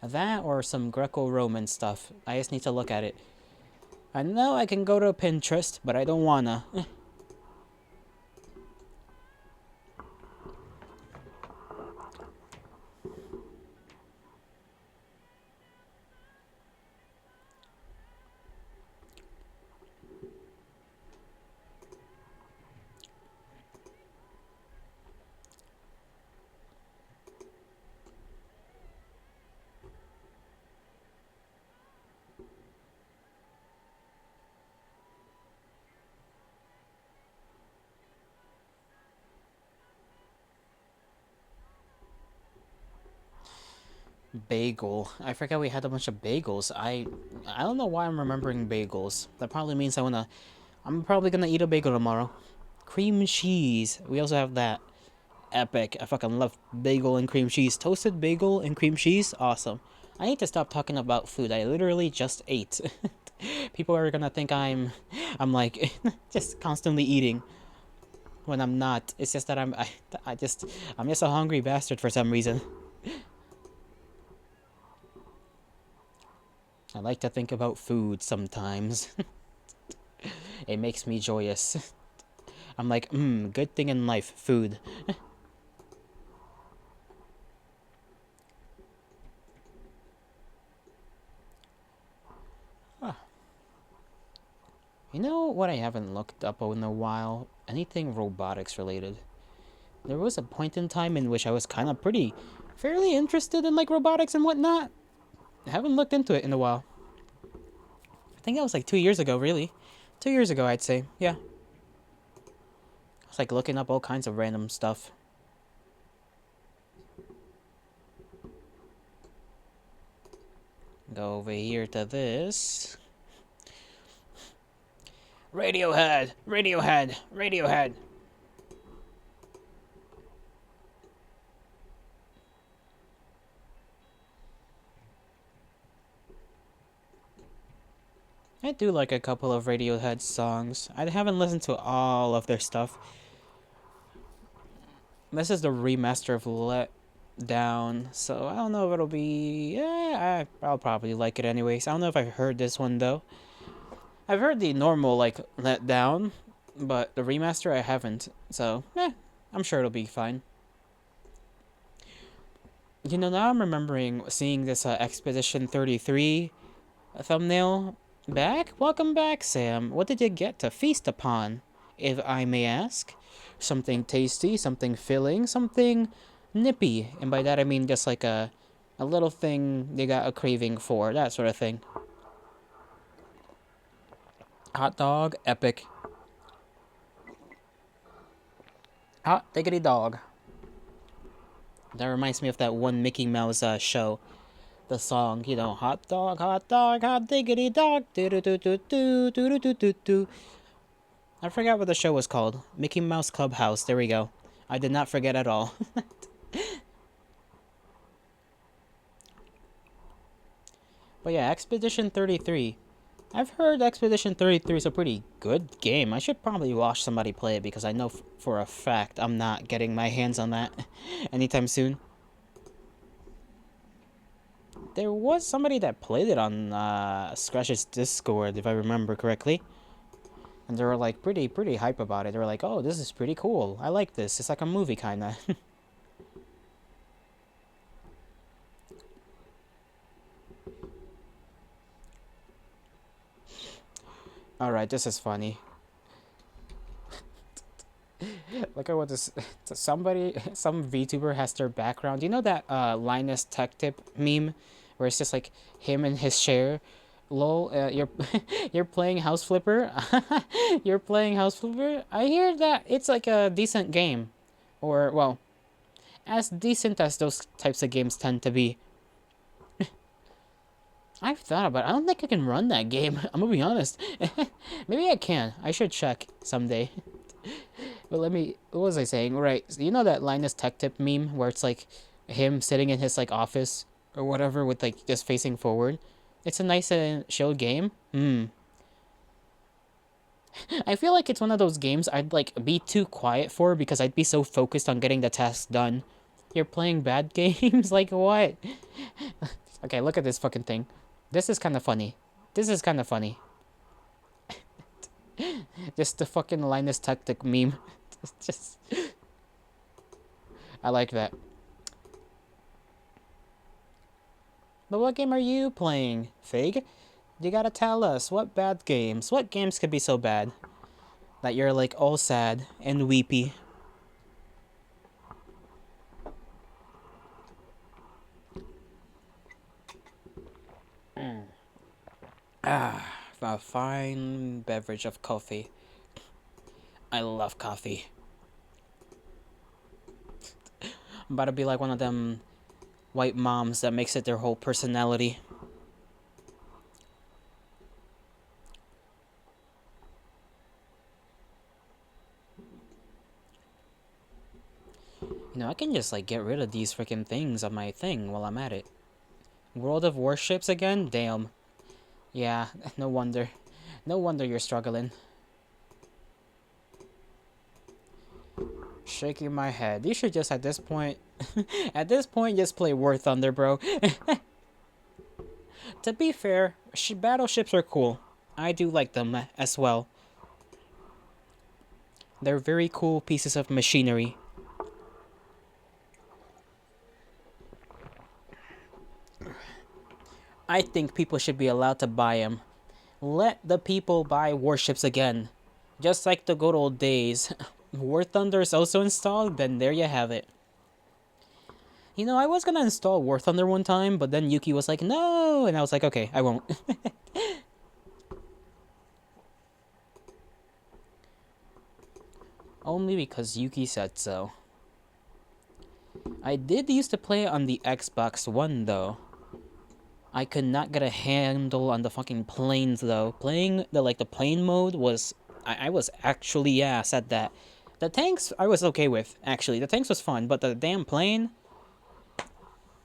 That or some Greco-Roman stuff. I just need to look at it. I know I can go to Pinterest, but I don't wanna. Bagel. I forgot we had a bunch of bagels. I don't know why I'm remembering bagels. That probably means I'm probably gonna eat a bagel tomorrow. Cream cheese. We also have that. Epic. I fucking love bagel and cream cheese. Toasted bagel and cream cheese. Awesome. I need to stop talking about food. I literally just ate. People are gonna think I'm like just constantly eating when I'm not. It's just that I'm just a hungry bastard for some reason. I like to think about food sometimes. It makes me joyous. I'm like, good thing in life, food. Huh. You know what I haven't looked up in a while? Anything robotics related. There was a point in time in which I was kind of fairly interested in like robotics and whatnot. I haven't looked into it in a while. I think that was like 2 years ago, really. 2 years ago, I'd say. Yeah. I was like looking up all kinds of random stuff. Go over here to this. Radiohead! Radiohead! Radiohead! I do like a couple of Radiohead songs. I haven't listened to all of their stuff. This is the remaster of Let Down, so I don't know if it'll be... Yeah, I'll probably like it anyways. I don't know if I've heard this one, though. I've heard the normal, like, Let Down, but the remaster I haven't. So, I'm sure it'll be fine. You know, now I'm remembering seeing this Expedition 33 thumbnail. Welcome back, Sam. What did you get to feast upon, if I may ask? Something tasty, something filling, something nippy. And by that I mean just like a little thing they got a craving for, that sort of thing. Hot dog, epic. Hot diggity dog. That reminds me of that one Mickey Mouse show. The song, you know, hot diggity dog, do. I forgot what the show was called. Mickey Mouse Clubhouse, there we go. I did not forget at all. But yeah, Expedition 33. I've heard Expedition 33 is a pretty good game. I should probably watch somebody play it because I know for a fact I'm not getting my hands on that anytime soon. There was somebody that played it on Scratch's Discord, if I remember correctly. And they were like pretty hype about it. They were like, oh, this is pretty cool. I like this. It's like a movie kinda. Alright, this is funny. Look at what this... some VTuber has their background. You know that Linus Tech Tip meme? Where it's just like him in his chair? Lol, you're playing House Flipper? You're playing House Flipper? I hear that it's like a decent game. Or, well, as decent as those types of games tend to be. I've thought about it. I don't think I can run that game. I'm gonna be honest. Maybe I can. I should check someday. But let me... What was I saying? Right. So you know that Linus Tech Tip meme where it's like him sitting in his like office or whatever with like just facing forward? It's a nice and chill game. I feel like it's one of those games I'd like be too quiet for because I'd be so focused on getting the task done. You're playing bad games? Like what? Okay, look at this fucking thing. This is kind of funny. This is kind of funny. Just the fucking Linus Tactic meme. Just... I like that. But what game are you playing, Fig? You gotta tell us. What bad games? What games could be so bad that you're like all sad and weepy? A fine beverage of coffee. I love coffee. I'm about to be like one of them white moms that makes it their whole personality. You know, I can just like get rid of these freaking things on my thing while I'm at it. World of Warships again? Damn. Yeah, no wonder. No wonder you're struggling. Shaking my head. You should just at this point... at this point, just play War Thunder, bro. To be fair, battleships are cool. I do like them as well. They're very cool pieces of machinery. I think people should be allowed to buy them. Let the people buy warships again. Just like the good old days. War Thunder is also installed, then there you have it. You know, I was gonna install War Thunder one time, but then Yuki was like, no! And I was like, okay, I won't. Only because Yuki said so. I did used to play on the Xbox One, though. I could not get a handle on the fucking planes, though. Playing the plane mode was... I was actually, yeah, said that. The tanks, I was okay with, actually. The tanks was fun, but the damn plane...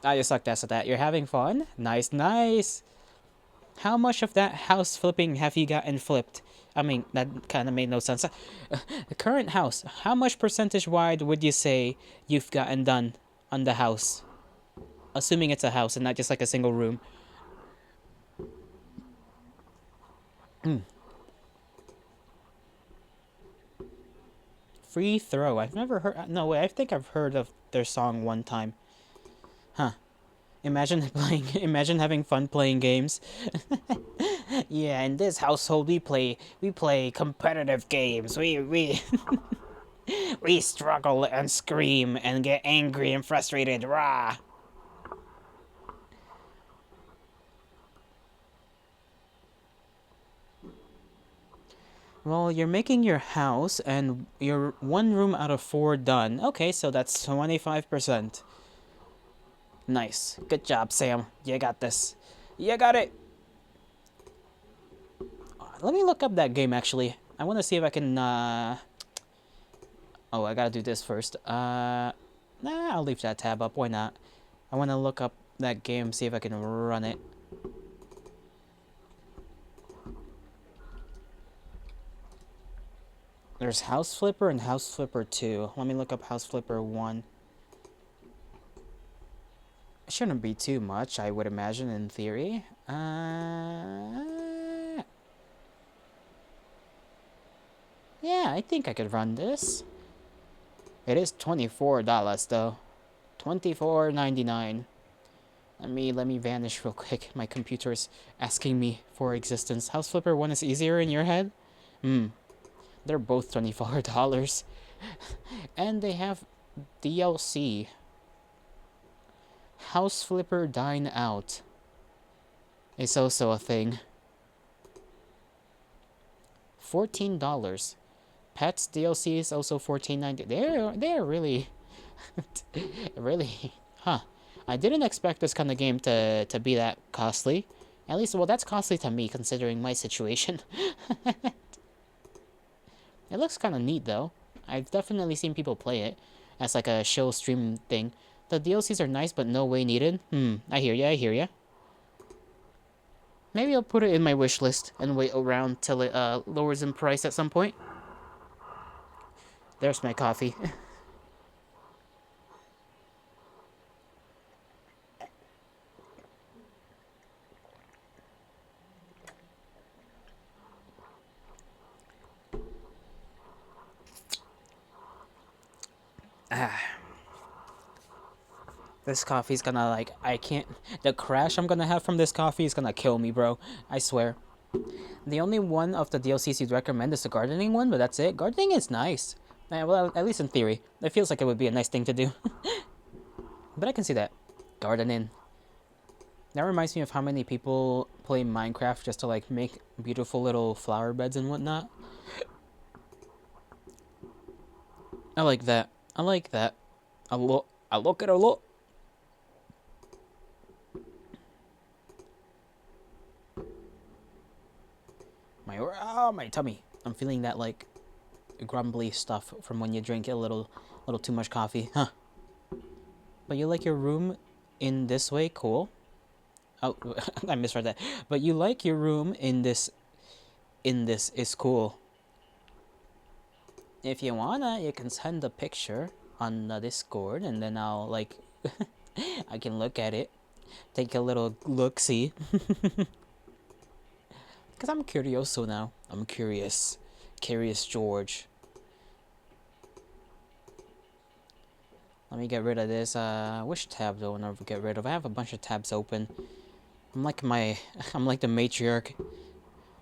I just sucked ass at that. You're having fun? Nice, nice! How much of that house flipping have you gotten flipped? I mean, that kind of made no sense. The current house, how much percentage-wide would you say you've gotten done on the house? Assuming it's a house and not just like a single room. Free Throw. I've never heard... No, wait, I think I've heard of their song one time. Huh. Imagine playing... Imagine having fun playing games. Yeah, in this household we play competitive games. We we struggle and scream and get angry and frustrated. Rah. Well, you're making your house and you're 1 room out of 4 done. Okay, so that's 25%. Nice. Good job, Sam. You got this. You got it. Let me look up that game, actually. I want to see if I can, Oh, I gotta do this first. Nah, I'll leave that tab up. Why not? I want to look up that game, see if I can run it. There's House Flipper and House Flipper 2. Let me look up House Flipper 1. It shouldn't be too much, I would imagine, in theory. Yeah, I think I could run this. It is $24 though. $24.99. Let me vanish real quick. My computer's asking me for existence. House Flipper 1 is easier in your head? They're both $24. And they have DLC. House Flipper Dine Out is also a thing. $14. Pets DLC is also $14.90. They're really really, huh. I didn't expect this kind of game to be that costly. At least, well, that's costly to me considering my situation. It looks kind of neat though. I've definitely seen people play it as like a show stream thing. The DLCs are nice, but no way needed. I hear ya, I hear ya. Maybe I'll put it in my wish list and wait around till it lowers in price at some point. There's my coffee. This coffee's gonna, like, I can't... The crash I'm gonna have from this coffee is gonna kill me, bro. I swear. The only one of the DLCs you'd recommend is the gardening one, but that's it. Gardening is nice. Well, at least in theory. It feels like it would be a nice thing to do. But I can see that. Gardening. That reminds me of how many people play Minecraft just to, like, make beautiful little flower beds and whatnot. I like that. I like that. I look at a lot. My tummy. I'm feeling that, like, grumbly stuff from when you drink a little too much coffee. Huh. But you like your room in this way? Cool. Oh, I misread that. But you like your room in this is cool. If you wanna, you can send a picture on the Discord, and then I'll, like, I can look at it. Take a little look-see. Because I'm curioso now. I'm curious. Curious George. Let me get rid of this. Which tab do I want to get rid of? I have a bunch of tabs open. I'm like the matriarch.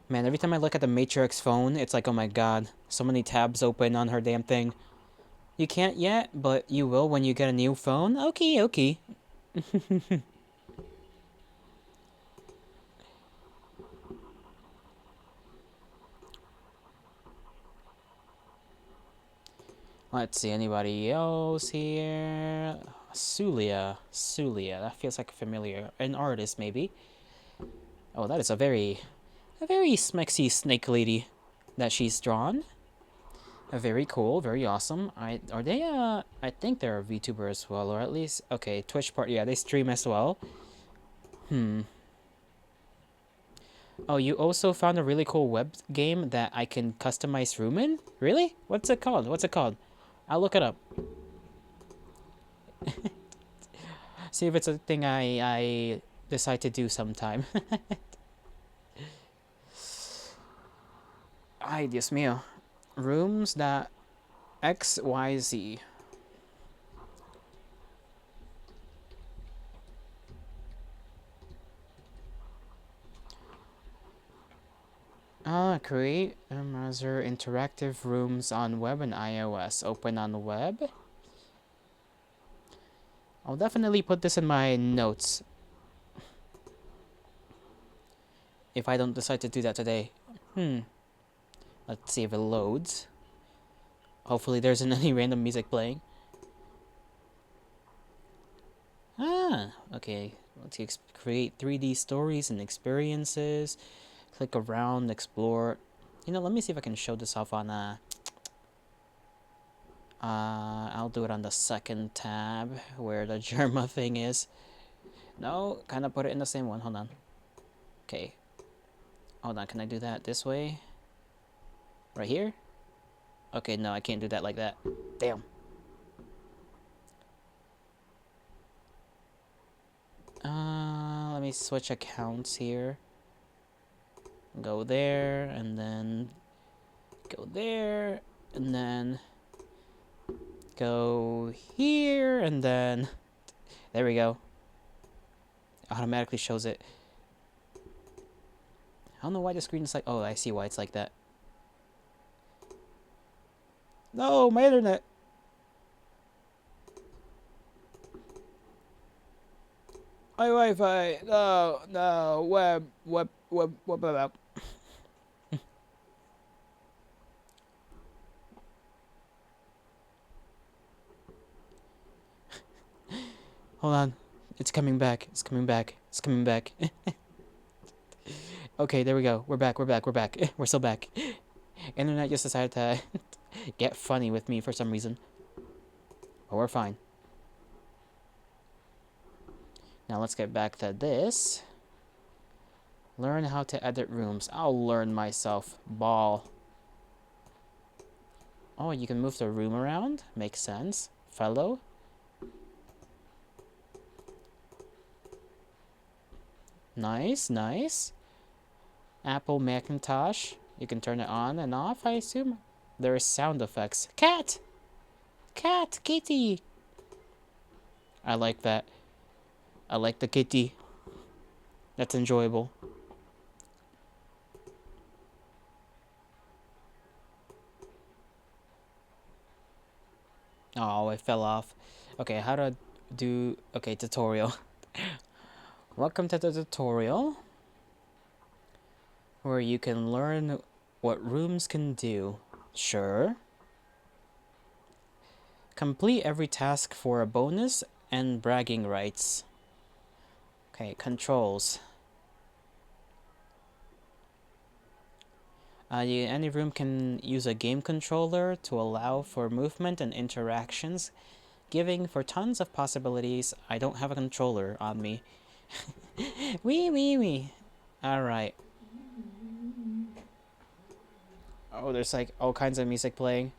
Man, every time I look at the matriarch's phone, it's like, oh my god, so many tabs open on her damn thing. You can't yet, but you will when you get a new phone? Okay, okay. Let's see, anybody else here? Sulia. That feels like an artist, maybe. Oh, that is a very smexy snake lady that she's drawn. Very cool, very awesome. I think they're a VTuber as well, or at least, okay, Twitch part, yeah, they stream as well. Oh, you also found a really cool web game that I can customize room in? Really? What's it called? I'll look it up. See if it's a thing I decide to do sometime. Ay, Dios mío. Rooms.xyz. Create browser interactive rooms on web and iOS. Open on the web. I'll definitely put this in my notes. If I don't decide to do that today. Let's see if it loads. Hopefully there isn't any random music playing. Okay. Let's create 3D stories and experiences. Click around, explore. You know, let me see if I can show this off on I'll do it on the second tab where the Germa thing is. No, kind of put it in the same one. Hold on. Okay. Hold on, can I do that this way? Right here? Okay, no, I can't do that like that. Damn. Let me switch accounts here. Go there, and then go there, and then go here, and then there we go. Automatically shows it. I don't know why the screen is like, oh, I see why it's like that. No, my internet. My Wi-Fi. No, no, web. Hold on. It's coming back. It's coming back. It's coming back. Okay, there we go. We're back. We're back. We're back. We're still back. Internet just decided to get funny with me for some reason. But we're fine. Now let's get back to this. Learn how to edit rooms. I'll learn myself. Ball. Oh, you can move the room around? Makes sense. Fellow. Nice, nice. Apple Macintosh. You can turn it on and off, I assume. There is sound effects. Cat! Cat! Kitty! I like that. I like the kitty. That's enjoyable. Oh, it fell off. Okay, how to do... Okay, tutorial. Welcome to the tutorial, where you can learn what rooms can do. Sure. Complete every task for a bonus and bragging rights. Okay, controls. Any room can use a game controller to allow for movement and interactions, giving for tons of possibilities. I don't have a controller on me. Wee. Alright. Oh, there's like all kinds of music playing.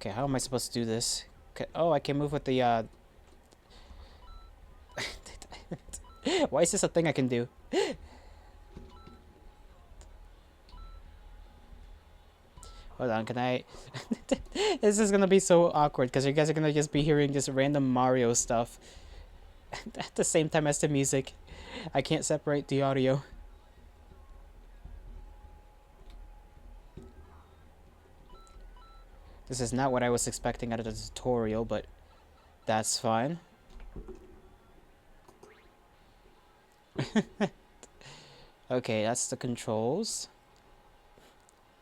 Okay, how am I supposed to do this? Okay, oh, I can move with the Why is this a thing I can do? Hold on, can I... This is gonna be so awkward because you guys are gonna just be hearing just random Mario stuff at the same time as the music. I can't separate the audio. This is not what I was expecting out of the tutorial, but that's fine. Okay, that's the controls.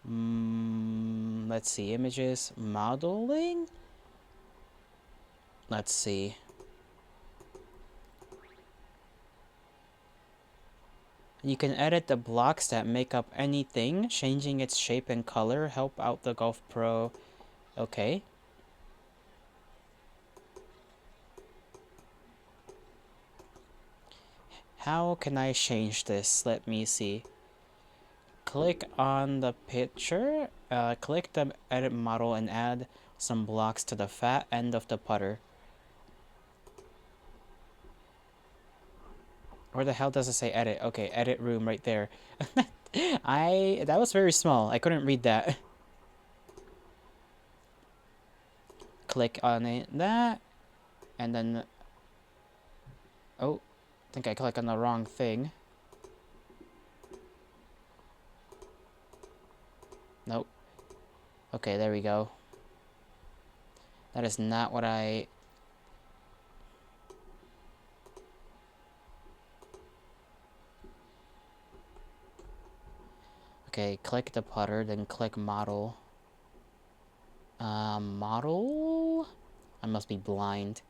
Let's see, images, modeling. Let's see. You can edit the blocks that make up anything, changing its shape and color. Help out the Golf Pro. Okay. How can I change this? Let me see. Click on the picture, click the edit model and add some blocks to the fat end of the putter. Where the hell does it say edit? Okay, edit room right there. That was very small. I couldn't read that. Click on it, that, and then, oh, I think I clicked on the wrong thing. Nope. Okay, there we go. That is not what I... Okay, click the putter, then click model. Model? I must be blind.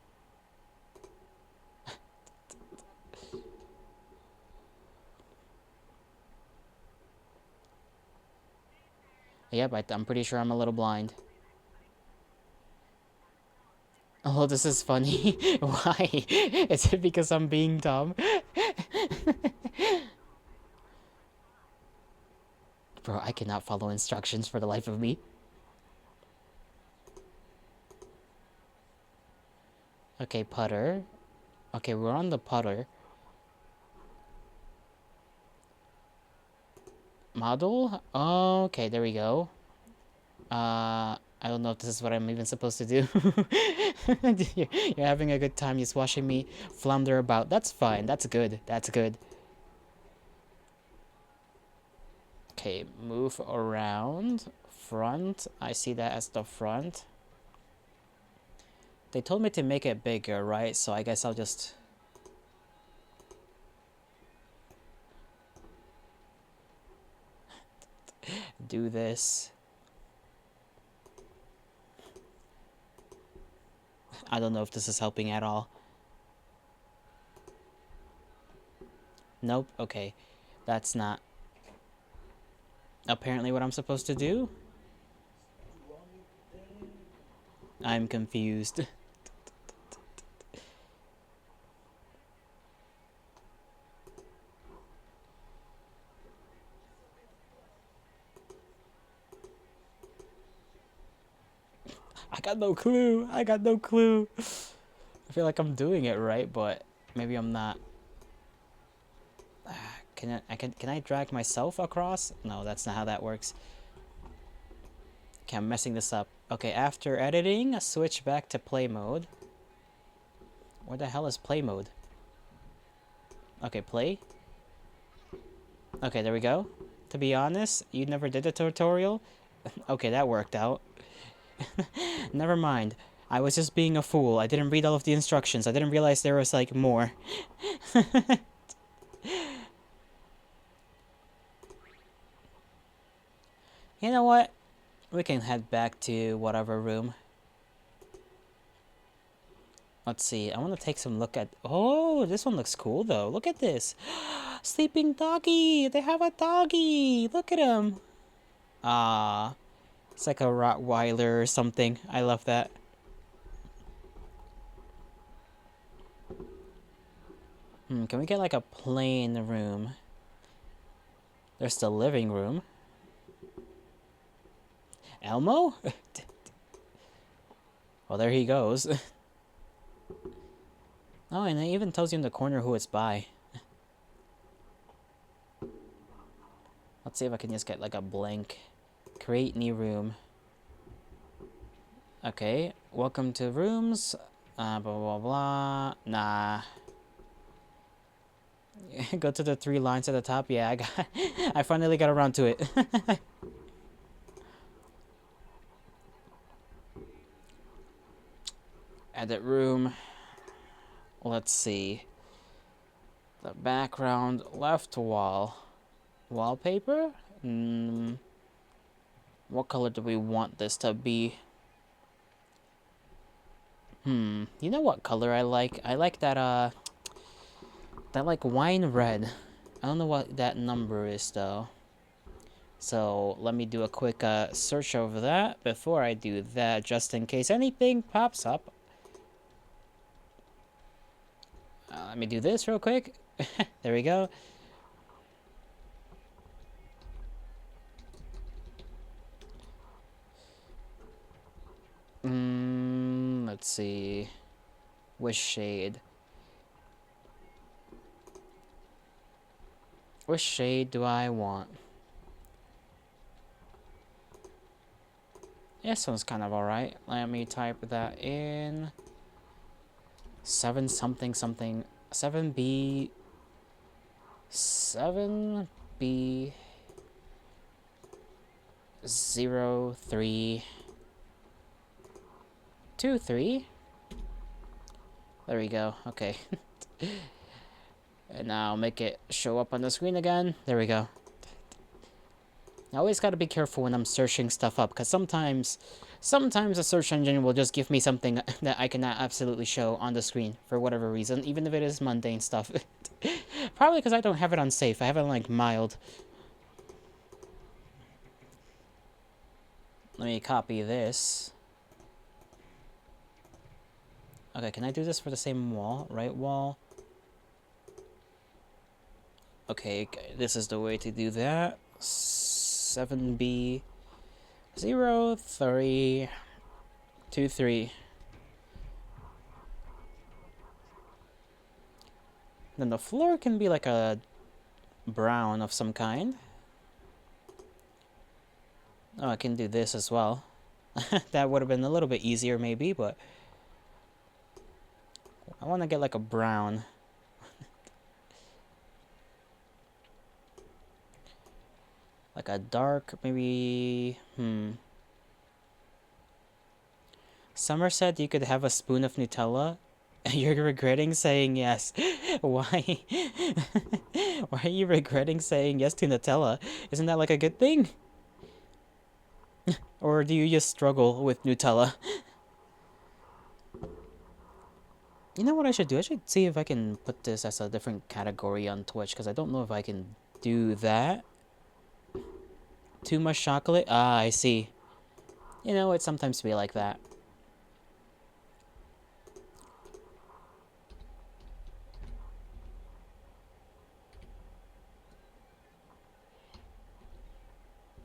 Yep, I'm pretty sure I'm a little blind. Oh, this is funny. Why? Is it because I'm being dumb? Bro, I cannot follow instructions for the life of me. Okay, putter. Okay, we're on the putter. Model? Okay, there we go. I don't know if this is what I'm even supposed to do. You're having a good time just watching me flounder about. That's fine. That's good. That's good. Okay, move around. Front. I see that as the front. They told me to make it bigger, right? So I guess I'll just... do this. I don't know if this is helping at all. Nope, okay. That's not apparently what I'm supposed to do. I'm confused. I got no clue. I got no clue. I feel like I'm doing it right, but maybe I'm not. Can I drag myself across? No, that's not how that works. Okay, I'm messing this up. Okay, after editing, switch back to play mode. Where the hell is play mode? Okay, play. Okay, there we go. To be honest, you never did a tutorial? Okay, that worked out. Never mind. I was just being a fool. I didn't read all of the instructions. I didn't realize there was, like, more. You know what? We can head back to whatever room. Let's see. I want to take some look at... Oh, this one looks cool, though. Look at this. Sleeping doggy. They have a doggy. Look at him. Ah, it's like a Rottweiler or something. I love that. Can we get like a plain room? There's the living room. Elmo? Well, there he goes. Oh, and it even tells you in the corner who it's by. Let's see if I can just get like a blank. Create new room. Okay, welcome to rooms. Blah, blah, blah. Nah. Go to the 3 lines at the top. Yeah, I finally got around to it. Edit room. Let's see. The background left wall. Wallpaper? What color do we want this to be? You know what color I like? I like that, that like wine red. I don't know what that number is though. So let me do a quick search over that before I do that, just in case anything pops up. Let me do this real quick. There we go. Let's see. Which shade? Which shade do I want? This one's kind of alright. Let me type that in. 7 something something. 7B. 7B. 03. 23. There we go. Okay. And now make it show up on the screen again. There we go. I always gotta be careful when I'm searching stuff up, because sometimes a search engine will just give me something that I cannot absolutely show on the screen for whatever reason, even if it is mundane stuff. Probably because I don't have it on safe. I have it on, like, mild. Let me copy this. Okay, can I do this for the same wall? Right wall? Okay, this is the way to do that. 7B 0323. Then the floor can be like a brown of some kind. Oh, I can do this as well. That would have been a little bit easier maybe, but I want to get like a brown. Like a dark, maybe, Summer said you could have a spoon of Nutella. You're regretting saying yes. Why? Why are you regretting saying yes to Nutella? Isn't that like a good thing? Or do you just struggle with Nutella? You know what I should do? I should see if I can put this as a different category on Twitch, because I don't know if I can do that. Too much chocolate? Ah, I see. You know, it sometimes be like that.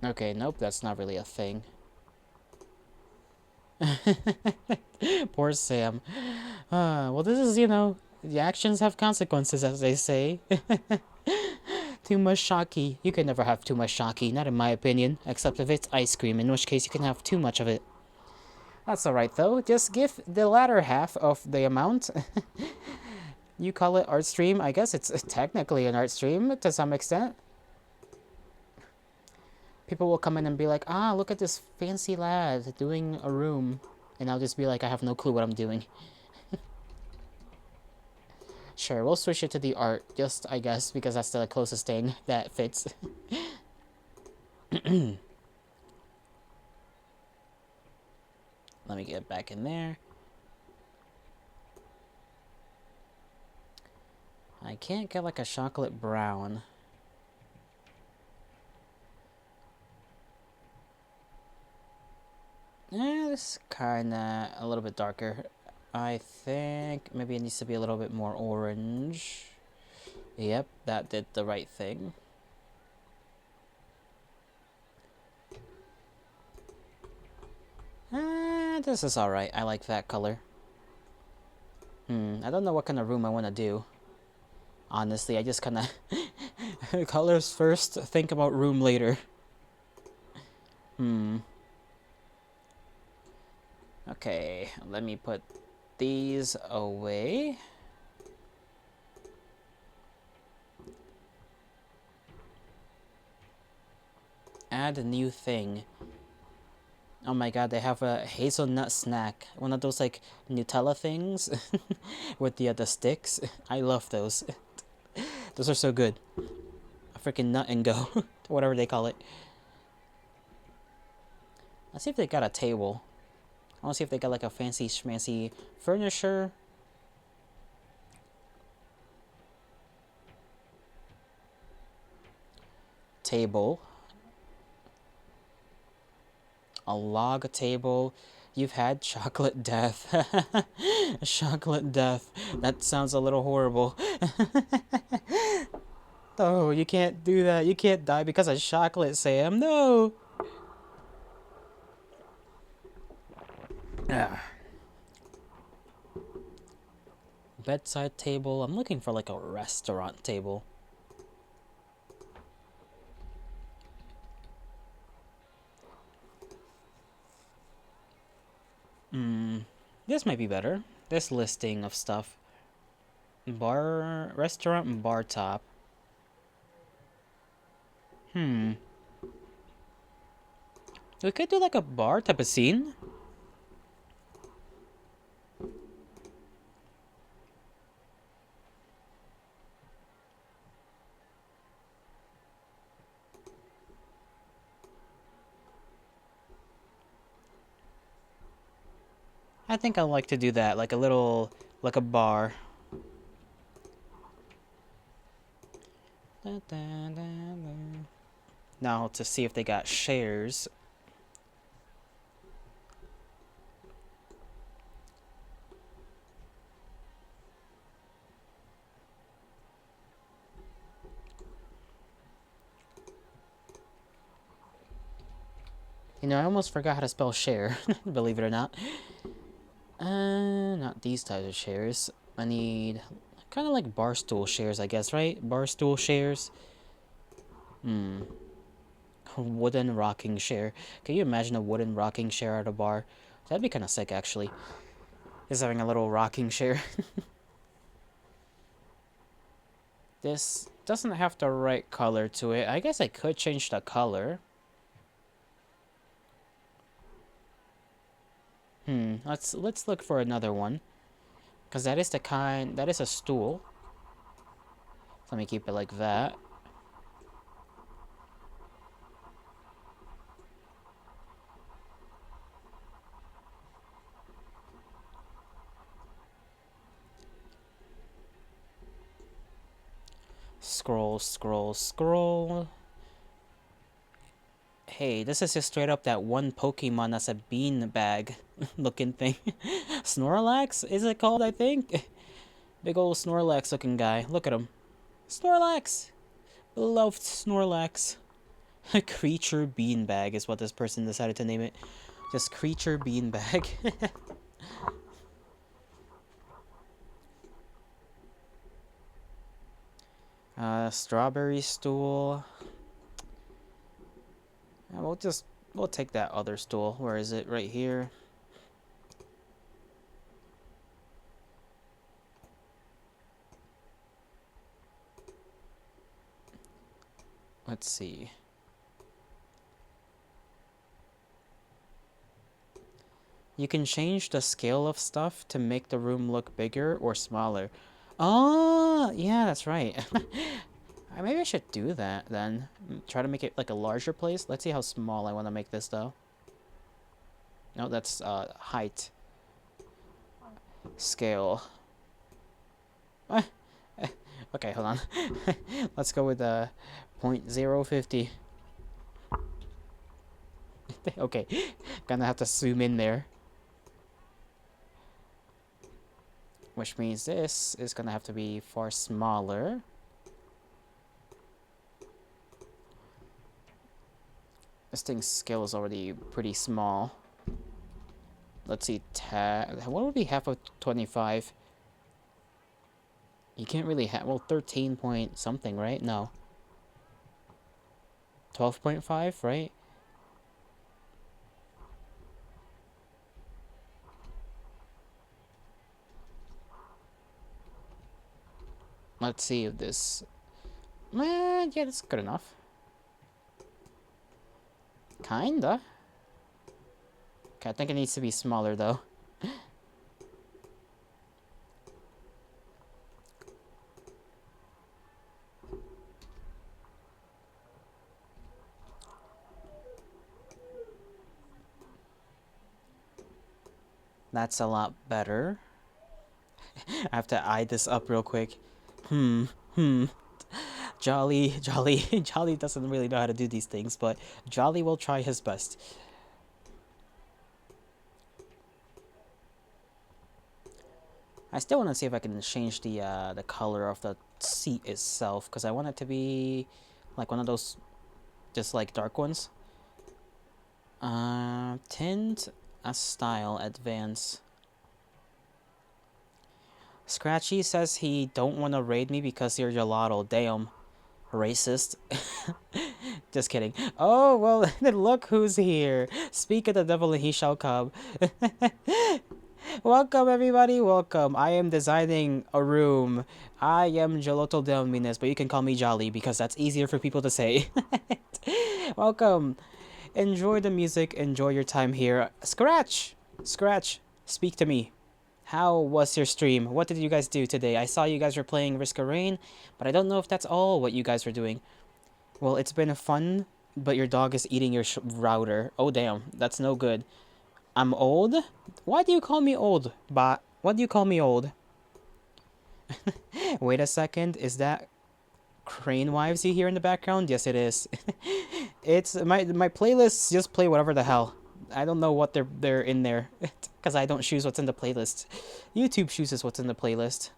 Okay, nope, that's not really a thing. Poor Sam. Well, this is, you know, the actions have consequences, as they say. Too much shocky. You can never have too much shocky, not in my opinion, except if it's ice cream, in which case you can have too much of it. That's alright, though. Just give the latter half of the amount. You call it art stream. I guess it's technically an art stream to some extent. People will come in and be like, ah, look at this fancy lad doing a room. And I'll just be like, I have no clue what I'm doing. Sure, we'll switch it to the art, just, I guess, because that's the closest thing that fits. Let me get back in there. I can't get like a chocolate brown. This is kinda a little bit darker. I think maybe it needs to be a little bit more orange. Yep, that did the right thing. This is alright. I like that color. I don't know what kind of room I want to do. Honestly, I just kind of... colors first, think about room later. Okay, let me put these away. Add a new thing. Oh my god, they have a hazelnut snack. One of those like Nutella things with the sticks. I love those. Those are so good. A freaking nut and go. Whatever they call it. Let's see if they got a table. I want to see if they got like a fancy schmancy furniture. Table. A log table. You've had chocolate death. Chocolate death. That sounds a little horrible. Oh, you can't do that. You can't die because of chocolate, Sam. No. Bedside table. I'm looking for like a restaurant table. This might be better. This listing of stuff. Restaurant and bar top. We could do like a bar type of scene. I think I'd like to do that, like a little, like a bar. Now to see if they got shares. You know, I almost forgot how to spell share, believe it or not. Not these types of shares. I need kind of like bar stool shares, I guess, right? Bar stool shares. Wooden rocking chair. Can you imagine a wooden rocking chair at a bar? That'd be kind of sick, actually. Just having a little rocking chair. This doesn't have the right color to it. I guess I could change the color. Let's look for another one. Because that is the kind... That is a stool. Let me keep it like that. Scroll, scroll, scroll. Hey, this is just straight up that one Pokemon that's a bean bag looking thing. Snorlax, is it called, I think? Big old Snorlax looking guy. Look at him. Snorlax! Beloved Snorlax. Creature beanbag is what this person decided to name it. Just creature beanbag. Strawberry stool. We'll take that other stool. Where is it? Right here. Let's see. You can change the scale of stuff to make the room look bigger or smaller. Oh, yeah, that's right. Maybe I should do that then. Try to make it like a larger place. Let's see how small I want to make this though. No, that's height. Scale. Okay, hold on. Let's go with 0.050. Okay, gonna have to zoom in there. Which means this is gonna have to be far smaller. This thing's scale is already pretty small. Let's see, what would be half of 25? You can't really have, well, 13 point something, right? No. 12.5, right? Let's see if this... yeah, that's good enough. Kinda. Okay, I think it needs to be smaller, though. That's a lot better. I have to eye this up real quick. Jolly doesn't really know how to do these things, but Jolly will try his best. I still want to see if I can change the color of the seat itself, because I want it to be like one of those, just like dark ones. Tint, a style, advance. Scratchy says he don't want to raid me because you're gelato. Damn. Racist. Just kidding. Oh, well, then look who's here. Speak of the devil and he shall come. Welcome, everybody. Welcome. I am designing a room. I am Gelato Del Minas, but you can call me Jolly because that's easier for people to say. Welcome. Enjoy the music. Enjoy your time here. Scratch! Scratch, speak to me. How was your stream? What did you guys do today? I saw you guys were playing Risk of Rain, but I don't know if that's all what you guys were doing. Well, it's been fun, but your dog is eating your router. Oh, damn. That's no good. I'm old? Why do you call me old, bot? What do you call me old? Wait a second. Is that Crane Wives you hear in the background? Yes, it is. It's my playlists just play whatever the hell. I don't know what they're in there because I don't choose what's in the playlist. YouTube chooses what's in the playlist.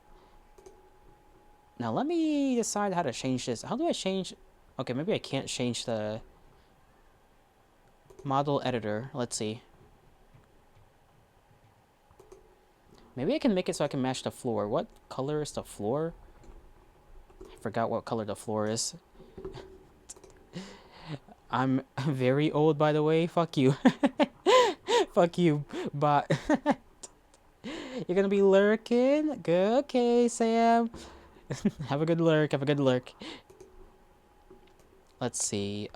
Now let me decide how to change this. How do I change? Okay, maybe I can't change the Model editor. Let's see. Maybe I can make it so I can match the floor. What color is the floor? I forgot what color the floor is. I'm very old, by the way. Fuck you. Fuck you, bot. You're gonna be lurking? Good. Okay, Sam. Have a good lurk. Have a good lurk. Let's see.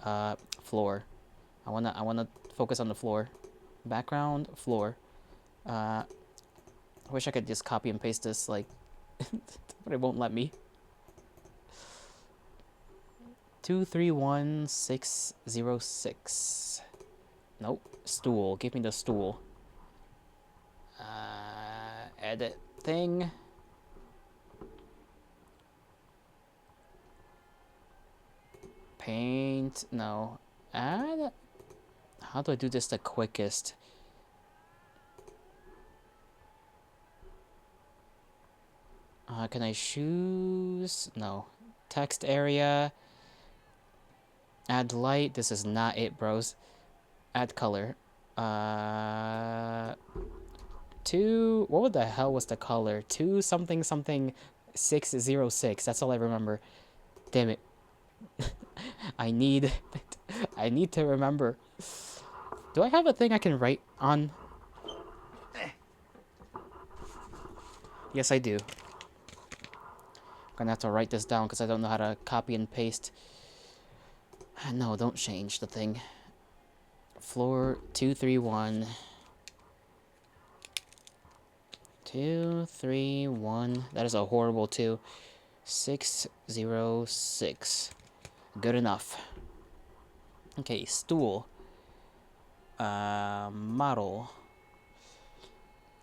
Floor. I wanna focus on the floor. Background, floor. I wish I could just copy and paste this, like, but it won't let me. 231606. Nope. Stool. Give me the stool. Edit thing. Paint. No. Add. How do I do this the quickest? Can I choose? No. Text area. Add light. This is not it, bros. Add color. Two. What the hell was the color? 2 something something 606. That's all I remember. Damn it. I need to remember. Do I have a thing I can write on? Yes, I do. I'm gonna have to write this down because I don't know how to copy and paste. No, don't change the thing. Floor 231. 231. That is a horrible 2. 606. Good enough. Okay, stool. Model.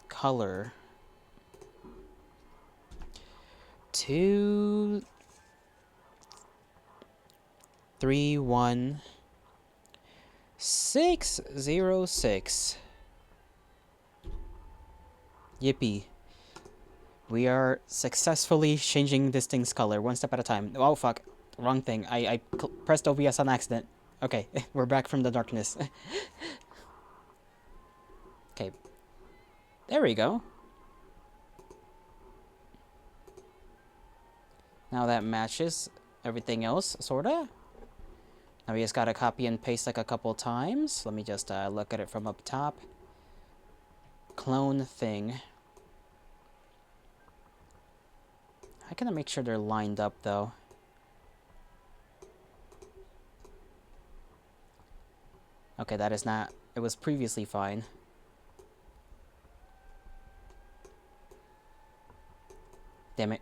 Color. 231-606. Yippee. We are successfully changing this thing's color one step at a time. Oh fuck. Wrong thing. I pressed OBS on accident. Okay, we're back from the darkness. Okay. There we go. Now that matches everything else, sorta. Now we just gotta copy and paste like a couple times. Let me just look at it from up top. Clone thing. How can I make sure they're lined up though? Okay, that is not... It was previously fine. Damn it.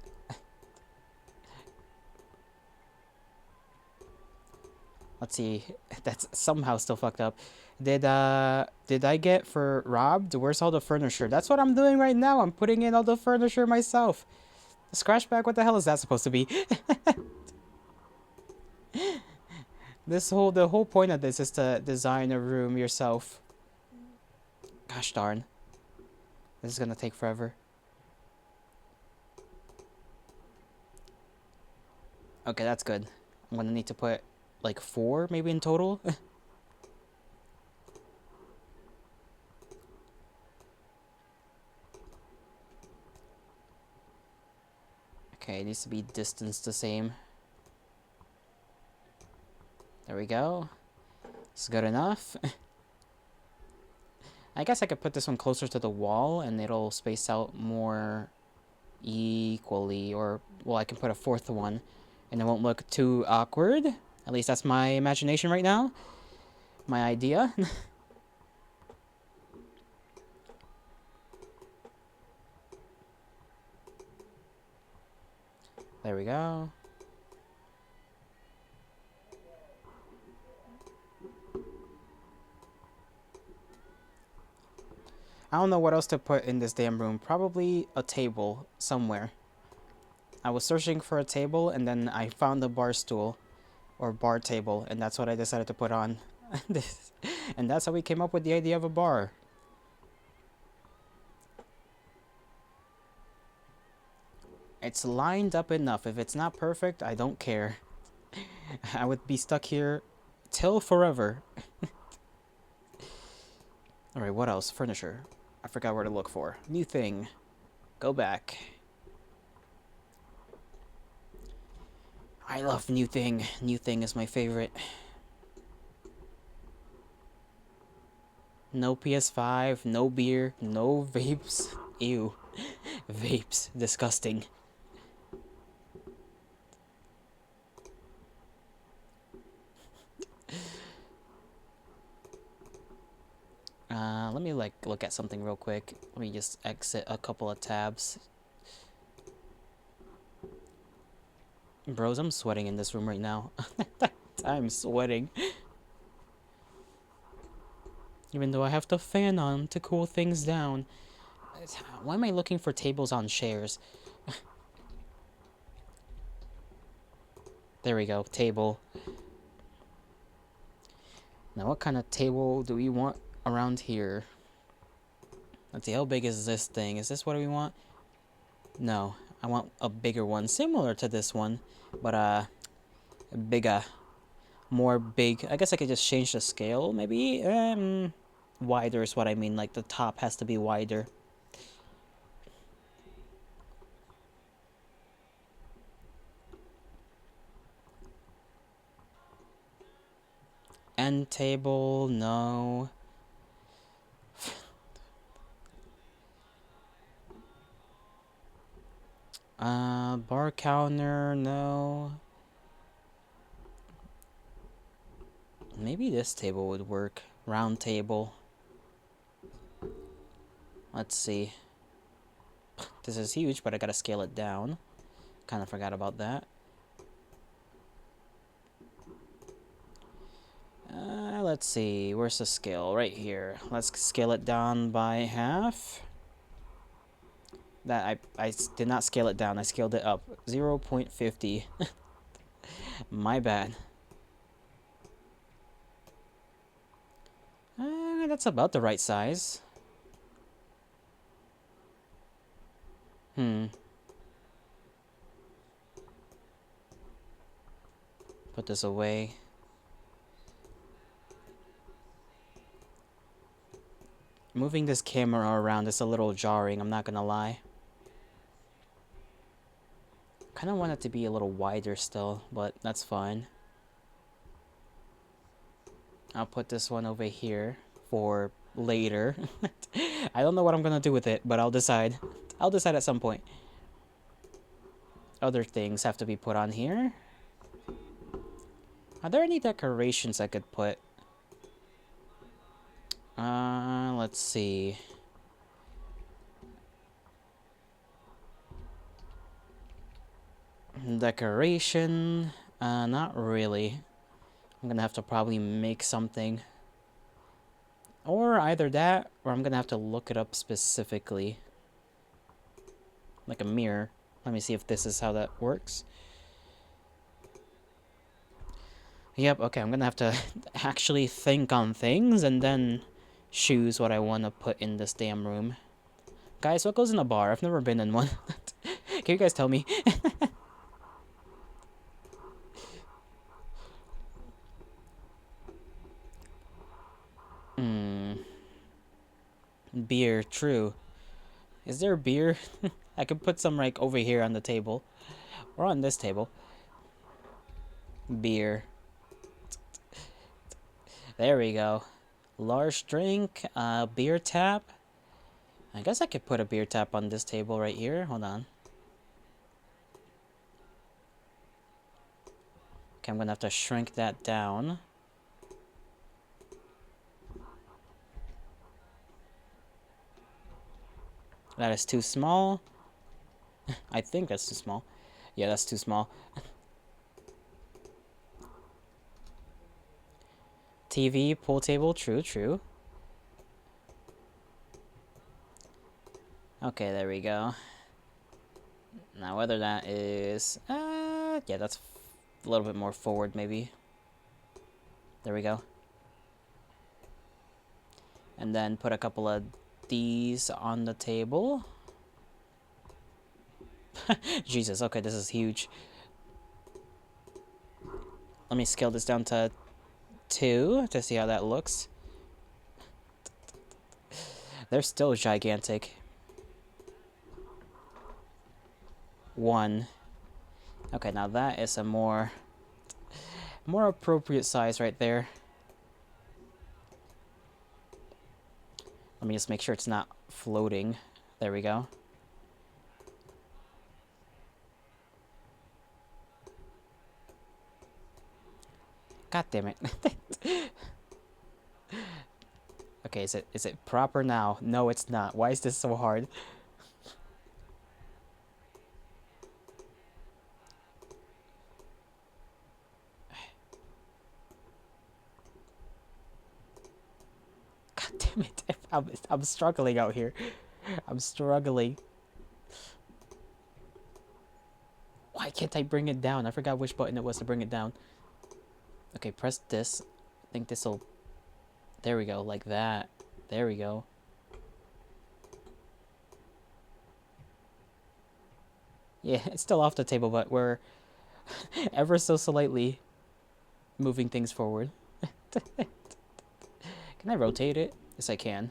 Let's see. That's somehow still fucked up. Did I get for robbed? Where's all the furniture? That's what I'm doing right now. I'm putting in all the furniture myself. Scratchback, what the hell is that supposed to be? The whole point of this is to design a room yourself. Gosh darn. This is gonna take forever. Okay, that's good. I'm gonna need to put like 4 maybe in total. Okay, it needs to be distanced the same. There we go. It's good enough. I guess I could put this one closer to the wall and it'll space out more equally. Or, well, I can put a 4th one and it won't look too awkward. At least that's my imagination right now. My idea. There we go. I don't know what else to put in this damn room. Probably a table somewhere. I was searching for a table and then I found a bar stool or bar table and that's what I decided to put on. And that's how we came up with the idea of a bar. It's lined up enough. If it's not perfect, I don't care. I would be stuck here till forever. Alright, what else? Furniture. I forgot where to look for. New thing. Go back. I love new thing. New thing is my favorite. No PS5, no beer, no vapes. Ew. Vapes. Disgusting. Let me like look at something real quick. Let me just exit a couple of tabs. Bros, I'm sweating in this room right now. I'm sweating. Even though I have the fan on to cool things down. Why am I looking for tables on chairs? There we go, table. Now what kind of table do we want around here? Let's see, how big is this thing? Is this what we want? No, I want a bigger one, similar to this one, but bigger. More big. I guess I could just change the scale, maybe? Wider is what I mean, like the top has to be wider. End table, no. Bar counter, no. Maybe this table would work. Round table. Let's see. This is huge, but I gotta scale it down. Kind of forgot about that. Let's see. Where's the scale? Right here. Let's scale it down by half. That I did not scale it down. I scaled it up. 0.50. My bad. That's about the right size. Put this away. Moving this camera around is a little jarring, I'm not gonna lie. Kind of want it to be a little wider still, but that's fine. I'll put this one over here for later. I don't know what I'm gonna do with it, but I'll decide. I'll decide at some point. Other things have to be put on here. Are there any decorations I could put? Let's see. Decoration, not really. I'm gonna have to probably make something. Or either that, or I'm gonna have to look it up specifically. Like a mirror. Let me see if this is how that works. Yep, okay, I'm gonna have to actually think on things and then choose what I want to put in this damn room. Guys, what goes in a bar? I've never been in one. Can you guys tell me? Beer, true. Is there beer? I could put some like over here on the table. Or on this table. Beer. There we go. Large drink, beer tap. I guess I could put a beer tap on this table right here. Hold on. Okay, I'm gonna have to shrink that down. That is too small. I think that's too small. Yeah, that's too small. TV, pool table, true, true. Okay, there we go. Now whether that is... yeah, that's a little bit more forward, maybe. There we go. And then put a couple of these on the table. Jesus, okay, this is huge. Let me scale this down to 2 to see how that looks. They're still gigantic. 1. Okay, now that is a more appropriate size right there. Let me just make sure it's not floating. There we go. God damn it. Okay, is it proper now? No, it's not. Why is this so hard? God damn it. I'm struggling out here. I'm struggling. Why can't I bring it down? I forgot which button it was to bring it down. Okay, press this. I think this'll... There we go, like that. There we go. Yeah, it's still off the table, but we're ever so slightly moving things forward. Can I rotate it? Yes, I can.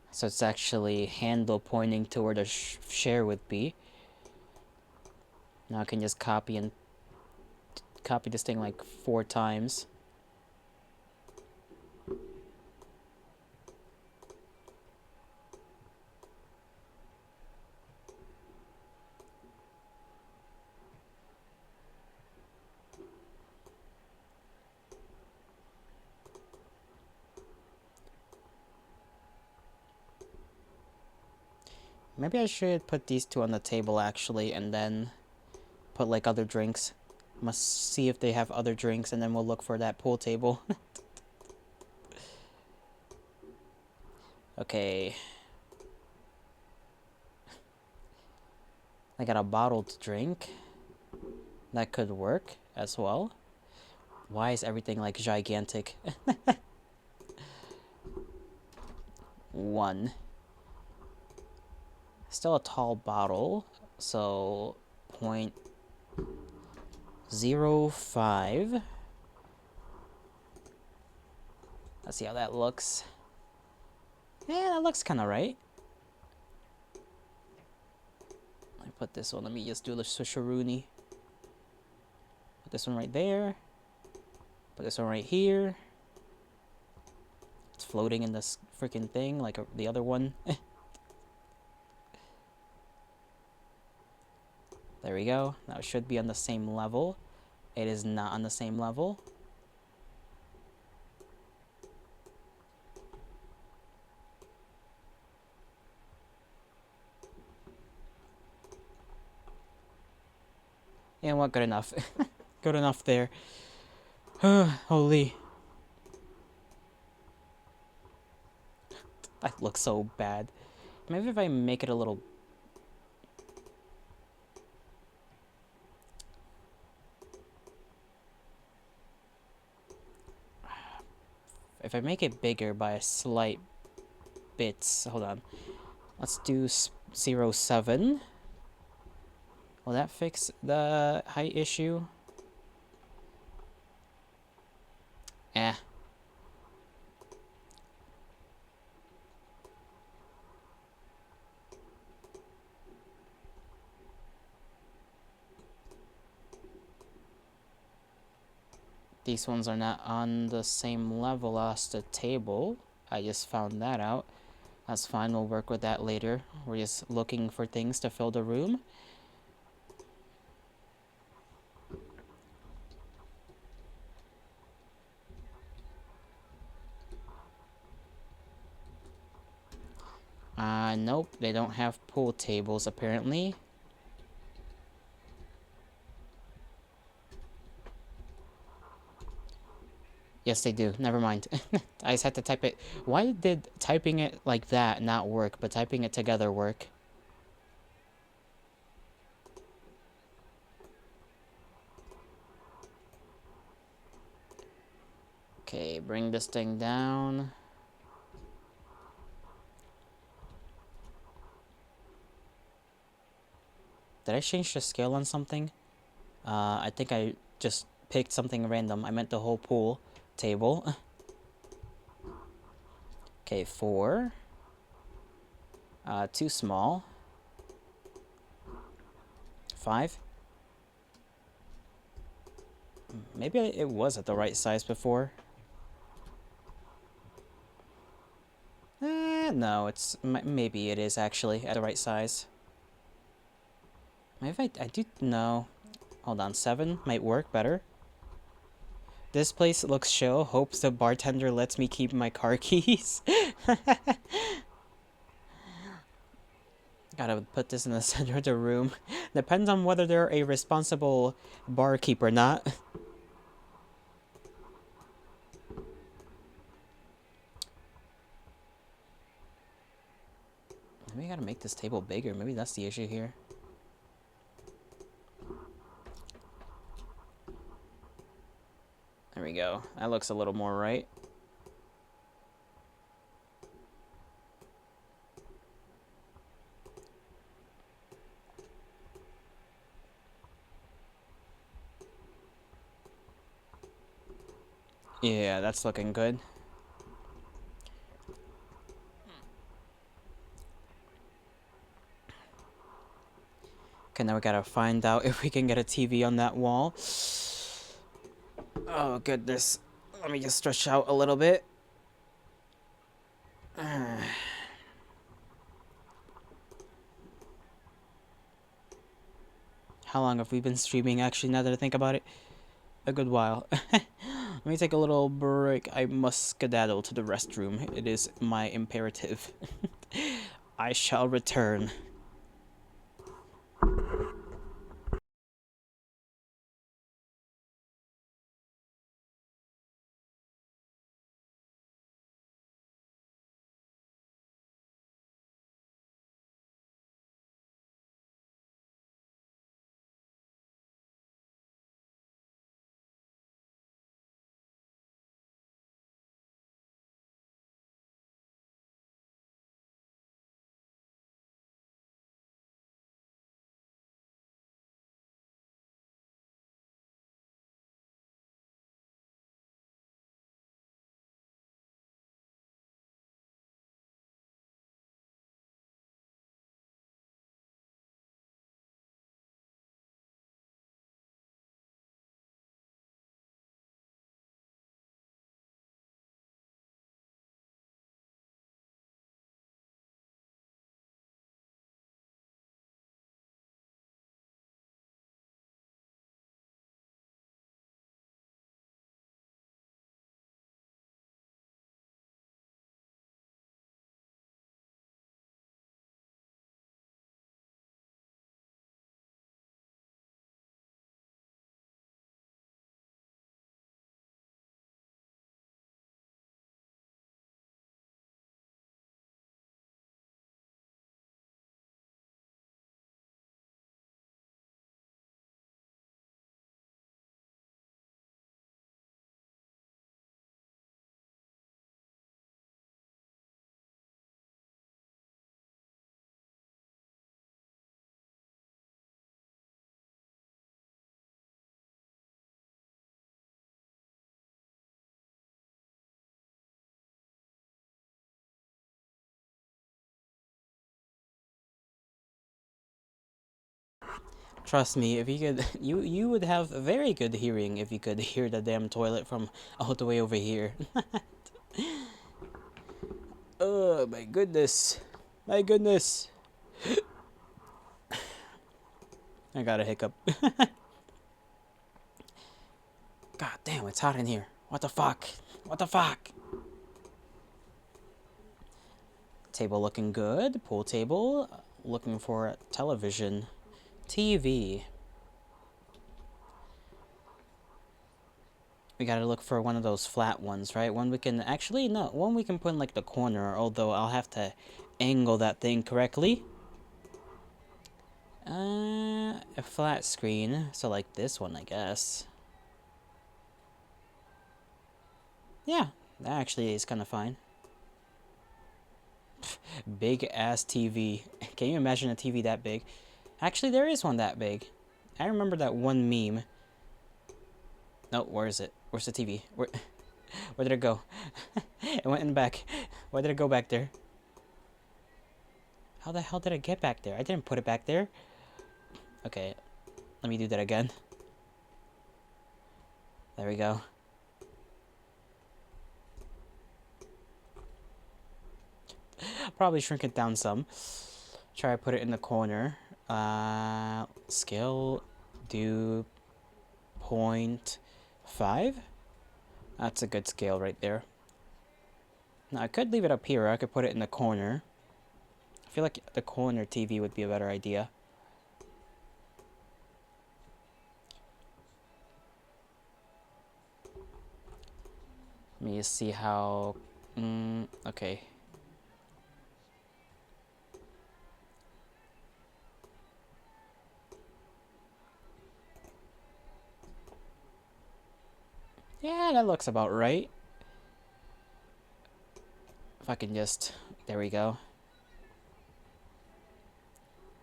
So it's actually handle pointing to where the share would be. Now I can just copy this thing like 4 times. Maybe I should put these 2 on the table actually, and then put like other drinks. Must see if they have other drinks, and then we'll look for that pool table. Okay. I got a bottled drink. That could work as well. Why is everything like gigantic? 1. Still a tall bottle, so 0.05. Let's see how that looks. Yeah, that looks kind of right. I put this one. Let me just do the swisheroonie. Put this one right there. Put this one right here. It's floating in this freaking thing like the other one. There we go. Now it should be on the same level. It is not on the same level. You know what? Good enough. Good enough there. Holy. That looks so bad. Maybe if I make it a little... If I make it bigger by a slight bit... Hold on. Let's do 0.7. Will that fix the height issue? Eh. These ones are not on the same level as the table. I just found that out. That's fine, we'll work with that later. We're just looking for things to fill the room. Nope, they don't have pool tables apparently. Yes, they do. Never mind. I just had to type it. Why did typing it like that not work, but typing it together work? Okay, bring this thing down. Did I change the scale on something? I think I just picked something random. I meant the whole pool. table. Okay, 4. Too small. 5. Maybe it was at the right size before. No, maybe it is actually at the right size. Maybe I do, no. Hold on, 7 might work better. This place looks chill. Hopes the bartender lets me keep my car keys. Gotta put this in the center of the room. Depends on whether they're a responsible barkeep or not. Maybe I gotta make this table bigger. Maybe that's the issue here. There we go. That looks a little more right. Yeah, that's looking good. Okay, now we gotta find out if we can get a TV on that wall. Oh, goodness. Let me just stretch out a little bit. How long have we been streaming, actually, now that I think about it? A good while. Let me take a little break. I must skedaddle to the restroom. It is my imperative. I shall return. Trust me, if you could, you would have very good hearing if you could hear the damn toilet from all the way over here. Oh my goodness, my goodness. I got a hiccup. God damn, it's hot in here. What the fuck? What the fuck? Table looking good. Pool table. Looking for a television. TV. We gotta look for one of those flat ones, right? One we can... Actually, no. One we can put in, like, the corner. Although, I'll have to angle that thing correctly. A flat screen. So, like, this one, I guess. Yeah. That actually is kind of fine. Big ass TV. Can you imagine a TV that big? Actually, there is one that big. I remember that one meme. No, where is it? Where's the TV? Where? Where did it go? It went in back. Why did it go back there? How the hell did it get back there? I didn't put it back there. Okay, let me do that again. There we go. Probably shrink it down some. Try to put it in the corner. Scale do 0.5. That's a good scale right there. Now I could leave it up here. I could put it in the corner. I feel like the corner TV would be a better idea. Let me see how... okay. Yeah, that looks about right. If I can just... There we go.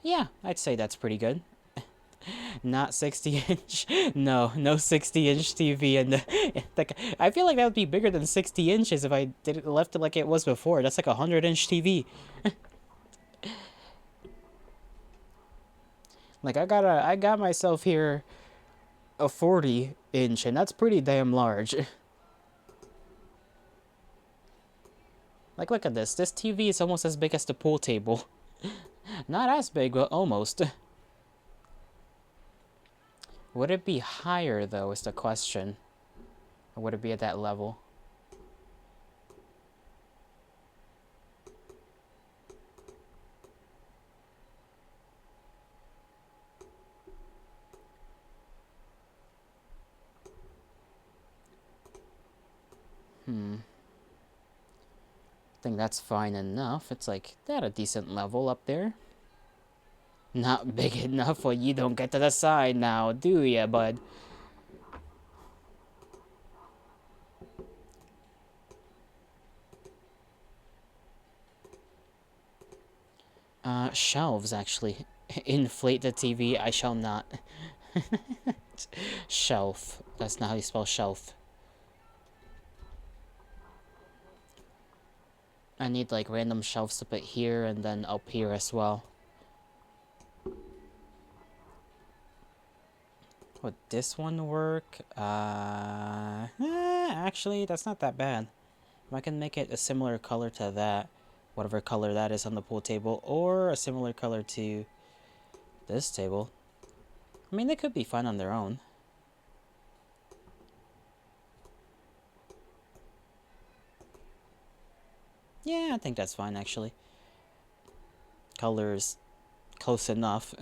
Yeah, I'd say that's pretty good. Not 60 inch. No, no 60-inch TV. And I feel like that would be bigger than 60 inches if I left it like it was before. That's like a 100-inch TV. Like I got myself here a 40-inch, and that's pretty damn large. Like, look at this. This TV is almost as big as the pool table. Not as big, but almost. Would it be higher, though, is the question. Or would it be at that level? I think that's fine enough. It's like, at a decent level up there. Not big enough for you don't get to the side now, do ya, bud? Shelves, actually. Inflate the TV, I shall not. Shelf. That's not how you spell shelf. I need, like, random shelves to put here and then up here as well. Would this one work? Actually, that's not that bad. I can make it a similar color to that. Whatever color that is on the pool table. Or a similar color to this table. I mean, they could be fun on their own. Yeah, I think that's fine, actually. Color's close enough.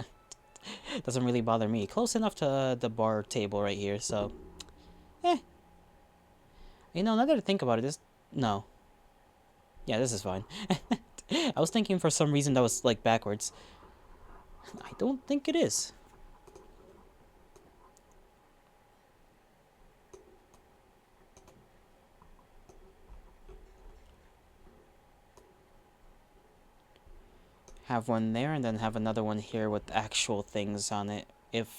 Doesn't really bother me. Close enough to the bar table right here, so... You know, now that I think about it, this... No. Yeah, this is fine. I was thinking for some reason that was, like, backwards. I don't think it is. Have one there, and then have another one here with actual things on it.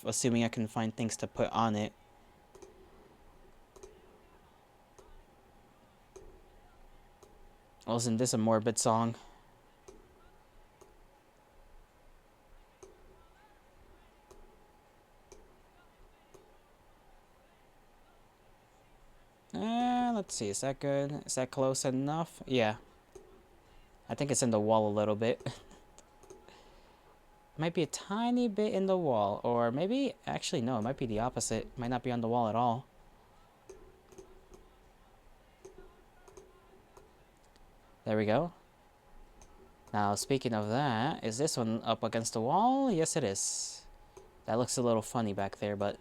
Assuming I can find things to put on it. Wasn't this a morbid song? Let's see, is that good? Is that close enough? Yeah. I think it's in the wall a little bit. Might be a tiny bit in the wall, or maybe, actually no, it might be the opposite. Might not be on the wall at all. There we go. Now, speaking of that, is this one up against the wall? Yes, it is. That looks a little funny back there, but,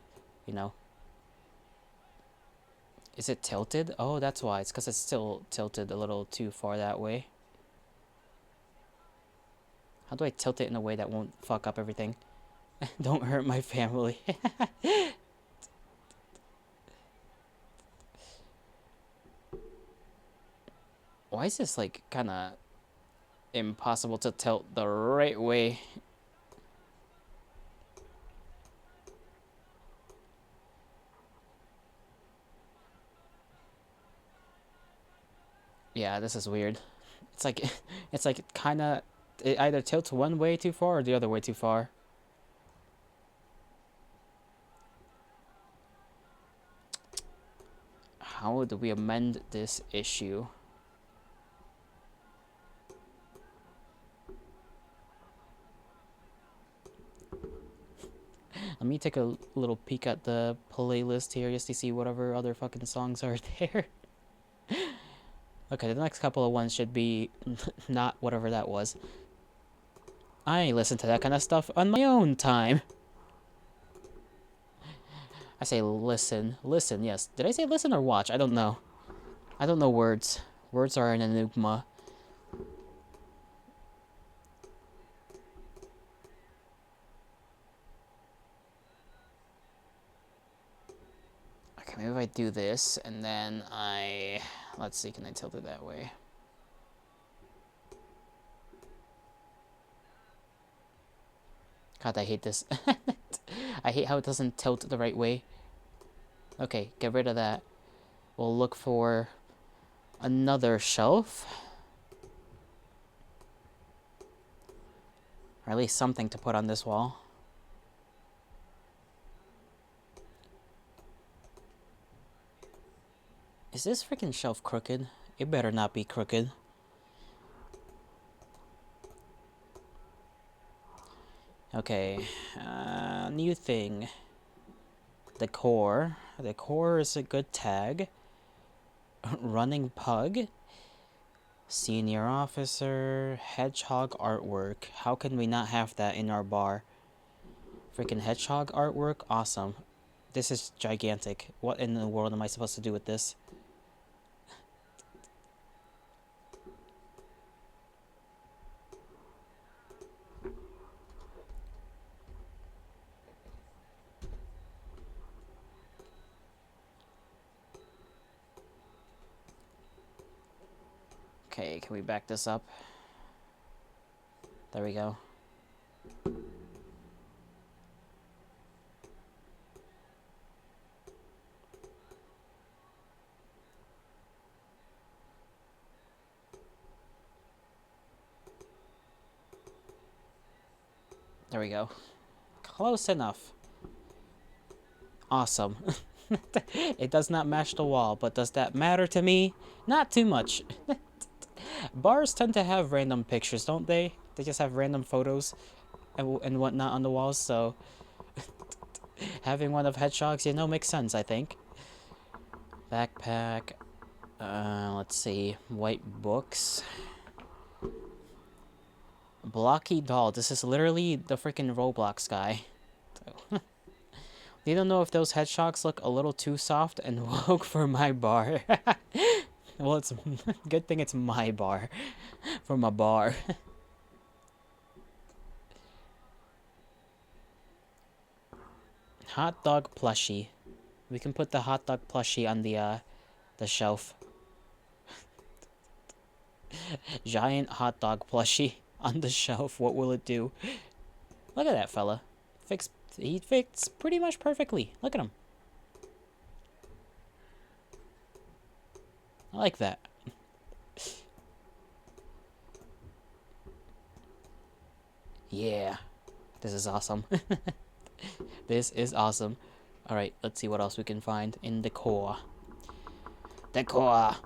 you know. Is it tilted? Oh, that's why. It's because it's still tilted a little too far that way. How do I tilt it in a way that won't fuck up everything? Don't hurt my family. Why is this, like, kind of impossible to tilt the right way? Yeah, this is weird. It's like, it's like kind of, it either tilts one way too far or the other way too far. How do we amend this issue? Let me take a little peek at the playlist here just to see whatever other fucking songs are there. Okay, the next couple of ones should be not whatever that was. I listen to that kind of stuff on my own time. I say listen. Listen, yes. Did I say listen or watch? I don't know. I don't know words. Words are an enigma. Okay, maybe if I do this, and then I... Let's see, can I tilt it that way? God, I hate this. I hate how it doesn't tilt the right way. Okay, get rid of that. We'll look for another shelf. Or at least something to put on this wall. Is this freaking shelf crooked? It better not be crooked. Okay, new thing. Decor. Decor is a good tag. Running pug. Senior officer. Hedgehog artwork. How can we not have that in our bar? Freaking hedgehog artwork? Awesome. This is gigantic. What in the world am I supposed to do with this? Okay, can we back this up? There we go. There we go. Close enough. Awesome. It does not match the wall, but does that matter to me? Not too much. Bars tend to have random pictures, don't they? They just have random photos and whatnot on the walls, so... having one of hedgehogs, you know, makes sense, I think. Backpack. Let's see. White books. Blocky doll. This is literally the freaking Roblox guy. So you don't know if those hedgehogs look a little too soft and woke for my bar. Well, it's good thing it's my bar. From a bar. Hot dog plushie. We can put the hot dog plushie on the shelf. Giant hot dog plushie on the shelf. What will it do? Look at that fella. He fits pretty much perfectly. Look at him. I like that. Yeah. This is awesome. This is awesome. Alright, let's see what else we can find in decor. Decor!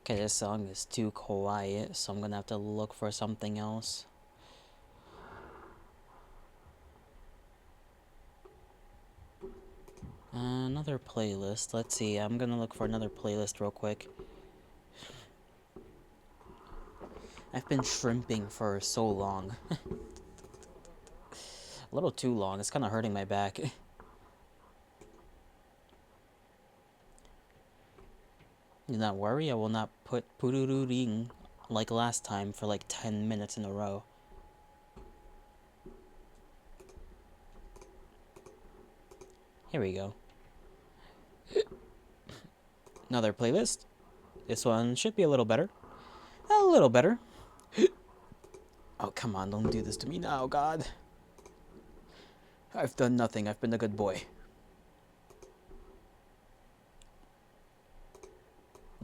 Okay, this song is too quiet, so I'm gonna have to look for something else. Another playlist. Let's see, I'm gonna look for another playlist real quick. I've been shrimping for so long. A little too long. It's kind of hurting my back. Do not worry, I will not put purururing like last time for like 10 minutes in a row. Here we go. Another playlist. This one should be a little better. A little better. Oh, come on, don't do this to me now, God. I've done nothing. I've been a good boy.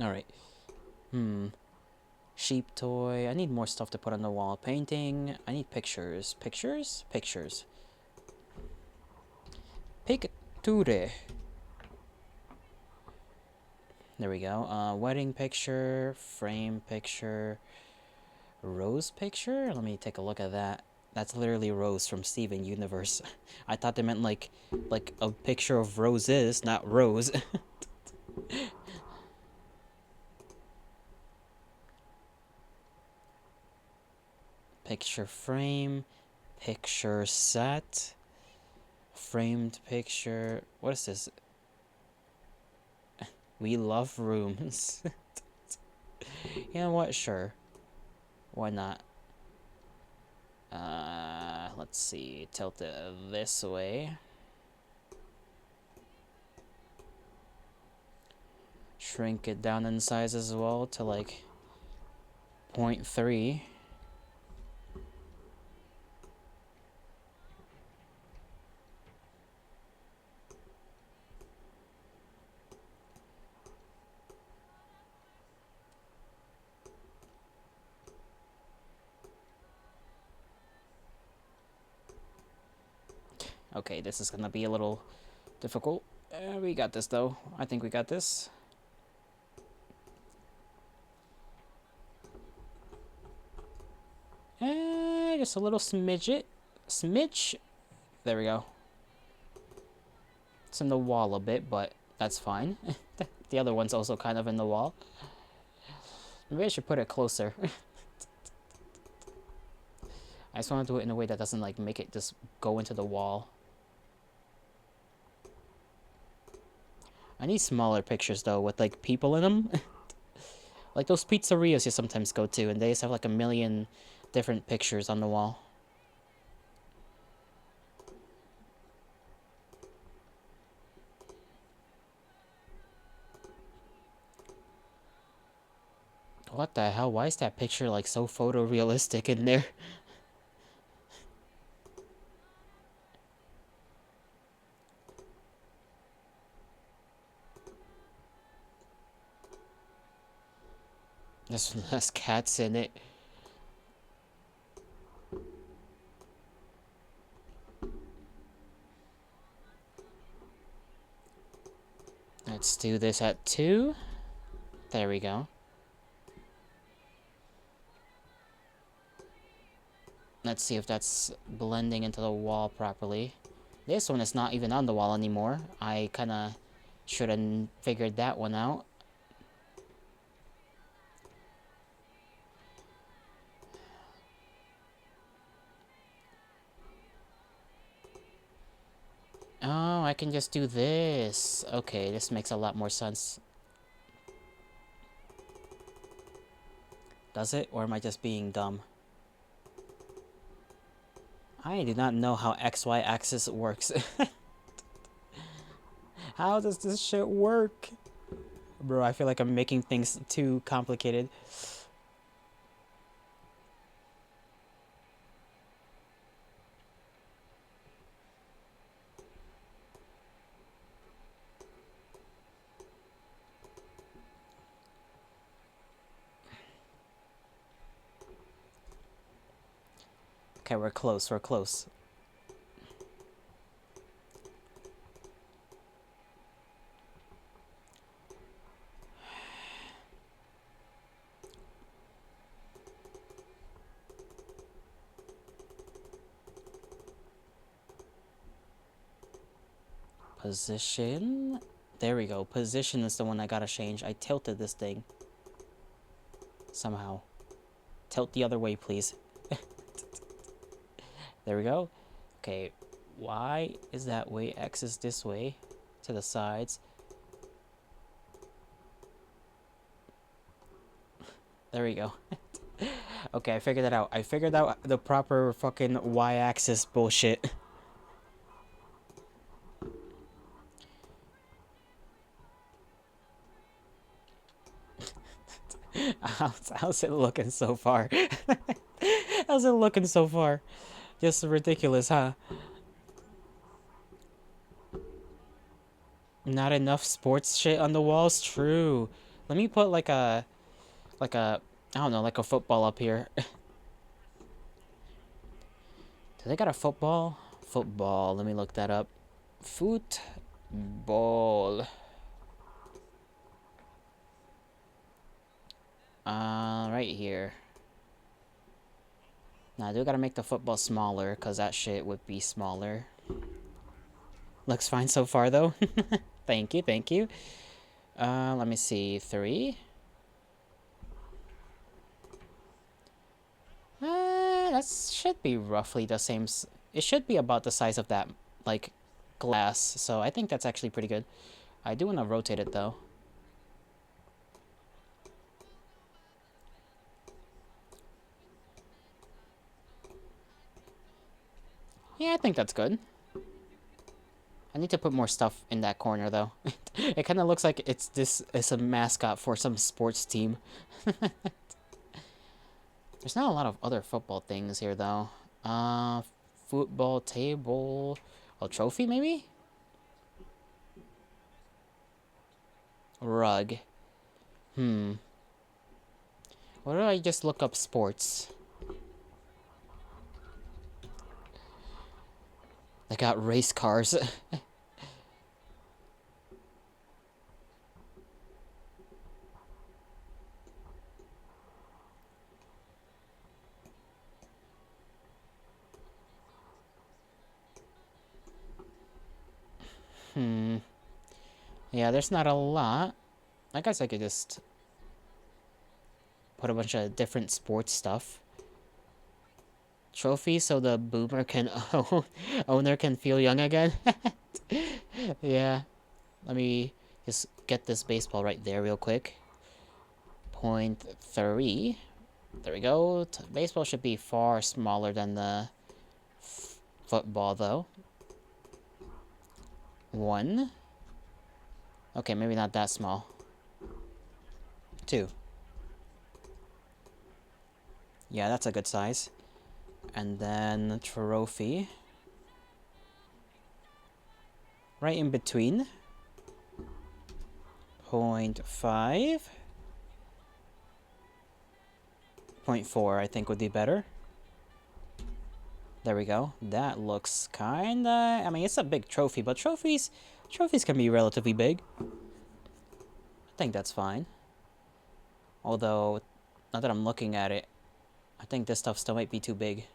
Alright. Sheep toy. I need more stuff to put on the wall. Painting. I need pictures. Pictures? Pictures. Picture. There we go. Wedding picture. Frame picture. Rose picture? Let me take a look at that. That's literally Rose from Steven Universe. I thought they meant like a picture of roses, not Rose. Picture frame, picture set, framed picture. What is this? We love rooms. You know what? Sure. Why not? Let's see. Tilt it this way. Shrink it down in size as well to like 0.3. Okay, this is gonna be a little difficult. We got this though. I think we got this. Just a little smidget. Smidge. There we go. It's in the wall a bit, but that's fine. The other one's also kind of in the wall. Maybe I should put it closer. I just want to do it in a way that doesn't like make it just go into the wall. I need smaller pictures though with like people in them. Like those pizzerias you sometimes go to and they just have like a million different pictures on the wall. What the hell? Why is that picture like so photorealistic in there? There's cats in it. Let's do this at 2. There we go. Let's see if that's blending into the wall properly. This one is not even on the wall anymore. I kinda should have figured that one out. Oh, I can just do this. Okay, this makes a lot more sense. Does it? Or am I just being dumb? I do not know how XY axis works. How does this shit work? Bro, I feel like I'm making things too complicated. Okay, we're close, we're close. Position. There we go. Position is the one I gotta change. I tilted this thing. Somehow. Tilt the other way, please. There we go. Okay, Y is that way, X is this way, to the sides. There we go. Okay, I figured that out. I figured out the proper fucking Y-axis bullshit. How's it looking so far? How's it looking so far? Just ridiculous, huh? Not enough sports shit on the walls? True. Let me put like a, I don't know, like a football up here. Do they got a football? Football, let me look that up. Football. Right here. Now, I do gotta make the football smaller, because that shit would be smaller. Looks fine so far, though. Thank you, thank you. Let me see. 3. That should be roughly the same. It should be about the size of that, like, glass. So I think that's actually pretty good. I do want to rotate it, though. Yeah, I think that's good. I need to put more stuff in that corner, though. It kind of looks like it's a mascot for some sports team. There's not a lot of other football things here, though. Football table... A trophy, maybe? Rug. What do I just look up sports? I got race cars. Yeah, there's not a lot. I guess I could just put a bunch of different sports stuff. Trophy so the boomer can owner can feel young again. Yeah. Let me just get this baseball right there real quick. 0.3. There we go. Baseball should be far smaller than the football, though. 1. Okay, maybe not that small. 2. Yeah, that's a good size. And then trophy. Right in between. 0.5. 0.4, I think, would be better. There we go. That looks kinda... I mean, it's a big trophy, but trophies can be relatively big. I think that's fine. Although, now that I'm looking at it, I think this stuff still might be too big.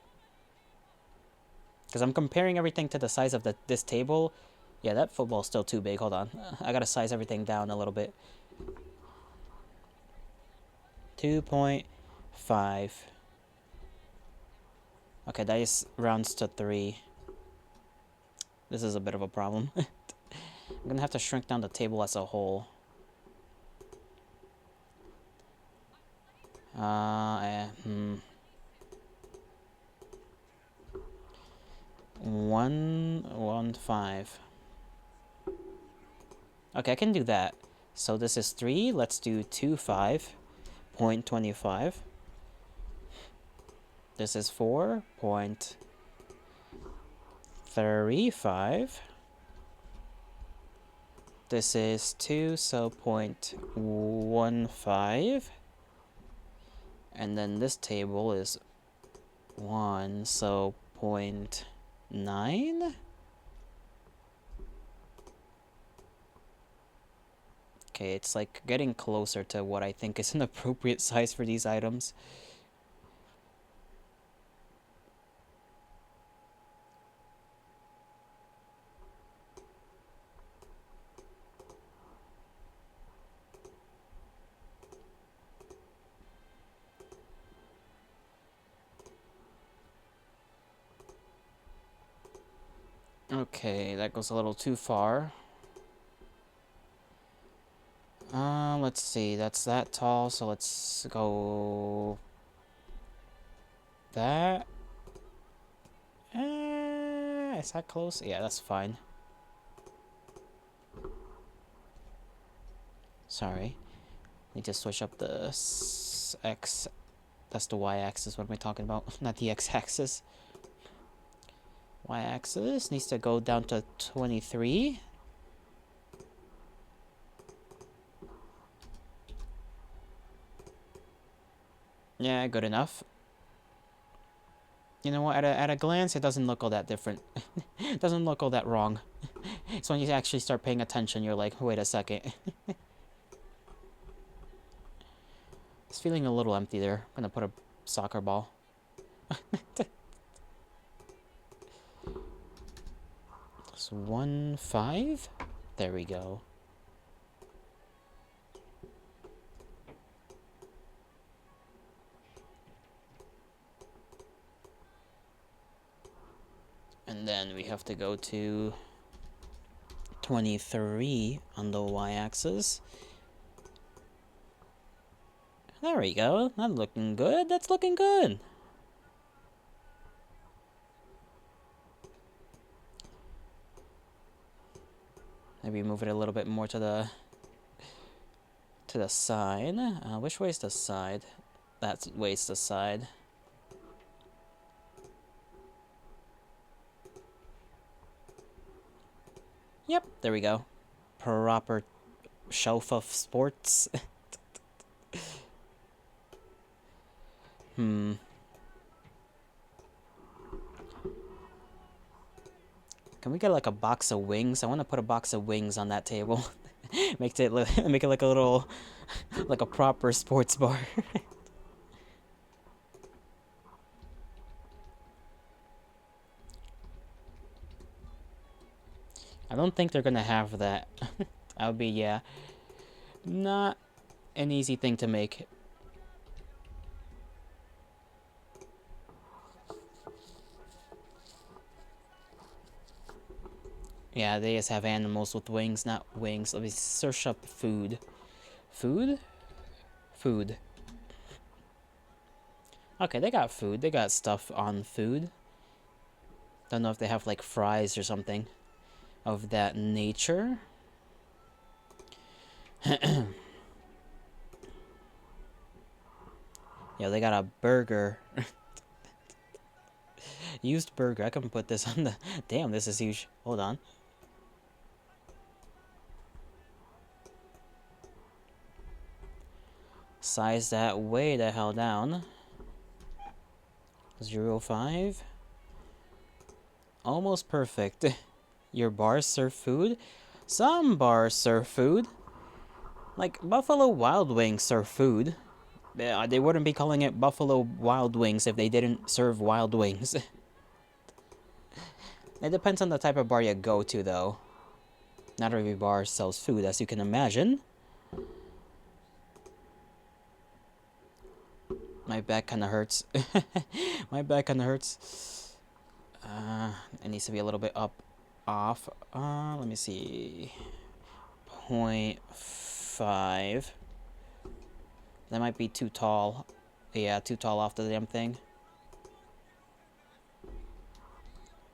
Because I'm comparing everything to the size of this table. Yeah, that football's still too big. Hold on. I gotta size everything down a little bit. 2.5. Okay, that just rounds to 3. This is a bit of a problem. I'm gonna have to shrink down the table as a whole. 1.15. Okay, I can do that. So this is 3. Let's do 2.5.25. This is 4.35. This is 2, so 0.15. And then this table is 1, so 0.9. Okay, it's like getting closer to what I think is an appropriate size for these items. Okay, that goes a little too far. Let's see, that's that tall, so let's go... that? Is that close? Yeah, that's fine. Sorry. Need to switch up the X That's the y-axis. What am I talking about? Not the x-axis. Y-axis needs to go down to 23. Yeah, good enough. You know what? At a glance, it doesn't look all that different. It doesn't look all that wrong. So when you actually start paying attention, you're like, wait a second. It's feeling a little empty there. I'm gonna put a soccer ball. It's 1-5. There we go. And then we have to go to 23 on the y-axis. There we go. That's looking good. That's looking good. Maybe move it a little bit more to the side. Which way is the side? That way's the side. Yep, there we go. Proper shelf of sports. Can we get like a box of wings? I want to put a box of wings on that table. make it like a little, like a proper sports bar. I don't think they're gonna have that. That would be, yeah, not an easy thing to make. Yeah, they just have animals with wings, not wings. Let me search up food. Food? Food. Okay, they got food. They got stuff on food. Don't know if they have like fries or something of that nature. Yeah, they got a burger. Used burger. I can put this on the... Damn, this is huge. Hold on. Size that way the hell down. 0.5. Almost perfect. Your bars serve food? Some bars serve food. Like, Buffalo Wild Wings serve food. They wouldn't be calling it Buffalo Wild Wings if they didn't serve wild wings. It depends on the type of bar you go to, though. Not every bar sells food, as you can imagine. My back kind of hurts. My back kind of hurts. It needs to be a little bit off. Let me see. 0.5. That might be too tall. Yeah, too tall off the damn thing.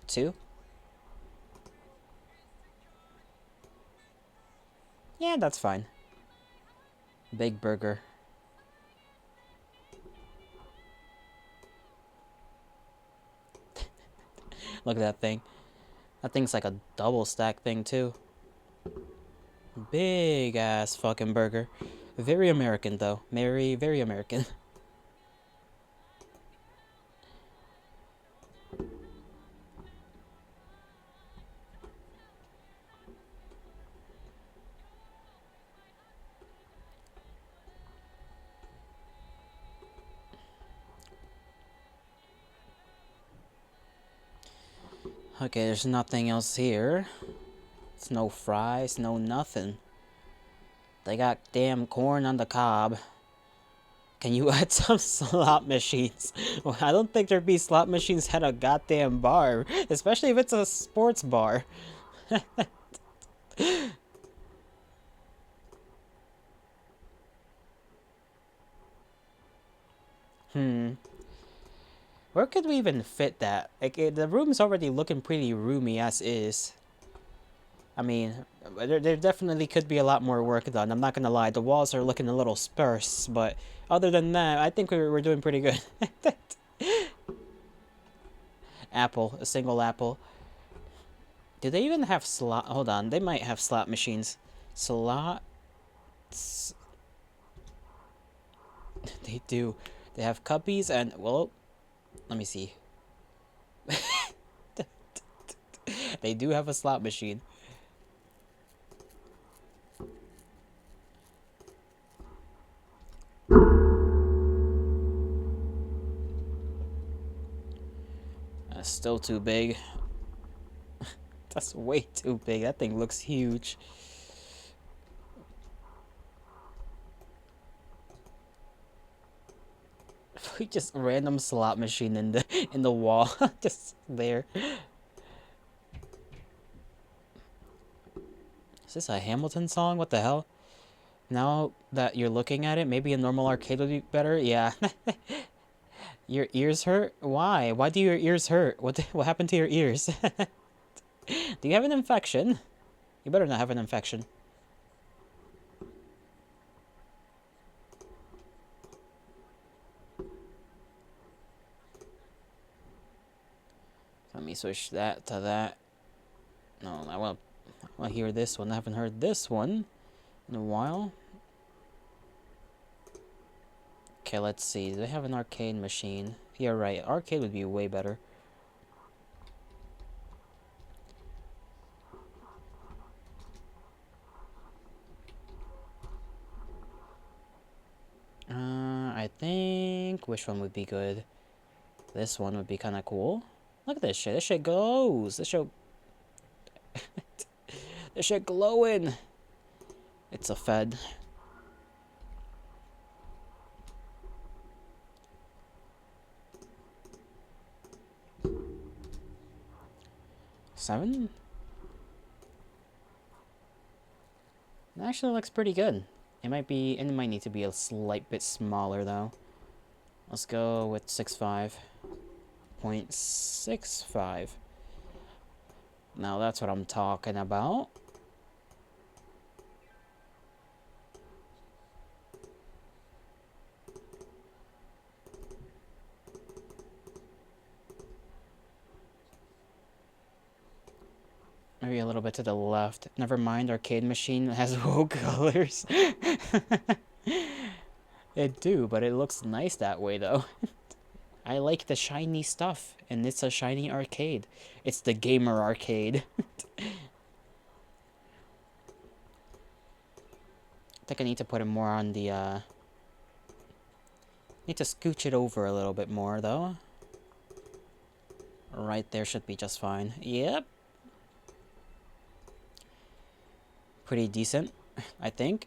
2? Yeah, that's fine. Big burger. Look at that thing. That thing's like a double stack thing, too. Big ass fucking burger. Very American, though. Very, very American. Okay, there's nothing else here. It's no fries, no nothing. They got damn corn on the cob. Can you add some slot machines? Well, I don't think there'd be slot machines at a goddamn bar. Especially if it's a sports bar. Where could we even fit that? Like, the room's already looking pretty roomy as is. I mean, there definitely could be a lot more work done. I'm not gonna lie, the walls are looking a little sparse, but other than that, I think we're doing pretty good. Apple, a single apple. Do they even have slot? Hold on, they might have slot machines. Slots. They do. They have cuppies and, well, let me see. They do have a slot machine. That's still too big. That's way too big. That thing looks huge. We just random slot machine in the wall, just there. Is this a Hamilton song? What the hell? Now that you're looking at it, maybe a normal arcade would be better. Yeah. Your ears hurt? Why? Why do your ears hurt? What happened to your ears? Do you have an infection? You better not have an infection. Let me switch that to that. No, I want to hear this one. I haven't heard this one in a while. Okay, let's see. Do they have an arcade machine? You're right. Arcade would be way better. I think which one would be good? This one would be kind of cool. Look at this shit. This shit glows. This shit. This shit glowing. It's a Fed. Seven? It actually looks pretty good. It might need to be a slight bit smaller though. Let's go with 6.5. Now that's what I'm talking about. Maybe a little bit to the left. Never mind, arcade machine has wool colors. It do, but it looks nice that way though. I like the shiny stuff, and it's a shiny arcade. It's the gamer arcade. I think I need to put it more on the, need to scooch it over a little bit more, though. Right there should be just fine. Yep. Pretty decent, I think.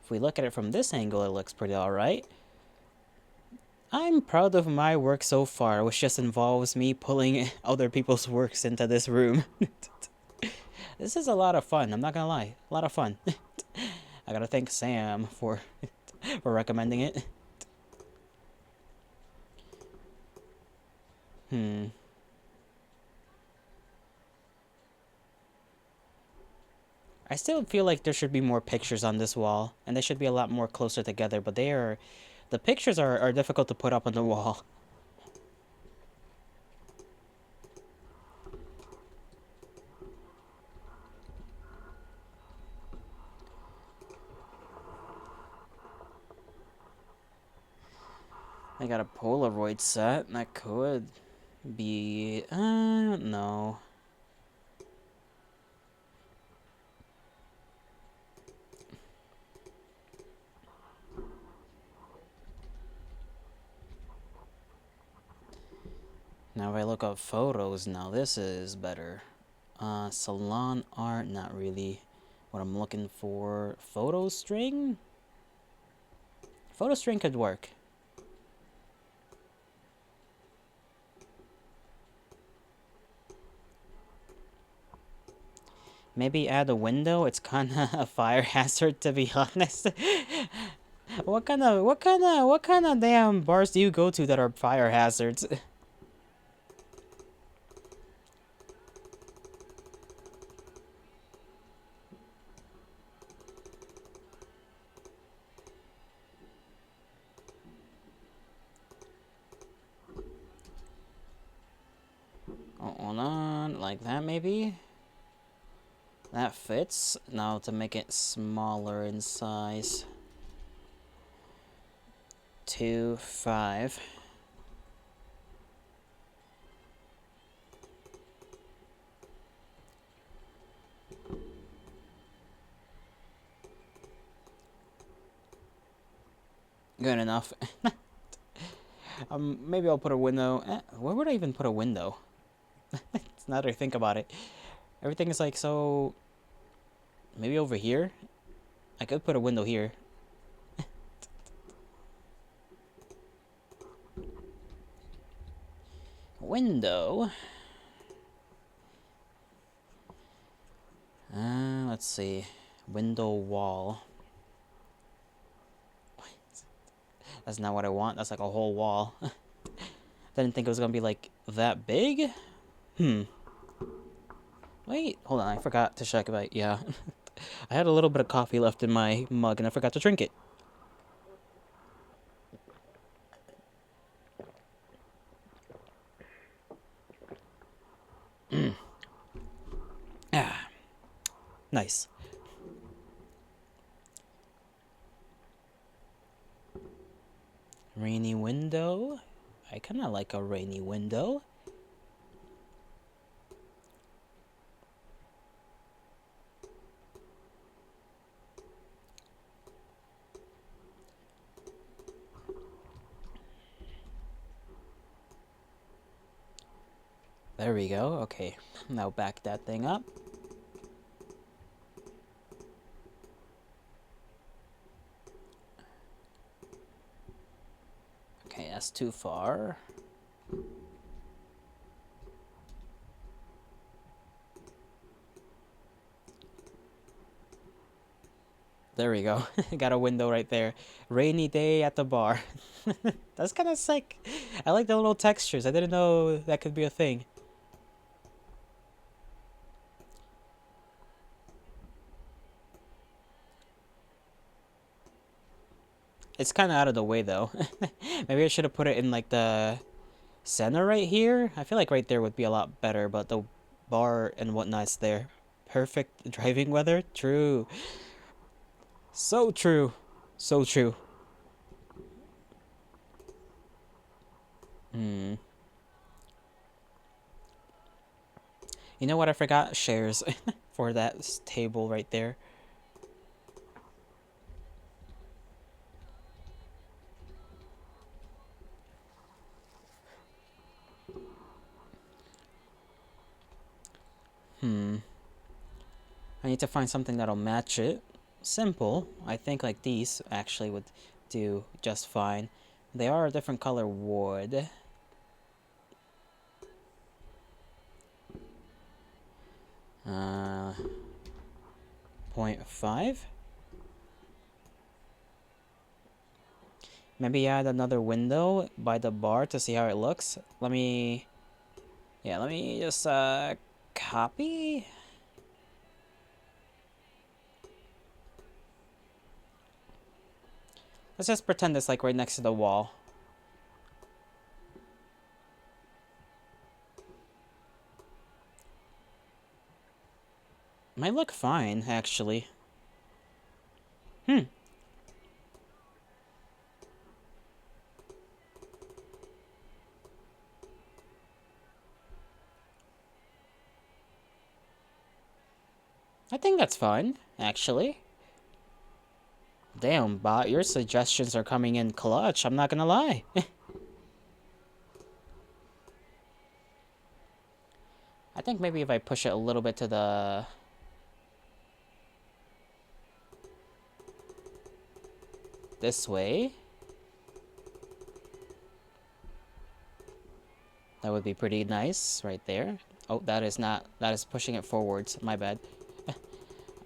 If we look at it from this angle, it looks pretty alright. I'm proud of my work so far, which just involves me pulling other people's works into this room. This is a lot of fun, I'm not gonna lie. A lot of fun. I gotta thank Sam for recommending it. I still feel like there should be more pictures on this wall, and they should be a lot more closer together, but the pictures are difficult to put up on the wall. I got a Polaroid set, that could be, I don't know. Now if I look up photos, now this is better. Salon art, not really what I'm looking for. Photo string? Photo string could work. Maybe add a window. It's kinda a fire hazard, to be honest. What kind of damn bars do you go to that are fire hazards? Oh, hold on, like that maybe? That fits. Now to make it smaller in size. 2, 5. Good enough. Maybe I'll put a window. Where would I even put a window? Now that I think about it, everything is like so. Maybe over here. I could put a window here. Window. Let's see. Window wall. That's not what I want. That's like a whole wall. Didn't think it was gonna be like that big. Wait, hold on. I forgot to check about. Yeah, I had a little bit of coffee left in my mug, and I forgot to drink it. Ah, nice. Rainy window. I kind of like a rainy window. There we go. Okay, now back that thing up. Okay, that's too far. There we go. Got a window right there. Rainy day at the bar. That's kind of sick. I like the little textures. I didn't know that could be a thing. It's kind of out of the way though. Maybe I should have put it in like the center right here. I feel like right there would be a lot better, but the bar and whatnot's there. Perfect driving weather? True. So true. So true. You know what? I forgot chairs for that table right there. I need to find something that'll match it. Simple. I think like these actually would do just fine. They are a different color wood. 0.5. Maybe add another window by the bar to see how it looks. Let me just copy. Let's just pretend it's like right next to the wall. Might look fine, actually. I think that's fine, actually. Damn, bot, your suggestions are coming in clutch, I'm not gonna lie. I think maybe if I push it a little bit to the... this way. That would be pretty nice, right there. Oh, that is not... that is pushing it forwards, my bad.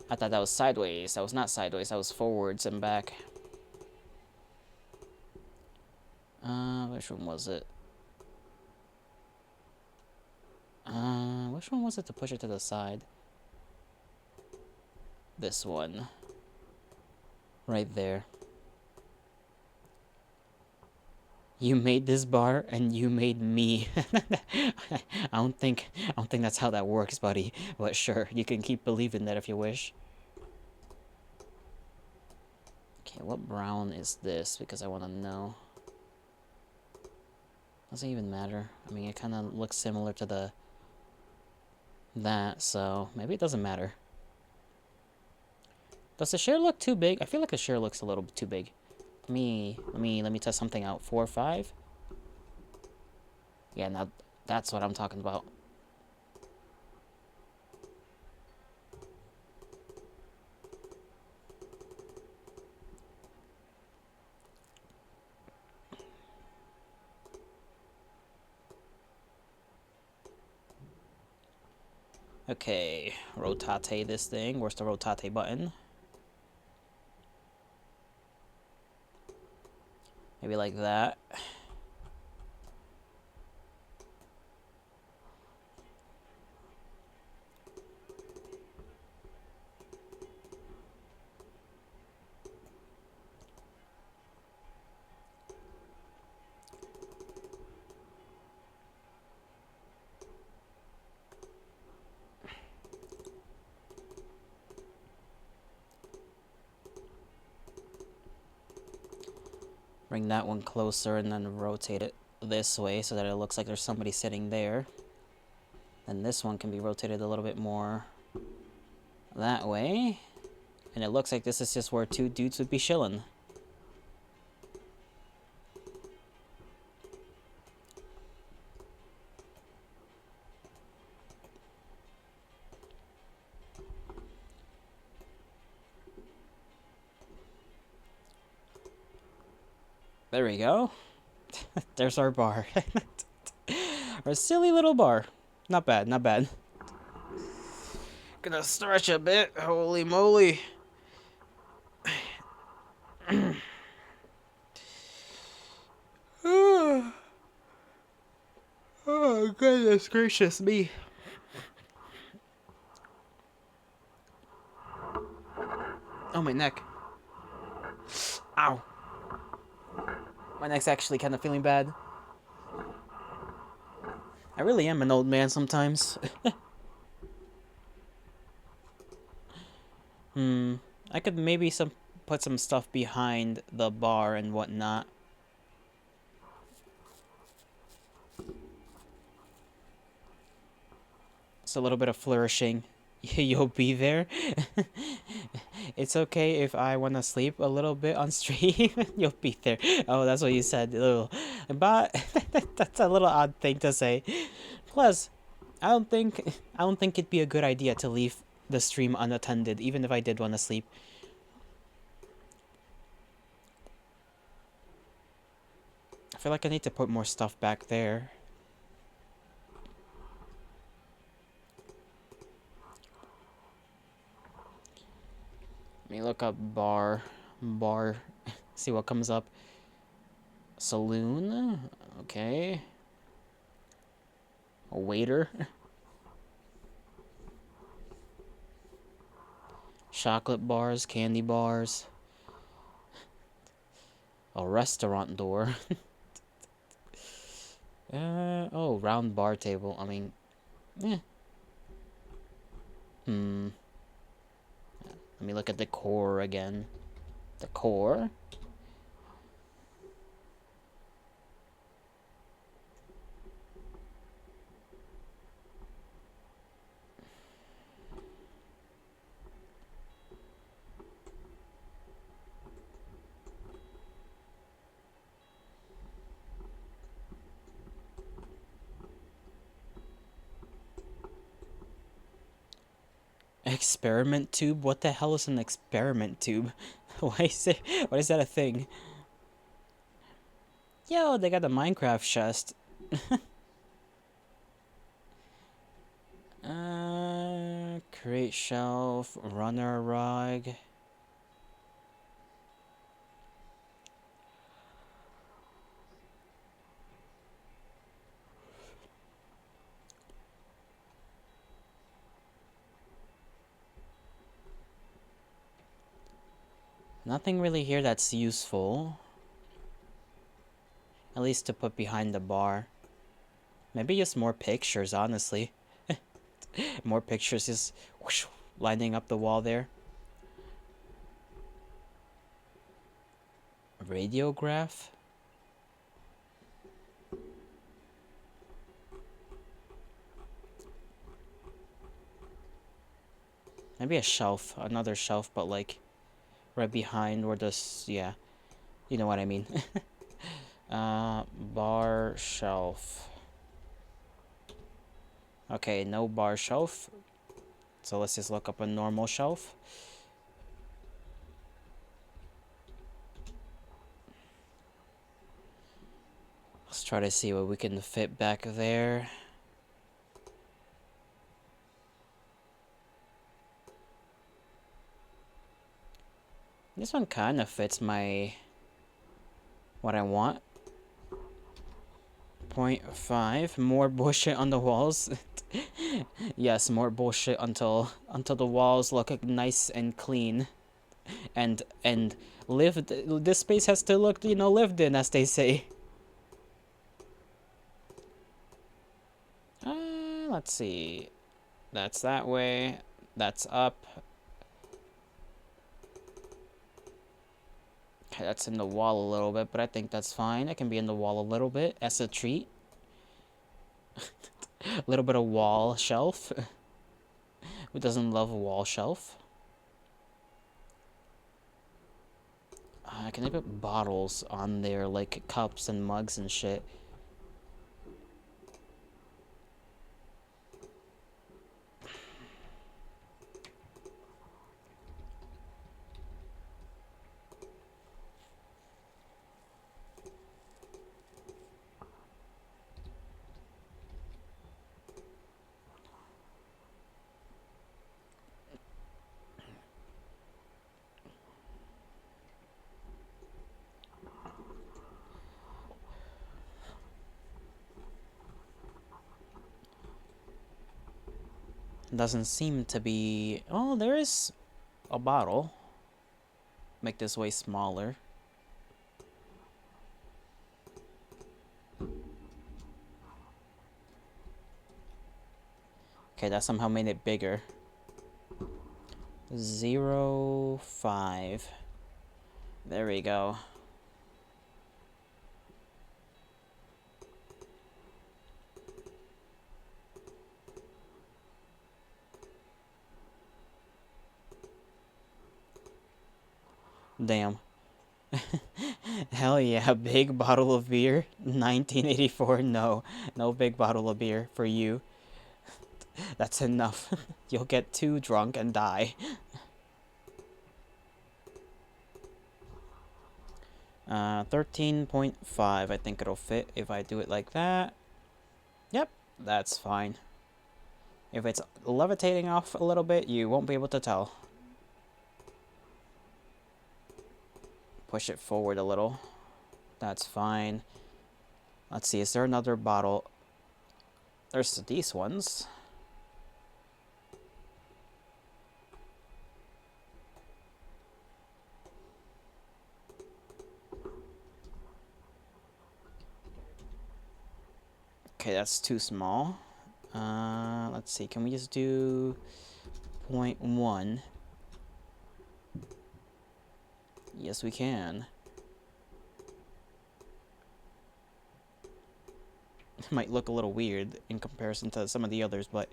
I thought that was sideways. That was not sideways, that was forwards and back. Which one was it? Which one was it to push it to the side? This one. Right there. You made this bar and you made me. I don't think that's how that works, buddy. But sure, you can keep believing that if you wish. Okay, what brown is this? Because I want to know. Doesn't even matter. I mean, it kind of looks similar to that, so maybe it doesn't matter. Does the share look too big? I feel like the share looks a little bit too big. Let me test something out. 4 or 5. Yeah, now that's what I'm talking about. Okay, rotate this thing. Where's the rotate button? Maybe like that. Bring that one closer and then rotate it this way so that it looks like there's somebody sitting there. And this one can be rotated a little bit more that way. And it looks like this is just where 2 dudes would be chilling. There we go. There's our bar. Our silly little bar. Not bad, not bad. Gonna stretch a bit. Holy moly. Oh, goodness gracious me. Oh, my neck. Ow. My neck's actually kind of feeling bad. I really am an old man sometimes. I could maybe put some stuff behind the bar and whatnot. It's a little bit of flourishing. You'll be there. It's okay if I want to sleep a little bit on stream. You'll be there. Oh, that's what you said. Ugh. But that's a little odd thing to say. Plus, I don't think it'd be a good idea to leave the stream unattended, even if I did want to sleep. I feel like I need to put more stuff back there. Let me look up bar, see what comes up. Saloon, okay. A waiter. Chocolate bars, candy bars. A restaurant door. Oh, round bar table. I mean, eh. Let me look at decor again. Decor. Experiment tube? What the hell is an experiment tube? Why is that a thing? Yo, they got a Minecraft chest. Create shelf, runner rug. Nothing really here that's useful. At least to put behind the bar. Maybe just more pictures, honestly. More pictures just whoosh, lining up the wall there. Radiograph? Maybe a shelf, another shelf, but like right behind where this, yeah, you know what I mean. Bar shelf. Okay, no bar shelf. So let's just look up a normal shelf. Let's try to see what we can fit back there. This one kind of fits what I want. 0.5. More bullshit on the walls. Yes, more bullshit until the walls look nice and clean. And lived. This space has to look, you know, lived in, as they say. Let's see. That's that way. That's up. Okay, that's in the wall a little bit, but I think that's fine. It can be in the wall a little bit as a treat. A little bit of wall shelf. Who doesn't love a wall shelf? Can I put bottles on there, like cups and mugs and shit? Doesn't seem to be... Oh, there is a bottle. Make this way smaller. Okay, that somehow made it bigger. 0.5. There we go. Damn. Hell yeah, big bottle of beer. 1984, no. No big bottle of beer for you. That's enough. You'll get too drunk and die. 13.5, I think it'll fit if I do it like that. Yep, that's fine. If it's levitating off a little bit, you won't be able to tell. Push it forward a little. That's fine. Let's see, is there another bottle? There's these ones. Okay, that's too small. Let's see, can we just do 0.1? Yes, we can. It might look a little weird in comparison to some of the others, but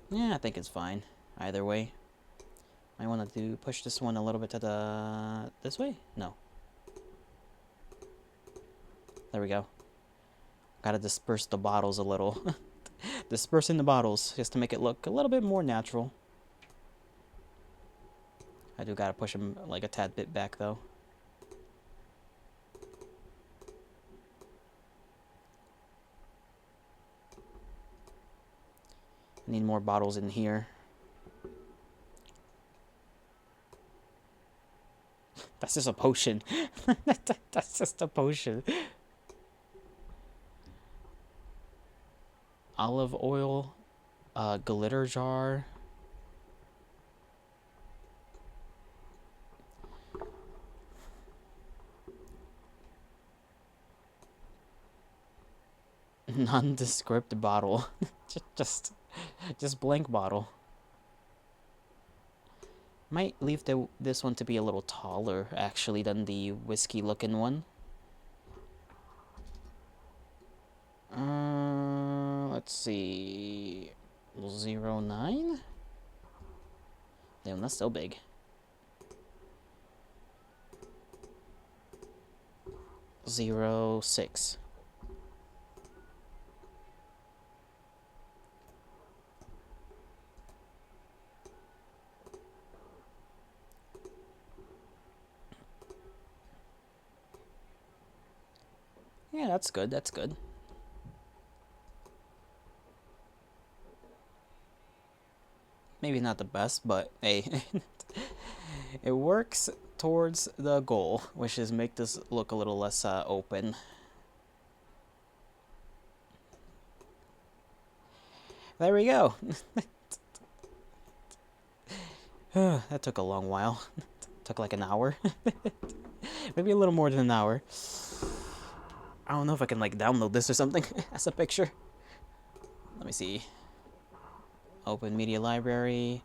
yeah, I think it's fine. Either way. I want to push this one a little bit to this way? No. There we go. Gotta disperse the bottles a little. Dispersing the bottles just to make it look a little bit more natural. I do gotta push them like a tad bit back though. I need more bottles in here. That's just a potion. That's just a potion. Olive oil, glitter jar. Nondescript bottle. just blank bottle. Might leave this one to be a little taller, actually, than the whiskey-looking one. Let's see... 09? Damn, that's so big. 06. Yeah, that's good, that's good. Maybe not the best, but hey, it works towards the goal, which is make this look a little less open. There we go. That took a long while. Took like an hour. Maybe a little more than an hour. I don't know if I can like download this or something as a picture. Let me see. Open media library.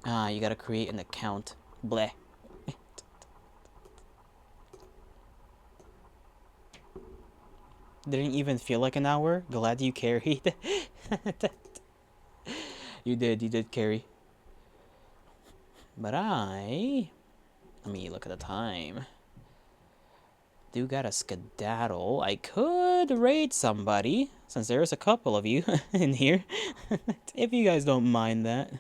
Ah, you gotta create an account. Bleh. Didn't even feel like an hour. Glad you carried. You did carry. But let me look at the time. Do gotta skedaddle. I could raid somebody, since there's a couple of you in here. If you guys don't mind that.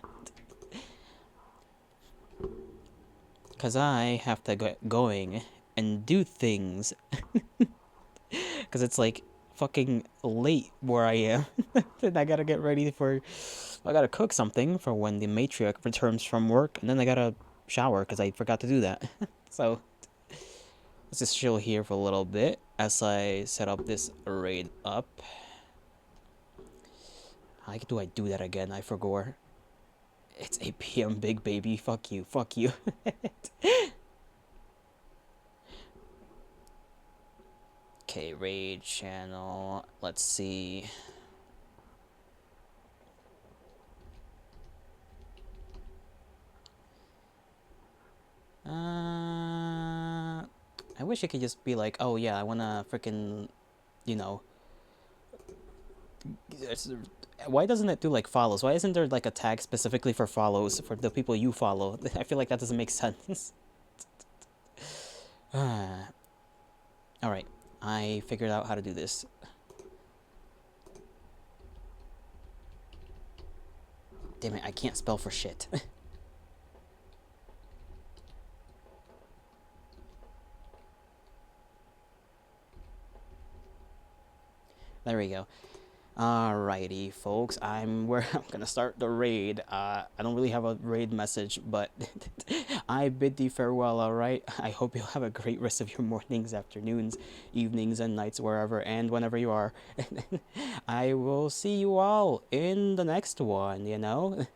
Cause I have to get going and do things. Cause it's like fucking late where I am. Then I gotta get ready for... I gotta cook something for when the matriarch returns from work. And then I gotta shower because I forgot to do that. So... let's just chill here for a little bit as I set up this raid up. How do I do that again? I forgot. It's 8 PM, big baby. Fuck you. Fuck you. Okay, raid channel. Let's see. I wish it could just be like, oh yeah, I wanna freaking, you know. Why doesn't it do like follows? Why isn't there like a tag specifically for follows for the people you follow? I feel like that doesn't make sense. Alright, I figured out how to do this. Damn it, I can't spell for shit. There we go. Alrighty, folks. I'm gonna start the raid. I don't really have a raid message, but I bid thee farewell, alright? I hope you'll have a great rest of your mornings, afternoons, evenings, and nights, wherever and whenever you are. I will see you all in the next one, you know?